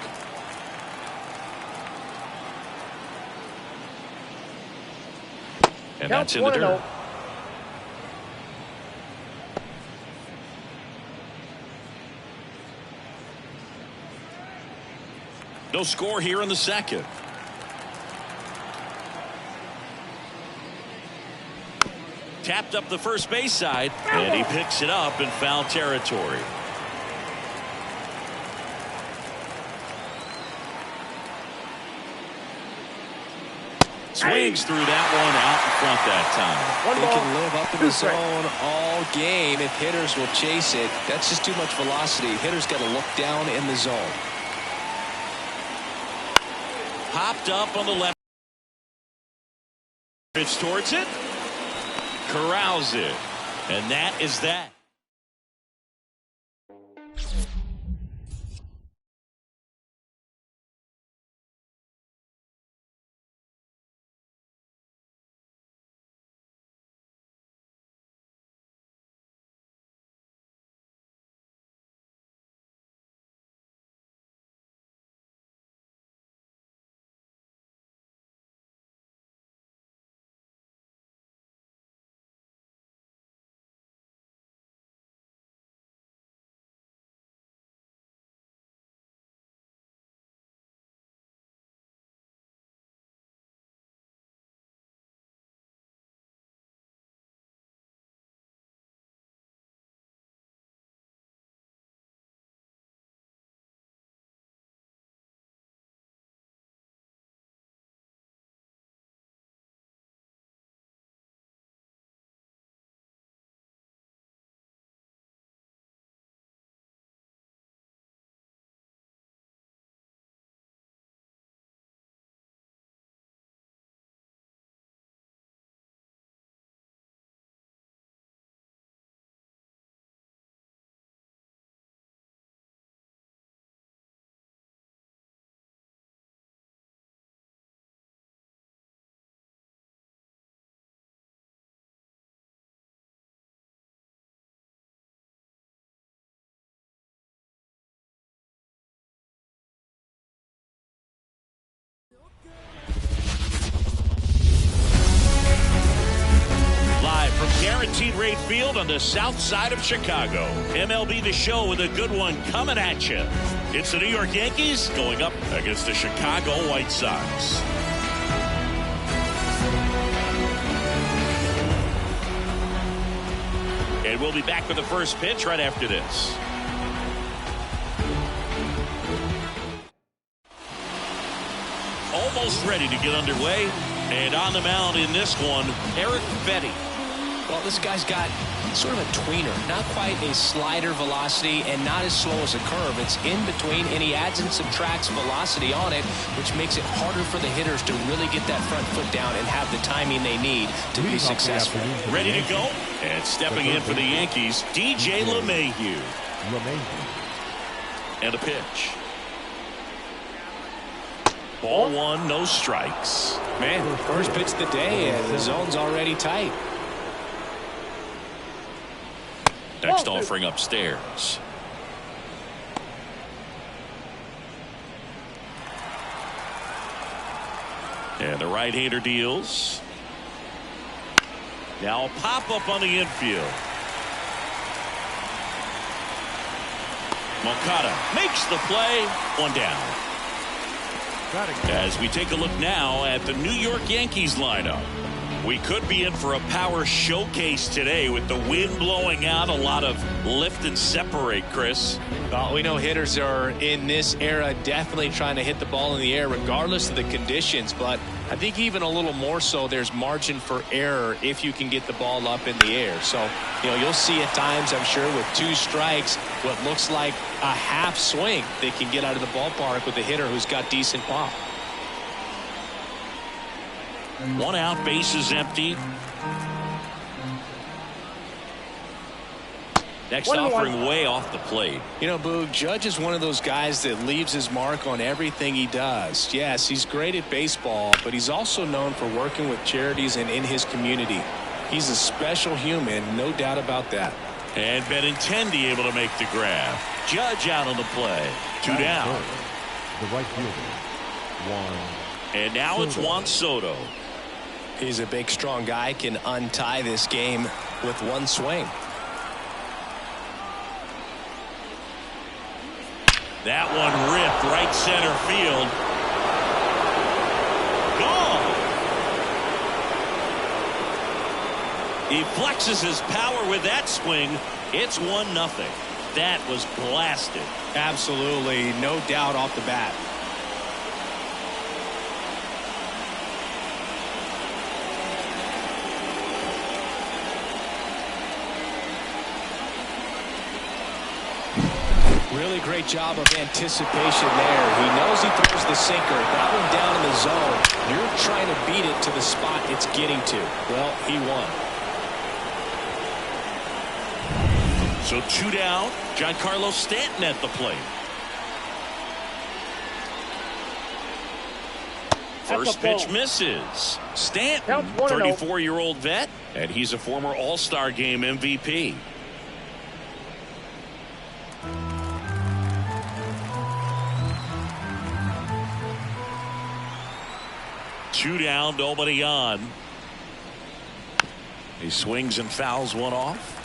F: And that's in the dirt. No score here in the second. Tapped up the first base side, and he picks it up in foul territory. Swings through that one out in front that time.
G: They can live up in the zone all game if hitters will chase it. That's just too much velocity. Hitters got to look down in the zone.
F: Popped up on the left. Pitch towards it. Corrals it. And that is that. Live from Guaranteed Rate Field on the south side of Chicago. MLB The Show with a good one coming at you. It's the New York Yankees going up against the Chicago White Sox. And we'll be back with the first pitch right after this. Almost ready to get underway. And on the mound in this one, Eric Fetty.
G: Well, this guy's got sort of a tweener. Not quite a slider velocity and not as slow as a curve. It's in between, and he adds and subtracts velocity on it, which makes it harder for the hitters to really get that front foot down and have the timing they need to be successful.
F: Ready to go? And stepping in for the Yankees, DJ LeMahieu. And a pitch. Ball one, no strikes.
G: Man, first pitch of the day, and the zone's already tight.
F: Next offering upstairs. And the right-hander deals. Now a pop-up on the infield. Moncada makes the play. One down. As we take a look now at the New York Yankees lineup. We could be in for a power showcase today with the wind blowing out, a lot of lift and separate, Chris.
G: Well, we know hitters are in this era definitely trying to hit the ball in the air regardless of the conditions, but I think even a little more so there's margin for error if you can get the ball up in the air. So, you'll see at times, I'm sure, with two strikes, what looks like a half swing they can get out of the ballpark with a hitter who's got decent pop.
F: One out, base is empty. Next offering way off the plate.
G: Boog, Judge is one of those guys that leaves his mark on everything he does. Yes, he's great at baseball, but he's also known for working with charities and in his community. He's a special human, no doubt about that.
F: And Benintendi able to make the grab. Judge out on the play. Two down.
C: The right fielder, Juan.
F: And now it's Juan Soto.
G: He's a big, strong guy, can untie this game with one swing.
F: That one ripped right center field. Gone. He flexes his power with that swing. It's 1-0. That was blasted.
G: Absolutely, no doubt off the bat. Really great job of anticipation there. He knows he throws the sinker. That one down in the zone. You're trying to beat it to the spot it's getting to. Well, he won.
F: So 2 down. Giancarlo Stanton at the plate. First pitch misses. Stanton, 34-year-old vet, and he's a former All-Star Game MVP. Two down, nobody on. He swings and fouls one off.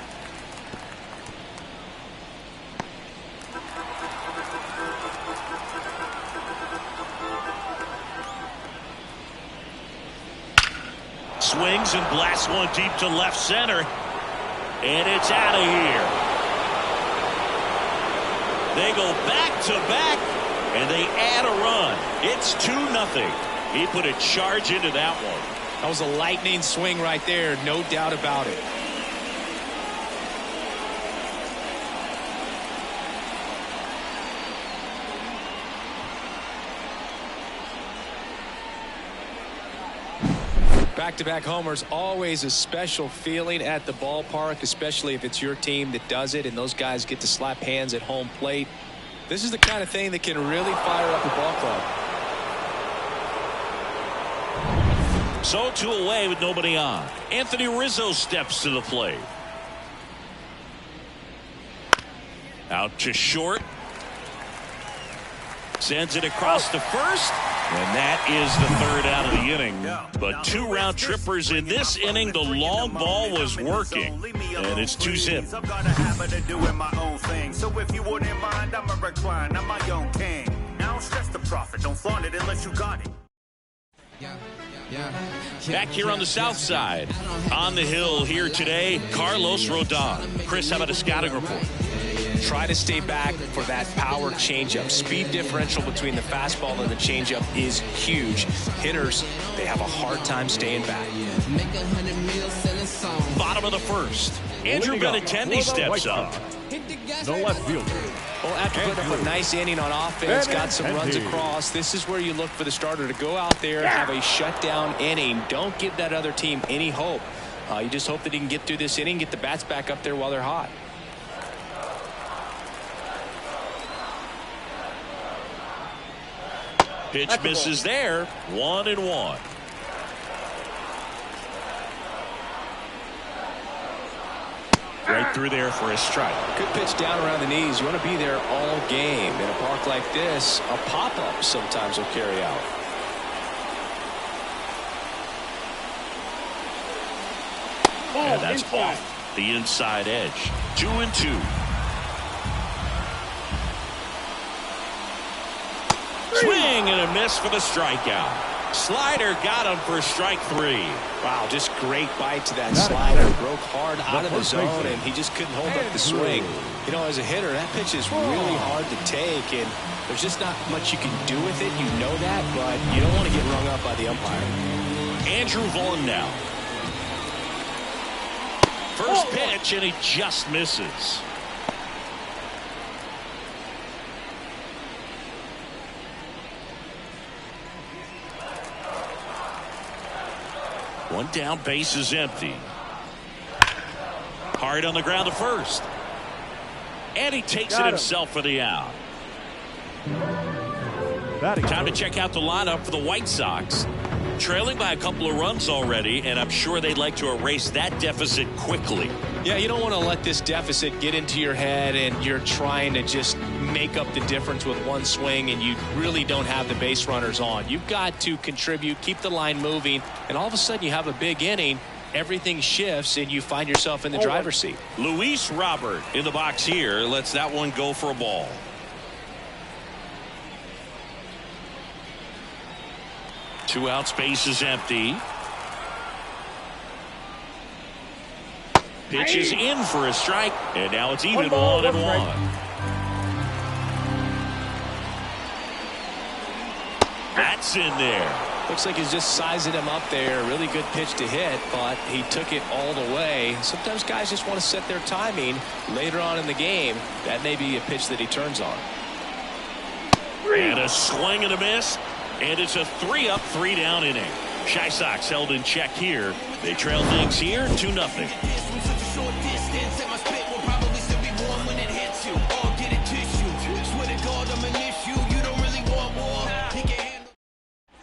F: Swings and blasts one deep to left center. And it's out of here. They go back to back and they add a run. It's 2-0. He put a charge into that one.
G: That was a lightning swing right there, no doubt about it. Back-to-back homers, always a special feeling at the ballpark, especially if it's your team that does it and those guys get to slap hands at home plate. This is the kind of thing that can really fire up a ball club.
F: So 2 away with nobody on. Anthony Rizzo steps to the plate. Out to short. Sends it across to first. And that is the 3rd out of the inning. But 2 round trippers in this inning. The long ball was working. And it's 2-zip.
L: I've got a habit of doing my own thing. So if you wouldn't mind, I'm a recline. I'm my own king. Now don't stress the profit. Don't flaunt it unless you got it.
F: Back here on the south side. On the hill here today, Carlos Rodon. Chris, how about a scouting report?
G: Try to stay back for that power changeup. Speed differential between the fastball and the changeup is huge. Hitters, they have a hard time staying back.
F: Bottom of the first. Andrew Benintendi steps up.
C: The left fielder.
G: Well, after putting up a nice inning on offense, got some runs across, this is where you look for the starter to go out there, have a shutdown inning. Don't give that other team any hope. You just hope that he can get through this inning, get the bats back up there while they're hot.
F: Pitch misses there. 1-1. Right through there for a strike.
G: Good pitch down around the knees. You want to be there all game. In a park like this, a pop-up sometimes will carry out.
F: And that's off the inside edge. 2-2. Swing and a miss for the strikeout. Slider got him for strike 3.
G: Wow, just great bite to that slider. Broke hard out of the zone, and he just couldn't hold up the swing. You know, as a hitter, that pitch is really hard to take, and there's just not much you can do with it. You know that, but you don't want to get rung up by the umpire.
F: Andrew Vaughn now. First pitch, and he just misses. One down, base is empty. Hard on the ground to first. And he takes it himself for the out. Time to check out the lineup for the White Sox. Trailing by a couple of runs already, and I'm sure they'd like to erase that deficit quickly.
G: Yeah, you don't want to let this deficit get into your head and you're trying to just make up the difference with one swing and you really don't have the base runners on. You've got to contribute, keep the line moving, and all of a sudden you have a big inning. Everything shifts and you find yourself in the driver's seat.
F: Luis Robert in the box here lets that one go for a ball. Two outs, base is empty. Pitch is in for a strike, and now it's even 1-1. That's in there.
G: Looks like he's just sizing him up there. Really good pitch to hit, but he took it all the way. Sometimes guys just want to set their timing later on in the game. That may be a pitch that he turns on.
J: And a swing and a miss. And it's a 3-up, 3-down inning. Chi Sox held in check here. They trail things here 2-0.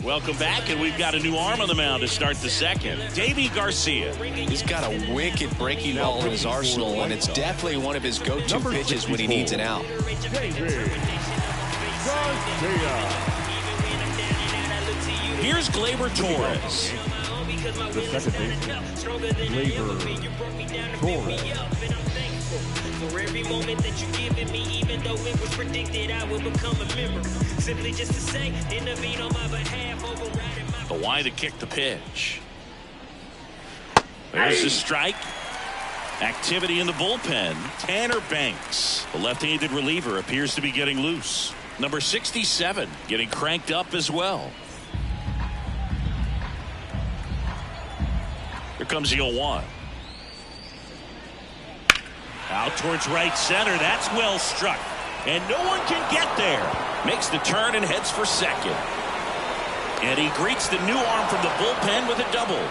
J: Welcome back, and we've got a new arm on the mound to start the second. Davy Garcia.
G: He's got a wicked breaking ball in his arsenal, and it's definitely one of his go-to pitches when he needs an out.
J: Here's Gleyber Torres.
C: The second baseman, Gleyber Torres.
M: For every moment that you given me, even though it was predicted I would become a member. Simply just to say, intervene on my behalf, overriding my...
J: The why to kick the pitch. There's the strike. Activity in the bullpen. Tanner Banks, the left-handed reliever, appears to be getting loose. Number 67 getting cranked up as well. Here comes the 0-1. Out towards right center. That's well struck. And no one can get there. Makes the turn and heads for second. And he greets the new arm from the bullpen with a double.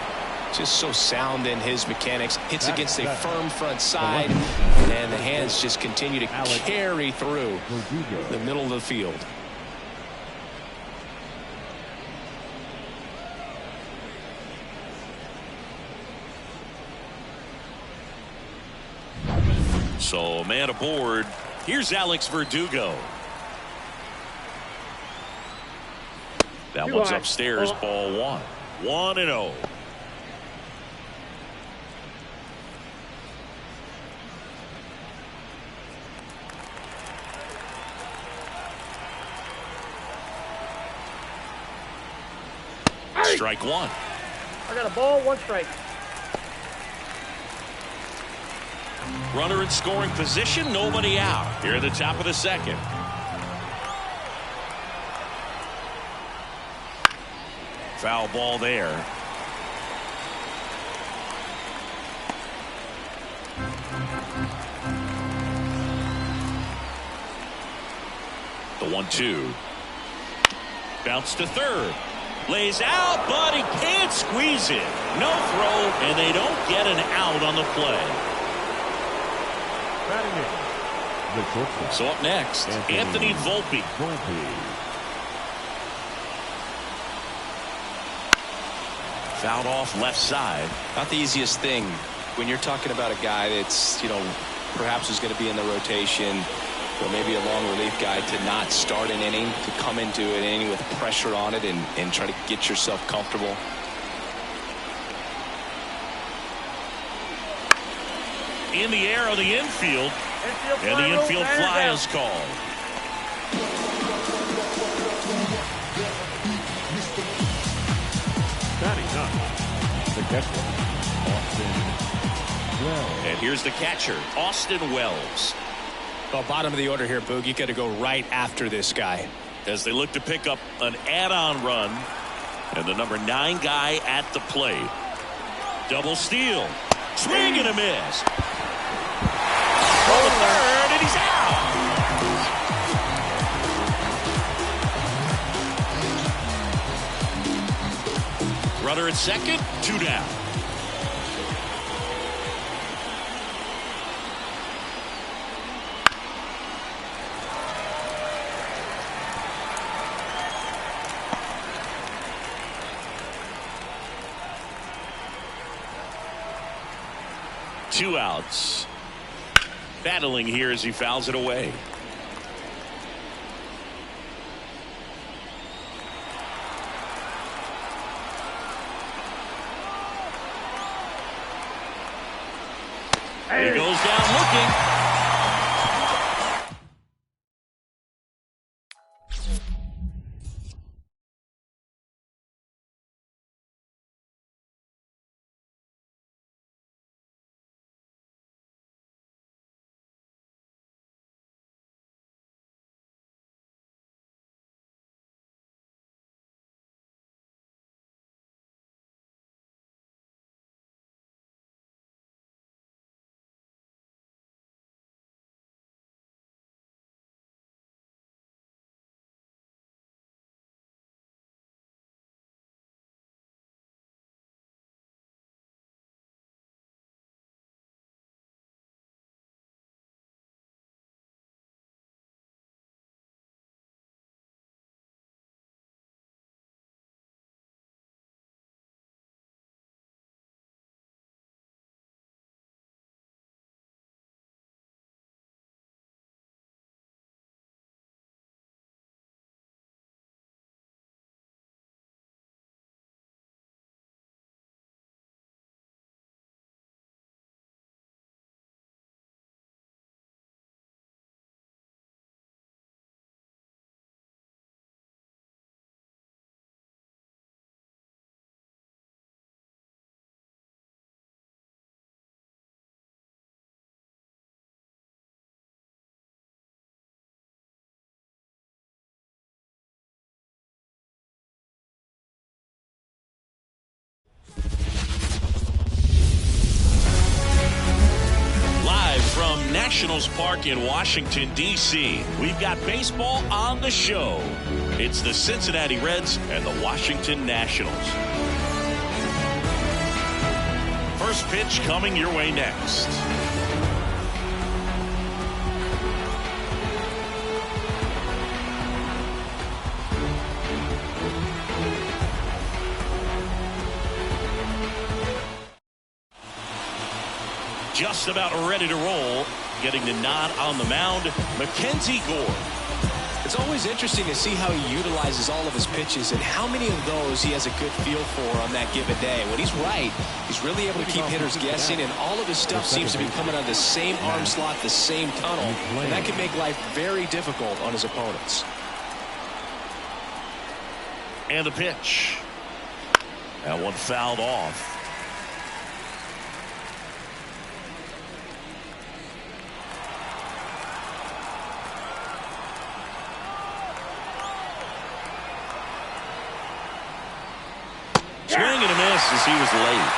G: Just so sound in his mechanics. Hits against a firm front side. And the hands just continue to carry through the middle of the field.
J: So, man aboard. Here's Alex Verdugo. That one's upstairs, ball 1. 1-0. Strike 1.
H: I got a ball, 1 strike.
J: Runner in scoring position, nobody out. Here at the top of the second. Foul ball there. The 1-2. Bounce to third. Lays out, but he can't squeeze it. No throw, and they don't get an out on the play. So up next, Anthony Volpe. Fouled off left side.
G: Not the easiest thing when you're talking about a guy that's, perhaps is going to be in the rotation, or maybe a long relief guy, to not start an inning, to come into an inning with pressure on it and try to get yourself comfortable.
J: In the air on the infield. And the infield fly is called.
C: Batting up, the catcher, Austin Wells.
J: And here's the catcher, Austin Wells.
G: Well, bottom of the order here, Boog. You got to go right after this guy.
J: As they look to pick up an add-on run. And the number 9 guy at the plate. Double steal. Swing and a miss. The third, and he's out. Runner at second, 2 down. Two outs. Battling here as he fouls it away. He goes down looking.
F: Nationals Park in Washington, D.C. We've got baseball on the show. It's the Cincinnati Reds and the Washington Nationals. First pitch coming your way next. Just about ready to roll. Getting the nod on the mound, Mackenzie Gore.
G: It's always interesting to see how he utilizes all of his pitches and how many of those he has a good feel for on that given day. When he's right, he's really able to keep hitters guessing, and all of his stuff seems to be coming on the same arm slot, the same tunnel, and that can make life very difficult on his opponents.
F: And the pitch. That one fouled off. Swing and a miss as he was late.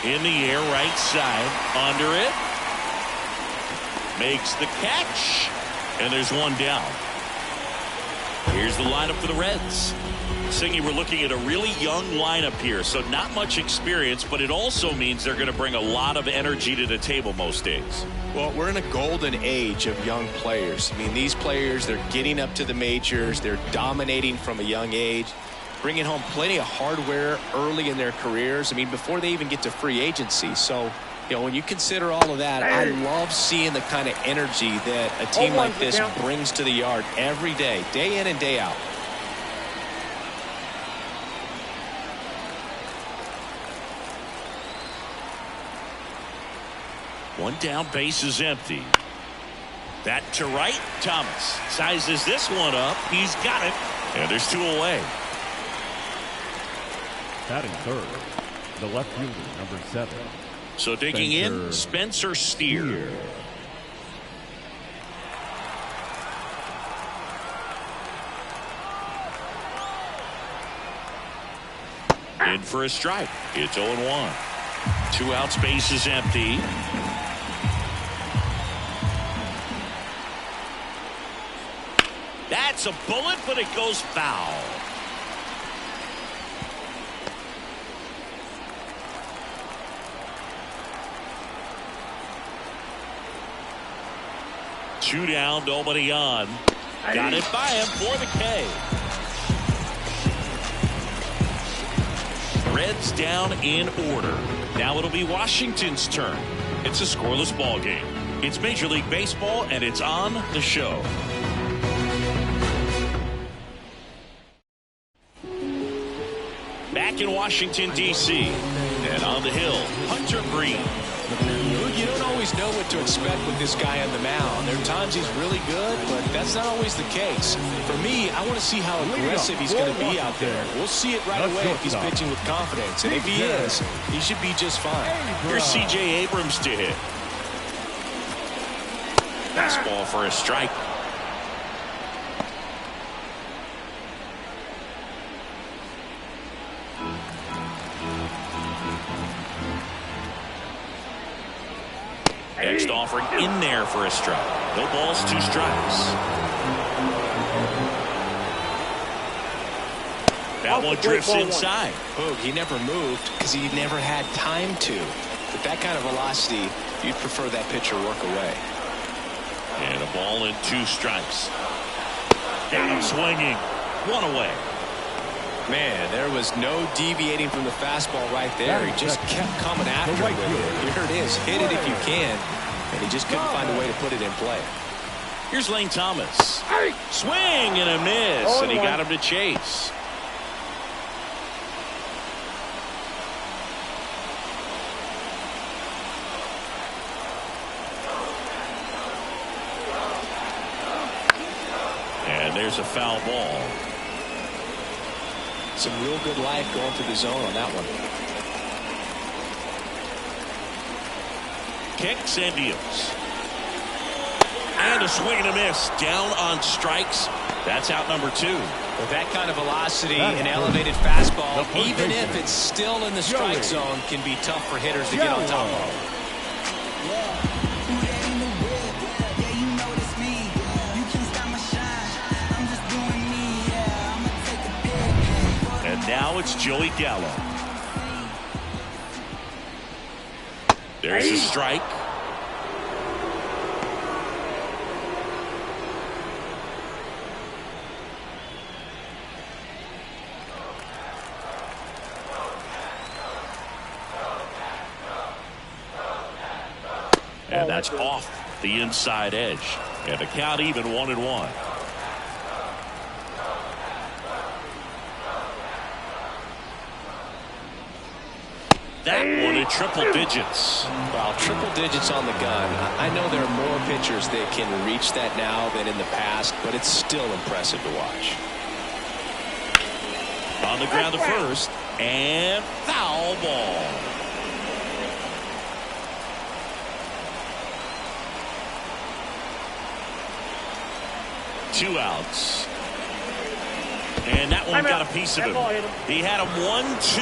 H: 0-2.
F: In the air, right side, under it. Makes the catch. And there's one down. Here's the lineup for the Reds. Singy, we're looking at a really young lineup here, so not much experience, but it also means they're going to bring a lot of energy to the table most days.
G: Well, we're in a golden age of young players. I mean, these players, they're getting up to the majors. They're dominating from a young age, bringing home plenty of hardware early in their careers. I mean, before they even get to free agency. So, you know, when you consider all of that, I love seeing the kind of energy that a team like this brings to the yard every day in and day out.
F: One down, base is empty. That to right, Thomas sizes this one up. He's got it, and there's two away.
C: Batting third, the left fielder, number 7.
F: So digging in, Spencer Steer. In for a strike. It's 0-1. 2 outs, base is empty. That's a bullet, but it goes foul. Two down, nobody on. Got it by him for the K. Reds down in order. Now it'll be Washington's turn. It's a scoreless ball game. It's Major League Baseball, and it's on the show. Back in Washington, D.C. And on the hill, Hunter Green.
G: You don't always know what to expect with this guy on the mound. There are times he's really good, but that's not always the case. For me, I want to see how aggressive he's going to be out there. We'll see it right away if he's pitching with confidence. And if he is, he should be just fine.
F: Here's C.J. Abrams to hit. Fastball for a strike. Next offering in there for a strike. No balls, 2 strikes. That one drifts inside.
G: Oh, he never moved because he never had time to. With that kind of velocity, you'd prefer that pitcher work away.
F: And a ball and 2 strikes. Got him swinging. 1 away.
G: Man, there was no deviating from the fastball right there. He just kept coming after it with it. Here it is. Hit it if you can. And he just couldn't find a way to put it in play.
F: Here's Lane Thomas. Swing and a miss. And he got him to chase. And there's a foul ball.
G: Some real good life going to the zone on that one.
F: Kicks and deals. And a swing and a miss. Down on strikes. That's out number 2.
G: With that kind of velocity, an elevated fastball, even if it's still in the strike zone, can be tough for hitters to get on top of.
J: And now it's Joey Gallo. There's a strike. And that's off the inside edge. And the count even 1-1. That one in triple digits.
G: Well, triple digits on the gun. I know there are more pitchers that can reach that now than in the past, but it's still impressive to watch.
J: On the ground to first, and foul ball. Two outs. And that one got a piece of him. He had him 1-2,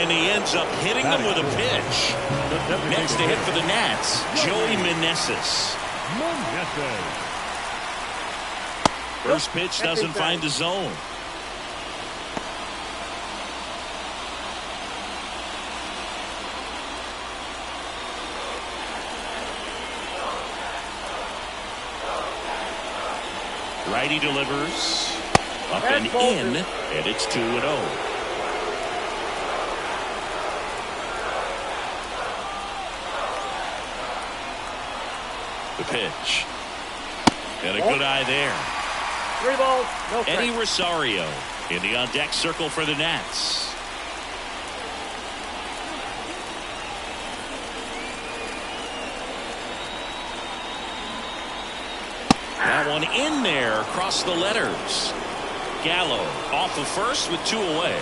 J: and he ends up hitting them with a pitch. Next to hit for the Nats, Joey Meneses. First pitch doesn't find the zone. Righty delivers. Up and in, and it's 2-0. The pitch. And a good eye there.
H: 3 balls, no strike.
J: Eddie Rosario in the on-deck circle for the Nats. That one in there across the letters. Gallo off of first with 2 away.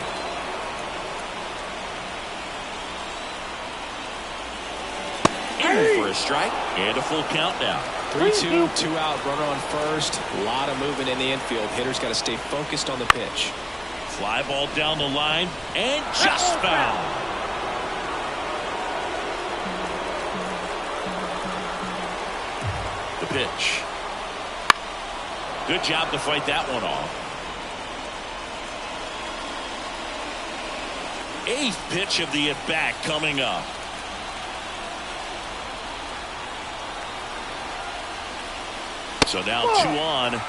J: In for a strike and a full count now.
G: 3-2, 2 out, runner on first. A lot of movement in the infield. Hitters got to stay focused on the pitch.
J: Fly ball down the line and just foul. The pitch. Good job to fight that one off. 8th pitch of the at-bat coming up. So now 2 on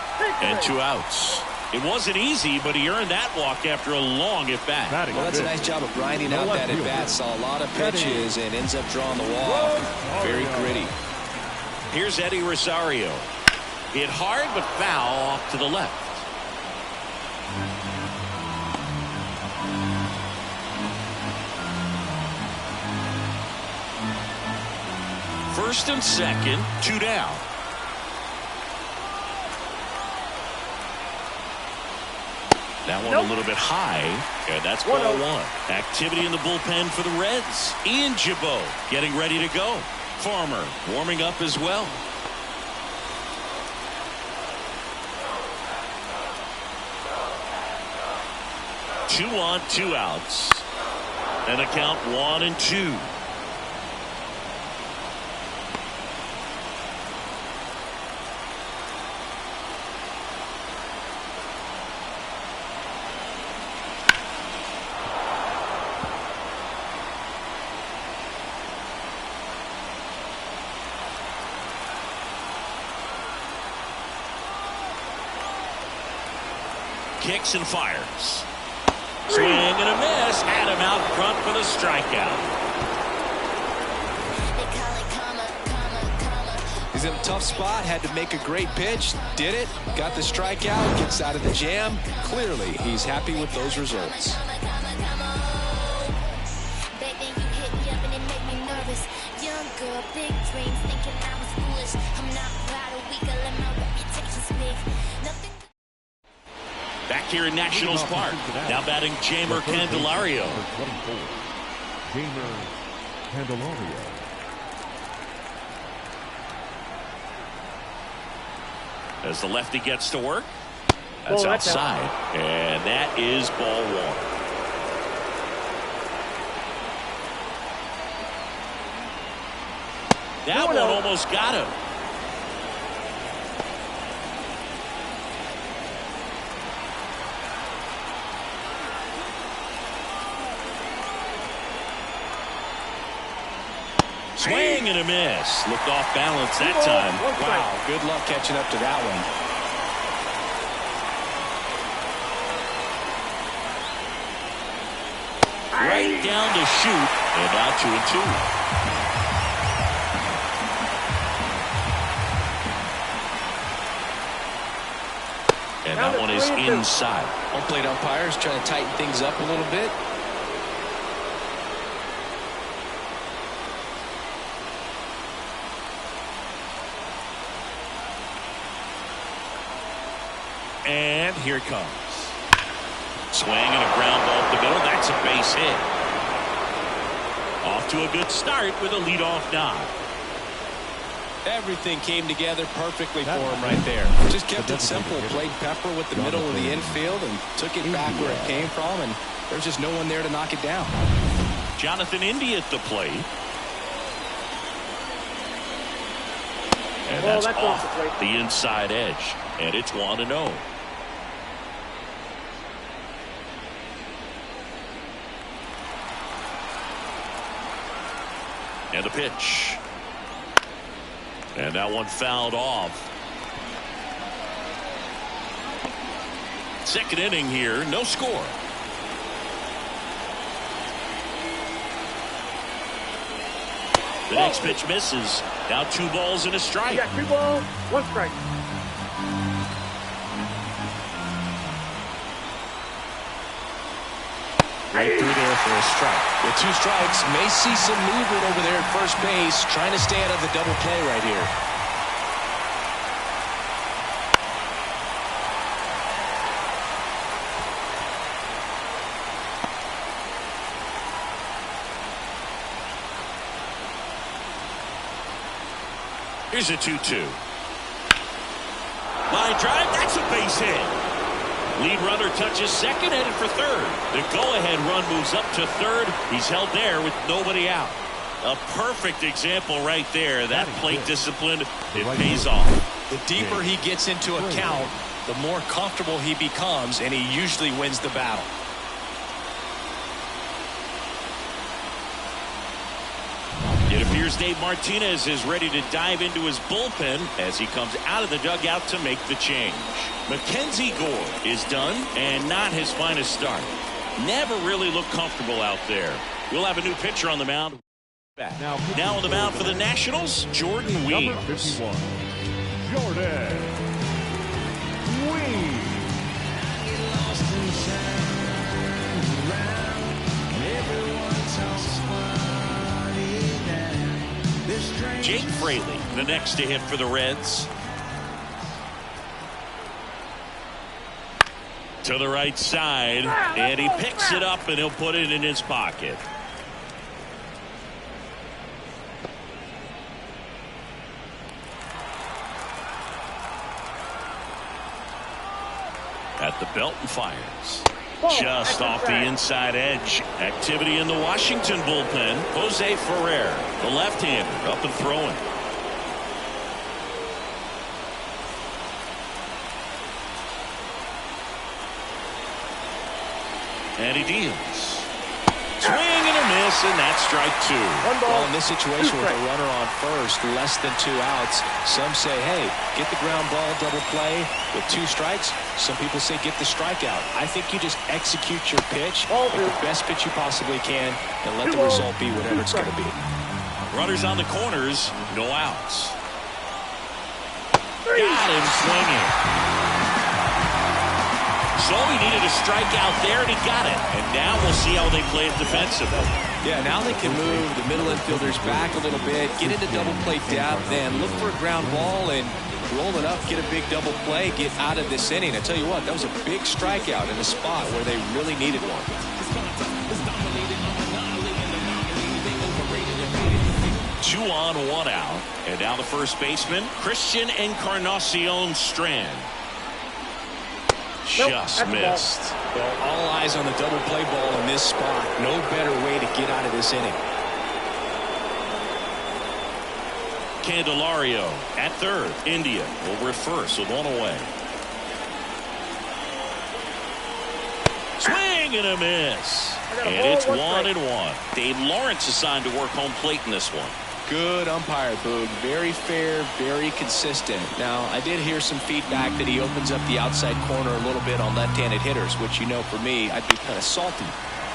J: and 2 outs. It wasn't easy, but he earned that walk after a long at-bat.
G: Well, that's a nice job of grinding out that at-bat. Saw a lot of pitches and ends up drawing the walk. Very gritty.
J: Here's Eddie Rosario. Hit hard but foul off to the left. First and second, 2 down. That one a little bit high, and that's ball 1. Activity in the bullpen for the Reds. Ian Jabot getting ready to go. Farmer warming up as well. Two on, 2 outs. And the count 1-2. Kicks and fires. Swing and a miss. Had him out front for the strikeout.
G: He's in a tough spot. Had to make a great pitch. Did it. Got the strikeout. Gets out of the jam. Clearly, he's happy with those results.
N: Young girl, big dreams, thinking I was foolish. I'm not proud of weak, I let my reputation speak. Nothing.
J: Back here in Nationals Park. Now batting Jeimer Candelario.
C: Jeimer Candelario.
J: As the lefty gets to work.
F: That's outside, and that is ball one. That one almost got him. Swing and a miss. Looked off balance that time.
G: Wow, good luck catching up to that one.
F: Right down to shoot, and now 2-2. And that one is inside.
G: Home plate umpires trying to tighten things up a little bit.
F: And here it comes. Swing and a ground ball up the middle. That's a base hit. Off to a good start with a leadoff nod.
G: Everything came together perfectly for him right there. Just kept it simple. Played pepper with the middle of the infield and took it back where it came from, and there's just no one there to knock it down.
F: Jonathan India at the plate. And that's off the inside edge. And it's 1-0. And the pitch. And that one fouled off. Second inning here, no score. The next pitch misses. Now 2 balls and a strike.
H: You got 2 balls, 1 strike.
G: Right through there for a strike. With 2 strikes, may see some movement over there at first base, trying to stay out of the double play right here.
F: Here's a 2-2. Line drive, that's a base hit. Lead runner touches second, headed for third. The go-ahead run moves up to third. He's held there with nobody out. A perfect example right there. That plate discipline, it pays off.
G: The deeper he gets into a count, the more comfortable he becomes, and he usually wins the battle.
F: It appears Dave Martinez is ready to dive into his bullpen as he comes out of the dugout to make the change. Mackenzie Gore is done, and not his finest start. Never really looked comfortable out there. We'll have a new pitcher on the mound. Now on the mound for the Nationals, Jordan Weems.
C: Number 51, Jordan Weems.
F: Jake Fraley, the next to hit for the Reds. To the right side, and he picks it up and he'll put it in his pocket. At the belt and fires. Just off the inside edge. Activity in the Washington bullpen. Jose Ferrer, the left-hander, up and throwing. And he deals. Swing and a miss, and that's strike 2.
G: Well, in this situation with a runner on first, less than 2 outs, some say, hey, get the ground ball, double play. With 2 strikes, some people say get the strikeout. I think you just execute your pitch, make the best pitch you possibly can, and let the result be whatever it's going to be.
F: Runners on the corners, no outs. Got him swinging. So he needed a strikeout there, and he got it. And now we'll see how they play it defensively.
G: Yeah, now they can move the middle infielders back a little bit, get into double play depth, then look for a ground ball and roll it up, get a big double play, get out of this inning. I tell you what, that was a big strikeout in a spot where they really needed one.
F: Two on, 1 out. And now the first baseman, Christian Encarnacion Strand. just missed.
G: Well, all eyes on the double play ball in this spot. No better way to get out of this inning.
F: Candelario at third. India will reverse with one away. Swing and a miss. And it's 1-1. Dave Lawrence assigned to work home plate in this one.
G: Good umpire, Boog. Very fair, very consistent. Now, I did hear some feedback that he opens up the outside corner a little bit on left-handed hitters, which, you know, for me, I'd be kind of salty.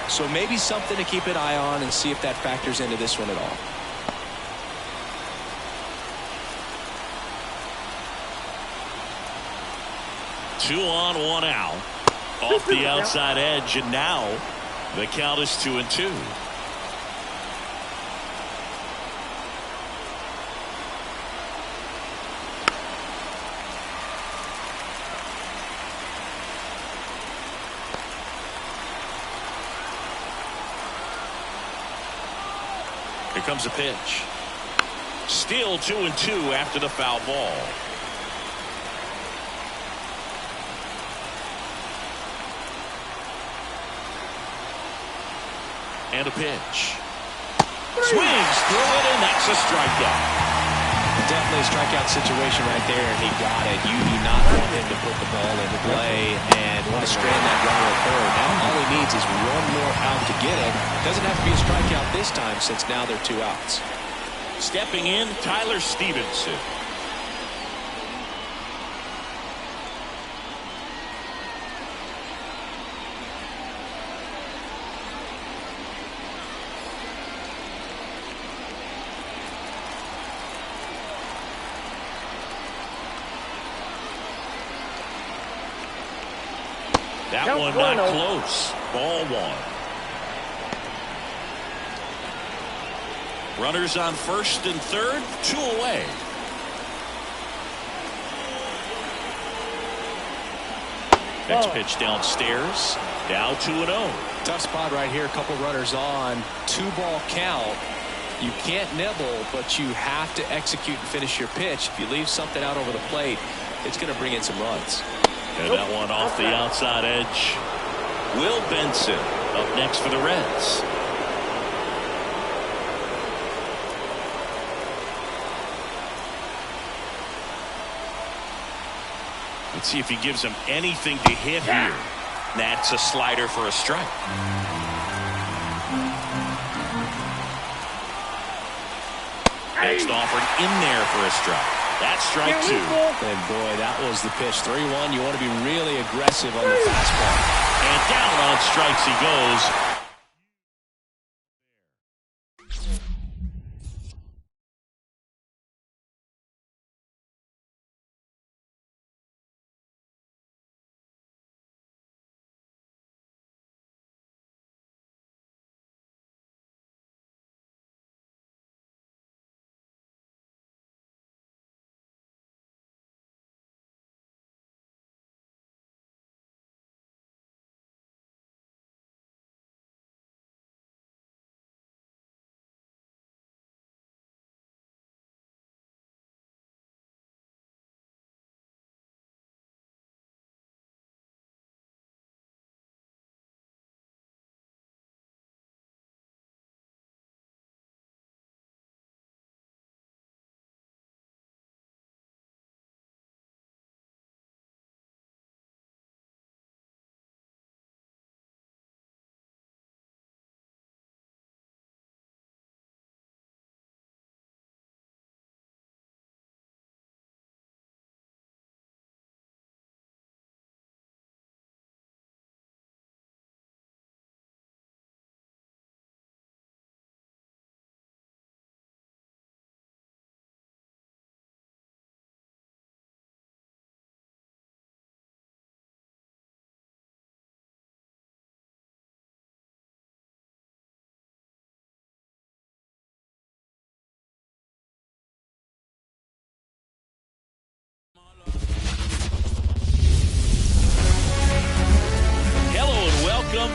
G: So maybe something to keep an eye on and see if that factors into this one at all.
F: Two on, one out. Off the outside edge, and now the count is 2-2. Here comes a pitch. Still 2-2 after the foul ball. And a pitch. Swings through it, and that's a strikeout.
G: Definitely a strikeout situation right there, and he got it. You do not want him to put the ball into play and want to strand that runner at third. Now all he needs is one more out to get it. Doesn't have to be a strikeout this time since now they're 2 outs.
F: Stepping in, Tyler Stevenson. That one not close. Ball one. Runners on first and third, 2 away. Next pitch downstairs. Now 2-0.
G: Tough spot right here. A couple runners on. 2-ball count. You can't nibble, but you have to execute and finish your pitch. If you leave something out over the plate, it's going to bring in some runs.
F: And that one off the outside edge. Will Benson up next for the Reds. Let's see if he gives him anything to hit here. That's a slider for a strike. Next offered in there for a strike. That's strike 2.
G: And boy, that was the pitch. 3-1. You want to be really aggressive on the fastball.
F: And down on strikes he goes.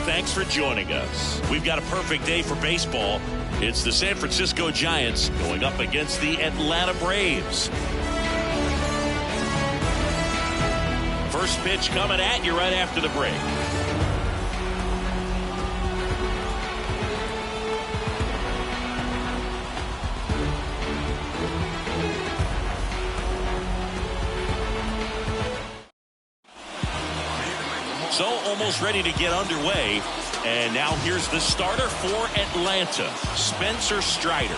F: Thanks for joining us. We've got a perfect day for baseball. It's the San Francisco Giants going up against the Atlanta Braves. First pitch coming at you right after the break. So almost ready to get underway. And now here's the starter for Atlanta, Spencer Strider.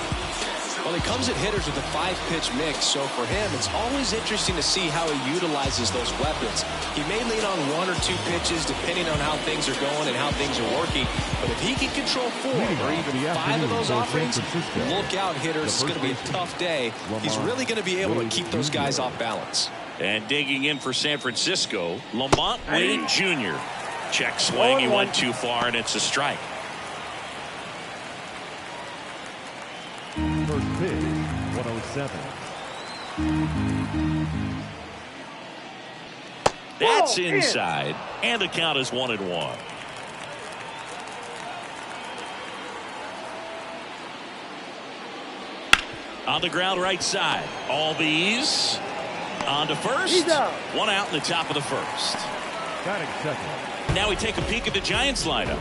G: Well, he comes at hitters with a 5-pitch mix, so for him, it's always interesting to see how he utilizes those weapons. He may lean on 1 or 2 pitches depending on how things are going and how things are working, but if he can control 4 or even 5 of those offerings, look out, hitters. It's going to be a tough day. He's really going to be able to keep those guys off balance.
F: And digging in for San Francisco, Lamont Wade Jr. Check swing, he went too far, and it's a strike.
C: First pitch, 107.
F: That's inside, and the count is 1-1. On the ground right side, all these on to first. 1 out in the top of the first.
C: Batting second.
F: Now we take a peek at the Giants lineup.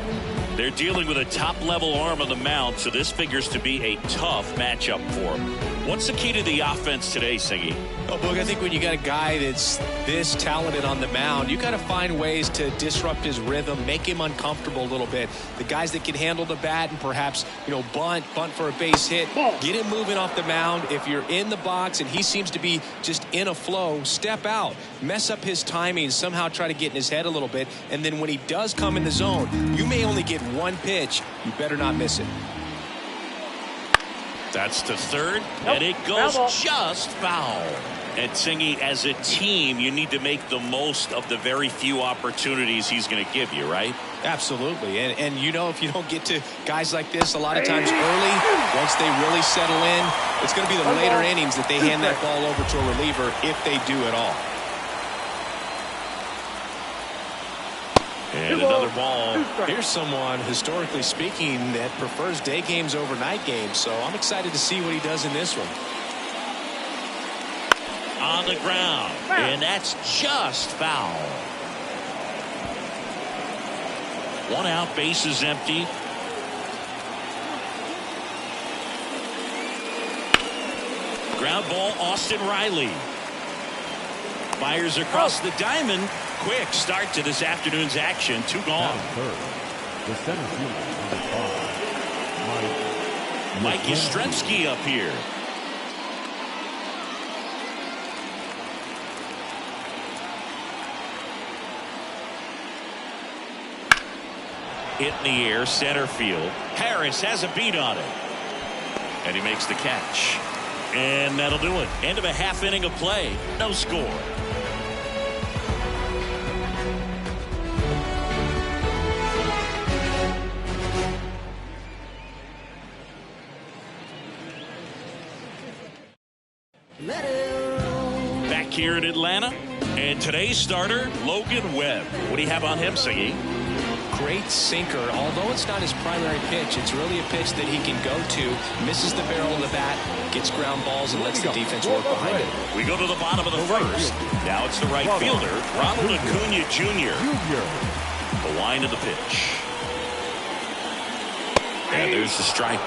F: They're dealing with a top-level arm on the mound, so this figures to be a tough matchup for them. What's the key to the offense today, Siggy?
G: Oh, Boog, I think when you got a guy that's this talented on the mound, you got to find ways to disrupt his rhythm, make him uncomfortable a little bit. The guys that can handle the bat and perhaps, bunt for a base hit, get him moving off the mound. If you're in the box and he seems to be just in a flow, step out, mess up his timing, somehow try to get in his head a little bit, and then when he does come in the zone, you may only get 1 pitch. You better not miss it.
F: That's to third, and it goes just foul. And Singy, as a team, you need to make the most of the very few opportunities he's going to give you, right?
G: Absolutely. And if you don't get to guys like this a lot of times early, once they really settle in, it's going to be the later innings that they hand that ball over to a reliever if they do at all.
F: And another ball.
G: Here's someone, historically speaking, that prefers day games over night games. So I'm excited to see what he does in this one.
F: On the ground. And that's just foul. 1 out, base is empty. Ground ball, Austin Riley. Fires across the diamond. Quick start to this afternoon's action. 2 gone.
C: Third. The center fielder, number 5.
F: Mike Yastrzemski up here. Hit in the air, center field. Harris has a beat on it. And he makes the catch. And that'll do it. End of a half inning of play. No score. Back here in Atlanta, and today's starter, Logan Webb. What do you have on him, Siggy?
G: Great sinker. Although it's not his primary pitch, it's really a pitch that he can go to, misses the barrel of the bat, gets ground balls, and lets the defense work behind it.
F: We go to the bottom of the first. Now it's the right fielder, Ronald Acuna Jr. The line of the pitch. And there's the strike.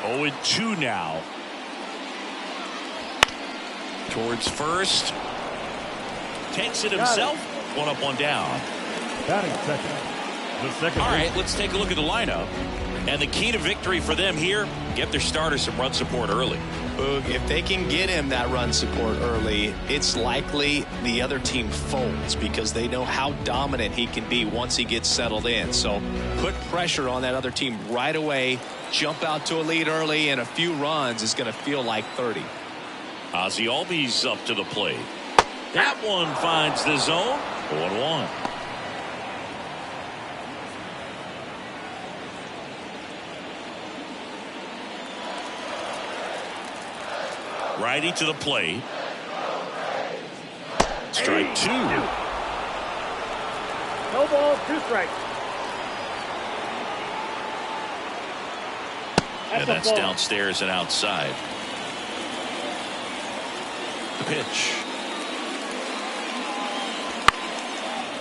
F: Oh, 2 now. Towards first. Takes it himself. 1 up, 1 down.
C: Batting second. The second.
F: All right, let's take a look at the lineup. And the key to victory for them here, get their starter some run support early.
G: Boog, if they can get him that run support early, it's likely the other team folds because they know how dominant he can be once he gets settled in. So put pressure on that other team right away, jump out to a lead early, and a few runs is going to feel like 30.
F: Ozzie Albies up to the plate. That one finds the zone. 1-1. Righty to the plate. Strike 2.
H: No ball, 2 strikes.
F: And that's downstairs and outside. The pitch.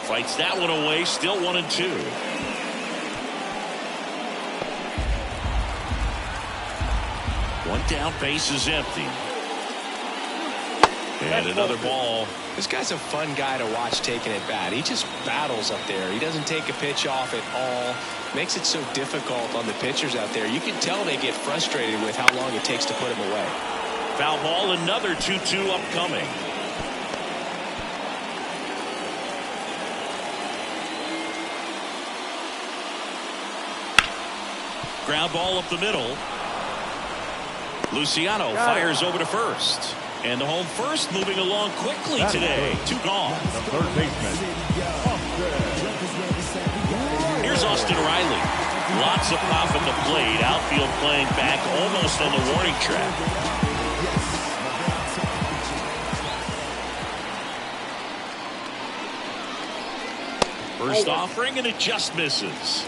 F: Fights that one away. Still 1-2. One down, base is empty. And another ball.
G: This guy's a fun guy to watch taking at bat. He just battles up there. He doesn't take a pitch off at all. Makes it so difficult on the pitchers out there. You can tell they get frustrated with how long it takes to put him away.
F: Foul ball, another 2-2 upcoming. Ground ball up the middle. Luciano fires over to first. And the home first moving along quickly today. 2 gone.
C: The third baseman.
F: Here's Austin Riley. Lots of pop at the plate. Outfield playing back almost on the warning track. First offering, and it just misses.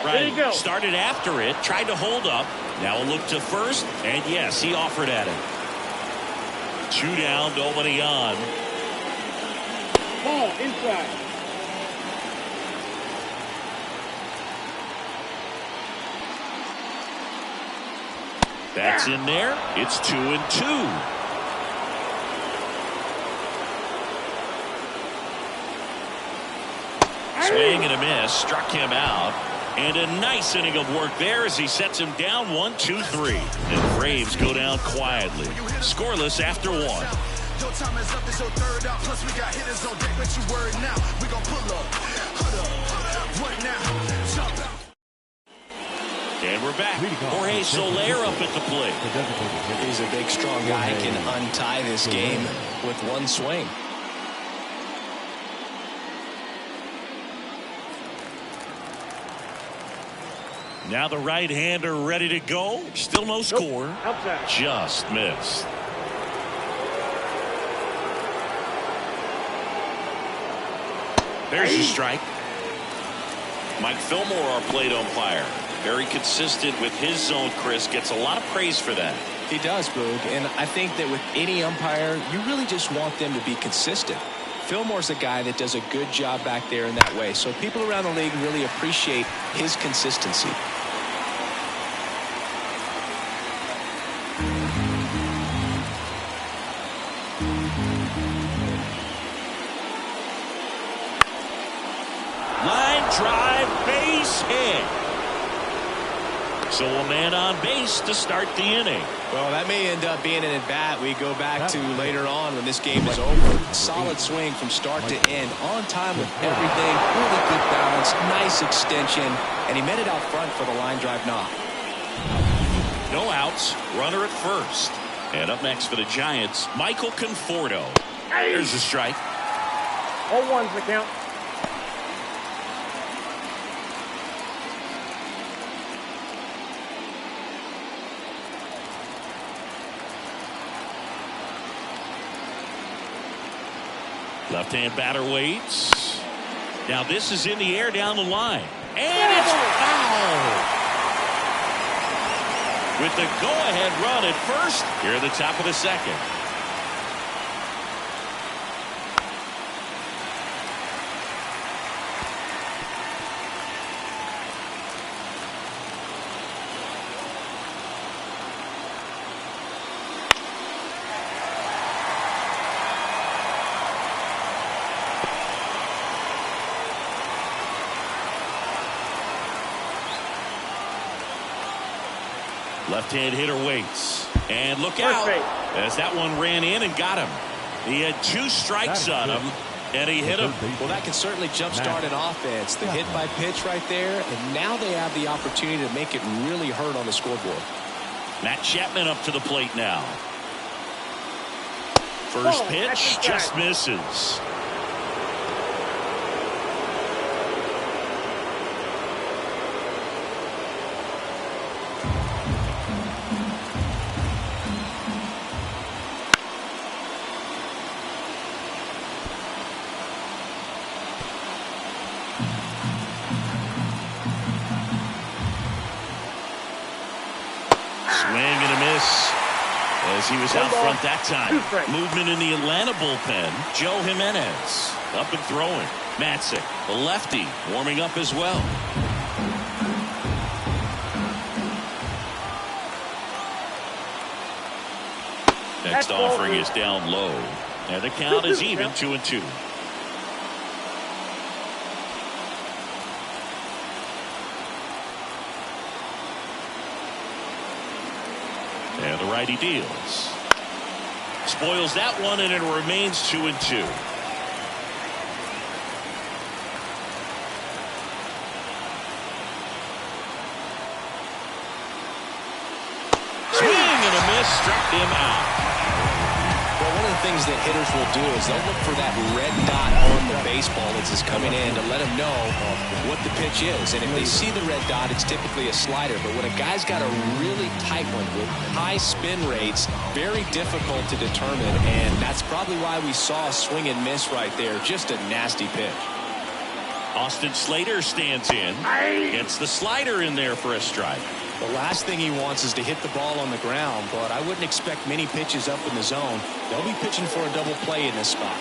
F: Right, started after it, tried to hold up. Now a look to first, and yes, he offered at it. 2 down, nobody on.
H: Ball inside.
F: That's in there. It's 2-2. Swing and a miss, struck him out. And a nice inning of work there as he sets him down 1-2-3. And the Braves go down quietly. Scoreless after 1.
K: Your time is up, it's your third out. Plus, we got hitters on deck, but you worried now. We gon' pull up, hood up, what now? Jump out.
F: And we're back. Jorge Soler up at the plate.
G: He's a big, strong guy. He can untie this game with one swing.
F: Now the right-hander ready to go. Still no score.
H: Outside.
F: Just missed. There's your strike. Mike Fillmore, our plate umpire. Very consistent with his zone, Chris. Gets a lot of praise for that.
G: He does, Boog. And I think that with any umpire, you really just want them to be consistent. Fillmore's a guy that does a good job back there in that way. So people around the league really appreciate his consistency.
F: Line drive, base hit. So a man on base to start the inning.
G: Well, that may end up being an at-bat we go back to later on when this game is over. Solid swing from start to end. On time with everything. Really good balance. Nice extension. And he met it out front for the line drive knock.
F: No outs. Runner at first. And up next for the Giants, Michael Conforto. There's the strike.
H: 0-1's the count.
F: Left-hand batter waits. Now this is in the air down the line. And it's foul. With the go-ahead run at first, here at the top of the second. Left-hand hitter waits. And look out as that one ran in and got him. He had 2 strikes on him, and he hit him.
G: Well, that can certainly jumpstart an offense. The hit by pitch right there, and now they have the opportunity to make it really hurt on the scoreboard.
F: Matt Chapman up to the plate now. First pitch just misses. as he was out front that time. Movement in the Atlanta bullpen. Joe Jimenez up and throwing. Matzik, the lefty, warming up as well. Next offering is down low. And the count is even 2-2. And the righty deals. Spoils that one, and it remains 2-2. Swing and a miss, struck him out.
G: Well, one of the things that hitters will do is they'll look for that red dot on the baseball as it's coming in to let them know what the pitch is. And if they see the red dot, it's typically a slider. But when a guy's got a really tight one with high spin rates, very difficult to determine. And that's probably why we saw a swing and miss right there. Just a nasty pitch.
F: Austin Slater stands in. Gets the slider in there for a strike.
G: The last thing he wants is to hit the ball on the ground, but I wouldn't expect many pitches up in the zone. They'll be pitching for a double play in this spot.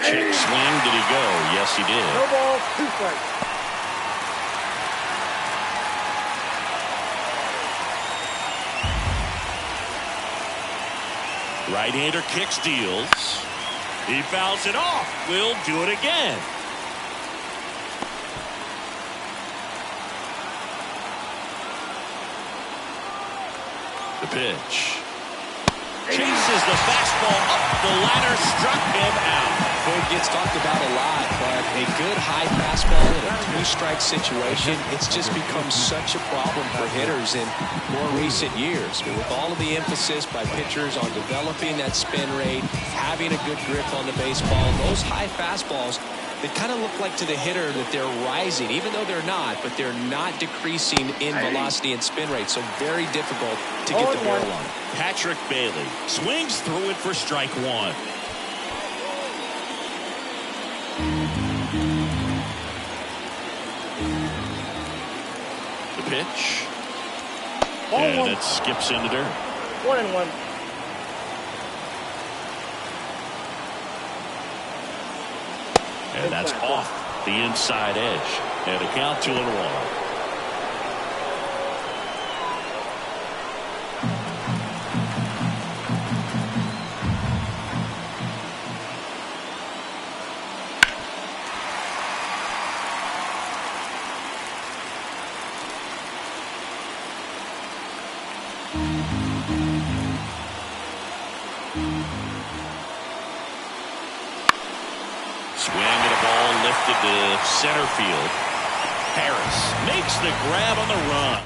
F: Check swing. Did he go? Yes, he did.
H: No ball, 2 strikes.
F: Right-hander kicks, deals. He fouls it off. Will do it again. The pitch. Chases the fastball up the ladder, struck him out.
G: It gets talked about a lot, but a good high fastball in a 3-strike situation, it's just become such a problem for hitters in more recent years. But with all of the emphasis by pitchers on developing that spin rate, having a good grip on the baseball, those high fastballs, they kind of look like to the hitter that they're rising, even though they're not, but they're not decreasing in velocity and spin rate. So very difficult to get the barrel on it.
F: Patrick Bailey swings through it for strike one. The pitch. And it skips in the dirt.
H: 1-1.
F: And that's off the inside edge. And a count 2-1. Swing and a ball lifted to center field. Harris makes the grab on the run.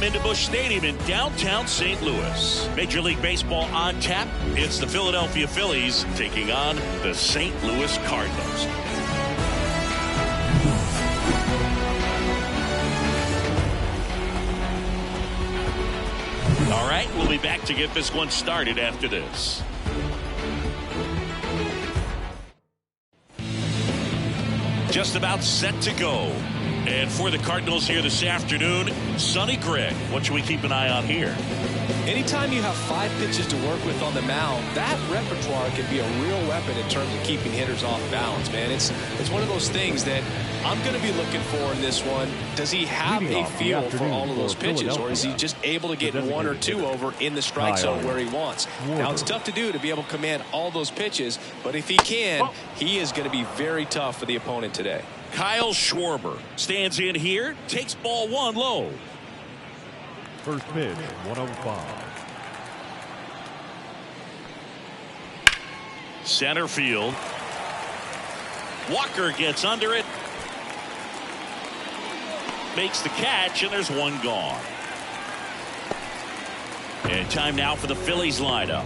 F: Welcome into Busch Stadium in downtown St. Louis. Major League Baseball on tap. It's the Philadelphia Phillies taking on the St. Louis Cardinals. All right, we'll be back to get this one started after this. Just about set to go. And for the Cardinals here this afternoon, Sonny Gregg. What should we keep an eye on here?
G: Anytime you have 5 pitches to work with on the mound, that repertoire can be a real weapon in terms of keeping hitters off balance, man. It's one of those things that I'm going to be looking for in this one. Does he have a feel for all of those pitches, or is he just able to get 1 or 2 over in the strike zone where he wants? Now, it's tough to do to be able to command all those pitches, but if he can, he is going to be very tough for the opponent today.
F: Kyle Schwarber stands in here, takes ball 1 low.
C: First pitch, 105.
F: Center field. Walker gets under it. Makes the catch, and there's 1 gone. And time now for the Phillies lineup.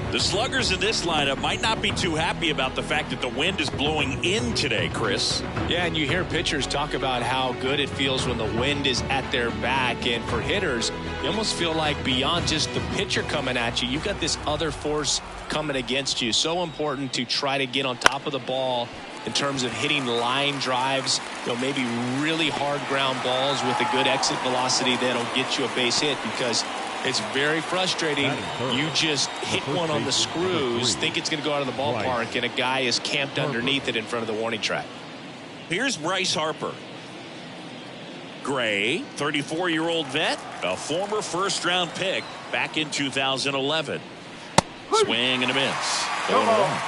F: The sluggers in this lineup might not be too happy about the fact that the wind is blowing in today, Chris.
G: Yeah, and you hear pitchers talk about how good it feels when the wind is at their back. And for hitters, you almost feel like beyond just the pitcher coming at you, you've got this other force coming against you. So important to try to get on top of the ball in terms of hitting line drives, maybe really hard ground balls with a good exit velocity that'll get you a base hit, because it's very frustrating. You just hit one on the screws, think it's going to go out of the ballpark, and a guy is camped underneath it in front of the warning track.
F: Here's Bryce Harper. Gray, 34-year-old vet, a former first-round pick back in 2011. Swing and a miss.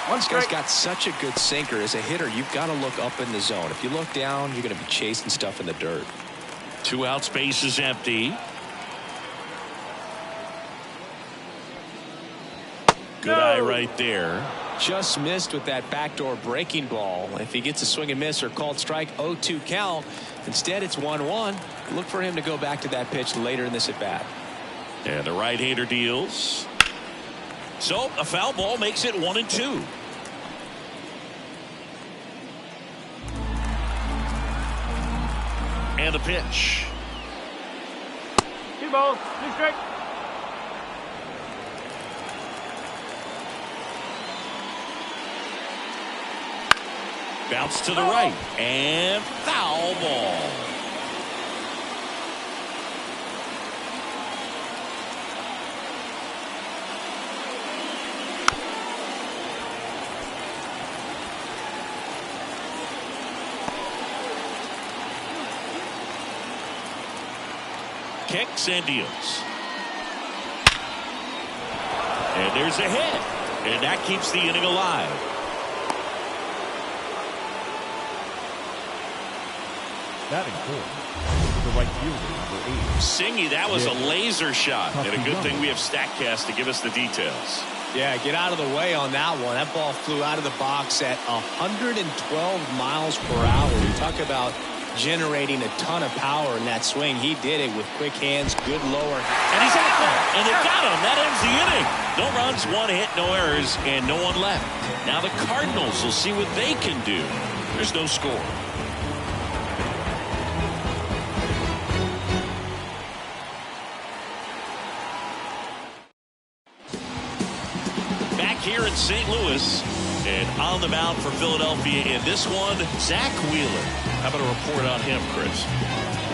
G: This guy's got such a good sinker. As a hitter, you've got to look up in the zone. If you look down, you're going to be chasing stuff in the dirt.
F: 2 out, space is empty. Good eye right there.
G: Just missed with that backdoor breaking ball. If he gets a swing and miss or called strike, 0-2 count. Instead, it's 1-1. Look for him to go back to that pitch later in this at bat.
F: And the right-hander deals. So a foul ball makes it 1-2. And a pitch.
H: 2 balls, 2 strikes.
F: Bounce to the right and foul ball. Kicks and deals. And there's a hit. And that keeps the inning alive.
C: Batting fourth, the right fielder, number 8.
F: Singy, that was a laser shot. And a good thing we have StatCast to give us the details.
G: Yeah, get out of the way on that one. That ball flew out of the box at 112 miles per hour. You talk about generating a ton of power in that swing. He did it with quick hands, good lower.
F: And he's out there. And they got him. That ends the inning. No runs, 1 hit, no errors, and no one left. Now the Cardinals will see what they can do. There's no score. Here in St. Louis, and on the mound for Philadelphia in this one, Zach Wheeler. How about a report on him, Chris?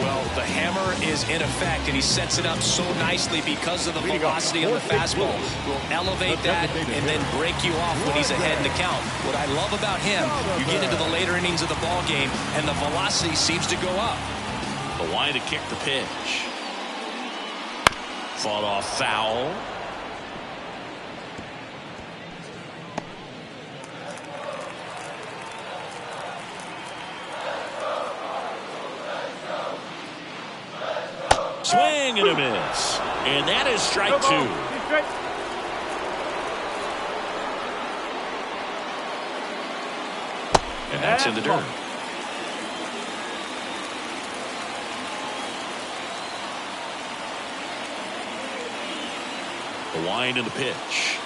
G: Well, the hammer is in effect, and he sets it up so nicely because of the velocity of the fastball. Will elevate that and then break you off when he's ahead in the count. What I love about him, you get into the later innings of the ball game, and the velocity seems to go up.
F: The line to kick the pitch. Fought off foul. Swing and a miss. And that is strike 2. And that's in the dirt. The wind and the pitch.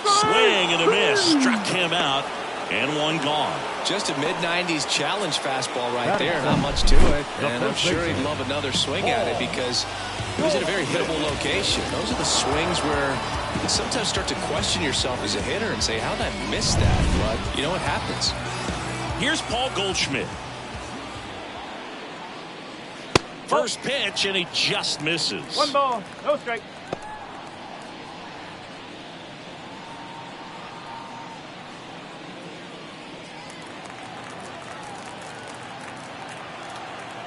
F: Swing and a miss. Struck him out. And one gone.
G: Just a mid-90s challenge fastball right there. Not much to it. And I'm sure he'd love another swing at it because it was in a very hittable location. Those are the swings where you can sometimes start to question yourself as a hitter and say, how did I miss that? But you know what happens.
F: Here's Paul Goldschmidt. First pitch, and he just misses.
H: 1 ball, no strike.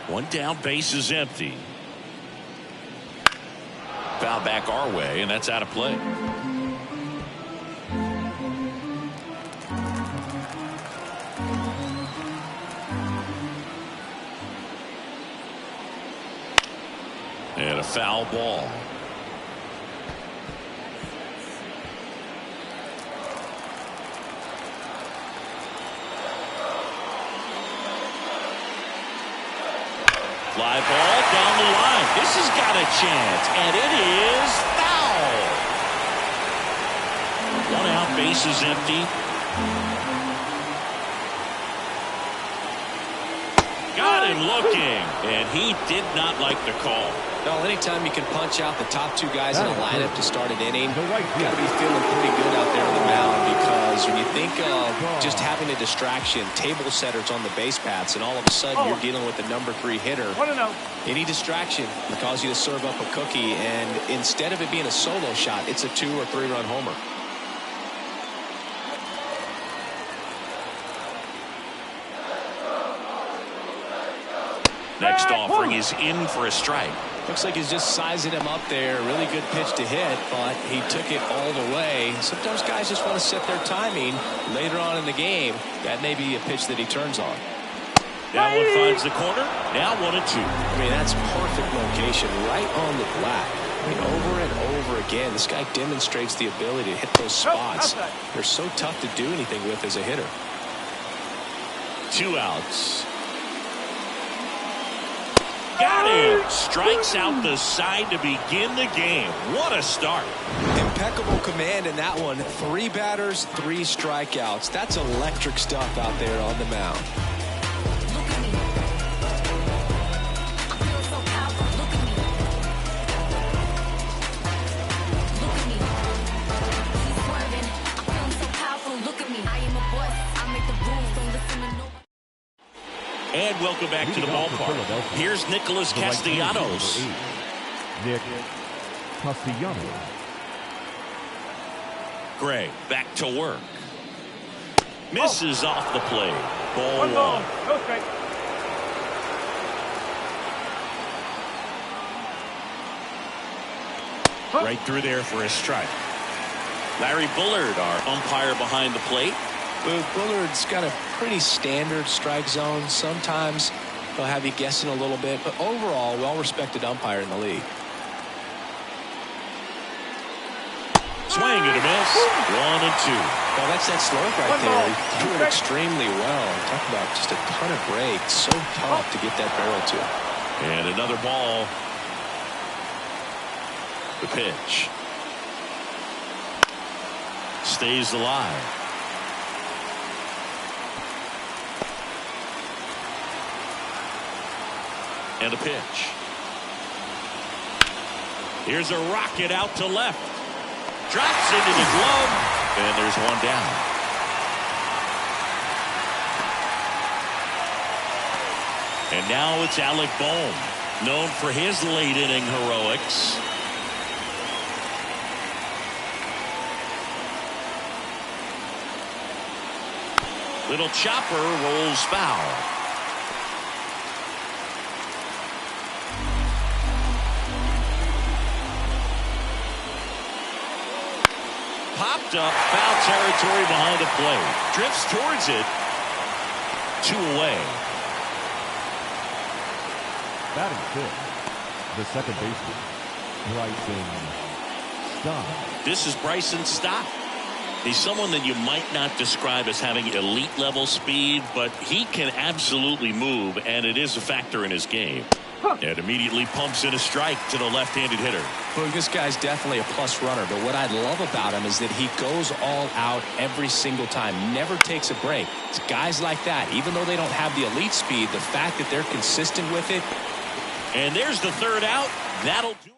F: One down, base is empty. Foul back our way, and that's out of play. And a foul ball. Fly ball down the line. This has got a chance, and it is foul. One out, base is empty. Got him looking, and he did not like the call.
G: Well, anytime you can punch out the top two guys in a lineup to start an inning, you've got to be feeling pretty good out there on the mound, because when you think of just having a distraction, table setters on the base paths, and all of a sudden you're dealing with the number 3 hitter, any distraction will cause you to serve up a cookie, and instead of it being a solo shot, it's a 2 or 3 run homer.
F: Next offering is in for a strike.
G: Looks like he's just sizing him up there. Really good pitch to hit, but he took it all the way. Sometimes guys just want to set their timing later on in the game. That may be a pitch that he turns on.
F: That one finds the corner. Now 1-2.
G: I mean, that's perfect location right on the black. I mean, over and over again, this guy demonstrates the ability to hit those spots. They're so tough to do anything with as a hitter.
F: 2 outs. Got him. Strikes out the side to begin the game. What a start.
G: Impeccable command in that one. 3 batters, 3 strikeouts. That's electric stuff out there on the mound.
F: And welcome back to the ballpark. Here's Nicholas Castellanos.
C: Nick Castellanos.
F: Gray back to work. Misses off the plate. Ball 1.
H: No strike.
F: Right through there for a strike. Larry Bullard, our umpire behind the plate.
G: Bullard's got a pretty standard strike zone. Sometimes they'll have you guessing a little bit, but overall, well-respected umpire in the league.
F: Swing and a miss. 1-2.
G: Well, that's that slope right there. He threw it extremely well. Talk about just a ton of break. So tough to get that barrel to.
F: And another ball. The pitch. Stays alive. And a pitch. Here's a rocket out to left. Drops into the glove. And there's one down. And now it's Alec Bohm, known for his late inning heroics. Little chopper rolls foul. Popped up, foul territory behind the plate. Drifts towards it. 2 away.
C: Batting 5th, the second baseman, Bryson Stott.
F: This is Bryson Stott. He's someone that you might not describe as having elite level speed, but he can absolutely move, and it is a factor in his game. And immediately pumps in a strike to the left-handed hitter.
G: Look, this guy's definitely a plus runner, but what I love about him is that he goes all out every single time, never takes a break. It's guys like that, even though they don't have the elite speed, the fact that they're consistent with it.
F: And there's the third out. That'll do it.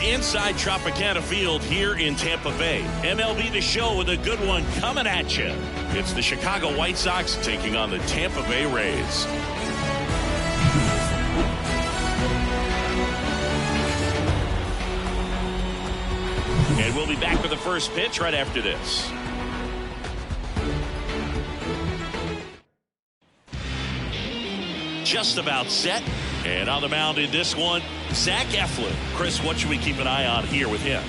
F: Inside Tropicana Field here in Tampa Bay. MLB The Show with a good one coming at you. It's the Chicago White Sox taking on the Tampa Bay Rays. And we'll be back with the first pitch right after this. Just about set. And on the mound in this one, Zach Eflin. Chris, what should we keep an eye on here with him?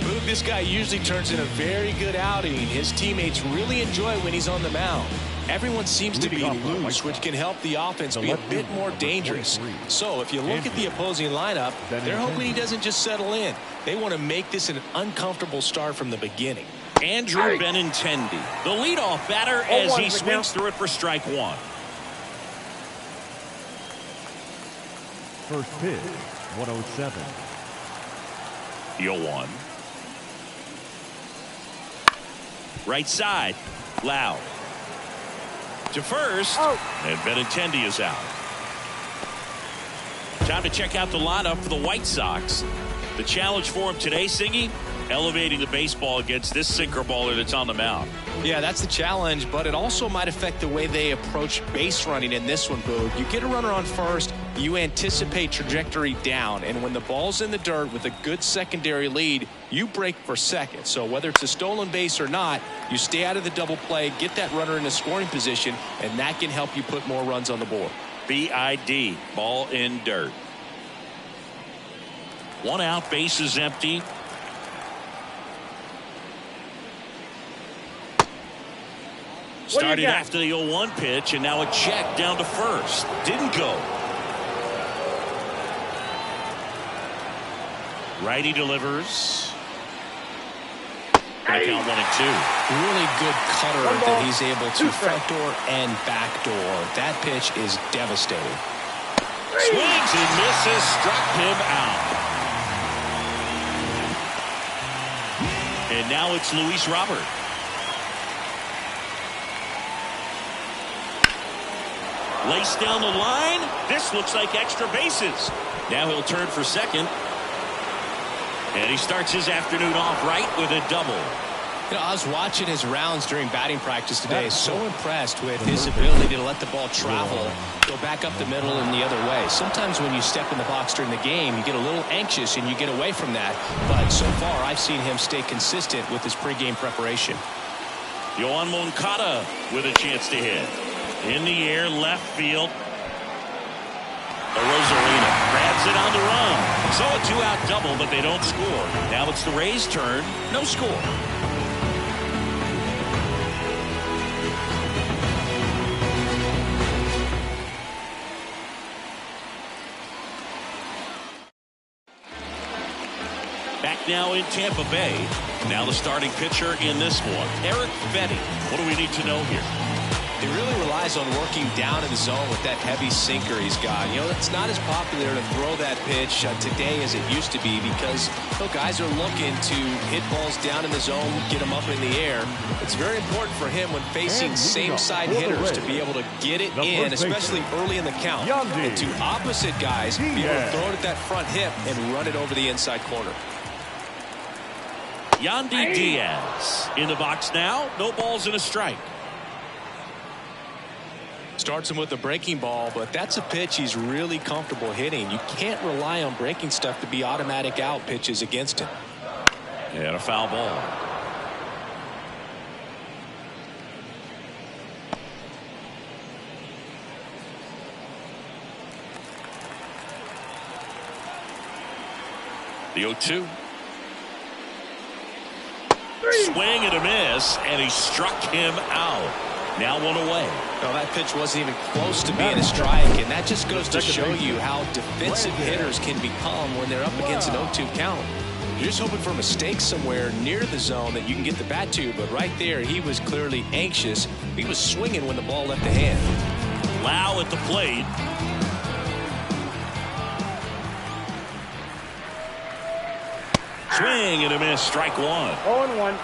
G: Boog, this guy usually turns in a very good outing. His teammates really enjoy when he's on the mound. Everyone seems to be loose, which can help the offense be a bit more dangerous. So if you look at the opposing lineup, they're hoping he doesn't just settle in. They want to make this an uncomfortable start from the beginning.
F: Andrew Benintendi, the leadoff batter as he swings through it for strike one.
C: First pitch, 107.
F: 0-1. Right side, Lau. To first, and Benintendi is out. Time to check out the lineup for the White Sox. The challenge for him today, Singy, elevating the baseball against this sinker baller that's on the mound.
G: Yeah, that's the challenge, but it also might affect the way they approach base running in this one, Boog. You get a runner on first, you anticipate trajectory down, and when the ball's in the dirt with a good secondary lead, you break for second. So whether it's a stolen base or not, you stay out of the double play, get that runner in a scoring position, and that can help you put more runs on the board.
F: BID, ball in dirt. One out, base is empty. Started after the 0-1 pitch, and now a check down to first. Didn't go. Righty delivers. Gonna count 1-2.
G: Really good cutter that he's able to front door and back door. That pitch is devastating.
F: Swings and misses, struck him out. And now it's Luis Robert. Laced down the line. This looks like extra bases. Now he'll turn for second. And he starts his afternoon off right with a double.
G: You know, I was watching his rounds during batting practice today. So impressed with his ability to let the ball travel, go back up the middle and the other way. Sometimes when you step in the box during the game, you get a little anxious and you get away from that. But so far, I've seen him stay consistent with his pregame preparation.
F: Yoan Moncada with a chance to hit. In the air, left field. Rosarina grabs it on the run. So a two-out double, but they don't score. Now it's the Rays' turn. No score. Back now in Tampa Bay. Now the starting pitcher in this one, Eric Fetty. What do we need to know here?
G: He really relies on working down in the zone with that heavy sinker he's got. You know, it's not as popular to throw that pitch today as it used to be because guys are looking to hit balls down in the zone, get them up in the air. It's very important for him when facing same-side hitters to be able to get it in, especially early in the count. And to opposite guys, be able to throw it at that front hip and run it over the inside corner.
F: Yandy Diaz in the box now. No balls and a strike.
G: Starts him with a breaking ball, but that's a pitch he's really comfortable hitting. You can't rely on breaking stuff to be automatic out pitches against him.
F: And a foul ball. The 0-2. Swing and a miss, and he struck him out. Now one away.
G: No, that pitch wasn't even close to being a strike, and that just goes to show you how defensive hitters can become when they're up against an 0-2 count. You're just hoping for a mistake somewhere near the zone that you can get the bat to, but right there he was clearly anxious. He was swinging when the ball left the hand.
F: Lau at the plate. Swing and a miss, strike one.
H: 0-1.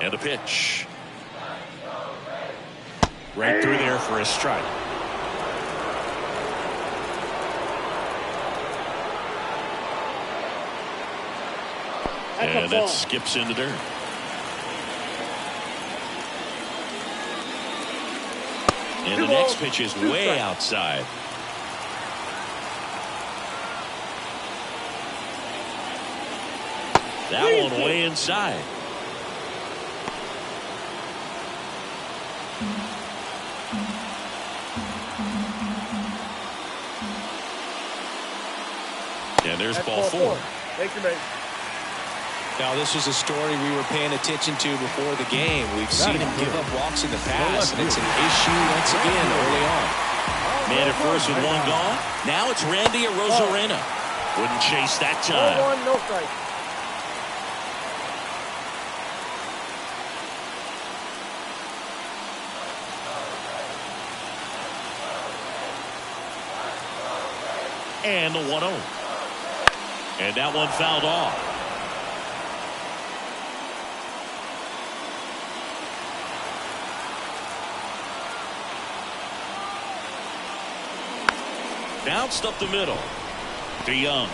F: And a pitch. Right through there for a strike. And that skips in the dirt. And the next pitch is way outside. That one way inside. And there's ball four.
H: Take your base.
G: Now, this was a story we were paying attention to before the game. We've seen him give up walks in the past, and it's an issue once again early on.
F: Man at first with one gone. Now it's Randy Arozarena. Wouldn't chase that time.
H: 0-1, no strike.
F: And the 1-0. And that one fouled off. Bounced up the middle. DeYoung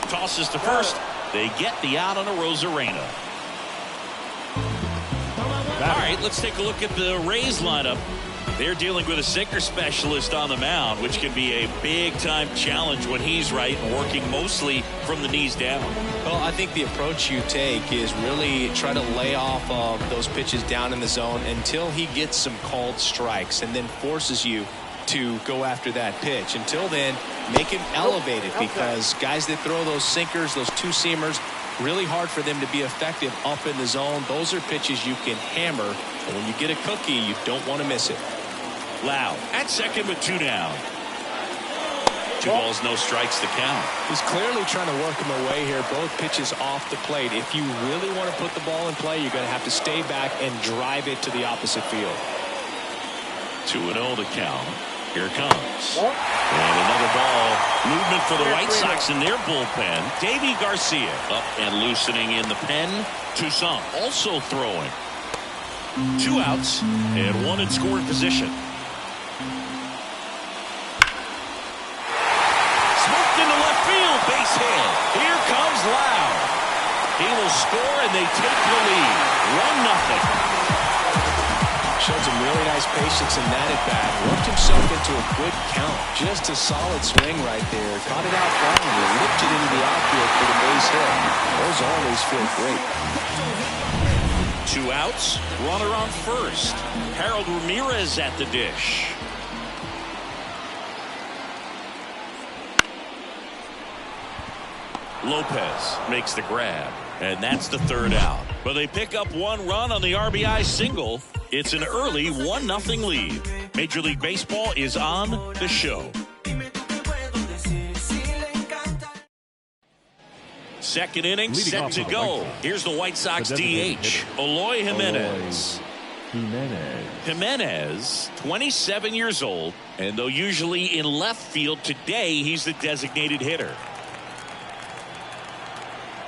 F: tosses to first. They get the out on Arozarena. All right, let's take a look at the Rays lineup. They're dealing with a sinker specialist on the mound, which can be a big-time challenge when he's right and working mostly from the knees down.
G: Well, I think the approach you take is really try to lay off those pitches down in the zone until he gets some called strikes and then forces you to go after that pitch. Until then, make him elevated because guys that throw those sinkers, those two-seamers, really hard for them to be effective up in the zone. Those are pitches you can hammer, and when you get a cookie, you don't want to miss it.
F: Lau at second with two down. 2 balls, no strikes to count.
G: He's clearly trying to work him away here. Both pitches off the plate. If you really want to put the ball in play, you're going to have to stay back and drive it to the opposite field.
F: 2-0 to count. Here it comes. And another ball. Movement for the White Sox in their bullpen. Davy Garcia up and loosening in the pen. Toussaint also throwing. 2 outs and 1 in scoring position. Smoked into left field. Base hit. Here comes Lau. He will score and they take the lead. 1-0.
G: Showed some really nice patience in that at bat. Worked himself into a good count. Just a solid swing right there. Caught it out long and lifted into the outfield for the base hit. Those always feel great.
F: 2 outs, runner on first. Harold Ramirez at the dish. Lopez makes the grab, and that's the 3rd out. But they pick up 1 run on the RBI single. It's an early 1-0 lead. Major League Baseball is on the show. Second inning set to go. Here's the White Sox DH, Eloy Jimenez. Jimenez, 27 years old, and though usually in left field, today he's the designated hitter.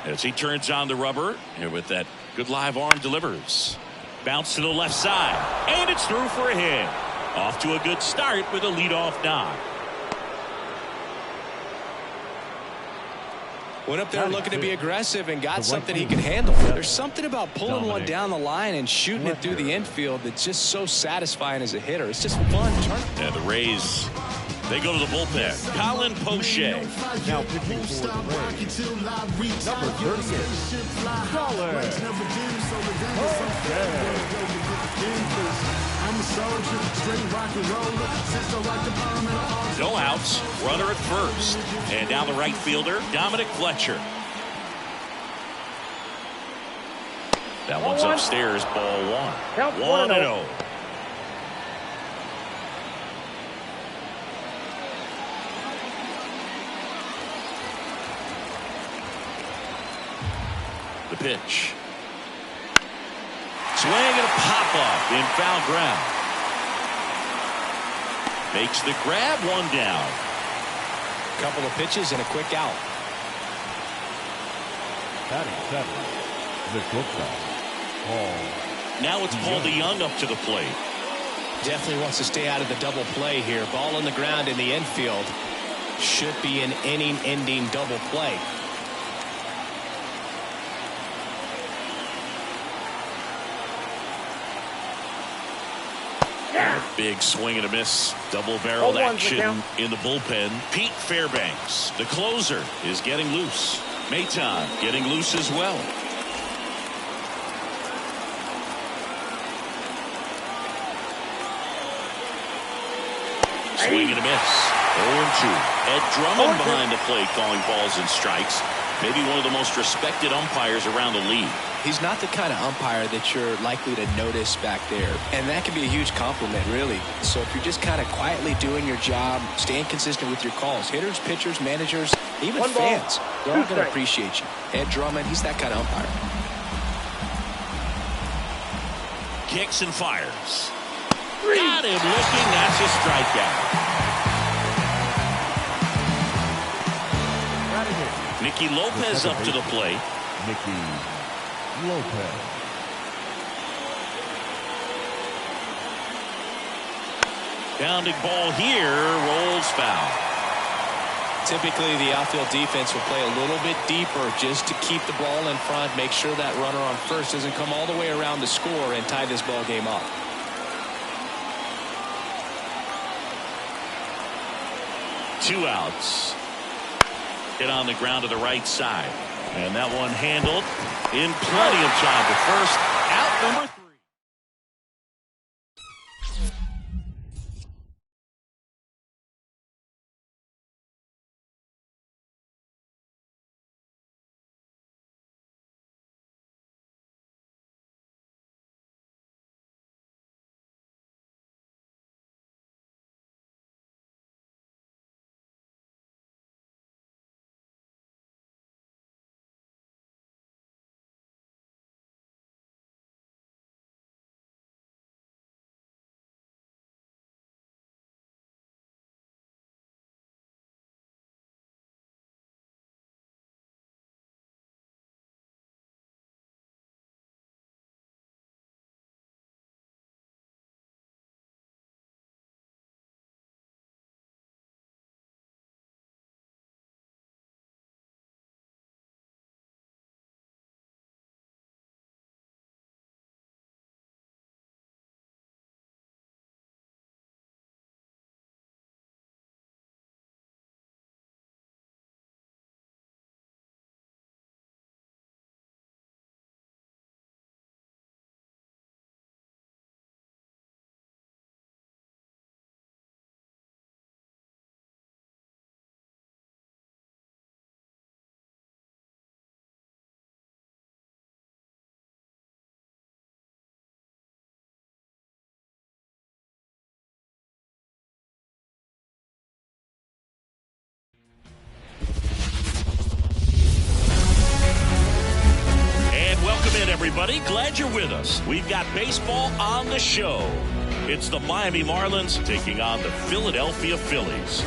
F: As he turns on the rubber, and with that good live arm delivers. Bounce to the left side, and it's through for a hit. Off to a good start with a leadoff knock.
G: Went up there looking to be aggressive and got something he could handle. There's something about pulling one down the line and shooting it through the infield that's just so satisfying as a hitter. It's just fun.
F: And the Rays, they go to the bullpen. Colin Poche.
C: Now pitching for the Rays, number 38, Colin
F: No outs, runner at first. And now the right fielder, Dominic Fletcher. That one's upstairs, ball 1. 1-0. The pitch. Swing and a pop-up in foul ground. Makes the grab, 1 down.
G: Couple of pitches and a quick out.
C: Batting 7, Nicholson.
F: Now it's Paul DeYoung up to the plate.
G: Definitely wants to stay out of the double play here. Ball on the ground in the infield. Should be an inning-ending double play.
F: Big swing and a miss. Double-barreled action in the bullpen. Pete Fairbanks, the closer, is getting loose. Maton getting loose as well. Swing and a miss. 0-2. Ed Drummond behind the plate calling balls and strikes. Maybe one of the most respected umpires around the league.
G: He's not the kind of umpire that you're likely to notice back there. And that can be a huge compliment, really. So if you're just kind of quietly doing your job, staying consistent with your calls, hitters, pitchers, managers, even fans, they're all going to appreciate you. Ed Drummond, he's that kind of umpire.
F: Kicks and fires. Got him looking. That's a strikeout. Nicky Lopez up to the plate.
C: Nicky Lopez.
F: Bounding ball here, rolls foul.
G: Typically the outfield defense will play a little bit deeper just to keep the ball in front, make sure that runner on first doesn't come all the way around to score and tie this ball game up.
F: Two outs. Hit on the ground to the right side. And that one handled in plenty of time to first. Out number 3. everybody. Glad you're with us. We've got baseball on the show. It's the Miami Marlins taking on the Philadelphia Phillies.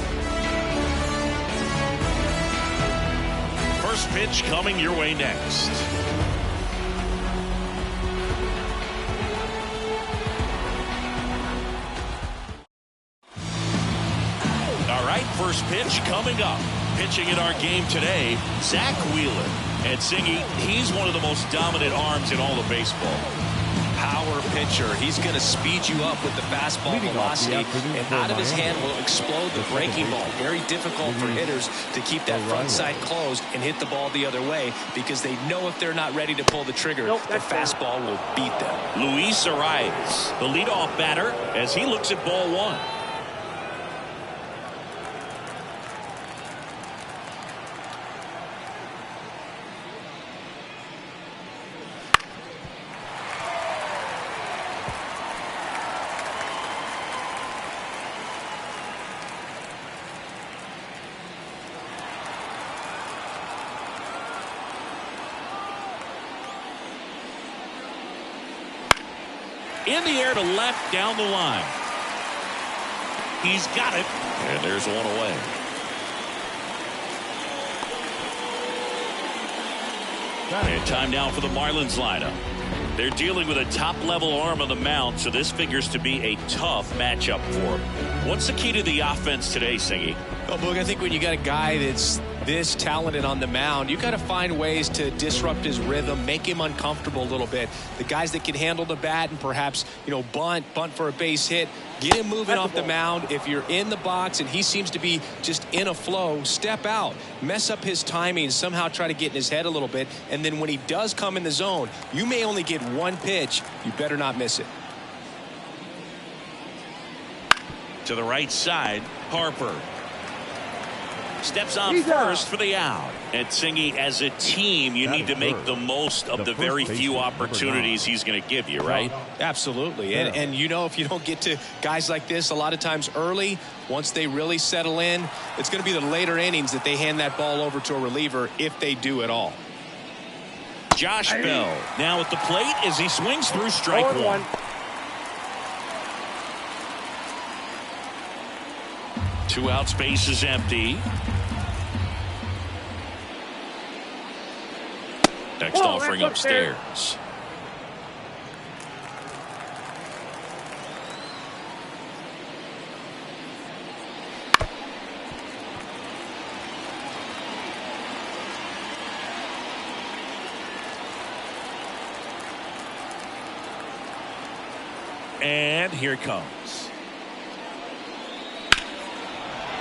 F: First pitch coming your way next. All right, first pitch coming up. Pitching in our game today, Zach Wheeler. And Singy, he's one of the most dominant arms in all of baseball.
G: Power pitcher. He's going to speed you up with the fastball velocity, and out of his hand will explode the breaking ball. Very difficult for hitters to keep that front side closed and hit the ball the other way, because they know if they're not ready to pull the trigger, the fastball will beat them.
F: Luis Arias, the leadoff batter, as he looks at ball one. In the air to left, down the line. He's got it. And there's one away. And time now for the Marlins lineup. They're dealing with a top-level arm on the mound, so this figures to be a tough matchup for him. What's the key to the offense today, Singy?
G: Well, Boog, I think when you got a guy that's this talented on the mound, you got to find ways to disrupt his rhythm, make him uncomfortable a little bit. The guys that can handle the bat and perhaps, bunt for a base hit, get him moving off the mound. If you're in the box and he seems to be just in a flow, step out, mess up his timing, somehow try to get in his head a little bit. And then when he does come in the zone, you may only get one pitch. You better not miss it.
F: To the right side, Harper steps on first for the out. And Singy, as a team, you need to make the most of the very few opportunities he's going to give you, right?
G: Absolutely. And if you don't get to guys like this a lot of times early, once they really settle in, it's going to be the later innings that they hand that ball over to a reliever, if they do at all.
F: Josh Bell now at the plate as he swings through strike one. 2 outs, base is empty. Next offering upstairs. And here it comes.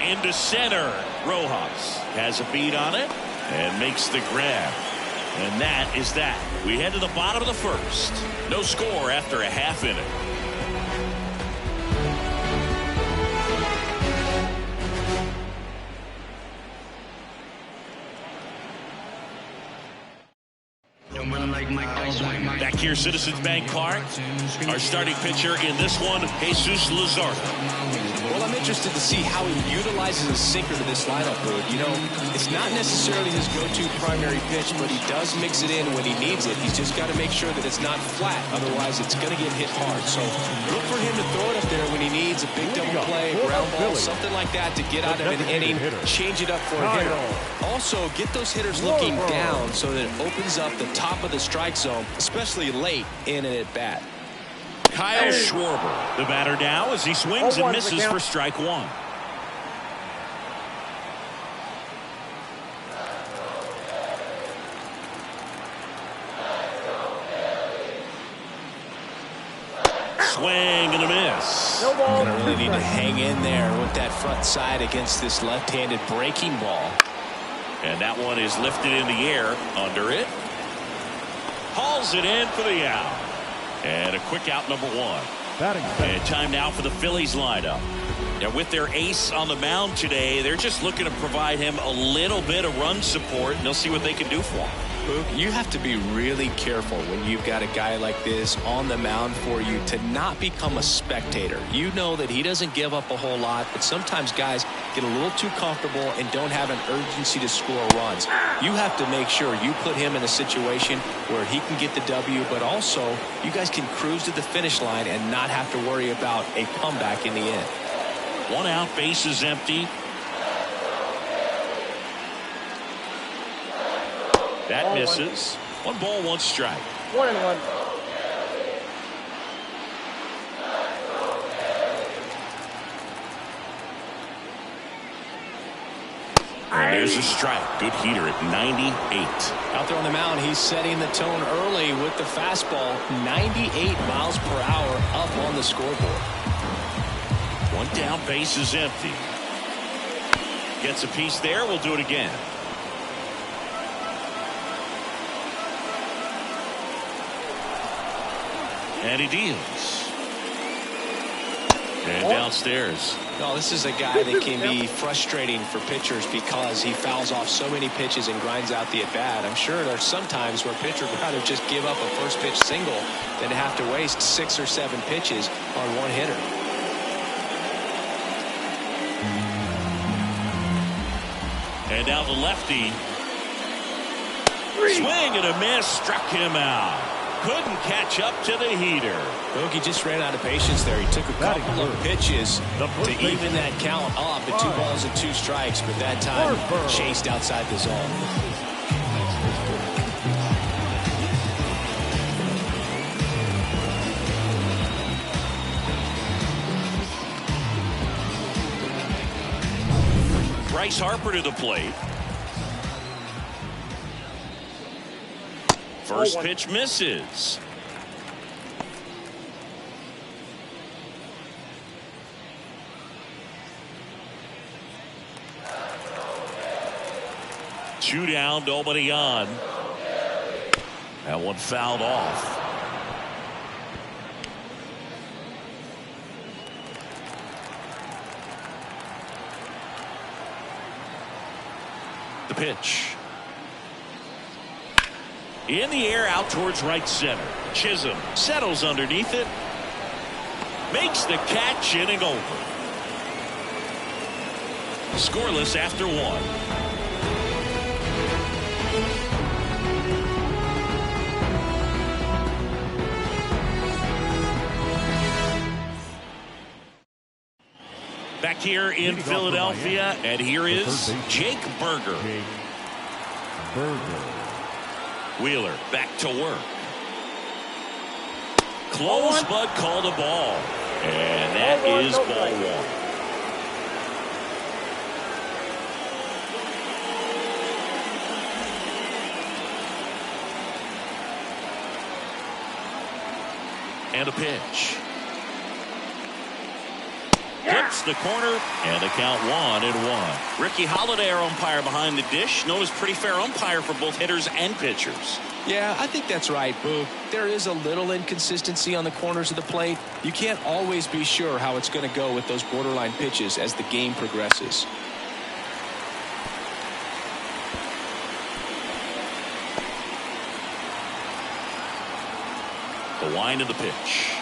F: Into center. Rojas has a beat on it and makes the grab. And that is that. We head to the bottom of the first. No score after a half inning. Back here, Citizens Bank Park. Our starting pitcher in this one, Jesus Luzardo.
G: Well, I'm interested to see how he utilizes his sinker to this lineup, Boog. It's not necessarily his go-to primary pitch, but he does mix it in when he needs it. He's just got to make sure that it's not flat. Otherwise, it's going to get hit hard. So look for him to throw it up there when he needs a big double play, ground ball, something like that to get out of an inning, change it up for a hitter. Also, get those hitters looking down so that it opens up the top of the strike zone, especially late in an at-bat.
F: Kyle Schwarber, the batter now, as he swings and misses for strike one. Swing and a miss.
G: Going to really need to hang in there with that front side against this left-handed breaking ball.
F: And that one is lifted in the air under it. Hauls it in for the out. And a quick out, number one. And time now for the Phillies lineup. Now, with their ace on the mound today, they're just looking to provide him a little bit of run support, and they'll see what they can do for him.
G: Boog, you have to be really careful when you've got a guy like this on the mound for you to not become a spectator. You know that he doesn't give up a whole lot, but sometimes guys get a little too comfortable and don't have an urgency to score runs. You have to make sure you put him in a situation where he can get the W, but also you guys can cruise to the finish line and not have to worry about a comeback in the end.
F: 1 out, base is empty. That misses. 1 ball, 1 strike.
H: 1-1.
F: And there's a strike. Good heater at 98.
G: Out there on the mound, he's setting the tone early with the fastball. 98 miles per hour up on the scoreboard.
F: 1 down, base is empty. Gets a piece there. We'll do it again. And he deals. And downstairs.
G: No, this is a guy that can be frustrating for pitchers because he fouls off so many pitches and grinds out the at-bat. I'm sure there's some times where pitchers would rather just give up a first pitch single than to have to waste 6 or 7 pitches on 1 hitter.
F: And now the lefty. Swing and a miss. Struck him out. Couldn't catch up to the heater.
G: He just ran out of patience there. He took a couple of pitches to even that count up at 2 balls and 2 strikes, but that time chased outside the zone.
F: Bryce Harper to the plate. First pitch misses. Two down, nobody on. That one fouled off. The pitch. In the air, out towards right center. Chisholm settles underneath it. Makes the catch, inning over. Scoreless after 1. Back here in Philadelphia, and here is Jake Burger. Wheeler back to work. Close, but called a ball. And that is ball 1. And a pitch. Hits the corner, and the count 1-1. Ricky Holiday, our umpire behind the dish, known as pretty fair umpire for both hitters and pitchers.
G: Yeah, I think that's right, Boog. There is a little inconsistency on the corners of the plate. You can't always be sure how it's going to go with those borderline pitches as the game progresses.
F: The wind of the pitch.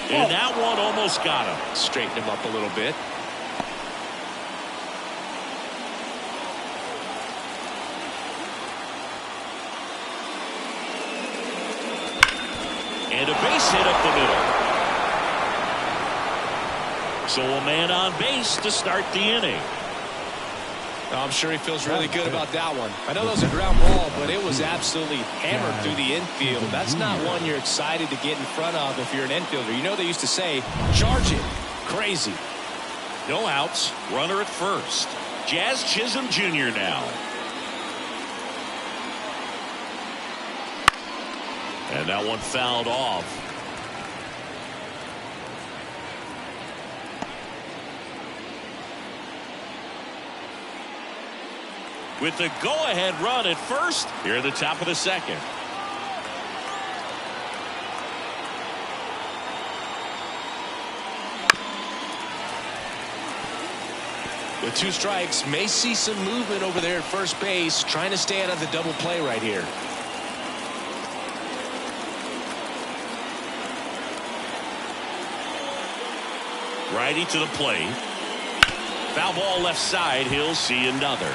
F: And that one almost got him.
G: Straighten him up a little bit.
F: And a base hit up the middle. So a man on base to start the inning.
G: I'm sure he feels really good about that one. I know that was a ground ball, but it was absolutely hammered through the infield. That's not one you're excited to get in front of if you're an infielder. You know they used to say, charge it. Crazy.
F: No outs. Runner at first. Jazz Chisholm Jr. now. And that one fouled off. With the go-ahead run at first, here at the top of the second.
G: With 2 strikes, may see some movement over there at first base, trying to stay out of the double play right here.
F: Righty to the plate. Foul ball left side. He'll see another.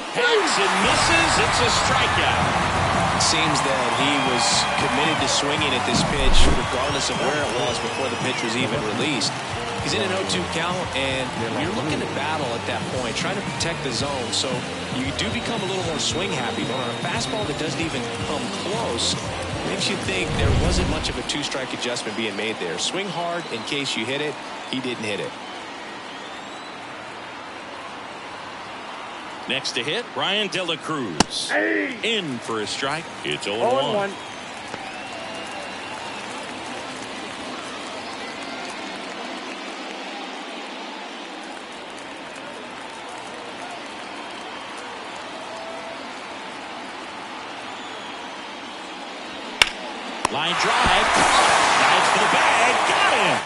F: Hacks and misses. It's a strikeout.
G: Seems that he was committed to swinging at this pitch regardless of where it was before the pitch was even released. He's in an 0-2 count, and you're looking to battle at that point, trying to protect the zone. So you do become a little more swing happy, but on a fastball that doesn't even come close, makes you think there wasn't much of a 2-strike adjustment being made there. Swing hard in case you hit it. He didn't hit it.
F: Next to hit, Ryan De La Cruz. In for a strike. It's 0-1. Line drive. Dives for the bag. Got him.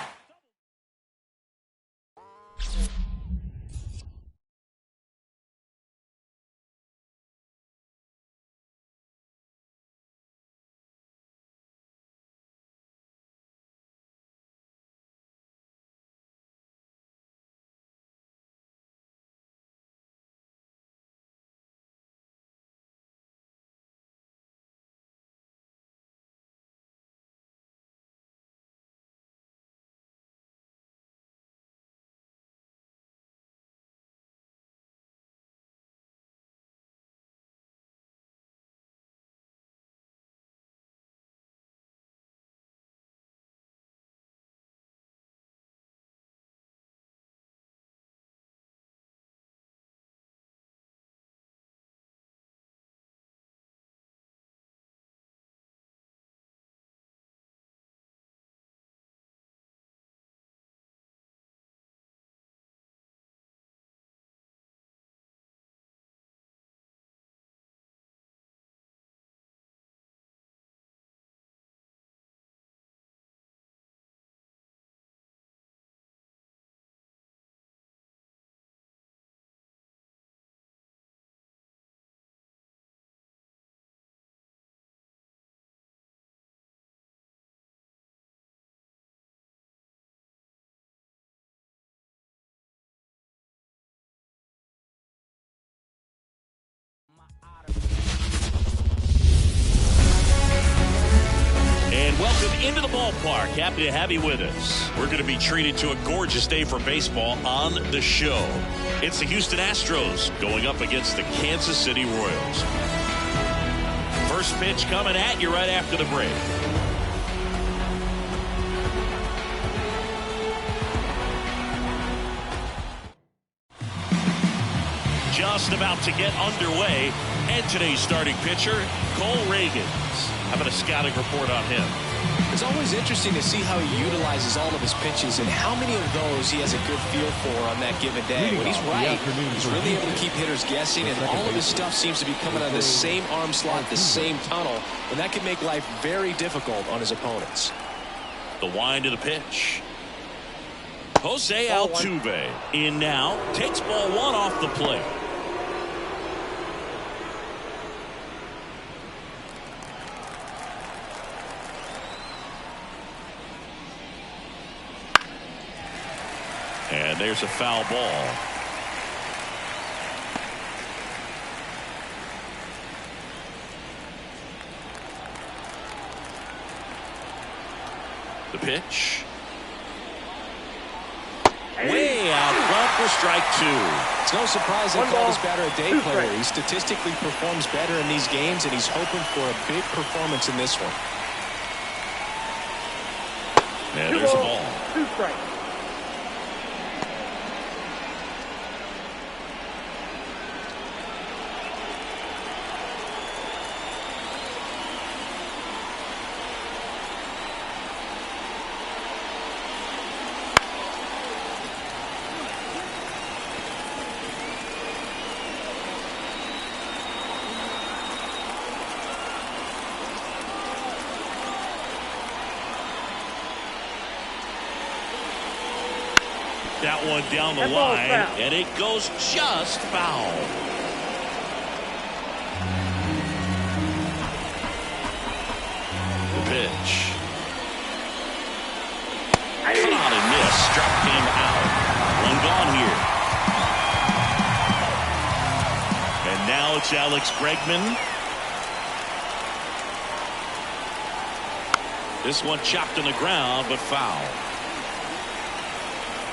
F: And welcome into the ballpark. Happy to have you with us. We're going to be treated to a gorgeous day for baseball on the show. It's the Houston Astros going up against the Kansas City Royals. First pitch coming at you right after the break. Just about to get underway. And today's starting pitcher, Cole Reagans. How about a scouting report on him?
G: It's always interesting to see how he utilizes all of his pitches and how many of those he has a good feel for on that given day. When he's right, he's really able to keep hitters guessing, and all of his stuff seems to be coming out of the same arm slot, the same tunnel, and that can make life very difficult on his opponents.
F: The wind of the pitch. Jose Altuve in now, takes ball 1 off the plate. And there's a foul ball. The pitch. Way out front for strike 2.
G: It's no surprise they call this batter a day player. He statistically performs better in these games, and he's hoping for a big performance in this one.
F: And there's a ball.
H: 2 strikes.
F: that one down the line, and it goes just foul. The pitch. Caught and missed. Struck him out. One gone here. And now it's Alex Bregman. This one chopped on the ground, but foul.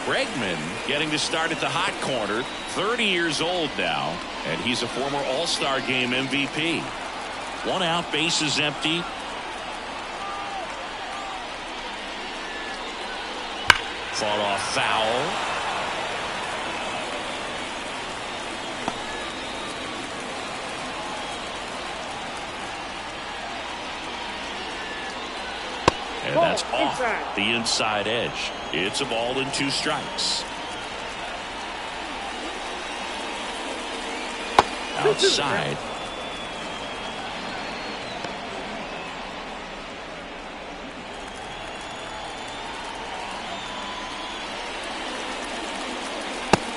F: Bregman getting to start at the hot corner, 30 years old now, and he's a former All-Star Game MVP. One out, bases empty. Fought off foul. And that's off the inside edge. It's a ball and 2 strikes. Outside.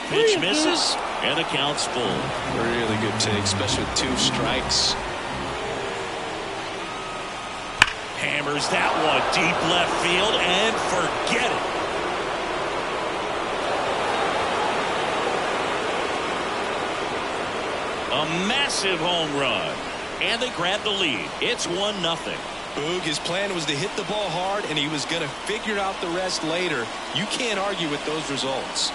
F: Pitch misses, and the count's full.
G: Really good take, especially with 2 strikes.
F: Hammers that one deep left field, and forget it. A massive home run, and they grab the lead. It's 1-0.
G: Boog, his plan was to hit the ball hard, and he was going to figure out the rest later. You can't argue with those results.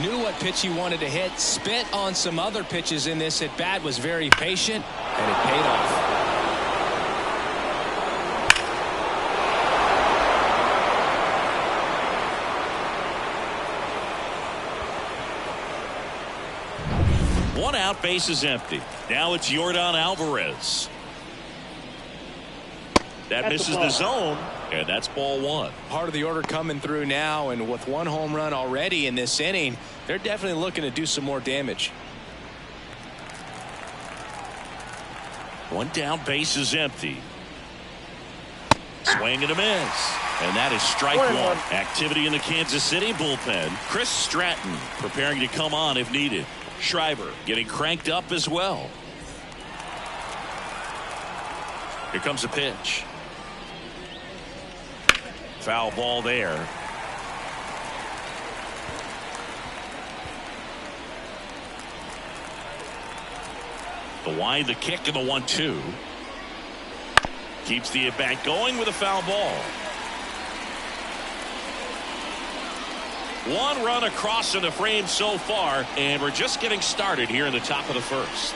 G: Knew what pitch he wanted to hit, spit on some other pitches in this at bat, was very patient, and it paid off.
F: One out, bases empty. Now it's Yordan Alvarez. That misses the zone, and that's ball 1.
G: Part of the order coming through now, and with 1 home run already in this inning, they're definitely looking to do some more damage.
F: 1 down, bases empty. Swing and a miss. And that is strike 1. Activity in the Kansas City bullpen. Chris Stratton preparing to come on if needed. Schreiber getting cranked up as well. Here comes a pitch. Foul ball there. The wind, the kick, and the 1-2. Keeps the at-bat going with a foul ball. 1 run across in the frame so far, and we're just getting started here in the top of the first.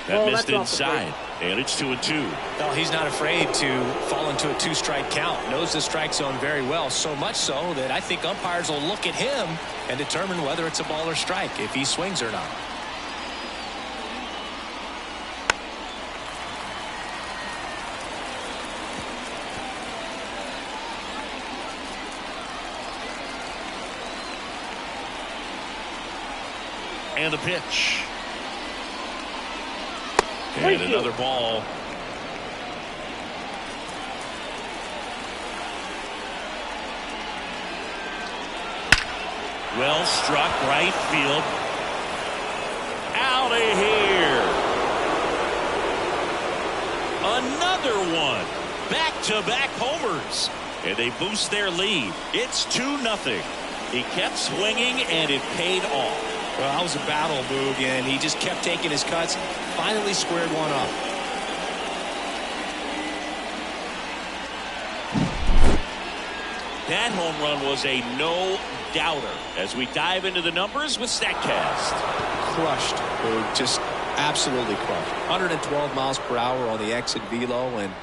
F: That missed inside, and it's 2-2.
G: Well, he's not afraid to fall into a 2-strike count. Knows the strike zone very well, so much so that I think umpires will look at him and determine whether it's a ball or strike, if he swings or not.
F: And the pitch. And another ball. Well struck, right field. Out of here. Another one. Back-to-back homers. And they boost their lead. It's 2-0. He kept swinging, and it paid off.
G: Well, that was a battle, Boog, and he just kept taking his cuts. Finally squared one up.
F: That home run was a no-doubter. As we dive into the numbers with StatCast.
G: Crushed, Boog. Just absolutely crushed. 112 miles per hour on the exit velo, and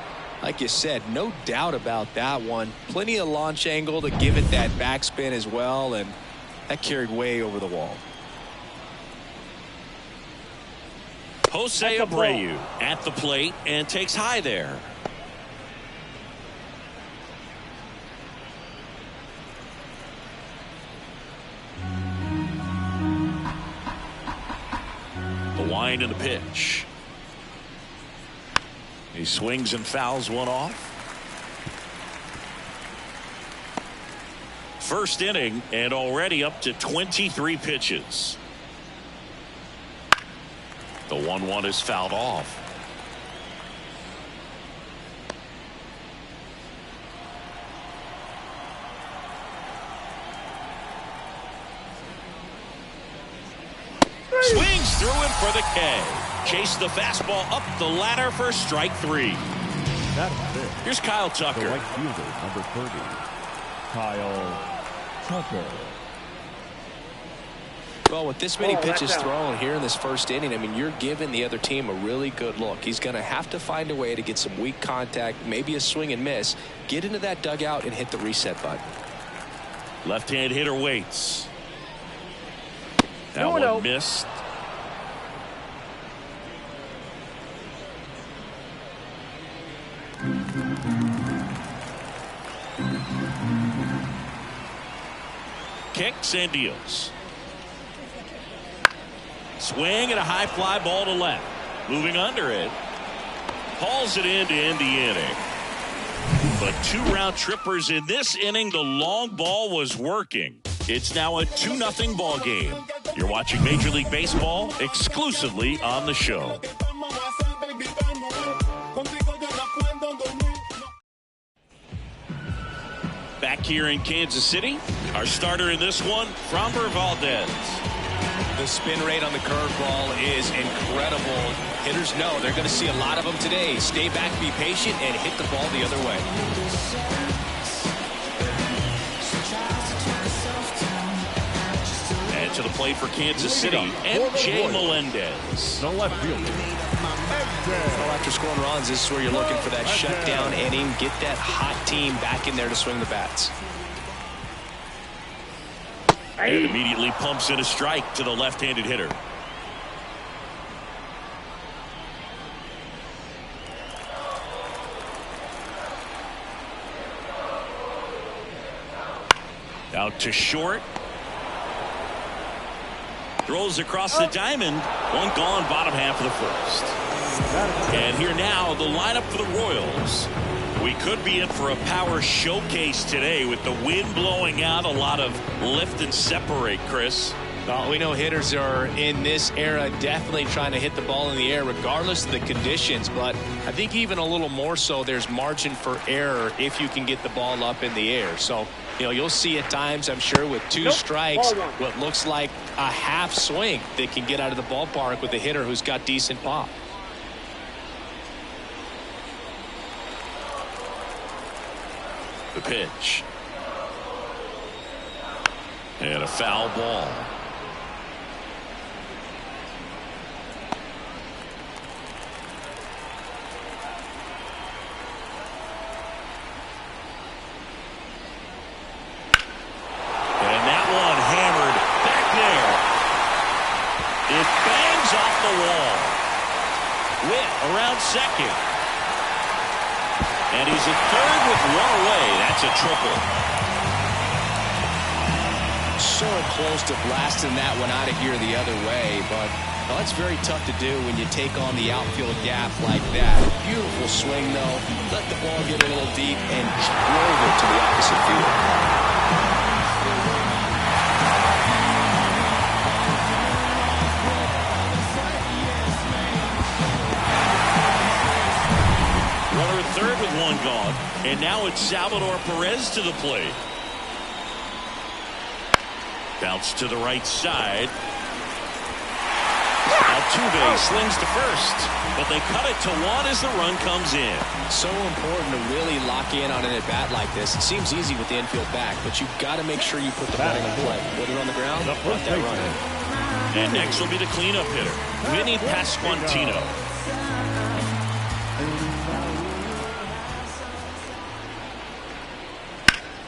G: like you said, no doubt about that one. Plenty of launch angle to give it that backspin as well, and that carried way over the wall.
F: Jose Abreu at the plate and takes high there. line in the pitch. He swings and fouls one off. First inning and already up to 23 pitches. The 1-1 is fouled off. Swings through it for the K. Chase the fastball up the ladder for strike 3. Here's Kyle Tucker.
C: The right fielder, number 30, Kyle Tucker.
G: Well, with this many pitches thrown here in this first inning, I mean, you're giving the other team a really good look. He's going to have to find a way to get some weak contact, maybe a swing and miss, get into that dugout and hit the reset button.
F: Left-hand hitter waits. That one missed. Kicks and deals. Swing and a high fly ball to left. Moving under it. Hauls it in to end the inning. But 2 round trippers in this inning. The long ball was working. It's now a 2-0 ball game. You're watching Major League Baseball exclusively on the show. Back here in Kansas City, our starter in this one, Framber Valdez.
G: The spin rate on the curveball is incredible. Hitters know they're going to see a lot of them today. Stay back, be patient, and hit the ball the other way.
F: And to the plate for Kansas City, MJ Melendez.
C: No left fielder.
G: Well, after scoring runs, this is where you're looking for that shutdown inning. Get that hot team back in there to swing the bats.
F: And immediately pumps in a strike to the left-handed hitter. Out to short. Throws across the diamond. One gone, bottom half of the first. And here now, the lineup for the Royals. We could be in for a power showcase today with the wind blowing out. A lot of lift and separate, Chris.
G: Well, we know hitters are in this era definitely trying to hit the ball in the air regardless of the conditions, but I think even a little more so there's margin for error if you can get the ball up in the air. So, you know, you'll see at times, I'm sure, with 2 strikes, what looks like a half swing that can get out of the ballpark with a hitter who's got decent pop.
F: The pitch. And a foul ball. And that one hammered back there. It bangs off the wall. Witt around second. And he's at third with 1 away. That's a triple.
G: So close to blasting that one out of here the other way, but well, that's very tough to do when you take on the outfield gap like that. Beautiful swing, though. Let the ball get a little deep and drove it to the opposite field.
F: Runner at third with 1 gone. And now it's Salvador Perez to the plate. Bounce to the right side. Altuve slings to first, but they cut it to 1 as the run comes in.
G: So important to really lock in on an at-bat like this. It seems easy with the infield back, but you've got to make sure you put the ball in play. Put it on the ground, let that run in.
F: And next will be the cleanup hitter, Vinny Pasquantino.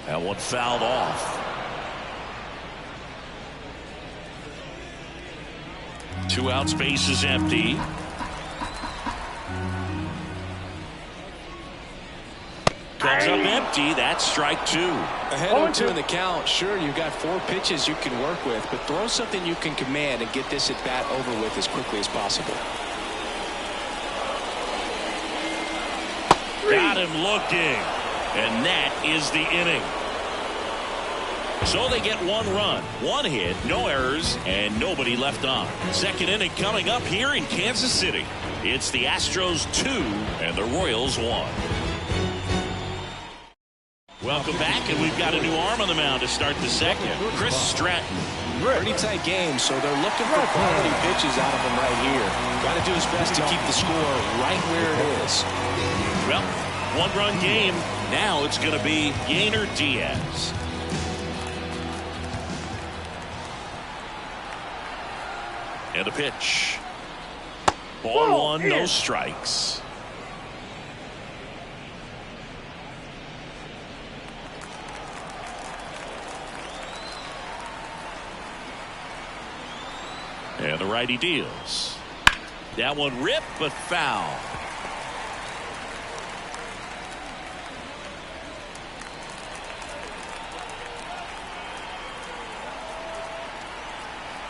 F: That one fouled off. 2 outs, base is empty. Comes up empty. That's strike two.
G: Ahead 0-2 in the count. Sure, you've got 4 pitches you can work with, but throw something you can command and get this at bat over with as quickly as possible.
F: Got him looking. And that is the inning. So they get 1 run, 1 hit, no errors, and nobody left on. Second inning coming up here in Kansas City. It's the Astros 2 and the Royals 1. Welcome back, and we've got a new arm on the mound to start the second. Chris Stratton.
G: Pretty tight game, so they're looking for quality pitches out of him right here. Got to do his best to keep the score right where it is.
F: Well, 1-run game. Now it's going to be Yainer Diaz. And a pitch. Ball 1, no strikes. And the righty deals. That one ripped, but foul.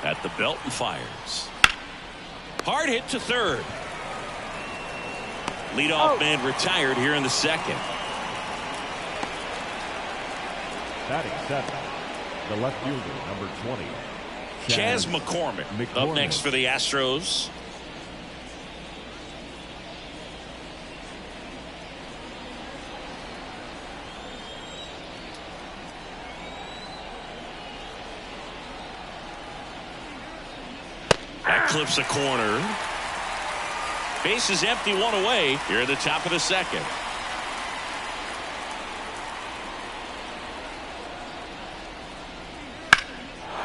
F: At the belt and fires. Hard hit to third. Leadoff man retired here in the second.
C: Batting 7, the left fielder, number 20.
F: Chas McCormick up next for the Astros. That clips a corner. Base is empty, 1 away here at the top of the second.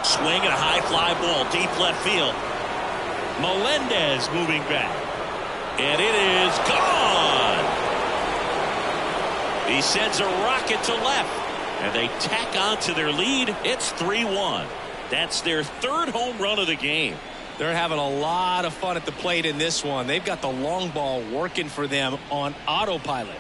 F: Swing and a high fly ball deep left field. Melendez moving back. And it is gone. He sends a rocket to left. And they tack on to their lead. It's 3-1. That's their 3rd home run of the game.
G: They're having a lot of fun at the plate in this one. They've got the long ball working for them on autopilot.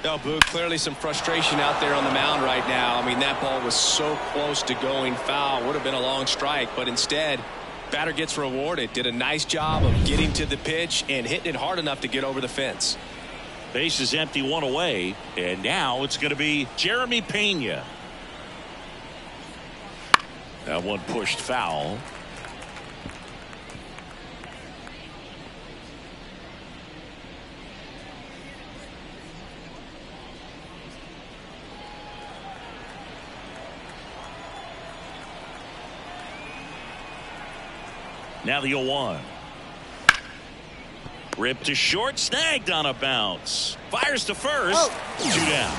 G: Oh, Boog, clearly some frustration out there on the mound right now. I mean, that ball was so close to going foul. Would have been a long strike, but instead, batter gets rewarded. Did a nice job of getting to the pitch and hitting it hard enough to get over the fence.
F: Base is empty, 1 away, and now it's going to be Jeremy Pena. That one pushed foul. Now the 0-1. Ripped to short, snagged on a bounce. Fires to first. 2 down.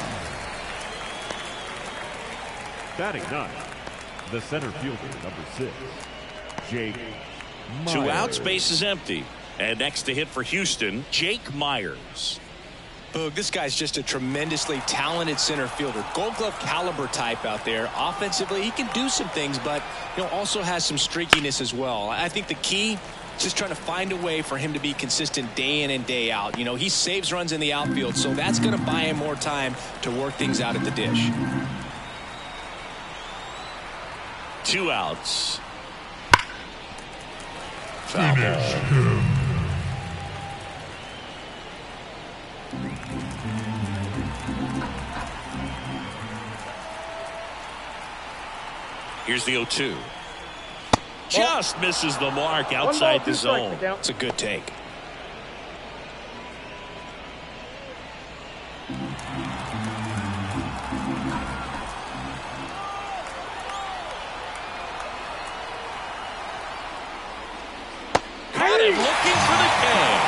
C: Batting 9, the center fielder, number 6, Jake Myers.
F: 2 outs, base is empty. And next to hit for Houston, Jake Myers.
G: Boog, this guy's just a tremendously talented center fielder. Gold Glove caliber type out there. Offensively, he can do some things, but also has some streakiness as well. I think the key is just trying to find a way for him to be consistent day in and day out. He saves runs in the outfield, so that's going to buy him more time to work things out at the dish.
F: 2 outs. Foul ball. Here's the 0-2. Just misses the mark outside the zone.
G: It's a good take.
F: Got him looking for the K.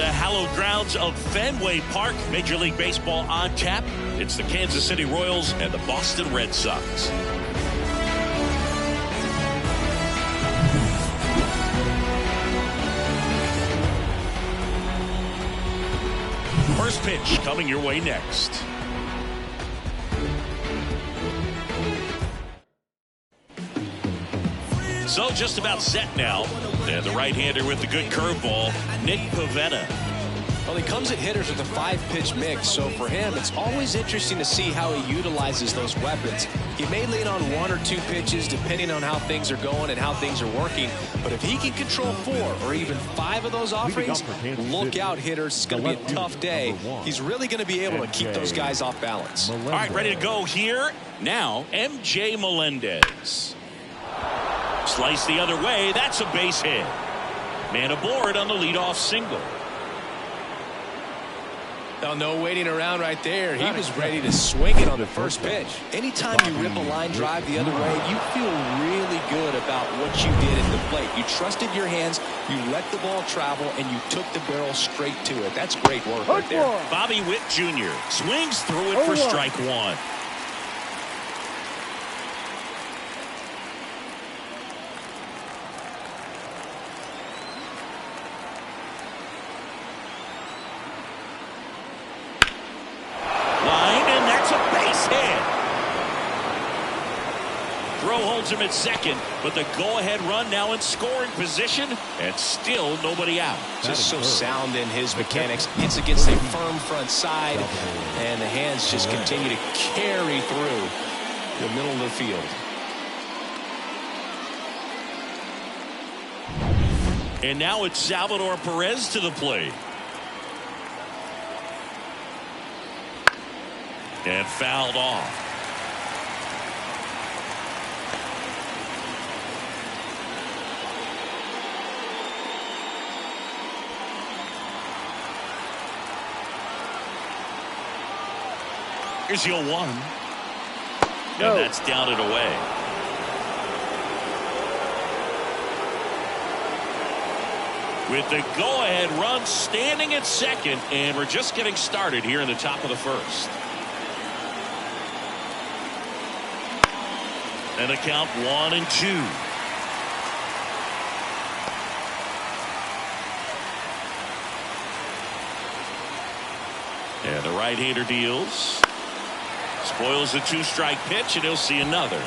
F: hallowed grounds of Fenway Park. Major League Baseball on tap. It's the Kansas City Royals and the Boston Red Sox. First pitch coming your way next. So just about set now. And the right-hander with the good curveball, Nick Pivetta.
G: Well, he comes at hitters with a 5-pitch mix, so for him, it's always interesting to see how he utilizes those weapons. He may lean on 1 or 2 pitches depending on how things are going and how things are working, but if he can control 4 or even 5 of those offerings, look out, hitters. It's going to be a tough day. He's really going to be able to keep those guys off balance.
F: All right, ready to go here. Now, MJ Melendez. Slice the other way. That's a base hit. Man aboard on the leadoff single.
G: Now, no waiting around right there. He was ready to swing it on the first pitch. Anytime you rip a line drive the other way, you feel really good about what you did at the plate. You trusted your hands, you let the ball travel, and you took the barrel straight to it. That's great work right there.
F: Bobby Witt Jr. swings through it for strike 1. Holds him at second, but the go-ahead run now in scoring position, and still nobody out.
G: Just so sound in his mechanics. Hits against a firm front side, and the hands just continue to carry through the middle of the field.
F: And now it's Salvador Perez to the plate. And fouled off. Here's the 0-1. No. And that's down and away. With the go-ahead run standing at second, and we're just getting started here in the top of the first. And the count 1-2. And the right-hander deals. Spoils the 2-strike pitch, and he'll see another.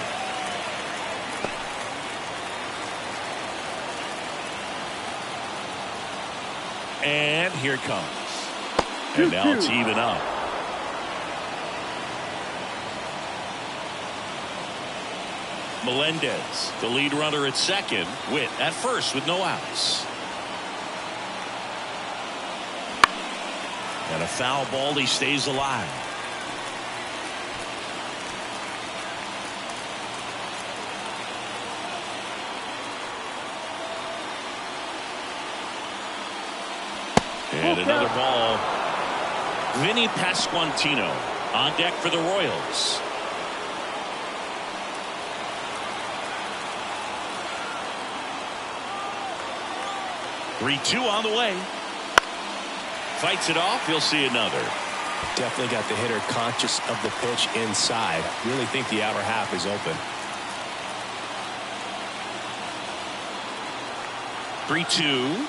F: And here it comes. And now it's even up. Melendez, the lead runner at second. Witt at first with no outs. And a foul ball, he stays alive. And another ball. Vinny Pasquantino on deck for the Royals. Three-two on the way. Fights it off. He'll see another.
G: Definitely got the hitter conscious of the pitch inside. Really think the outer half is open.
F: 3-2.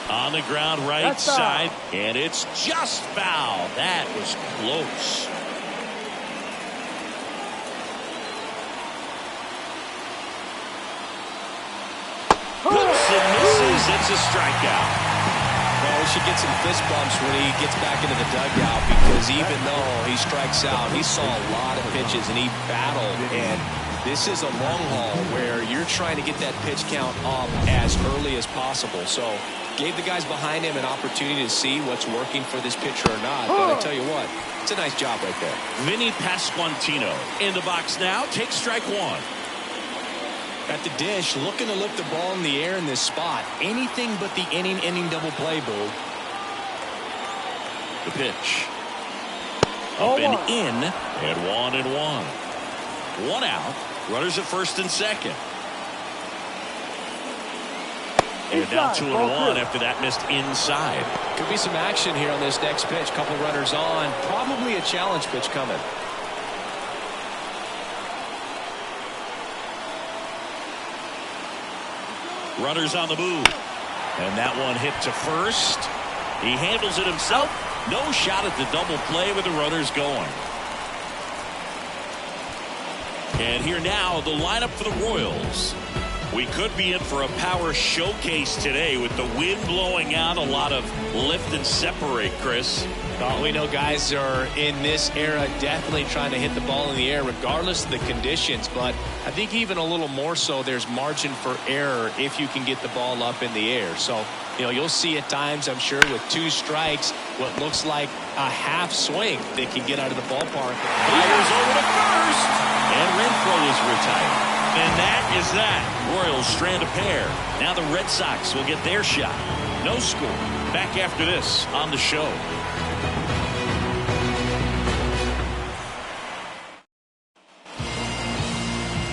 F: On the ground right side, and it's just foul. That was close. Puts and misses. It's a strikeout.
G: Well, we should get some fist bumps when he gets back into the dugout, because even though he strikes out, he saw a lot of pitches and he battled. And this is a long haul where you're trying to get that pitch count up as early as possible. So gave the guys behind him an opportunity to see what's working for this pitcher or not. But I tell you what, it's a nice job right there.
F: Vinny Pasquantino in the box now. Takes strike 1.
G: At the dish, looking to lift the ball in the air in this spot. Anything but the inning double play, Boo.
F: The pitch. Up and in. And 1-1. 1 out. Runners at first and second. And down 2-1 after that missed inside.
G: Could be some action here on this next pitch. Couple runners on. Probably a challenge pitch coming.
F: Runners on the move. And that one hit to first. He handles it himself. No shot at the double play with the runners going. And here now, the lineup for the Royals. We could be in for a power showcase today with the wind blowing out. A lot of lift and separate, Chris.
G: We know guys are in this era definitely trying to hit the ball in the air regardless of the conditions, but I think even a little more so there's margin for error if you can get the ball up in the air. So, you'll see at times, I'm sure, with 2 strikes, what looks like a half swing they can get out of the ballpark.
F: Fires over to first, and Renfroe is retired. And that is that. Royals strand a pair. Now the Red Sox will get their shot. No score. Back after this on the show.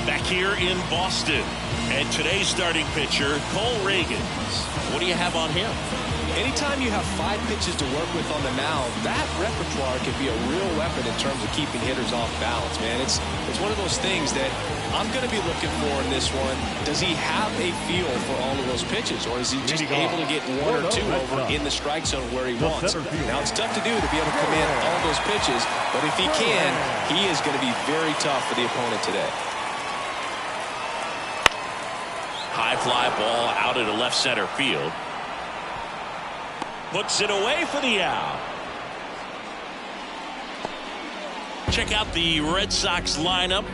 F: Back here in Boston. And today's starting pitcher, Cole Ragans. What do you have on him?
G: Anytime you have 5 pitches to work with on the mound, that repertoire can be a real weapon in terms of keeping hitters off balance, man. It's one of those things that I'm going to be looking for in this one. Does he have a feel for all of those pitches, or is he just able to get 1 or 2 over in the strike zone where he wants? Now, it's tough to do to be able to command all those pitches, but if he can, he is going to be very tough for the opponent today.
F: High fly ball out into left center field. Puts it away for the out. Check out the Red Sox lineup.